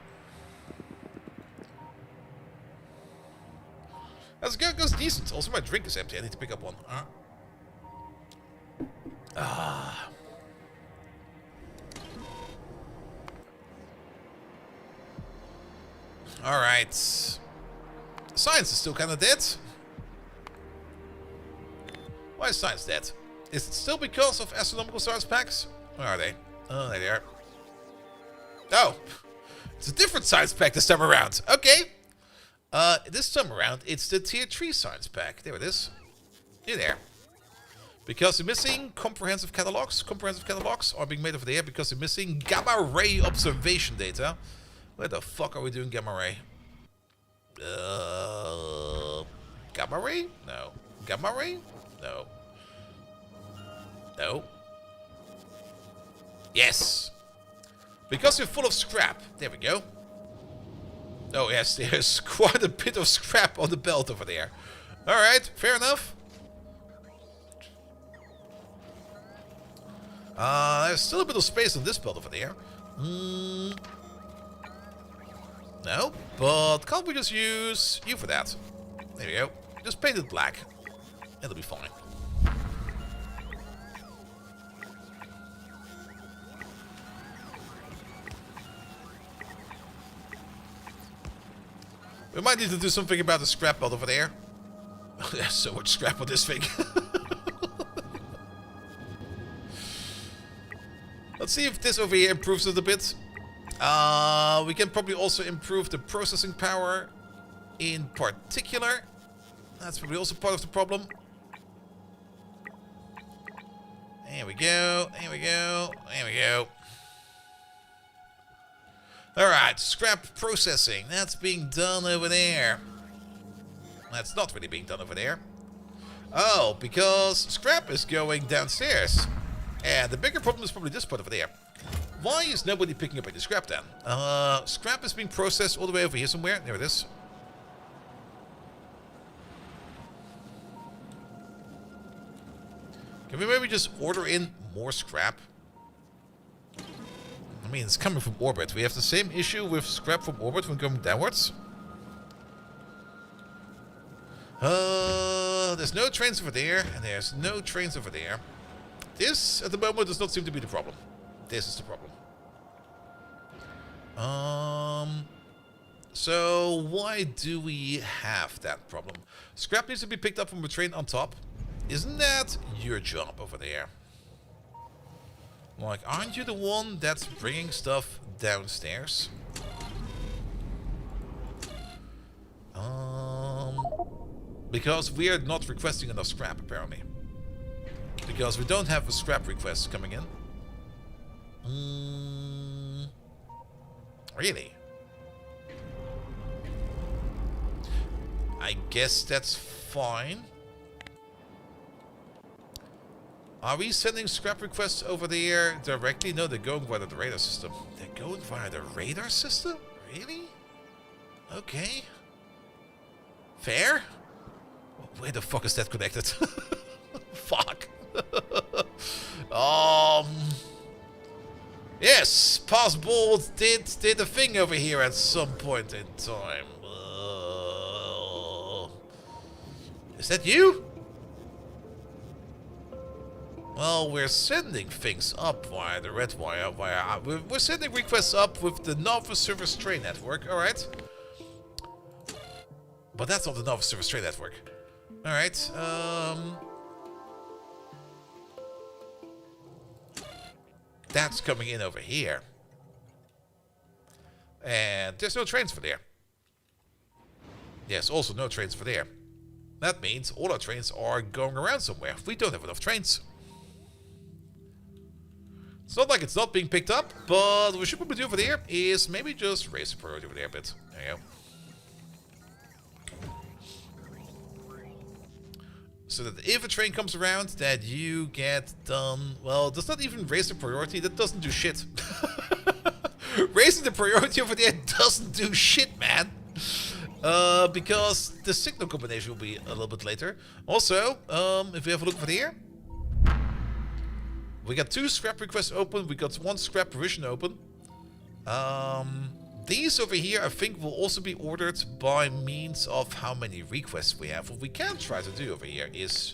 That's good, goes decent. Also, my drink is empty. I need to pick up one. Alright. Science is still kind of dead. Why is science dead? Is it still because of astronomical science packs? Where are they? Oh, there they are. Oh! It's a different science pack this time around. Okay. This time around, it's the tier 3 science pack. There it is. You're there. Because we're missing comprehensive catalogs. Comprehensive catalogs are being made over there because we're missing gamma ray observation data. Where the fuck are we doing gamma ray? Gamma ray? No. Gamma ray? No. No. Yes. Because we're full of scrap. There we go. Oh yes, there's quite a bit of scrap on the belt over there. Alright, fair enough. There's still a bit of space on this belt over there. No, but can't we just use you for that? There we go. Just paint it black. It'll be fine. We might need to do something about the scrap belt over there. There's so much scrap on this thing. Let's see if this over here improves it a bit. We can probably also improve the processing power in particular. That's probably also part of the problem. There we go. Alright, scrap processing. That's being done over there. That's not really being done over there. Oh, because scrap is going downstairs. And the bigger problem is probably this part over there. Why is nobody picking up any scrap then? Scrap is being processed all the way over here somewhere. There it is. Can we maybe just order in more scrap? I mean, it's coming from orbit. We have the same issue with scrap from orbit when going downwards. There's no trains over there, and there's no trains over there. This, at the moment, does not seem to be the problem. This is the problem. So why do we have that problem? Scrap needs to be picked up from a train on top. Isn't that your job over there? Like, aren't you the one that's bringing stuff downstairs? Because we are not requesting enough scrap, apparently. Because we don't have a scrap request coming in. Really? I guess that's fine. Are we sending scrap requests over there directly? No, they're going via the radar system. They're going via the radar system? Really? Okay. Fair? Where the fuck is that connected? Fuck. Yes, Possible did a thing over here at some point in time. Is that you? Well, we're sending things up via the red wire. We're sending requests up with the Nova Service Train Network. All right. But that's not the Nova Service Train Network. All right. That's coming in over here. And there's no trains for there. Yes, also no trains for there. That means all our trains are going around somewhere. We don't have enough trains. It's not like it's not being picked up, but what we should probably do over there is maybe just raise the priority over there a bit. There you go. So that if a train comes around, that you get done... Well, it does not even raise the priority. That doesn't do shit. Raising the priority over there doesn't do shit, man. Because the signal combination will be a little bit later. Also, if we have a look over here, we got 2 scrap requests open. We got 1 scrap provision open. These over here, I think, will also be ordered by means of how many requests we have. What we can try to do over here is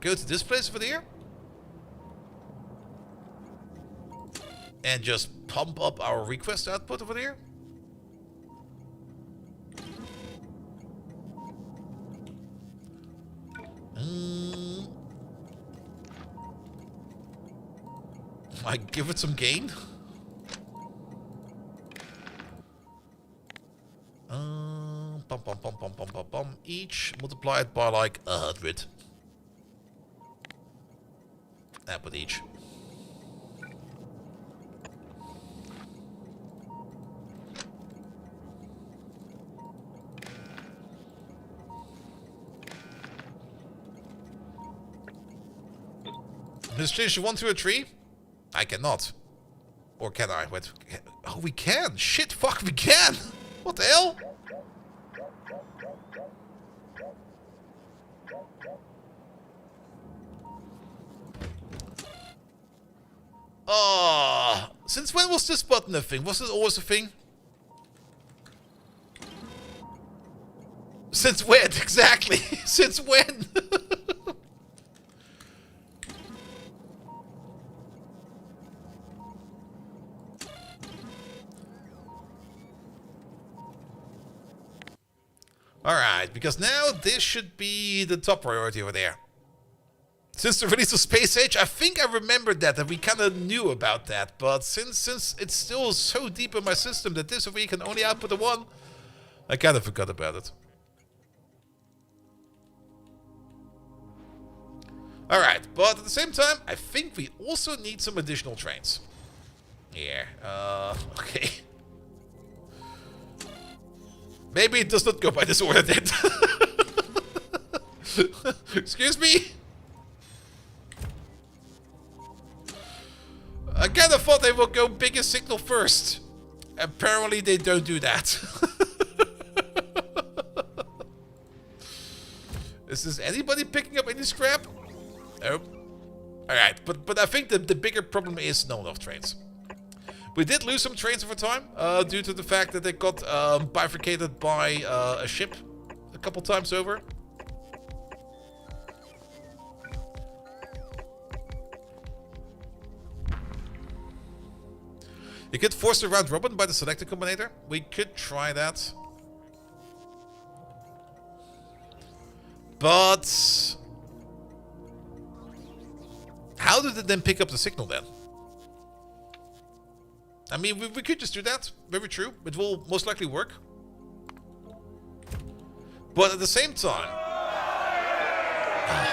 go to this place over there and just pump up our request output over there. I give it some gain. Each multiplied by like 100. That with each. Let's change the 1 to a 3. I cannot. Or can I? Wait. Oh, we can. Shit, fuck, we can. What the hell? Oh, since when was this button a thing? Was it always a thing? Since when? Exactly. Since when? Alright, because now this should be the top priority over there. Since the release of Space Age, I think I remembered that we kind of knew about that. But since it's still so deep in my system that this over here can only output a 1, I kind of forgot about it. Alright, but at the same time, I think we also need some additional trains. Yeah, okay. Maybe it does not go by this order then. Excuse me? I kind of thought they would go biggest signal first. Apparently they don't do that. Is this anybody picking up any scrap? Nope. Alright, but I think the bigger problem is no enough trains. We did lose some trains over time, due to the fact that they got bifurcated by a ship a couple times over. You could force the round robin by the selector combinator. We could try that. But how did it then pick up the signal then? I mean, we could just do that. Very true. It will most likely work. But at the same time...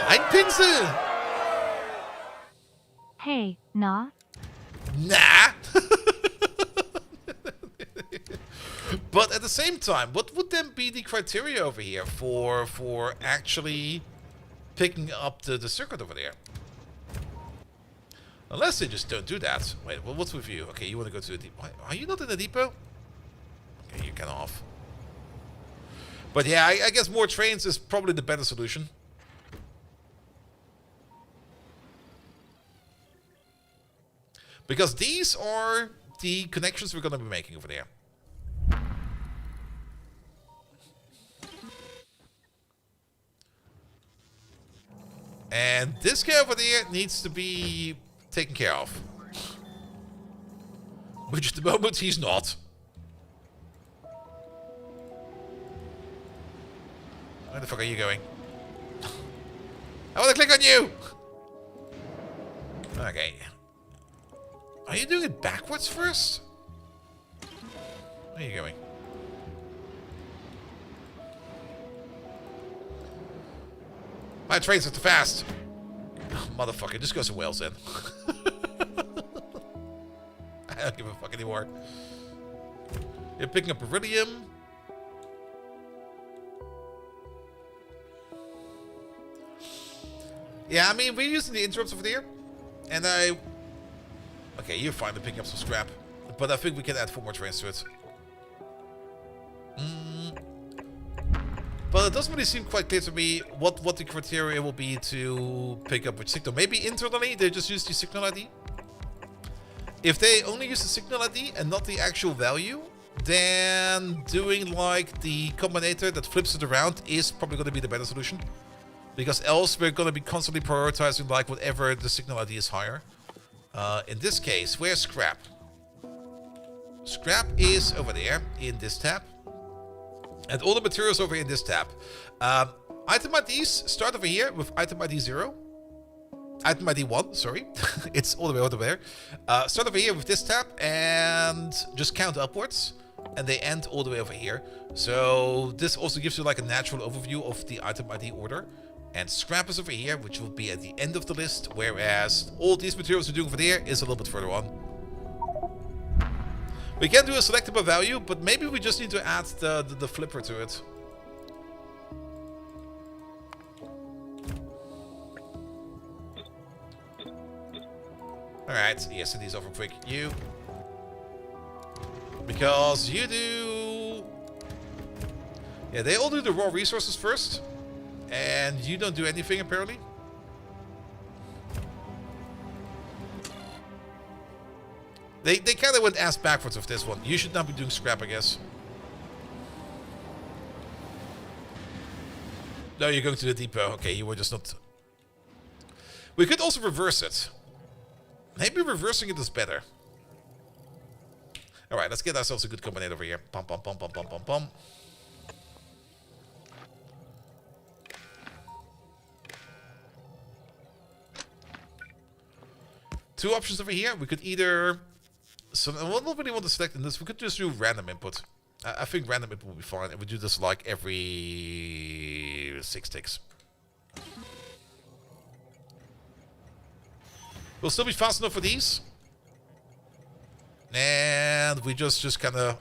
Ein Pinsel! Hey, nah. Nah! But at the same time, what would then be the criteria over here for actually picking up the circuit over there? Unless they just don't do that. Wait, well, what's with you? Okay, you want to go to the depot. Are you not in the depot? Okay, you're kind of off. But yeah, I guess more trains is probably the better solution. Because these are the connections we're going to be making over there. And this guy over there needs to be taken care of. Which at the moment he's not. Where the fuck are you going? I want to click on you! Okay. Are you doing it backwards first? Where are you going? My trains are too fast. Oh, motherfucker, just go somewhere else then. I don't give a fuck anymore. You're picking up beryllium. Yeah, I mean, we're using the interrupts over there. And okay, you're fine to pick up some scrap. But I think we can add 4 more trains to it. But it doesn't really seem quite clear to me what the criteria will be to pick up which signal. Maybe internally they just use the signal ID. If they only use the signal ID and not the actual value, then doing like the combinator that flips it around is probably going to be the better solution. Because else we're going to be constantly prioritizing like whatever the signal ID is higher. In this case, where's scrap? Scrap is over there in this tab. And all the materials over in this tab. Item IDs start over here with item ID 0. Item ID 1, sorry. It's all the way over there. Start over here with this tab and just count upwards. And they end all the way over here. So this also gives you like a natural overview of the item ID order. And scrap is over here, which will be at the end of the list. Whereas all these materials we're doing over there is a little bit further on. We can do a selectable value, but maybe we just need to add the flipper to it. Alright, yes, it is over quick. You. Because you do... Yeah, they all do the raw resources first. And you don't do anything, apparently. They kind of went ass backwards with this one. You should not be doing scrap, I guess. No, you're going to the depot. Okay, you were just not... We could also reverse it. Maybe reversing it is better. Alright, let's get ourselves a good combinator over here. Pum, pum, pum, pum, pum, pum, pum. Two options over here. We could either... So I don't really want to select in this. We could just do random input. I think random input will be fine. And we do this like every 6 ticks. We'll still be fast enough for these. And we just kind of...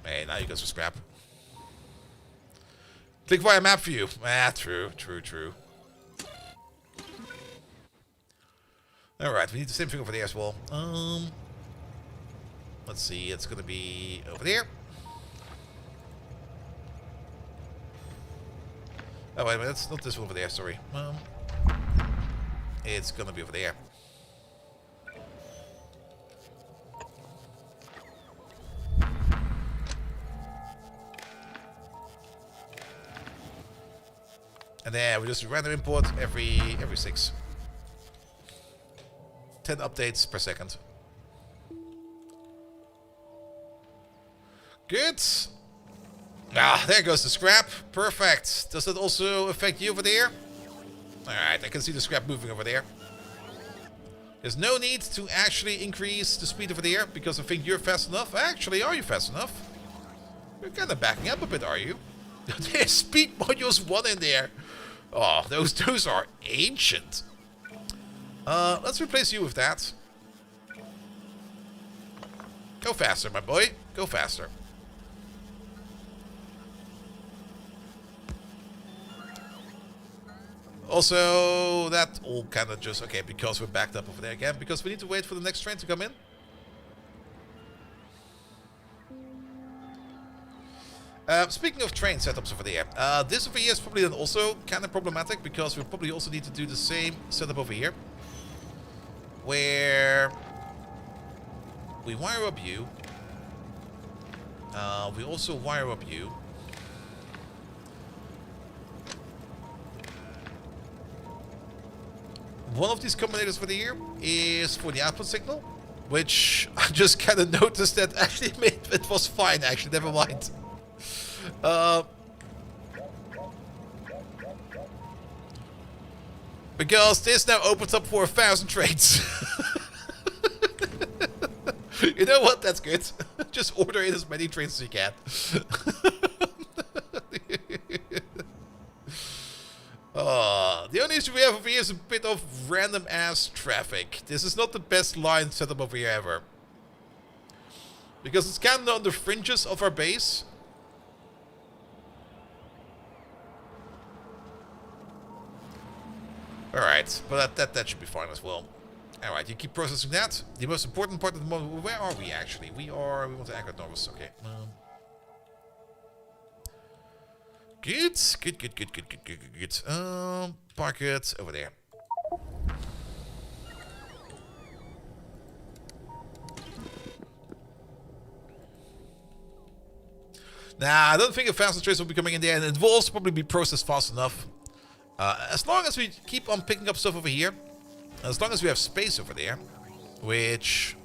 Hey, now you got some scrap. Click via map view. Ah, true. Alright, we need the same thing over there as well. Let's see, it's gonna be over there. Oh, wait a minute, it's not this one over there, sorry. It's gonna be over there. And then we just do random import every 6. 10 updates per second. Good. Ah, there goes the scrap. Perfect. Does that also affect you over there? Alright, I can see the scrap moving over there. There's no need to actually increase the speed over there, because I think you're fast enough. Actually, are you fast enough? You're kind of backing up a bit, are you? There's speed modules 1 in there. Oh, those are ancient. Let's replace you with that. Go faster, my boy. Go faster. Also, that all kind of just... Okay, because we're backed up over there again. Because we need to wait for the next train to come in. Speaking of train setups over there. This over here is probably then also kind of problematic. Because we probably also need to do the same setup over here. Where we wire up you. We also wire up you. One of these combinators for the year is for the output signal, which I just kind of noticed that actually it was fine. Actually, never mind. Because this now opens up for 1,000 trains. You know what? That's good. Just order in as many trains as you can. The only issue we have over here is a bit of random ass traffic. This is not the best line setup over here ever. Because it's kind of on the fringes of our base. Alright, but that should be fine as well. Alright, you keep processing that. The most important part at the moment, where are we actually? We want to anchor at Norris, okay. Good. Park it over there. Nah, I don't think a faster trace will be coming in there, and it will also probably be processed fast enough. As long as we keep on picking up stuff over here, as long as we have space over there, which...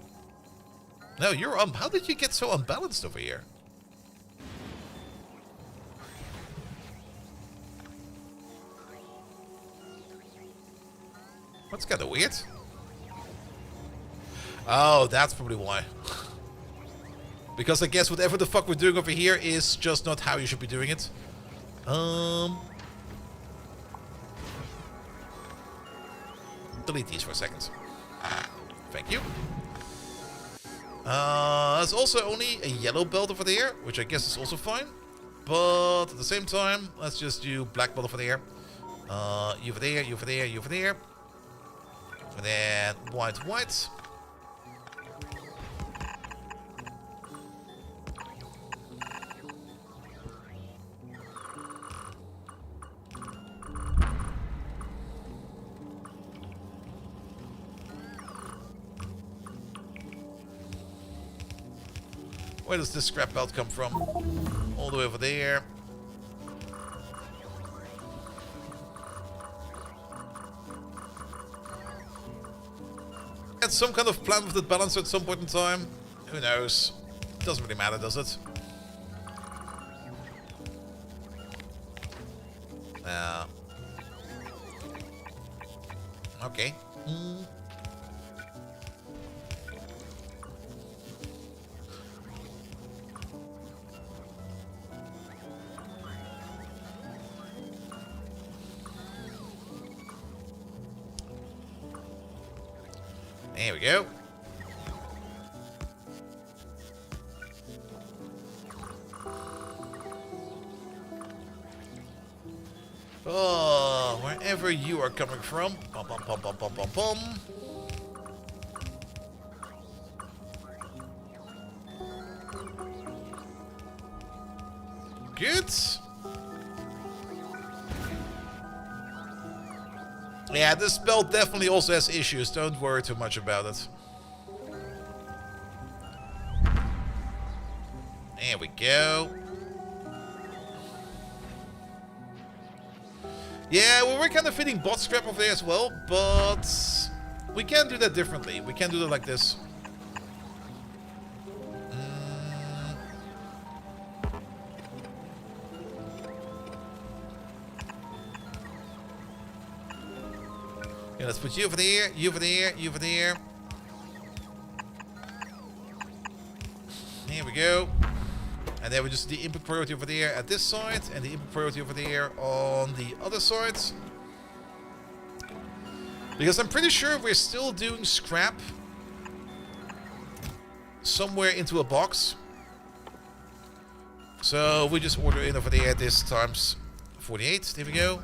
No, you're how did you get so unbalanced over here? That's kind of weird. Oh, that's probably why. Because I guess whatever the fuck we're doing over here is just not how you should be doing it. Delete these for a second. Thank you. There's also only a yellow belt over there, which I guess is also fine. But at the same time, let's just do black belt over there. You over there, you over there, you over there. And then white. Where does this scrap belt come from? All the way over there. Had some kind of plan with the balancer at some point in time. Who knows? Doesn't really matter, does it? Okay. There we go. Oh, wherever you are coming from. Bum, bum, bum, bum, bum, bum, bum. Good. Yeah, this belt definitely also has issues. Don't worry too much about it. There we go. Yeah, well, we're kind of fitting bot scrap over there as well, but we can do that differently. We can do it like this. Yeah, let's put you over there, you over there, you over there. Here we go. And then we just do the input priority over there at this side, and the input priority over there on the other side. Because I'm pretty sure we're still doing scrap somewhere into a box. So we just order in over there this times 48. There we go.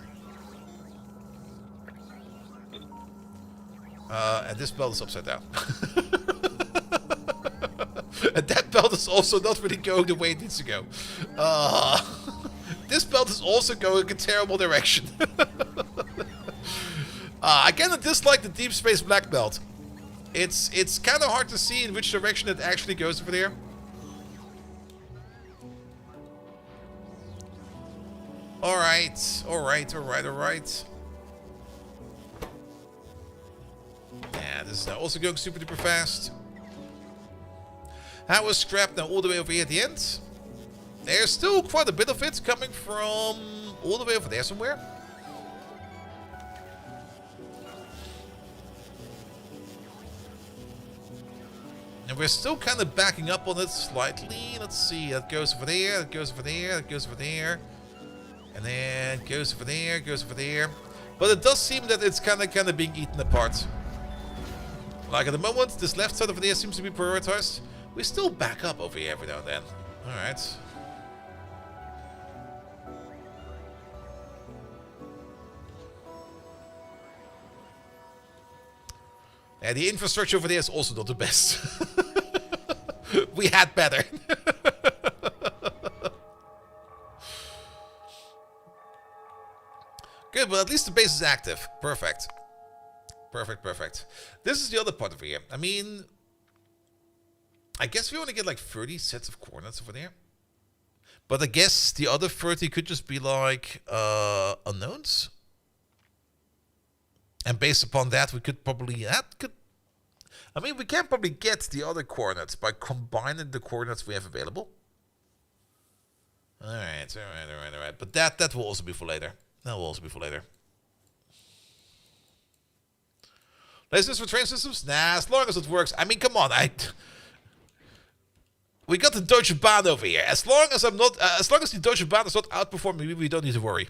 And this belt is upside down. And that belt is also not really going the way it needs to go. This belt is also going in a terrible direction. I kind of dislike the deep space black belt. It's kind of hard to see in which direction it actually goes over there. Alright. Yeah, this is now also going super duper fast. How is scrap now all the way over here at the end? There's still quite a bit of it coming from all the way over there somewhere. And And we're still kind of backing up on it slightly. Let's see, that goes over there, that goes over there, that goes over there. And then goes over there, goes over there. But it does seem that it's kind of being eaten apart. Like at the moment, this left side over there seems to be prioritized. We still back up over here every now and then. Alright. And the infrastructure over there is also not the best. We had better. Good, but at least the base is active. Perfect. Perfect, perfect. This is the other part over here. I mean, I guess we want to get like 30 sets of coordinates over there. But I guess the other 30 could just be like unknowns. And based upon that, we could probably... I mean, we can probably get the other coordinates by combining the coordinates we have available. Alright, alright. But that will also be for later. That will also be for later. Lasers for train systems? Nah, as long as it works. I mean, come on. We got the Deutsche Bahn over here. As long as the Deutsche Bahn is not outperforming me, we don't need to worry.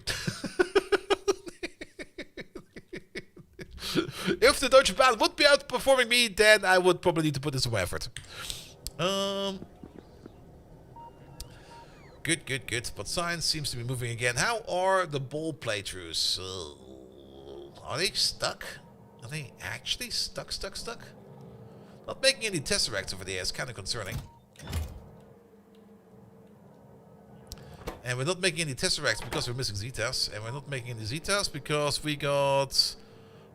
If the Deutsche Bahn would be outperforming me, then I would probably need to put in some effort. Good. But science seems to be moving again. How are the ball playthroughs? Are they stuck? Are they actually stuck? Not making any tesseracts over there is kind of concerning. And we're not making any tesseracts because we're missing Zetas. And we're not making any Zetas because we got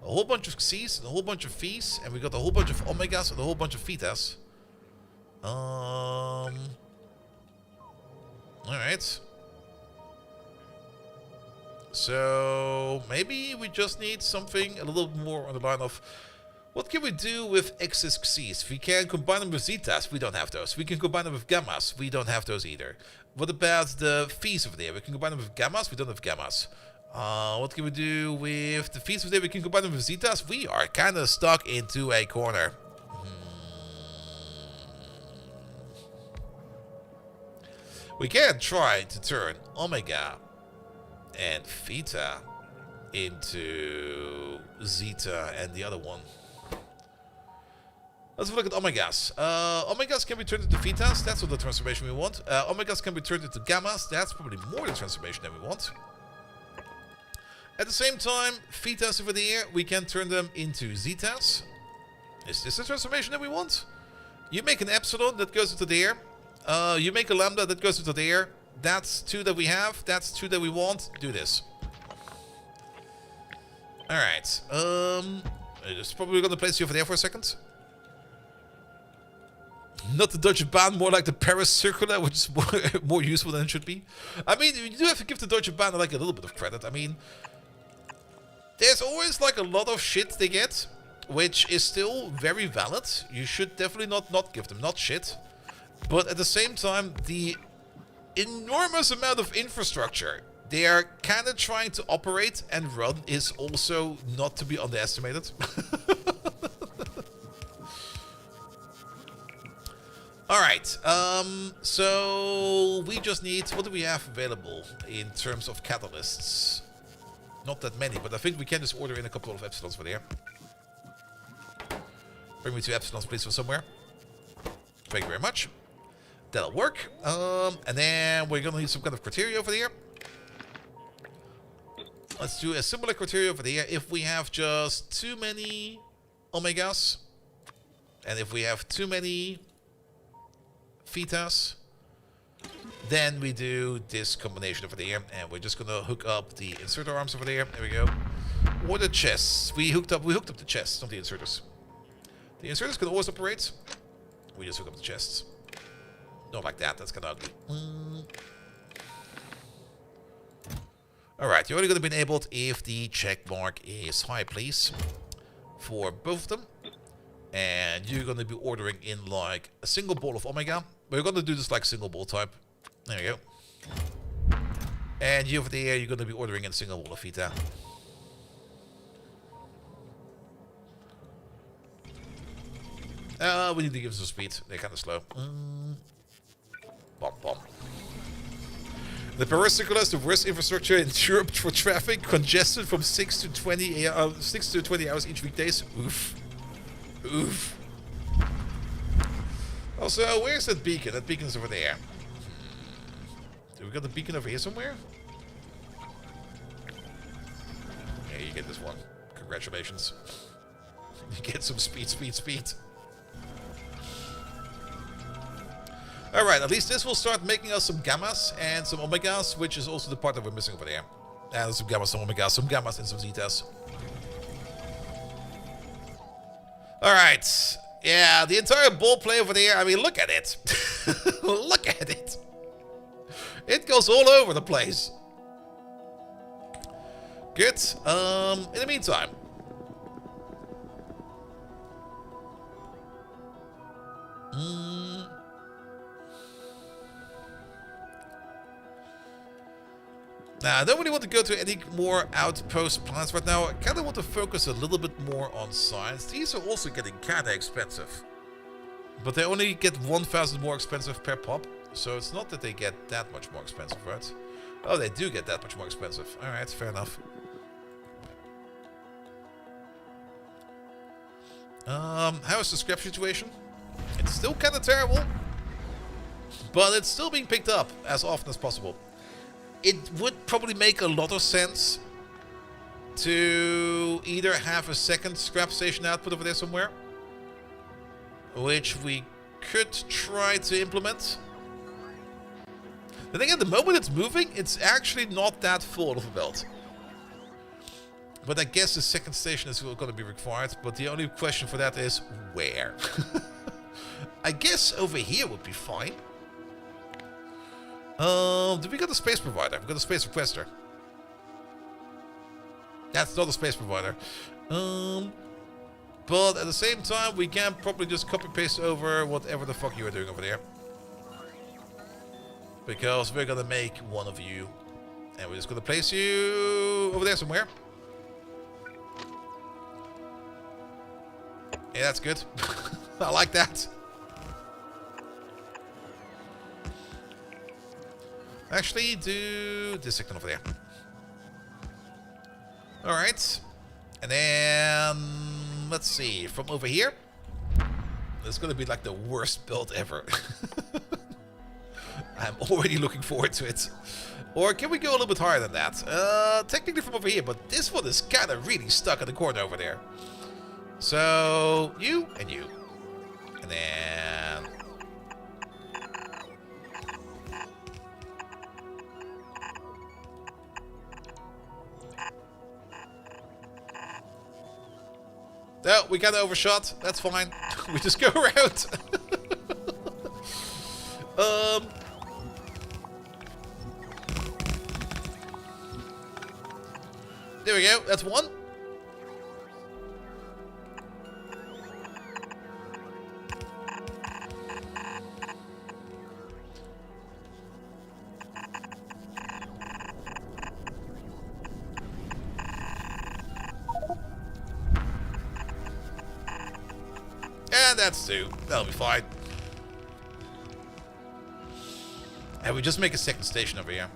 a whole bunch of X's and a whole bunch of V's. And we got a whole bunch of Omegas and a whole bunch of Thetas. Alright. So maybe we just need something a little more on the line of what can we do with X's, X's? We can combine them with Zetas. We don't have those. We can combine them with Gammas. We don't have those either. What about the V's over there? We can combine them with Gammas. We don't have Gammas. What can we do with the V's over there? We can combine them with Zetas. We are kind of stuck into a corner. We can try to turn Omega and Theta into Zeta and the other one. Let's look at Omegas. Omegas can be turned into Thetas. That's not the transformation we want. Omegas can be turned into Gammas. That's probably more the transformation than we want. At the same time, Thetas over there, we can turn them into Zetas. Is this the transformation that we want? You make an Epsilon that goes into there. You make a Lambda that goes into there. That's 2 that we have. That's 2 that we want. Do this. Alright. Just probably going to place you over there for a second. Not the Deutsche Bahn, more like the Paris Circular, which is more useful than it should be. I mean, you do have to give the Deutsche Bahn like a little bit of credit. I mean, there's always like a lot of shit they get, which is still very valid. You should definitely not give them not shit. But at the same time, the enormous amount of infrastructure they are kind of trying to operate and run is also not to be underestimated. Alright, so we just need, what do we have available in terms of catalysts? Not that many, but I think we can just order in a couple of Epsilons for there. Bring me 2 Epsilons please from somewhere. Thank you very much. That'll work. And then we're gonna need some kind of criteria over there. Let's do a similar criteria over there. If we have just too many Omegas, and if we have too many Thetas, then we do this combination over there, and we're just gonna hook up the inserter arms over there. There we go. Or the chests. We hooked up the chests, not the inserters. The inserters can always operate. We just hook up the chests. Not like that, that's kind of ugly. Alright, you're only going to be enabled if the check mark is high, please. For both of them. And you're going to be ordering in like a single ball of Omega. We're going to do this like single ball type. There we go. And you over there, you're going to be ordering in a single ball of Theta. We need to give them some speed. They're kind of slow. Bum, bum. The Paris-Circular is the worst infrastructure in Europe for traffic, congested from 6 to 20 hours each weekdays. Oof. Oof. Also, where's that beacon? That beacon's over there. Do we got the beacon over here somewhere? Yeah, you get this one. Congratulations. You get some speed, speed, speed. Alright, at least this will start making us some gammas and some omegas, which is also the part that we're missing over there. And some gammas, some gammas and some zetas. Alright. Yeah, the entire ball play over there, I mean, look at it. Look at it. It goes all over the place. Good. In the meantime. Now, I don't really want to go to any more outpost plans right now. I kind of want to focus a little bit more on science. These are also getting kind of expensive. But they only get 1,000 more expensive per pop. So it's not that they get that much more expensive, right? Oh, they do get that much more expensive. Alright, fair enough. How is the scrap situation? It's still kind of terrible. But it's still being picked up as often as possible. It would probably make a lot of sense to either have a second scrap station output over there somewhere, which we could try to implement. Then again, the moment it's moving, it's actually not that full of a belt. But I guess the second station is going to be required, but the only question for that is where? I guess over here would be fine. Did we got a space provider? We got a space requester. That's not a space provider. But at the same time, we can probably just copy paste over whatever the fuck you are doing over there. Because we're gonna make one of you. And we're just gonna place you over there somewhere. Yeah, that's good. I like that. Actually, do this second over there. Alright. And then, let's see, from over here. It's gonna be like the worst build ever. I'm already looking forward to it. Or can we go a little bit higher than that? Technically from over here, but this one is kind of really stuck in the corner over there. So, you and you. And then... No, we got overshot. That's fine. We just go around. There we go. That's one. And that's two. That'll be fine. And we just make a second station over here.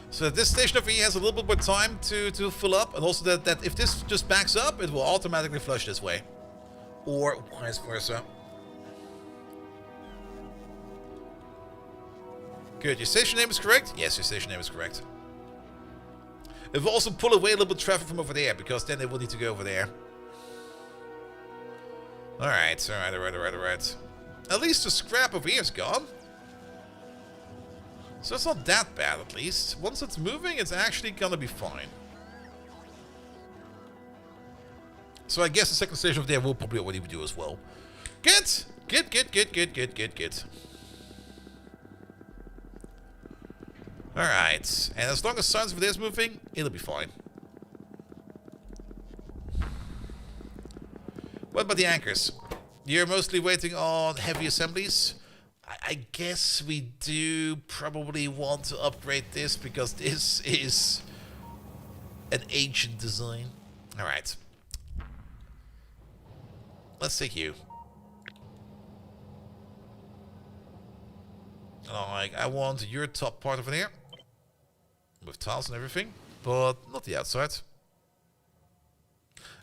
So that this station over here has a little bit more time to fill up. And also that if this just backs up, it will automatically flush this way. Or vice versa. Good. Your station name is correct? Yes, your station name is correct. It will also pull away a little bit of traffic from over there, because then they will need to go over there. Alright, alright. At least the scrap over here is gone. So it's not that bad, at least. Once it's moving, it's actually gonna be fine. So I guess the second station over there will probably already do as well. Good! Good. Alright, and as long as science over there is moving, it'll be fine. What about the anchors? You're mostly waiting on heavy assemblies. I guess we do probably want to upgrade this, because this is an ancient design. Alright. Let's take you. Like, I want your top part over there. With tiles and everything. But not the outside.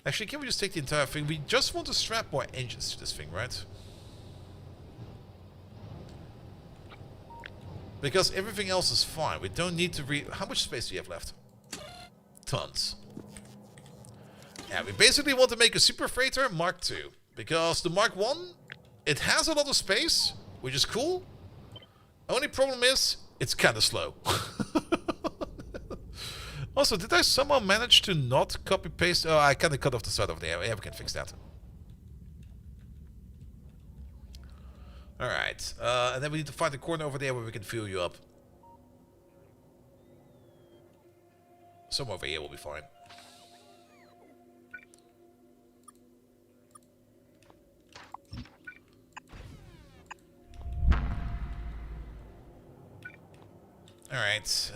Actually, can we just take the entire thing? We just want to strap more engines to this thing, right? Because everything else is fine. We don't need to how much space do you have left? Tons. Yeah, we basically want to make a Super Freighter Mark II. Because the Mark I, it has a lot of space, which is cool. Only problem is, it's kind of slow. Also, did I somehow manage to not copy-paste? Oh, I kind of cut off the side over there. Yeah, we can fix that. Alright, and then we need to find a corner over there where we can fill you up. Somewhere over here will be fine. Alright,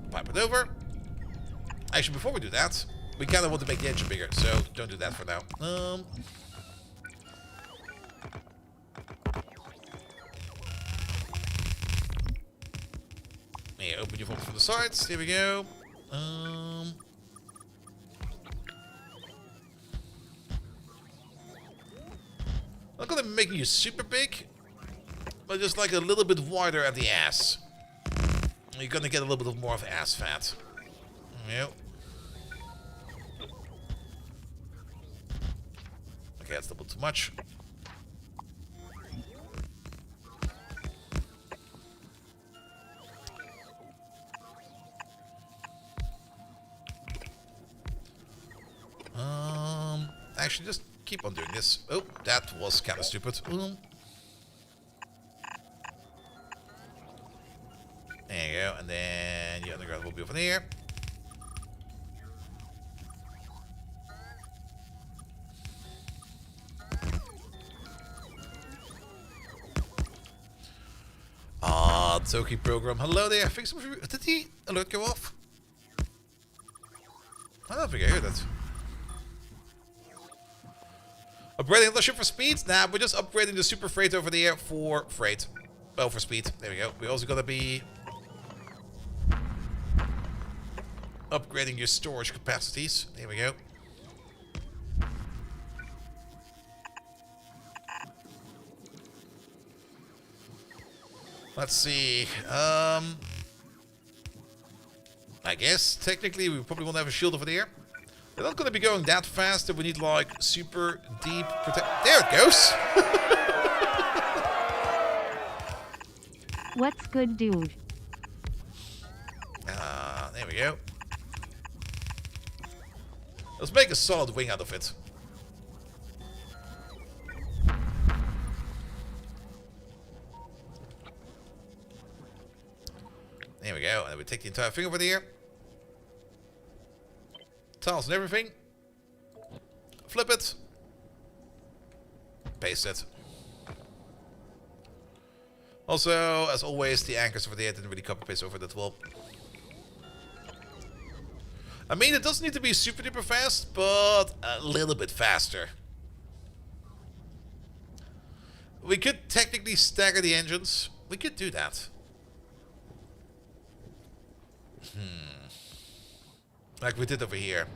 pipe it over. Actually, before we do that, we kind of want to make the engine bigger, so don't do that for now. Yeah, open your vault from the sides. Here we go. I'm not gonna make you super big, but just like a little bit wider at the ass. You're gonna get a little bit more of ass fat. Yep. Okay, that's a little too much. Actually, just keep on doing this. Oh, that was kind of stupid. There you go, and then the underground will be over there. Ah, Toki program. Hello there. I think some of you, did the alert go off? I don't think I heard that. Upgrading the ship for speed? Nah, we're just upgrading the Super Freight over there for freight. Oh, for speed. There we go. We're also gonna be upgrading your storage capacities. There we go. Let's see. I guess technically we probably won't have a shield over there. They're not going to be going that fast that we need like super deep protect. There it goes. What's good, dude? There we go. Let's make a solid wing out of it. There we go. And then we take the entire thing over there. Tiles and everything. Flip it. Paste it. Also, as always, the anchors over there didn't really copy paste over that well. I mean, it doesn't need to be super duper fast, but a little bit faster. We could technically stagger the engines. We could do that. Like we did over here.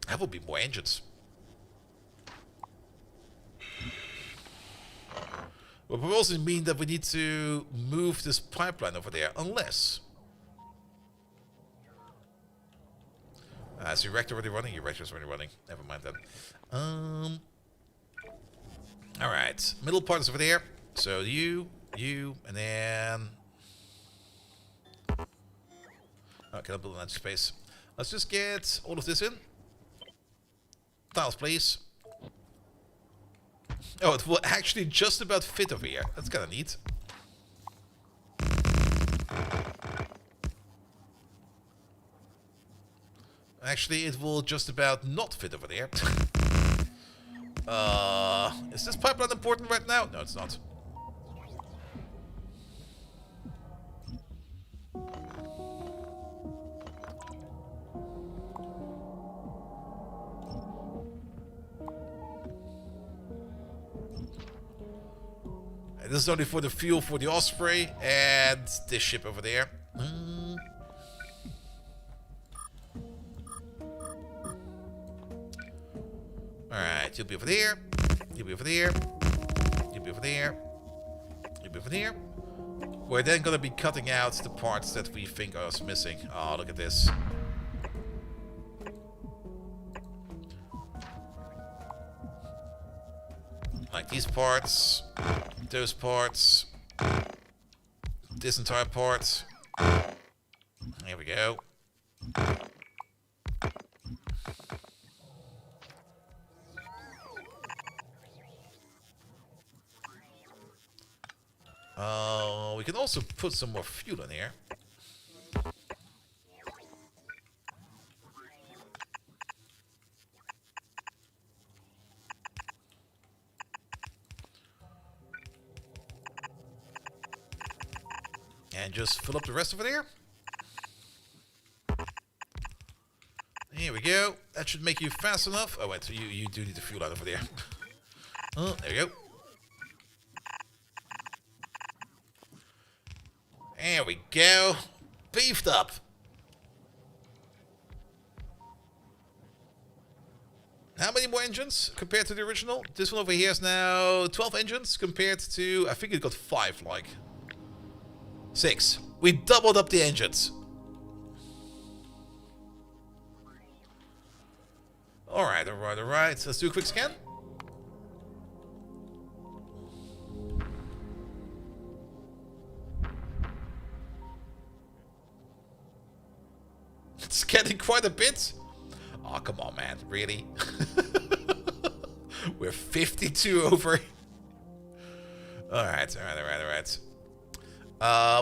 That would be more engines. But we also mean that we need to move this pipeline over there, unless... is your reactor already running? Your reactor's already running. Never mind then. Alright, middle part is over there. So you, and then... Oh, can I build an space? Let's just get all of this in. Tiles, please. Oh, it will actually just about fit over here. That's kind of neat. Actually, it will just about not fit over there. Is this pipeline important right now? No, it's not. This is only for the fuel for the Osprey and this ship over there. Alright, you'll be over there. You'll be over there. You'll be over there. You'll be over there. We're then going to be cutting out the parts that we think are missing. Oh, look at this. Like these parts, those parts, this entire part. There we go. We can also put some more fuel in here. And just fill up the rest over there. Here we go. That should make you fast enough. Oh wait, so you do need the fuel out over there. Oh, there we go. There we go. Beefed up. How many more engines compared to the original? This one over here is now 12 engines compared to, I think it got 5, like. 6. We doubled up the engines. Alright, alright, alright. Let's do a quick scan. It's getting quite a bit. Oh, come on, man. Really? We're 52 over. Alright, alright, alright.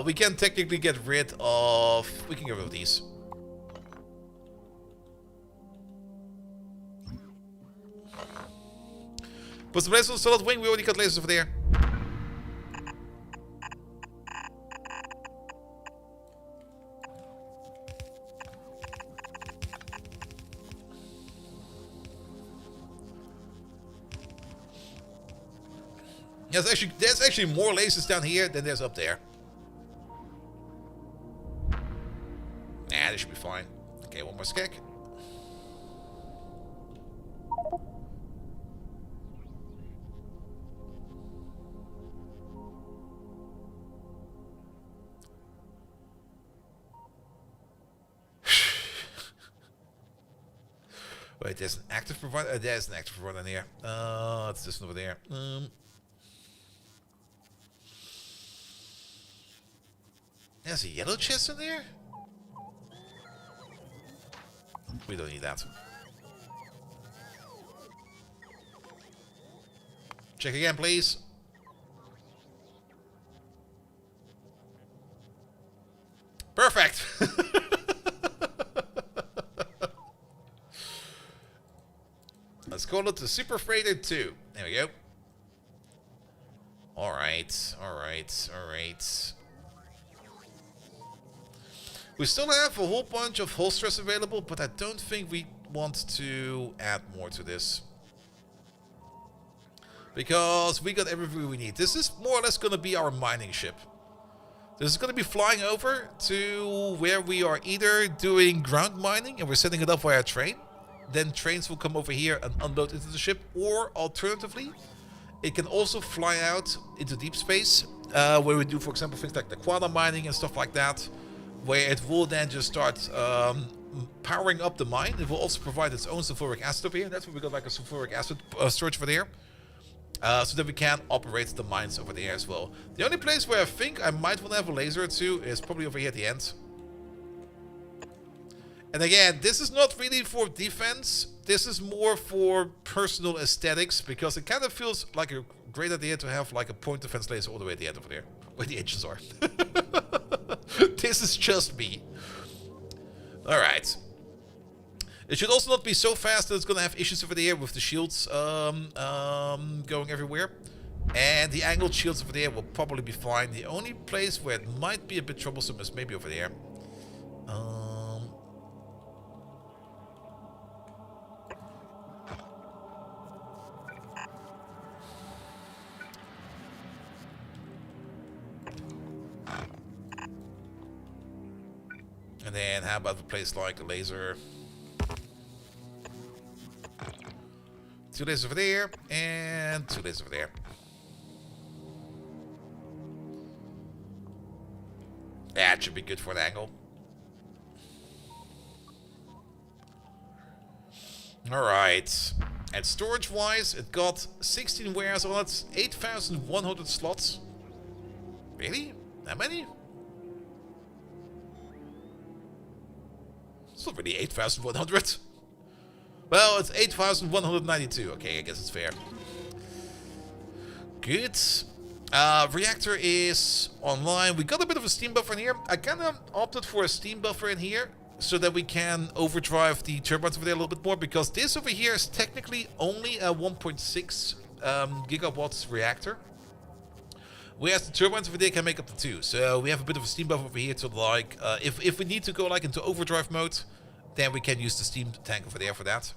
We can technically get rid of... We can get rid of these. Put some lasers on solid wing. We already got lasers over there. There's actually more lasers down here than there's up there. Nah, this should be fine. Okay, one more skek. Wait, there's an active provider. There's an active provider in here. It's this one over there. There's a yellow chest in there? We don't need that. Check again, please. Perfect! Let's call it the Super Freighter 2. There we go. Alright, alright, alright. We still have a whole bunch of holsters available, but I don't think we want to add more to this. Because we got everything we need. This is more or less going to be our mining ship. This is going to be flying over to where we are either doing ground mining and we're setting it up via train. Then trains will come over here and unload into the ship. Or alternatively, it can also fly out into deep space. Where we do, for example, things like the quantum mining and stuff like that. Where it will then just start powering up the mine. It will also provide its own sulfuric acid over here. That's where we got like a sulfuric acid storage over there. So that we can operate the mines over there as well. The only place where I think I might want to have a laser or two is probably over here at the end. And again, this is not really for defense. This is more for personal aesthetics. Because it kind of feels like a great idea to have like a point defense laser all the way at the end over there. Where the engines are. This is just me. Alright. It should also not be so fast that it's going to have issues over there with the shields going everywhere. And the angled shields over there will probably be fine. The only place where it might be a bit troublesome is maybe over there. And then how about a place like a laser? 2 lasers over there, and 2 lasers over there. That should be good for an angle. Alright. And storage-wise, it got 16 wares on it, 8,100 slots. Really? That many? It's not really 8,100. Well, it's 8,192. Okay, I guess it's fair. Good. Reactor is online. We got a bit of a steam buffer in here. I kind of opted for a steam buffer in here so that we can overdrive the turbines over there a little bit more, because this over here is technically only a 1.6 gigawatts reactor, whereas the turbines over there can make up to 2. So we have a bit of a steam buffer over here to like, if we need to go like into overdrive mode, then we can use the steam tank over there for that.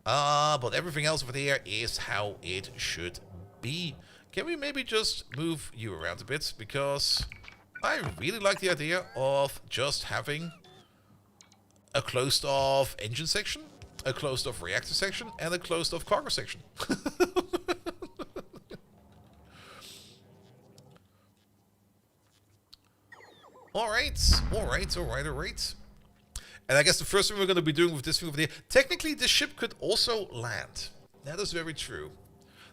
But everything else over there is how it should be. Can we maybe just move you around a bit? Because I really like the idea of just having a closed-off engine section, a closed-off reactor section, and a closed-off cargo section. Alright. And I guess the first thing we're going to be doing with this thing over there, technically this ship could also land. That is very true.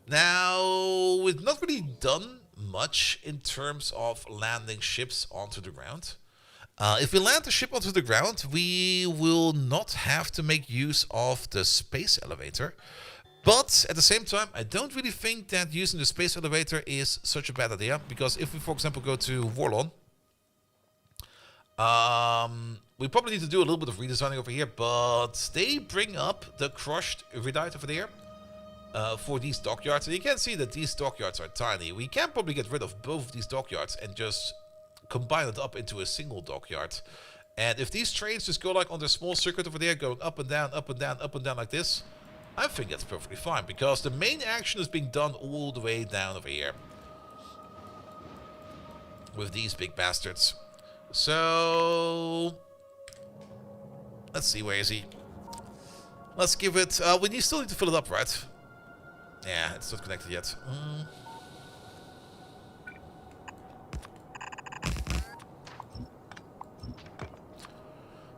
Now, we've not really done much in terms of landing ships onto the ground. If we land the ship onto the ground, we will not have to make use of the space elevator. But at the same time, I don't really think that using the space elevator is such a bad idea. Because if we, for example, go to Warlon, we probably need to do a little bit of redesigning over here. But they bring up the crushed iridite over there. For these dockyards, and you can see that these dockyards are tiny. We can probably get rid of both of these dockyards and just combine it up into a single dockyard. And if these trains just go like on the small circuit over there, going up and down, up and down, up and down like this, I think that's perfectly fine, because the main action is being done all the way down over here with these big bastards. So let's see, where is he? Let's give it, we still need to fill it up, right? Yeah, it's not connected yet.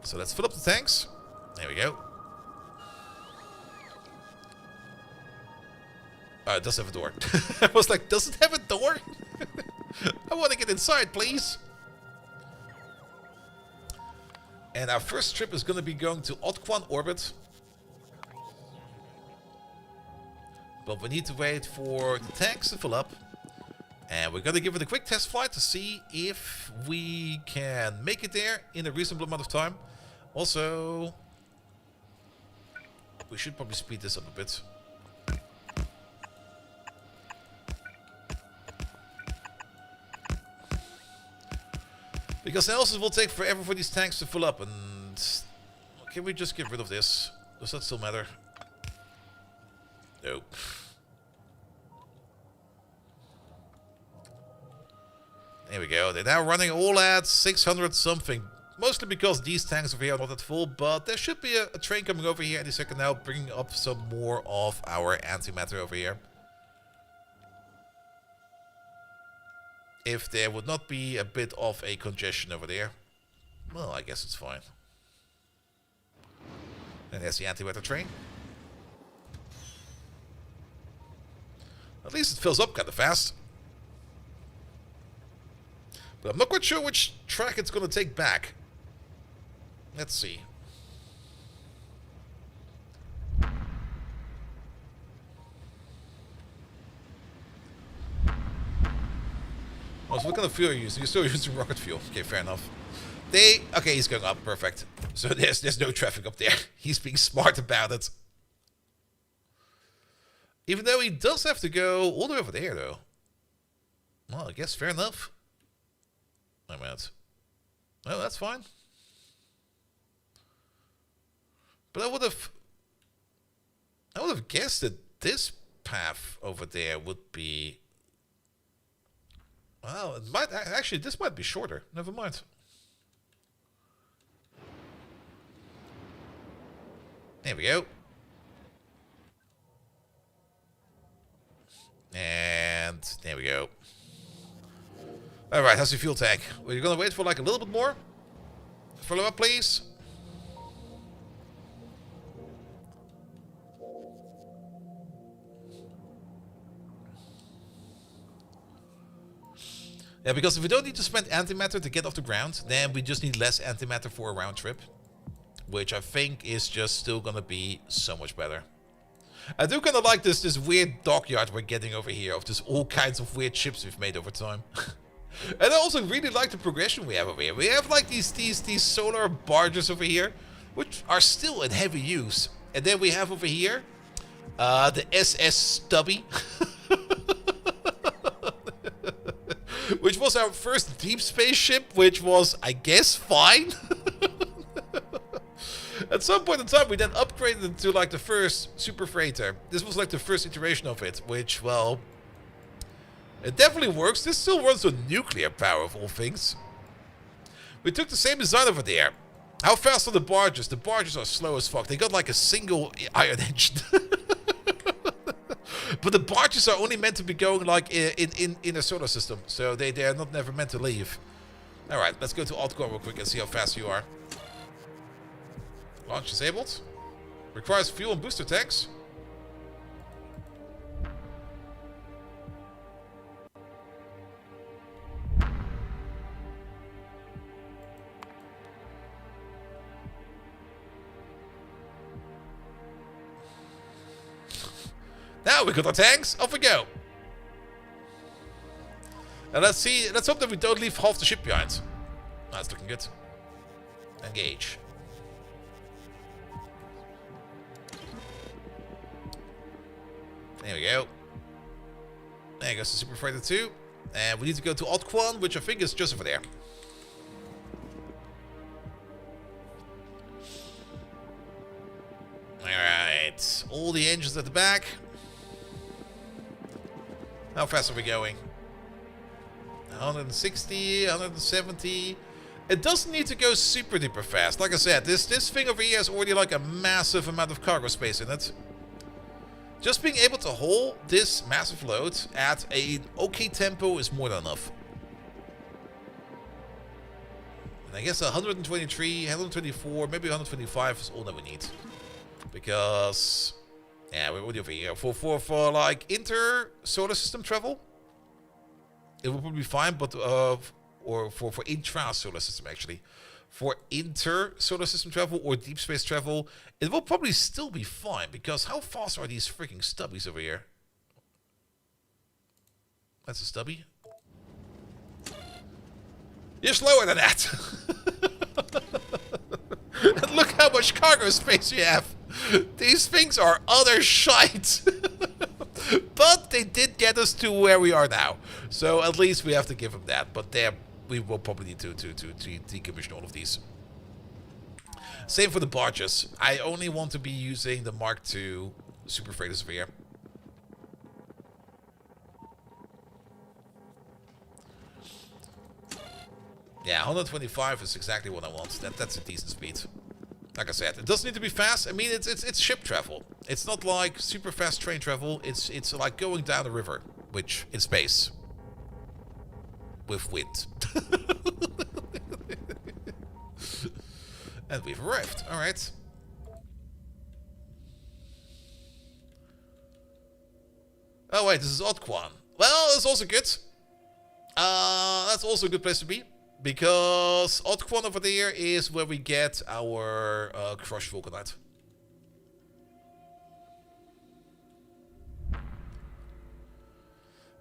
So let's fill up the tanks. There we go. It does have a door. I was like, does it have a door? I want to get inside, please. And our first trip is going to be going to Otquan orbit. But we need to wait for the tanks to fill up. And we're going to give it a quick test flight to see if we can make it there in a reasonable amount of time. Also, we should probably speed this up a bit. Because else it will take forever for these tanks to fill up. And can we just get rid of this? Does that still matter? Nope. There we go. They're now running all at 600 something. Mostly because these tanks over here are not that full. But there should be a train coming over here any second now, bringing up some more of our antimatter over here. If there would not be a bit of a congestion over there, well, I guess it's fine. And there's the antimatter train. At least it fills up kind of fast. But I'm not quite sure which track it's going to take back. Let's see. Oh, so what kind of fuel are you using? You're still using rocket fuel. Okay, fair enough. Okay, he's going up. Perfect. So there's no traffic up there. He's being smart about it. Even though he does have to go all the way over there, though. Well, I guess fair enough. I mean, well, that's fine. But I would have guessed that this path over there would be. Well, it might actually. This might be shorter. Never mind. There we go. And there we go. Alright, how's your fuel tank? We're gonna wait for like a little bit more. Follow up, please. Yeah, because if we don't need to spend antimatter to get off the ground, then we just need less antimatter for a round trip. Which I think is just still gonna be so much better. I do kind of like this weird dockyard we're getting over here, of just all kinds of weird ships we've made over time. And I also really like the progression we have over here. We have like these solar barges over here, which are still in heavy use. And then we have over here the SS Stubby, which was our first deep space ship, which was, I guess, fine. At some point in time, we then upgraded it to like the first super freighter. This was like the first iteration of it, which, well, it definitely works. This still runs on nuclear power, of all things. We took the same design over there. How fast are the barges? The barges are slow as fuck. They got like a single iron engine. But the barges are only meant to be going like in a solar system. So they are not never meant to leave. Alright, let's go to alt-core real quick and see how fast you are. Launch disabled. Requires fuel and booster tanks. Now we got our tanks. Off we go. And let's see. Let's hope that we don't leave half the ship behind. That's looking good. Engage. There we go. There goes the Super Freighter 2. And we need to go to Alt-Quan, which I think is just over there. Alright. All the engines at the back. How fast are we going? 160, 170. It doesn't need to go super duper fast. Like I said, this thing over here has already like a massive amount of cargo space in it. Just being able to hold this massive load at an okay tempo is more than enough. And I guess 123, 124, maybe 125 is all that we need. Because, yeah, we're already over here. For like inter-solar system travel, it will probably be fine, but, or for intra-solar system actually. For inter-solar system travel or deep space travel, it will probably still be fine, because how fast are these freaking stubbies over here? That's a stubby. You're slower than that! And look how much cargo space you have! These things are utter shite! But they did get us to where we are now. So at least we have to give them that. But we will probably need to decommission all of these. Same for the barges. I only want to be using the Mark II Super Freighters over here. Yeah, 125 is exactly what I want. That's a decent speed. Like I said, it doesn't need to be fast. I mean, it's ship travel. It's not like super fast train travel. It's like going down a river, which in space. With wind. And we've arrived. Alright. Oh wait, this is Otquan. Well, that's also good. That's also a good place to be. Because Otquan over there is where we get our crushed vulcanite.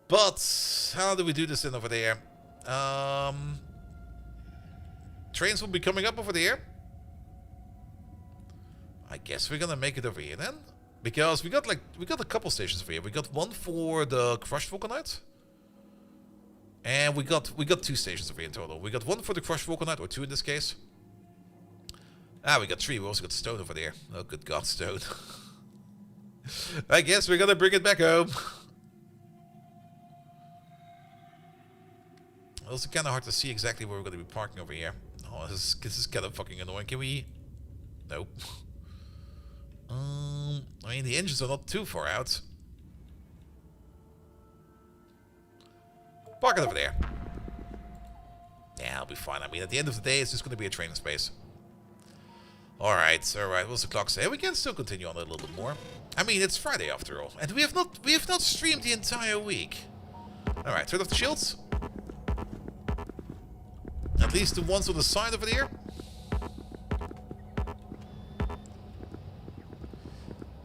But how do we do this then over there? Trains will be coming up over there. I guess we're gonna make it over here then, because we got a couple stations over here. We got one for the crushed vulcanite, and we got two stations over here in total. We got one for the crushed vulcanite, or two in this case. Ah, we got three. We also got stone over there. Oh, good God, stone. I guess we're gonna bring it back home. Also kind of hard to see exactly where we're going to be parking over here. Oh, this is kind of fucking annoying. Can we... Nope. I mean, the engines are not too far out. Park it over there. Yeah, I'll be fine. I mean, at the end of the day, it's just going to be a training space. Alright, what's the clock say? We can still continue on a little bit more. I mean, it's Friday after all. And we have not streamed the entire week. Alright, turn off the shields. At least the ones on the side over there.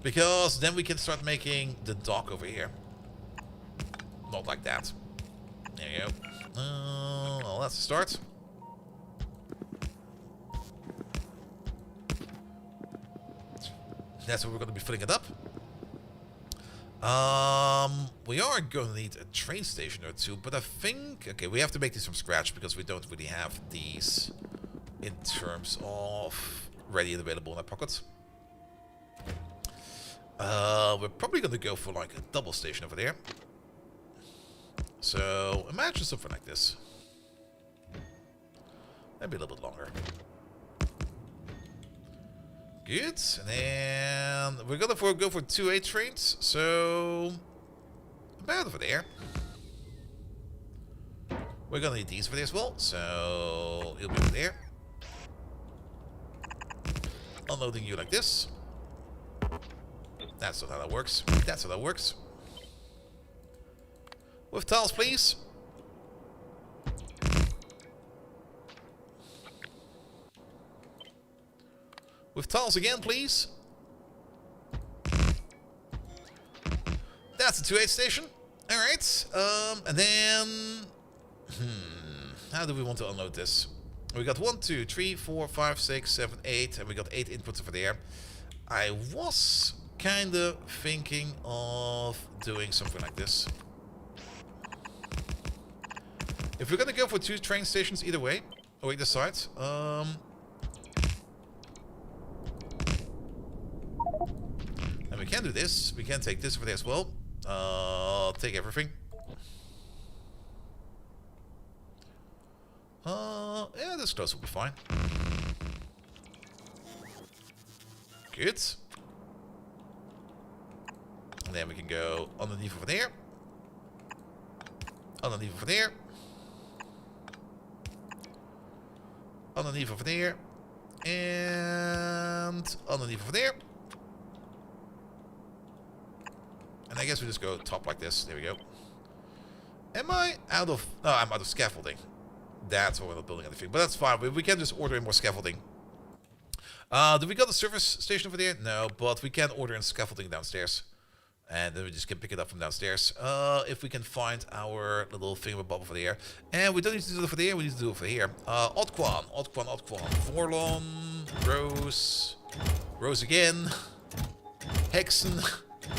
Because then we can start making the dock over here. Not like that. There you go. Well, that's a start. That's where we're going to be filling it up. We are going to need a train station or two, but I think... Okay, we have to make these from scratch because we don't really have these in terms of ready and available in our pockets. We're probably going to go for like a double station over there. So, imagine something like this. Maybe a little bit longer. Good. And then we're going to go for 2 8 trains. So, about over there. We're going to need these for this as well. So, it'll be over there. Unloading you like this. That's not how that works. That's how that works. With tiles, please. With tiles again, please. That's the 2-8 station. Alright. And then... How do we want to unload this? We got 1, 2, 3, 4, 5, 6, 7, 8. And we got 8 inputs over there. I was kind of thinking of doing something like this. If we're gonna go for 2 train stations either way, or either side, and we can do this. We can take this over there as well. Take everything. Yeah, this close will be fine. Good. And then we can go underneath over there. Underneath over there. Underneath over there. And underneath over there. And I guess we just go top like this. There we go. Am I out of... No, I'm out of scaffolding. That's why we're not building anything. But that's fine. We can just order in more scaffolding. Do we got a service station over there? No, but we can order in scaffolding downstairs. And then we just can pick it up from downstairs. If we can find our little thingamabob over there. And we don't need to do it over there, we need to do it over here. Oddquan. Vorlon. Rose. Rose again. Hexen.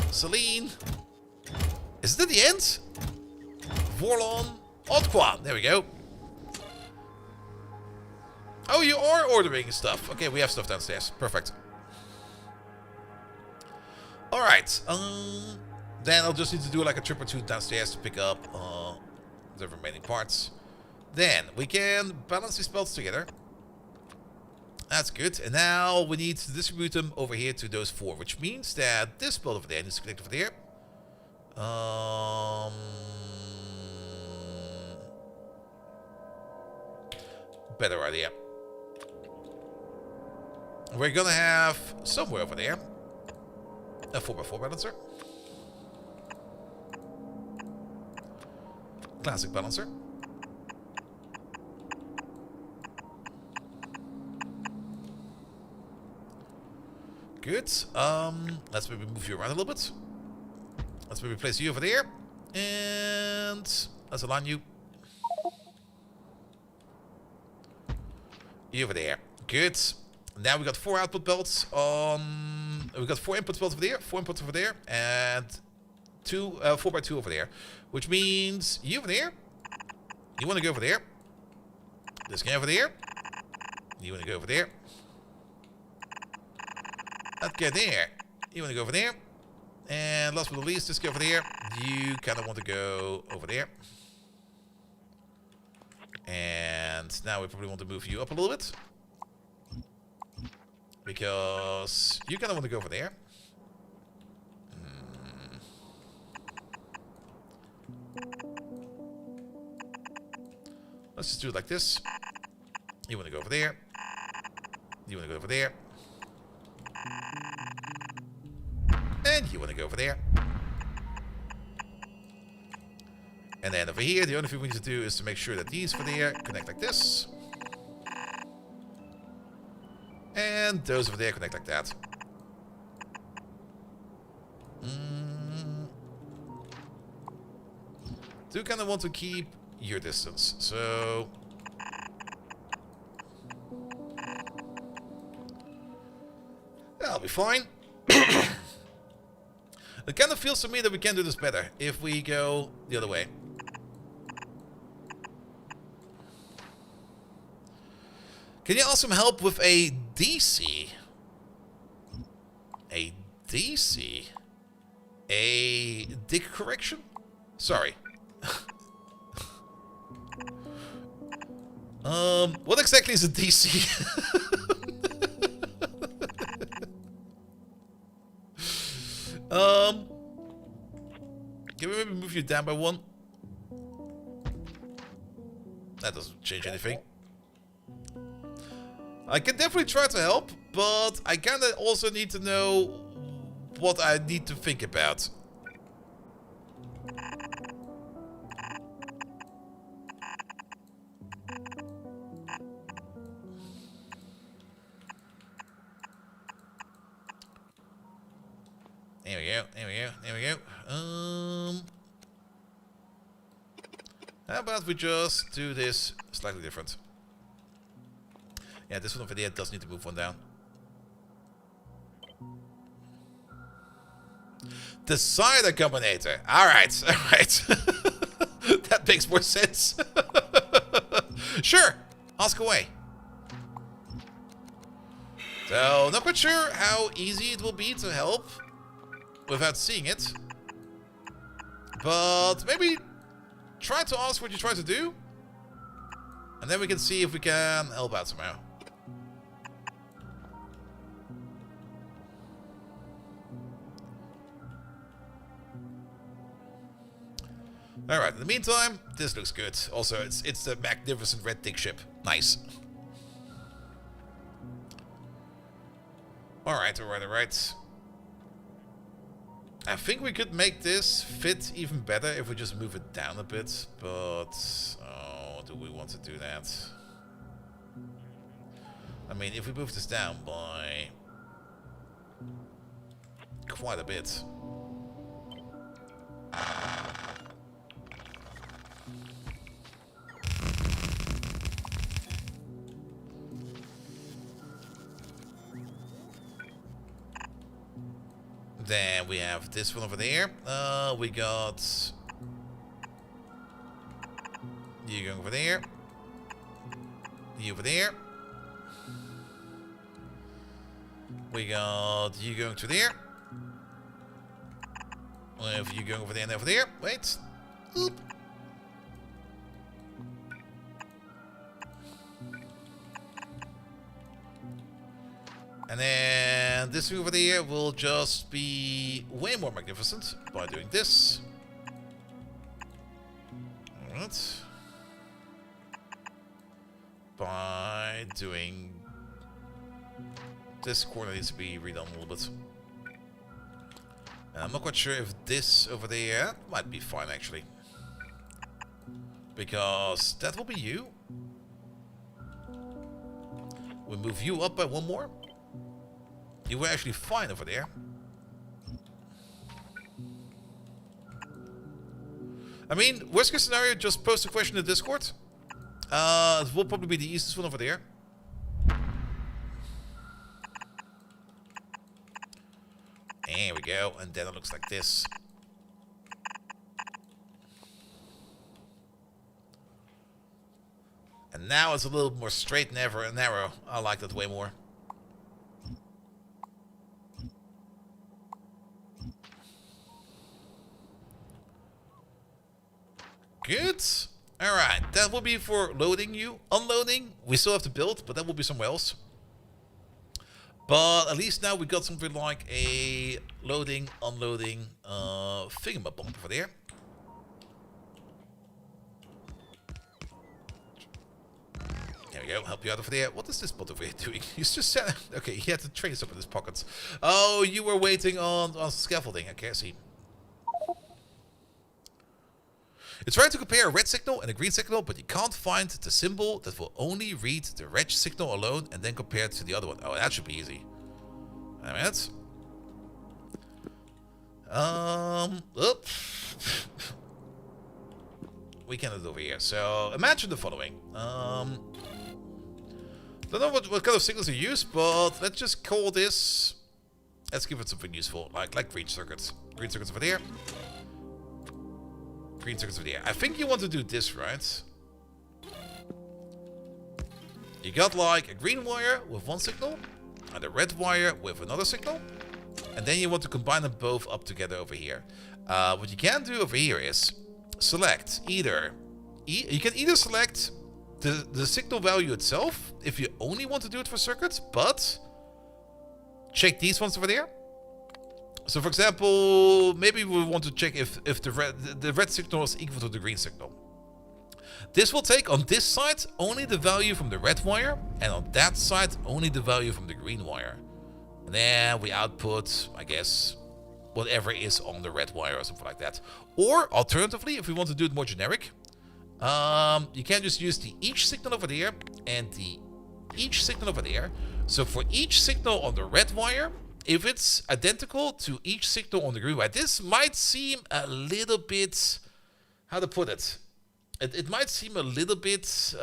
Celine. Is it at the end? Vorlon. Oddquan. There we go. Oh, you are ordering stuff. Okay, we have stuff downstairs. Perfect. Alright, then I'll just need to do like a trip or two downstairs to pick up the remaining parts. Then we can balance these belts together. That's good. And now we need to distribute them over here to those 4, which means that this belt over there needs to connect over there. Better idea. We're gonna have somewhere over there a 4x4 balancer. Classic balancer. Good. Let's maybe move you around a little bit. Let's maybe place you over there. And let's align you. You over there. Good. Now we got 4 output belts on... We got 4 input belts over there, 4 inputs over there, and 4x2 over there. Which means you over there. You want to go over there. This guy over there. You want to go over there. That guy there. You want to go over there. And last but not least, this guy over there. You kind of want to go over there. And now we probably want to move you up a little bit. Because you kind of want to go over there. Let's just do it like this. You want to go over there. You want to go over there. And you want to go over there. And then over here, the only thing we need to do is to make sure that these over there connect like this. And those over there connect like that. Do kind of want to keep your distance, so... That'll be fine. It kind of feels to me that we can do this better if we go the other way. Can you also help with a DC? A DC? A dig correction? Sorry. What exactly is a DC? Can we maybe move you down by one? That doesn't change anything. I can definitely try to help, but I kinda also need to know what I need to think about. There we go, there we go, there we go. How about we just do this slightly different? Yeah, this one over there does need to move one down. Decider combinator. Alright, alright. That makes more sense. Sure, ask away. So, not quite sure how easy it will be to help without seeing it. But maybe try to ask what you try to do. And then we can see if we can help out somehow. Alright, in the meantime, this looks good. Also, it's the magnificent red dig ship. Nice. Alright, alright, alright. I think we could make this fit even better if we just move it down a bit, but... Oh, do we want to do that? I mean, if we move this down by... quite a bit... Then we have this one over there. We got you going over there. You over there. We got you going to there. We have you going over there and over there. Wait. Oop. And then this thing over there will just be way more magnificent by doing this. Alright. By doing... This corner needs to be redone a little bit. And I'm not quite sure if this over there might be fine actually. Because that will be you. We move you up by one more. You were actually fine over there. I mean, worst case scenario, just post a question in the Discord. It will probably be the easiest one over there. There we go, and then it looks like this. And now it's a little more straight and narrow. I like that way more. Good. Alright, that will be for loading you. Unloading, we still have to build, but that will be somewhere else. But at least now we got something like a loading, unloading thingamabomb over there. go. Help you out over there. What is this bot over here doing? He's just saying... Okay, he had the trains up in his pockets. Oh, you were waiting on scaffolding. Okay, I see. It's trying to compare a red signal and a green signal, but you can't find the symbol that will only read the red signal alone and then compare it to the other one. Oh, that should be easy. Wait a minute. Oops. We can do it over here. So imagine the following. Don't know what kind of signals you use, but let's just call this. Let's give it something useful, like green circuits. Green circuits over there. Green circuits over there. I think you want to do this, right? You got like a green wire with one signal and a red wire with another signal, and then you want to combine them both up together over here. What you can do over here is select either. You can either select the signal value itself if you only want to do it for circuits, but check these ones over there. So for example, maybe we want to check if the red signal is equal to the green signal. This will take on this side only the value from the red wire, and on that side only the value from the green wire. And then we output, I guess, whatever is on the red wire or something like that. Or alternatively, if we want to do it more generic, you can just use the each signal over there and the each signal over there. So for each signal on the red wire, if it's identical to each signal on the green wire, this might seem a little bit, how to put it? It might seem a little bit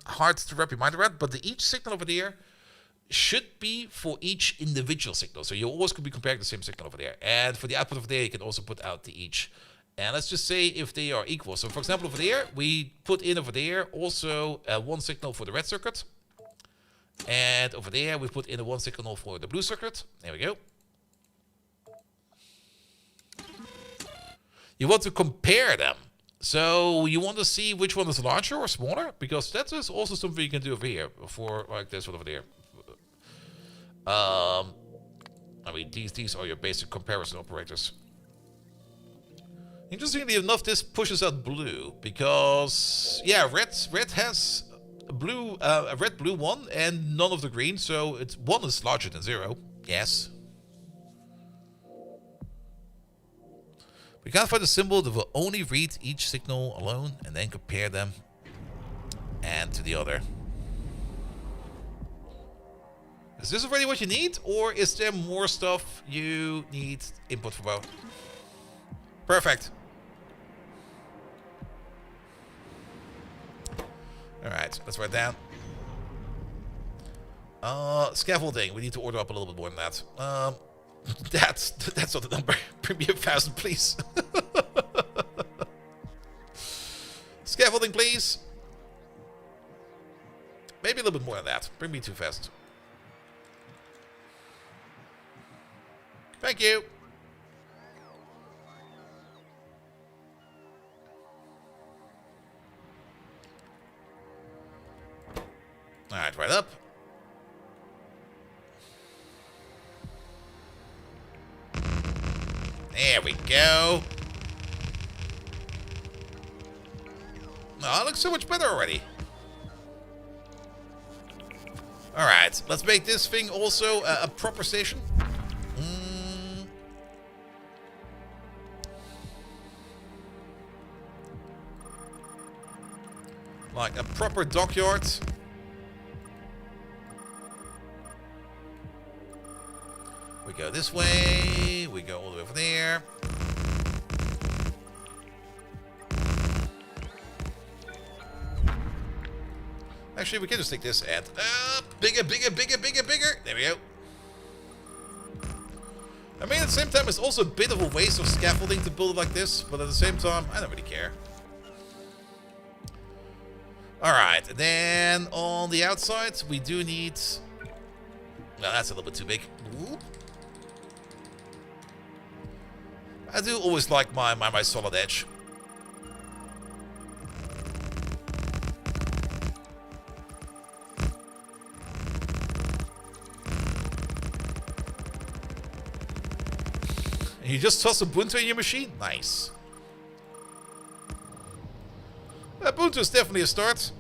hard to wrap your mind around, but the each signal over there should be for each individual signal. So you always could be comparing the same signal over there. And for the output over there, you can also put out the each. And let's just say if they are equal. So for example, over there, we put in over there also one signal for the red circuit. And over there, we put in a one signal for the blue circuit. There we go. You want to compare them. So you want to see which one is larger or smaller, because that is also something you can do over here for like this one over there. I mean, these are your basic comparison operators. Interestingly enough, this pushes out blue because yeah, red has a blue, a red blue one, and none of the green. So it's one is larger than 0. Yes. We can't find a symbol that will only read each signal alone and then compare them and to the other. Is this already what you need, or is there more stuff you need input for both? Perfect. Alright, let's write down. Scaffolding. We need to order up a little bit more than that. That's not the number. Bring me 1,000, please. Scaffolding, please. Maybe a little bit more than that. Bring me 2,000. Thank you. Alright, right up. There we go. Oh, it looks so much better already. Alright, let's make this thing also a proper station. Like a proper dockyard. We go this way, we go all the way over there. Actually, we can just take this and bigger, bigger, bigger, bigger, bigger. There we go. I mean, at the same time, it's also a bit of a waste of scaffolding to build it like this, but at the same time, I don't really care. Alright, and then on the outside, we do need... Well, that's a little bit too big. Ooh. I do always like my solid edge. And you just toss Ubuntu in your machine? Nice. Ubuntu is definitely a start.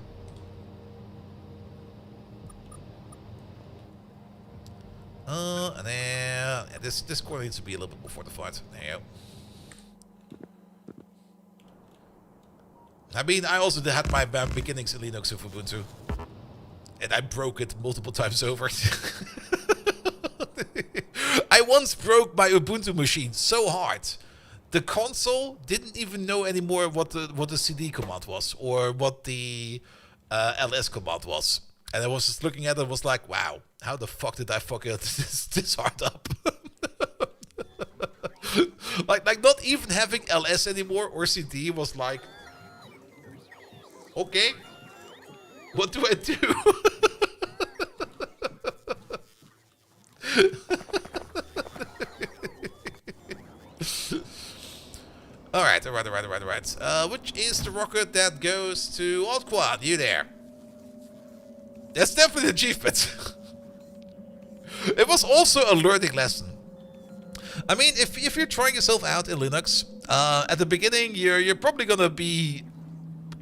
And then yeah, this corner needs to be a little bit more fortified. There you go. I mean, I also had my beginnings in Linux with Ubuntu. And I broke it multiple times over. I once broke my Ubuntu machine so hard. The console didn't even know anymore what the CD command was. Or what the ls command was. And I was just looking at it and was like, wow, how the fuck did I fuck it this hard up? like not even having ls anymore or CD was like, okay, what do I do? Alright. Which is the rocket that goes to Altquad? You there? That's definitely an achievement. It was also a learning lesson. I mean, if you're trying yourself out in Linux, at the beginning you're probably gonna be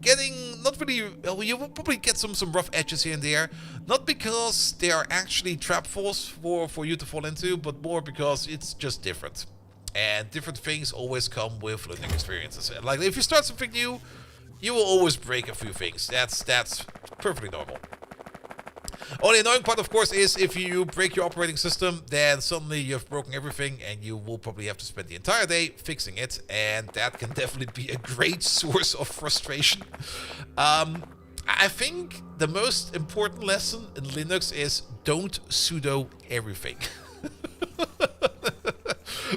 getting not really. Well, you will probably get some rough edges here and there, not because they are actually trap falls for you to fall into, but more because it's just different, and different things always come with learning experiences. Like if you start something new, you will always break a few things. That's perfectly normal. Only annoying part, of course, is if you break your operating system, then suddenly you've broken everything and you will probably have to spend the entire day fixing it, and that can definitely be a great source of frustration. I think the most important lesson in Linux is don't sudo everything.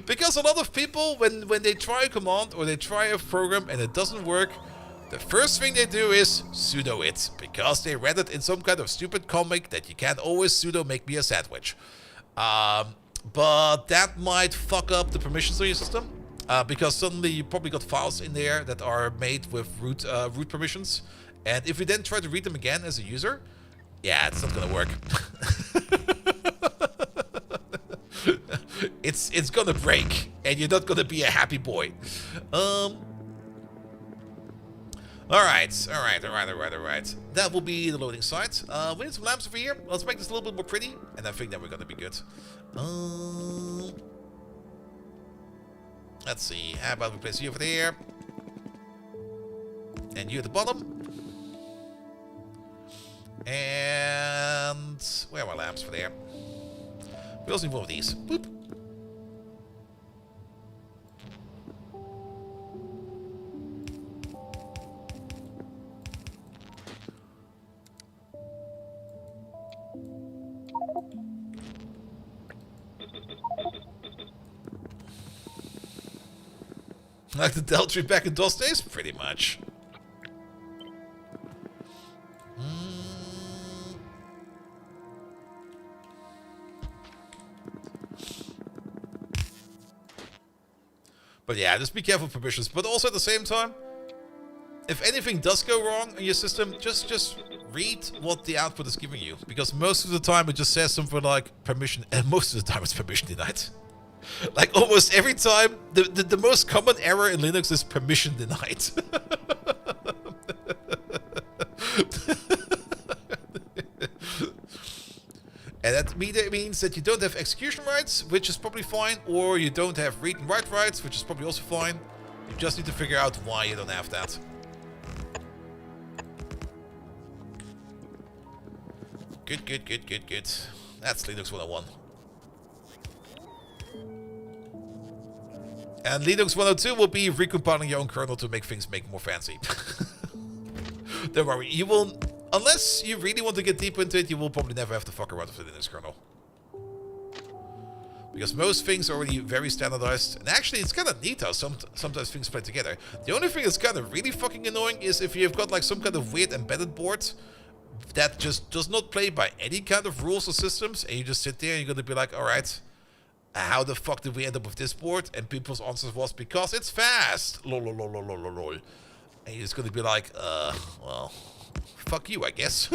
Because a lot of people, when they try a command or they try a program and it doesn't work, the first thing they do is sudo it, because they read it in some kind of stupid comic that you can't always sudo make me a sandwich. But that might fuck up the permissions on your system, because suddenly you probably got files in there that are made with root permissions, and if you then try to read them again as a user, yeah, it's not gonna work. It's gonna break, and you're not gonna be a happy boy. Alright. That will be the loading site. We need some lamps over here. Let's make this a little bit more pretty, and I think that we're gonna be good. Let's see. How about we place you over there? And you at the bottom. And where are my lamps for there? We also need one of these. Boop. Like the Deltry back in DOS days? Pretty much. But yeah, just be careful with permissions. But also at the same time, if anything does go wrong in your system, just read what the output is giving you. Because most of the time it just says something like permission, and most of the time it's permission denied. Like almost every time, the most common error in Linux is permission denied. And that means that you don't have execution rights, which is probably fine, or you don't have read and write rights, which is probably also fine. You just need to figure out why you don't have that. Good. That's Linux 101. And Linux 102 will be recompiling your own kernel to make things more fancy. Don't worry, you will, unless you really want to get deep into it, you will probably never have to fuck around with the Linux kernel. Because most things are already very standardized. And actually, it's kind of neat how sometimes things play together. The only thing that's kind of really fucking annoying is if you've got like some kind of weird embedded board that just does not play by any kind of rules or systems, and you just sit there and you're going to be like, alright, how the fuck did we end up with this board? And people's answers was, because it's fast. Lol. And you're just going to be like, well, fuck you, I guess.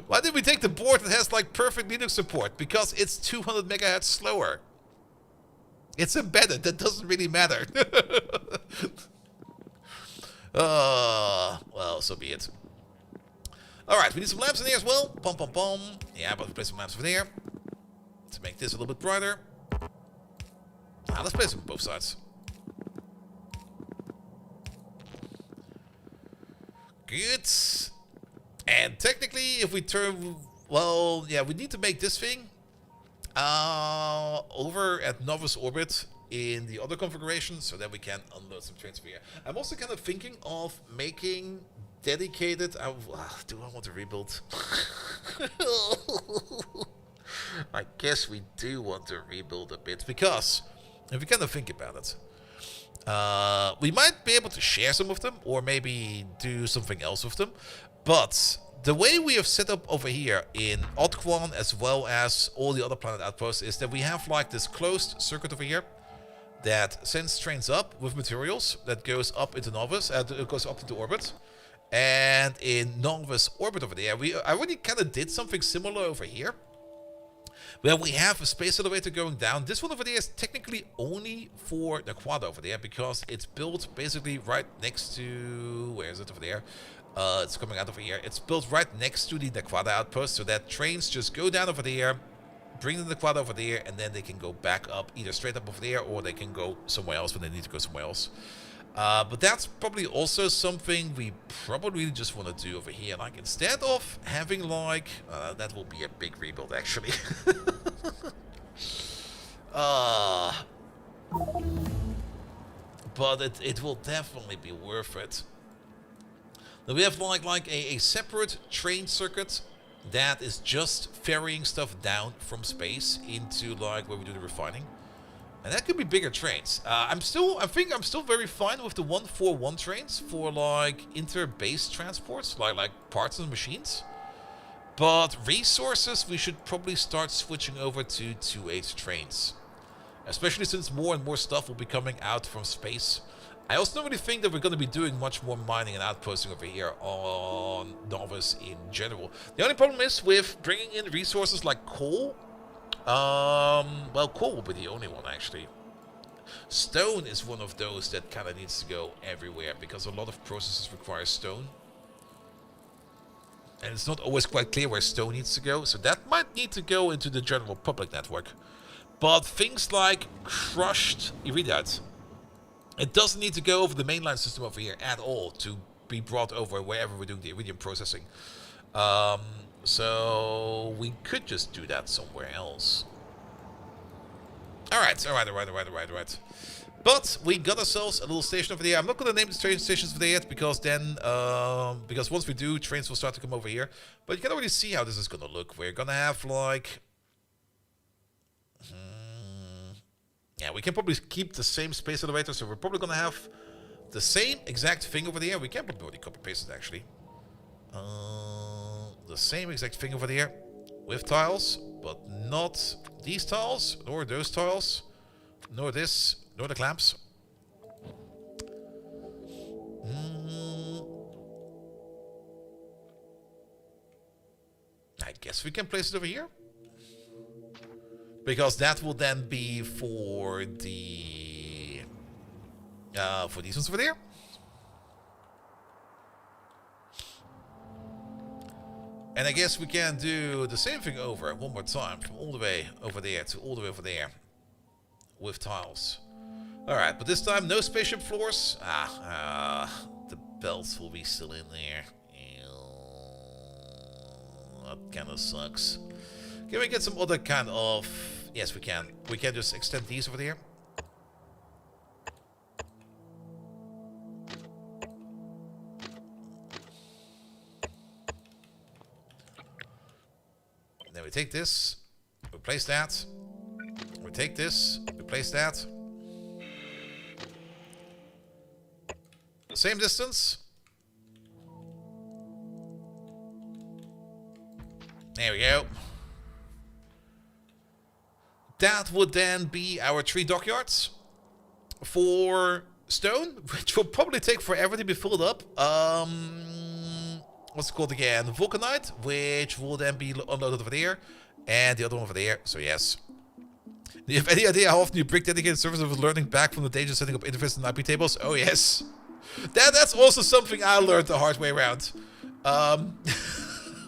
Why did we take the board that has like perfect Linux support? Because it's 200 megahertz slower. It's embedded, that doesn't really matter. Well, so be it. Alright, we need some lamps in here as well. Pom pom pom. Yeah, but we place some lamps over there to make this a little bit brighter. Let's place them on both sides. Good. And technically, if we turn... Well, yeah, we need to make this thing over at Novice Orbit in the other configuration so that we can unload some trains over here. I'm also kind of thinking of making dedicated... do I want to rebuild? I guess we do want to rebuild a bit because if you kind of think about it, we might be able to share some of them or maybe do something else with them. But the way we have set up over here in Otquan as well as all the other planet outposts is that we have like this closed circuit over here that sends trains up with materials that goes up into Novice, it goes up into orbit. And in Novice Orbit over there, I already kind of did something similar over here. Where we have a space elevator going down. This one over there is technically only for the quad over there because it's built basically right next to... Where is it over there? It's coming out over here. It's built right next to the Nequada outpost so that trains just go down over there, bring the Nequada over there, and then they can go back up, either straight up over there or they can go somewhere else when they need to go somewhere else. But that's probably also something we probably just want to do over here. Like, instead of having, like... that will be a big rebuild, actually. But it will definitely be worth it. Now we have, like a separate train circuit that is just ferrying stuff down from space into, like, where we do the refining. And that could be bigger trains. I think I'm still very fine with the 141 trains for like inter-base transports, like parts and machines. But resources, we should probably start switching over to 2.8 trains, especially since more and more stuff will be coming out from space. I also don't really think that we're going to be doing much more mining and outposting over here on Novice in general. The only problem is with bringing in resources like coal. Well, coal will be the only one, actually. Stone is one of those that kind of needs to go everywhere, because a lot of processes require stone. And it's not always quite clear where stone needs to go, so that might need to go into the general public network. But things like crushed iridium, it doesn't need to go over the mainline system over here at all to be brought over wherever we're doing the iridium processing. So we could just do that somewhere else. Alright. But we got ourselves a little station over there. I'm not going to name the train stations over there yet, because then, because once we do, trains will start to come over here. But you can already see how this is going to look. We're going to have like... yeah, we can probably keep the same space elevator, so we're probably going to have the same exact thing over there. We can probably already copy paste it, actually. The same exact thing over there with tiles, but not these tiles, nor those tiles, nor this, nor the clamps. I guess we can place it over here, because that will then be for the for these ones over there. And I guess we can do the same thing over one more time, from all the way over there to all the way over there, with tiles. Alright, but this time no spaceship floors. The belts will be still in there. That kind of sucks. Can we get some other kind of... Yes, we can. We can just extend these over there. Then we take this, replace that. We take this, replace that. Same distance. There we go. That would then be our 3 dockyards for stone, which will probably take forever to be filled up. What's it called again? Vulcanite, which will then be unloaded over there, and the other one over there. So yes. Do you have any idea how often you break dedicated servers of learning back from the danger of setting up interfaces and IP tables? Oh yes. That's also something I learned the hard way around.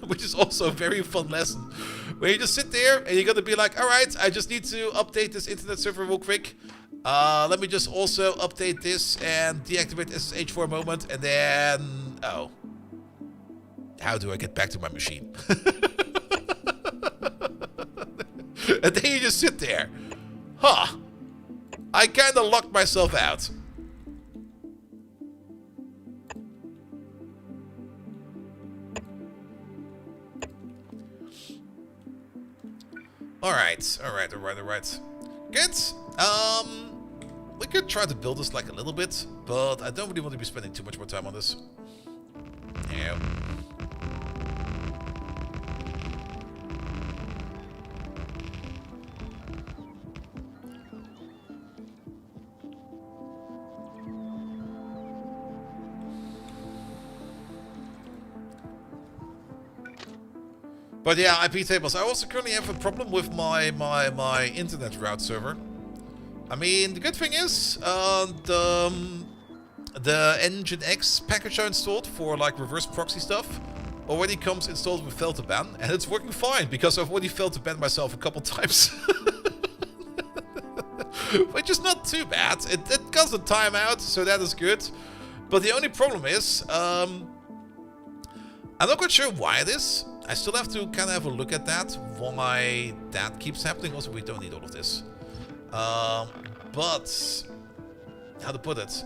which is also a very fun lesson. Where you just sit there and you're gonna be like, alright, I just need to update this internet server real quick. Let me just also update this and deactivate SSH for a moment, and then... Oh. How do I get back to my machine? And then you just sit there. Huh. I kinda locked myself out. Alright. Good. We could try to build this like a little bit, but I don't really want to be spending too much more time on this. Yeah. But yeah, IP tables. I also currently have a problem with my internet route server. I mean, the good thing is, the Nginx package I installed for like reverse proxy stuff already comes installed with fail to ban, and it's working fine because I've already failed to ban myself a couple times. Which is not too bad. It caused a timeout, so that is good. But the only problem is, I'm not quite sure why it is. I still have to kind of have a look at that, why that keeps happening. Also, we don't need all of this. But, how to put it?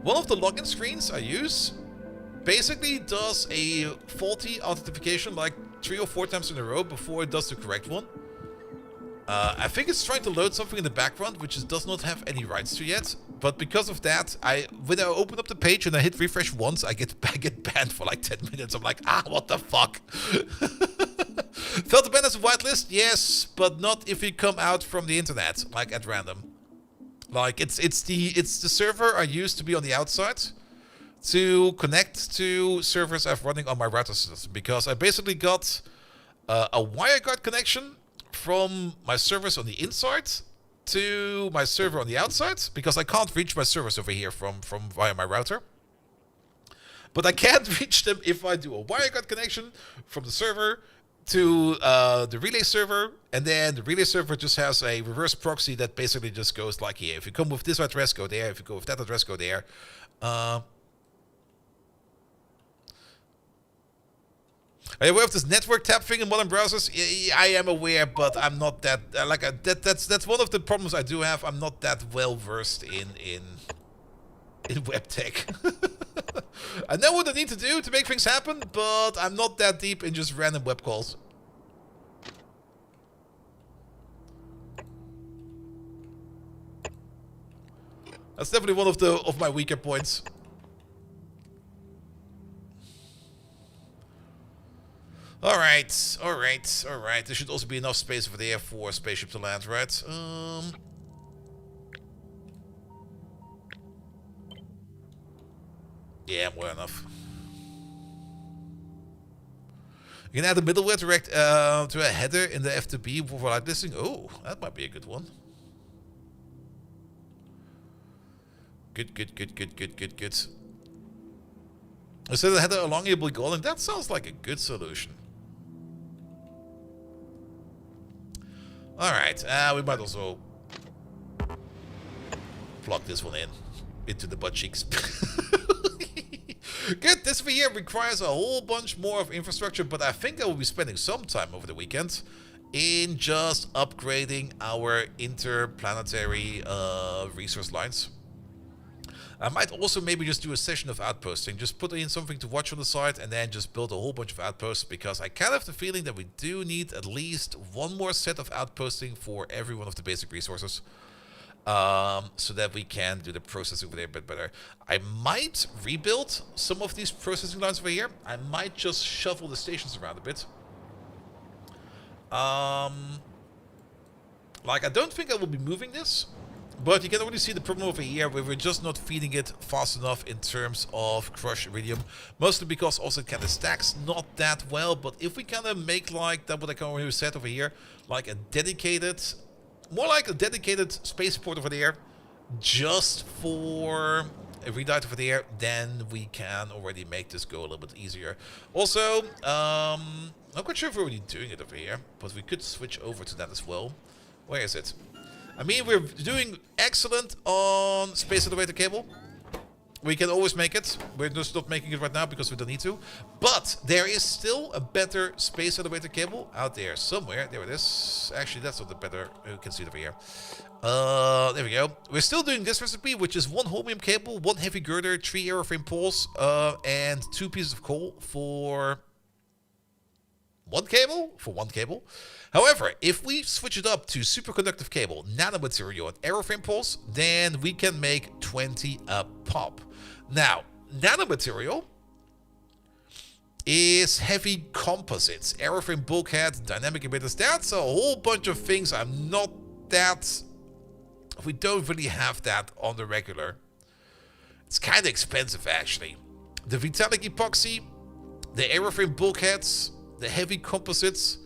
One of the login screens I use basically does a faulty authentication like 3 or 4 times in a row before it does the correct one. I think it's trying to load something in the background which it does not have any rights to yet. But because of that, when I open up the page and I hit refresh once, I get banned for like 10 minutes. I'm like, what the fuck? Failed to ban as a whitelist? Yes, but not if you come out from the internet, like at random. Like it's the server I used to be on the outside to connect to servers I've running on my router system, because I basically got a WireGuard connection from my servers on the inside to my server on the outside, because I can't reach my servers over here from via my router. But I can't reach them if I do a WireGuard connection from the server to the relay server, and then the relay server just has a reverse proxy that basically just goes like here. If you come with this address, go there. If you go with that address, go there. Are you aware of this network tap thing in modern browsers? I am aware, but I'm not that that's one of the problems I do have. I'm not that well versed in web tech. I know what I need to do to make things happen, but I'm not that deep in just random web calls. That's definitely one of my weaker points. Alright. There should also be enough space over there for a spaceship to land, right? Yeah, more enough. You can add a middleware direct to a header in the FTP for light listing. Oh, that might be a good one. Good. Instead of the header along here will be calling. That sounds like a good solution. Alright, we might also plug this one in into the butt cheeks. Good, this video requires a whole bunch more of infrastructure, but I think I will be spending some time over the weekend in just upgrading our interplanetary resource lines. I might also maybe just do a session of outposting, just put in something to watch on the side and then just build a whole bunch of outposts, because I kind of have the feeling that we do need at least one more set of outposting for every one of the basic resources, so that we can do the processing over there a bit better. I might rebuild some of these processing lines over here. I might just shuffle the stations around a bit. Like, I don't think I will be moving this. But you can already see the problem over here where we're just not feeding it fast enough in terms of crushed iridium. Mostly because also it kind of stacks not that well. But if we kind of make like that, what I can already set over here, like a dedicated, more like a dedicated spaceport over there, just for if we died over there, then we can already make this go a little bit easier. Also, not quite sure if we're already doing it over here, but we could switch over to that as well. Where is it? I mean, we're doing excellent on space elevator cable. We can always make it. We're just not making it right now because we don't need to. But there is still a better space elevator cable out there somewhere. There it is. Actually, that's not the better. You can see it over here. There we go. We're still doing this recipe, which is 1 holmium cable, 1 heavy girder, 3 aeroframe poles, and 2 pieces of coal for 1 cable? For 1 cable. However, if we switch it up to superconductive cable, nanomaterial, and aeroframe poles, then we can make 20 a pop. Now, nanomaterial is heavy composites, aeroframe bulkhead, dynamic emitters. That's a whole bunch of things. I'm not that... We don't really have that on the regular. It's kind of expensive, actually. The Vitalic epoxy, the aeroframe bulkheads, the heavy composites.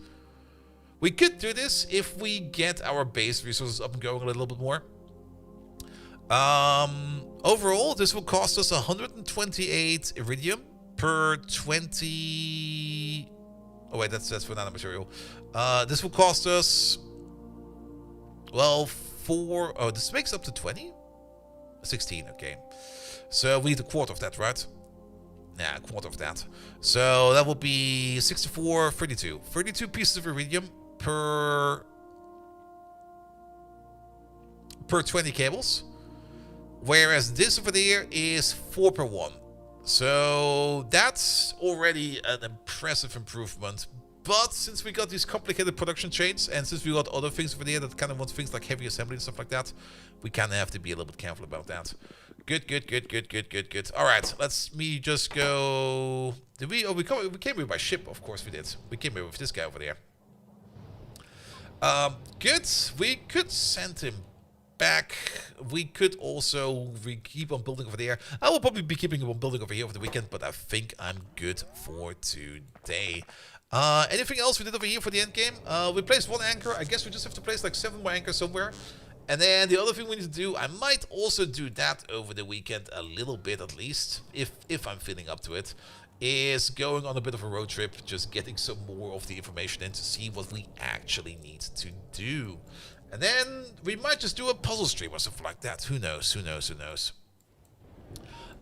We could do this if we get our base resources up and going a little bit more. Overall, this will cost us 128 iridium per 20... Oh wait, that's for nanomaterial. This will cost us... Well, oh, this makes up to 20? 16, okay. So we need a quarter of that, right? Yeah, a quarter of that. So that will be 64, 32. 32 pieces of iridium per 20 cables. Whereas this over there is 4 per 1. So that's already an impressive improvement. But since we got these complicated production chains, and since we got other things over there that kind of want things like heavy assembly and stuff like that, we kind of have to be a little bit careful about that. Good. All right, let's me just go. Did we? Oh, we came here by ship. Of course we did. We came here with this guy over there. Good. We could send him back. We could also keep on building over there. I will probably be keeping on building over here over the weekend, but I think I'm good for today. Anything else we did over here for the end game? We placed 1 anchor. I guess we just have to place like 7 more anchors somewhere. And then the other thing we need to do, I might also do that over the weekend a little bit at least, if I'm feeling up to it, is going on a bit of a road trip, just getting some more of the information in to see what we actually need to do. And then we might just do a puzzle stream or something like that. Who knows?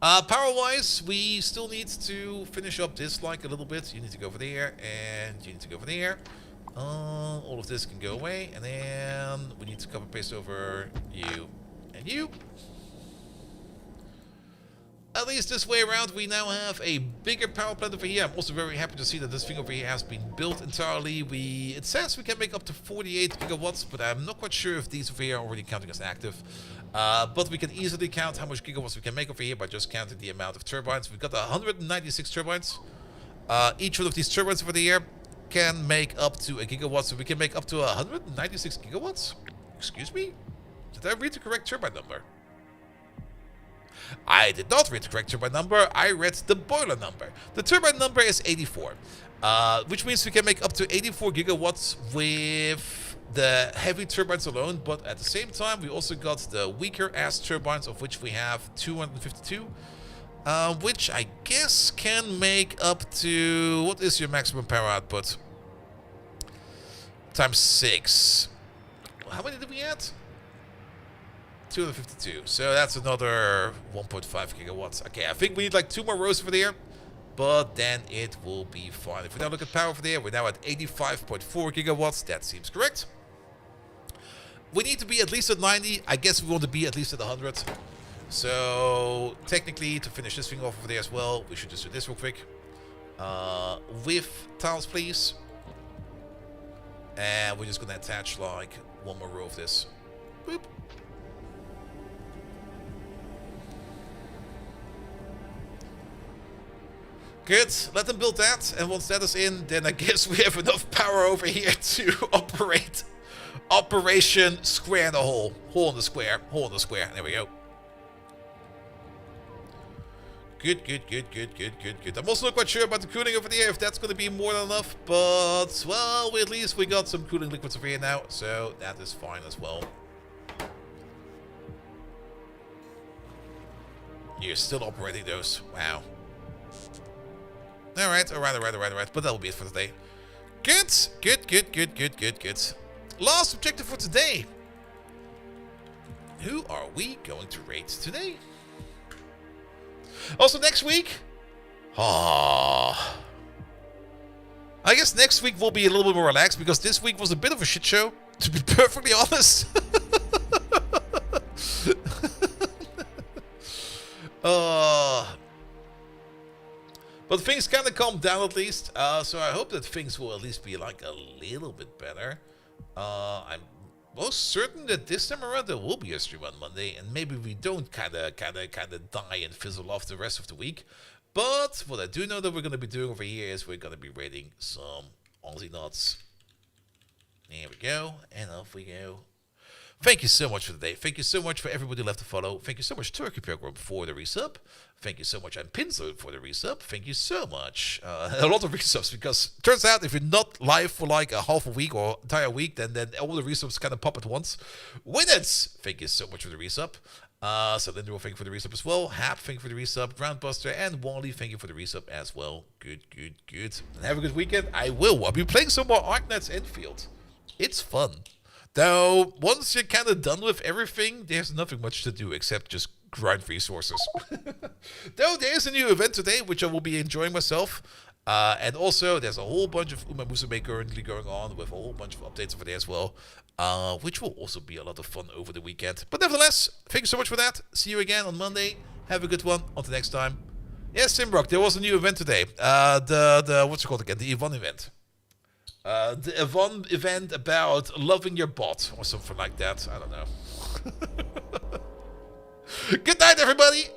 Power-wise, we still need to finish up this like a little bit. You need to go over there, and you need to go over there. All of this can go away, and then we need to copy paste over you and you. At least this way around, we now have a bigger power plant over here. I'm also very happy to see that this thing over here has been built entirely. It says we can make up to 48 gigawatts, but I'm not quite sure if these over here are already counting as active. But we can easily count how much gigawatts we can make over here by just counting the amount of turbines. We've got 196 turbines. Each one of these turbines over here can make up to a gigawatt, so we can make up to 196 gigawatts? Excuse me? Did I read the correct turbine number? I did not read the correct turbine number, I read the boiler number. The turbine number is 84, which means we can make up to 84 gigawatts with the heavy turbines alone, but at the same time we also got the weaker ass turbines, of which we have 252, which I guess can make up to, what is your maximum power output? Times 6. How many did we add? 252. So that's another 1.5 gigawatts. Okay, I think we need like 2 more rows over there, but then it will be fine. If we now look at power over there, we're now at 85.4 gigawatts. That seems correct. We need to be at least at 90. I guess we want to be at least at 100. So technically, to finish this thing off over there as well, we should just do this real quick. With tiles, please. And we're just going to attach like 1 more row of this. Boop. Good, let them build that, and once that is in, then I guess we have enough power over here to operate Operation Square in the Hole. Hole in the square, hole in the square. There we go. Good. I'm also not quite sure about the cooling over there, if that's going to be more than enough, but, well, at least we got some cooling liquids over here now, so that is fine as well. You're still operating those. Wow. Alright. But that will be it for today. Good. Last objective for today. Who are we going to raid today? Also next week. I guess next week will be a little bit more relaxed because this week was a bit of a shit show, to be perfectly honest. But things kind of calmed down at least, so I hope that things will at least be like a little bit better. I'm most certain that this time around there will be a stream on Monday, and maybe we don't kind of die and fizzle off the rest of the week. But what I do know that we're going to be doing over here is we're going to be raiding some Aussie nuts. There we go, and off we go. Thank you so much for today. Thank you so much for everybody left to follow. Thank you so much, Turkey Pilgrim, for the resub. Thank you so much, I'm Pinzo, for the resub. Thank you so much. A lot of resubs, because it turns out if you're not live for like a half a week or entire week, then all the resubs kind of pop at once. Winners, thank you so much for the resub. So Lindor, thank you for the resub as well. Hap, thank you for the resub. Groundbuster and Wally, thank you for the resub as well. Good. And have a good weekend. I'll be playing some more Arknets Infield. It's fun. Though, once you're kind of done with everything, there's nothing much to do except just grind resources. Though, there's a new event today, which I will be enjoying myself. And also, there's a whole bunch of Uma Musume currently going on with a whole bunch of updates over there as well. Which will also be a lot of fun over the weekend. But nevertheless, thank you so much for that. See you again on Monday. Have a good one. Until next time. Yes, Simbrock, there was a new event today. What's it called again? The Yvonne event. The Yvonne event about loving your bot or something like that. I don't know. Good night, everybody.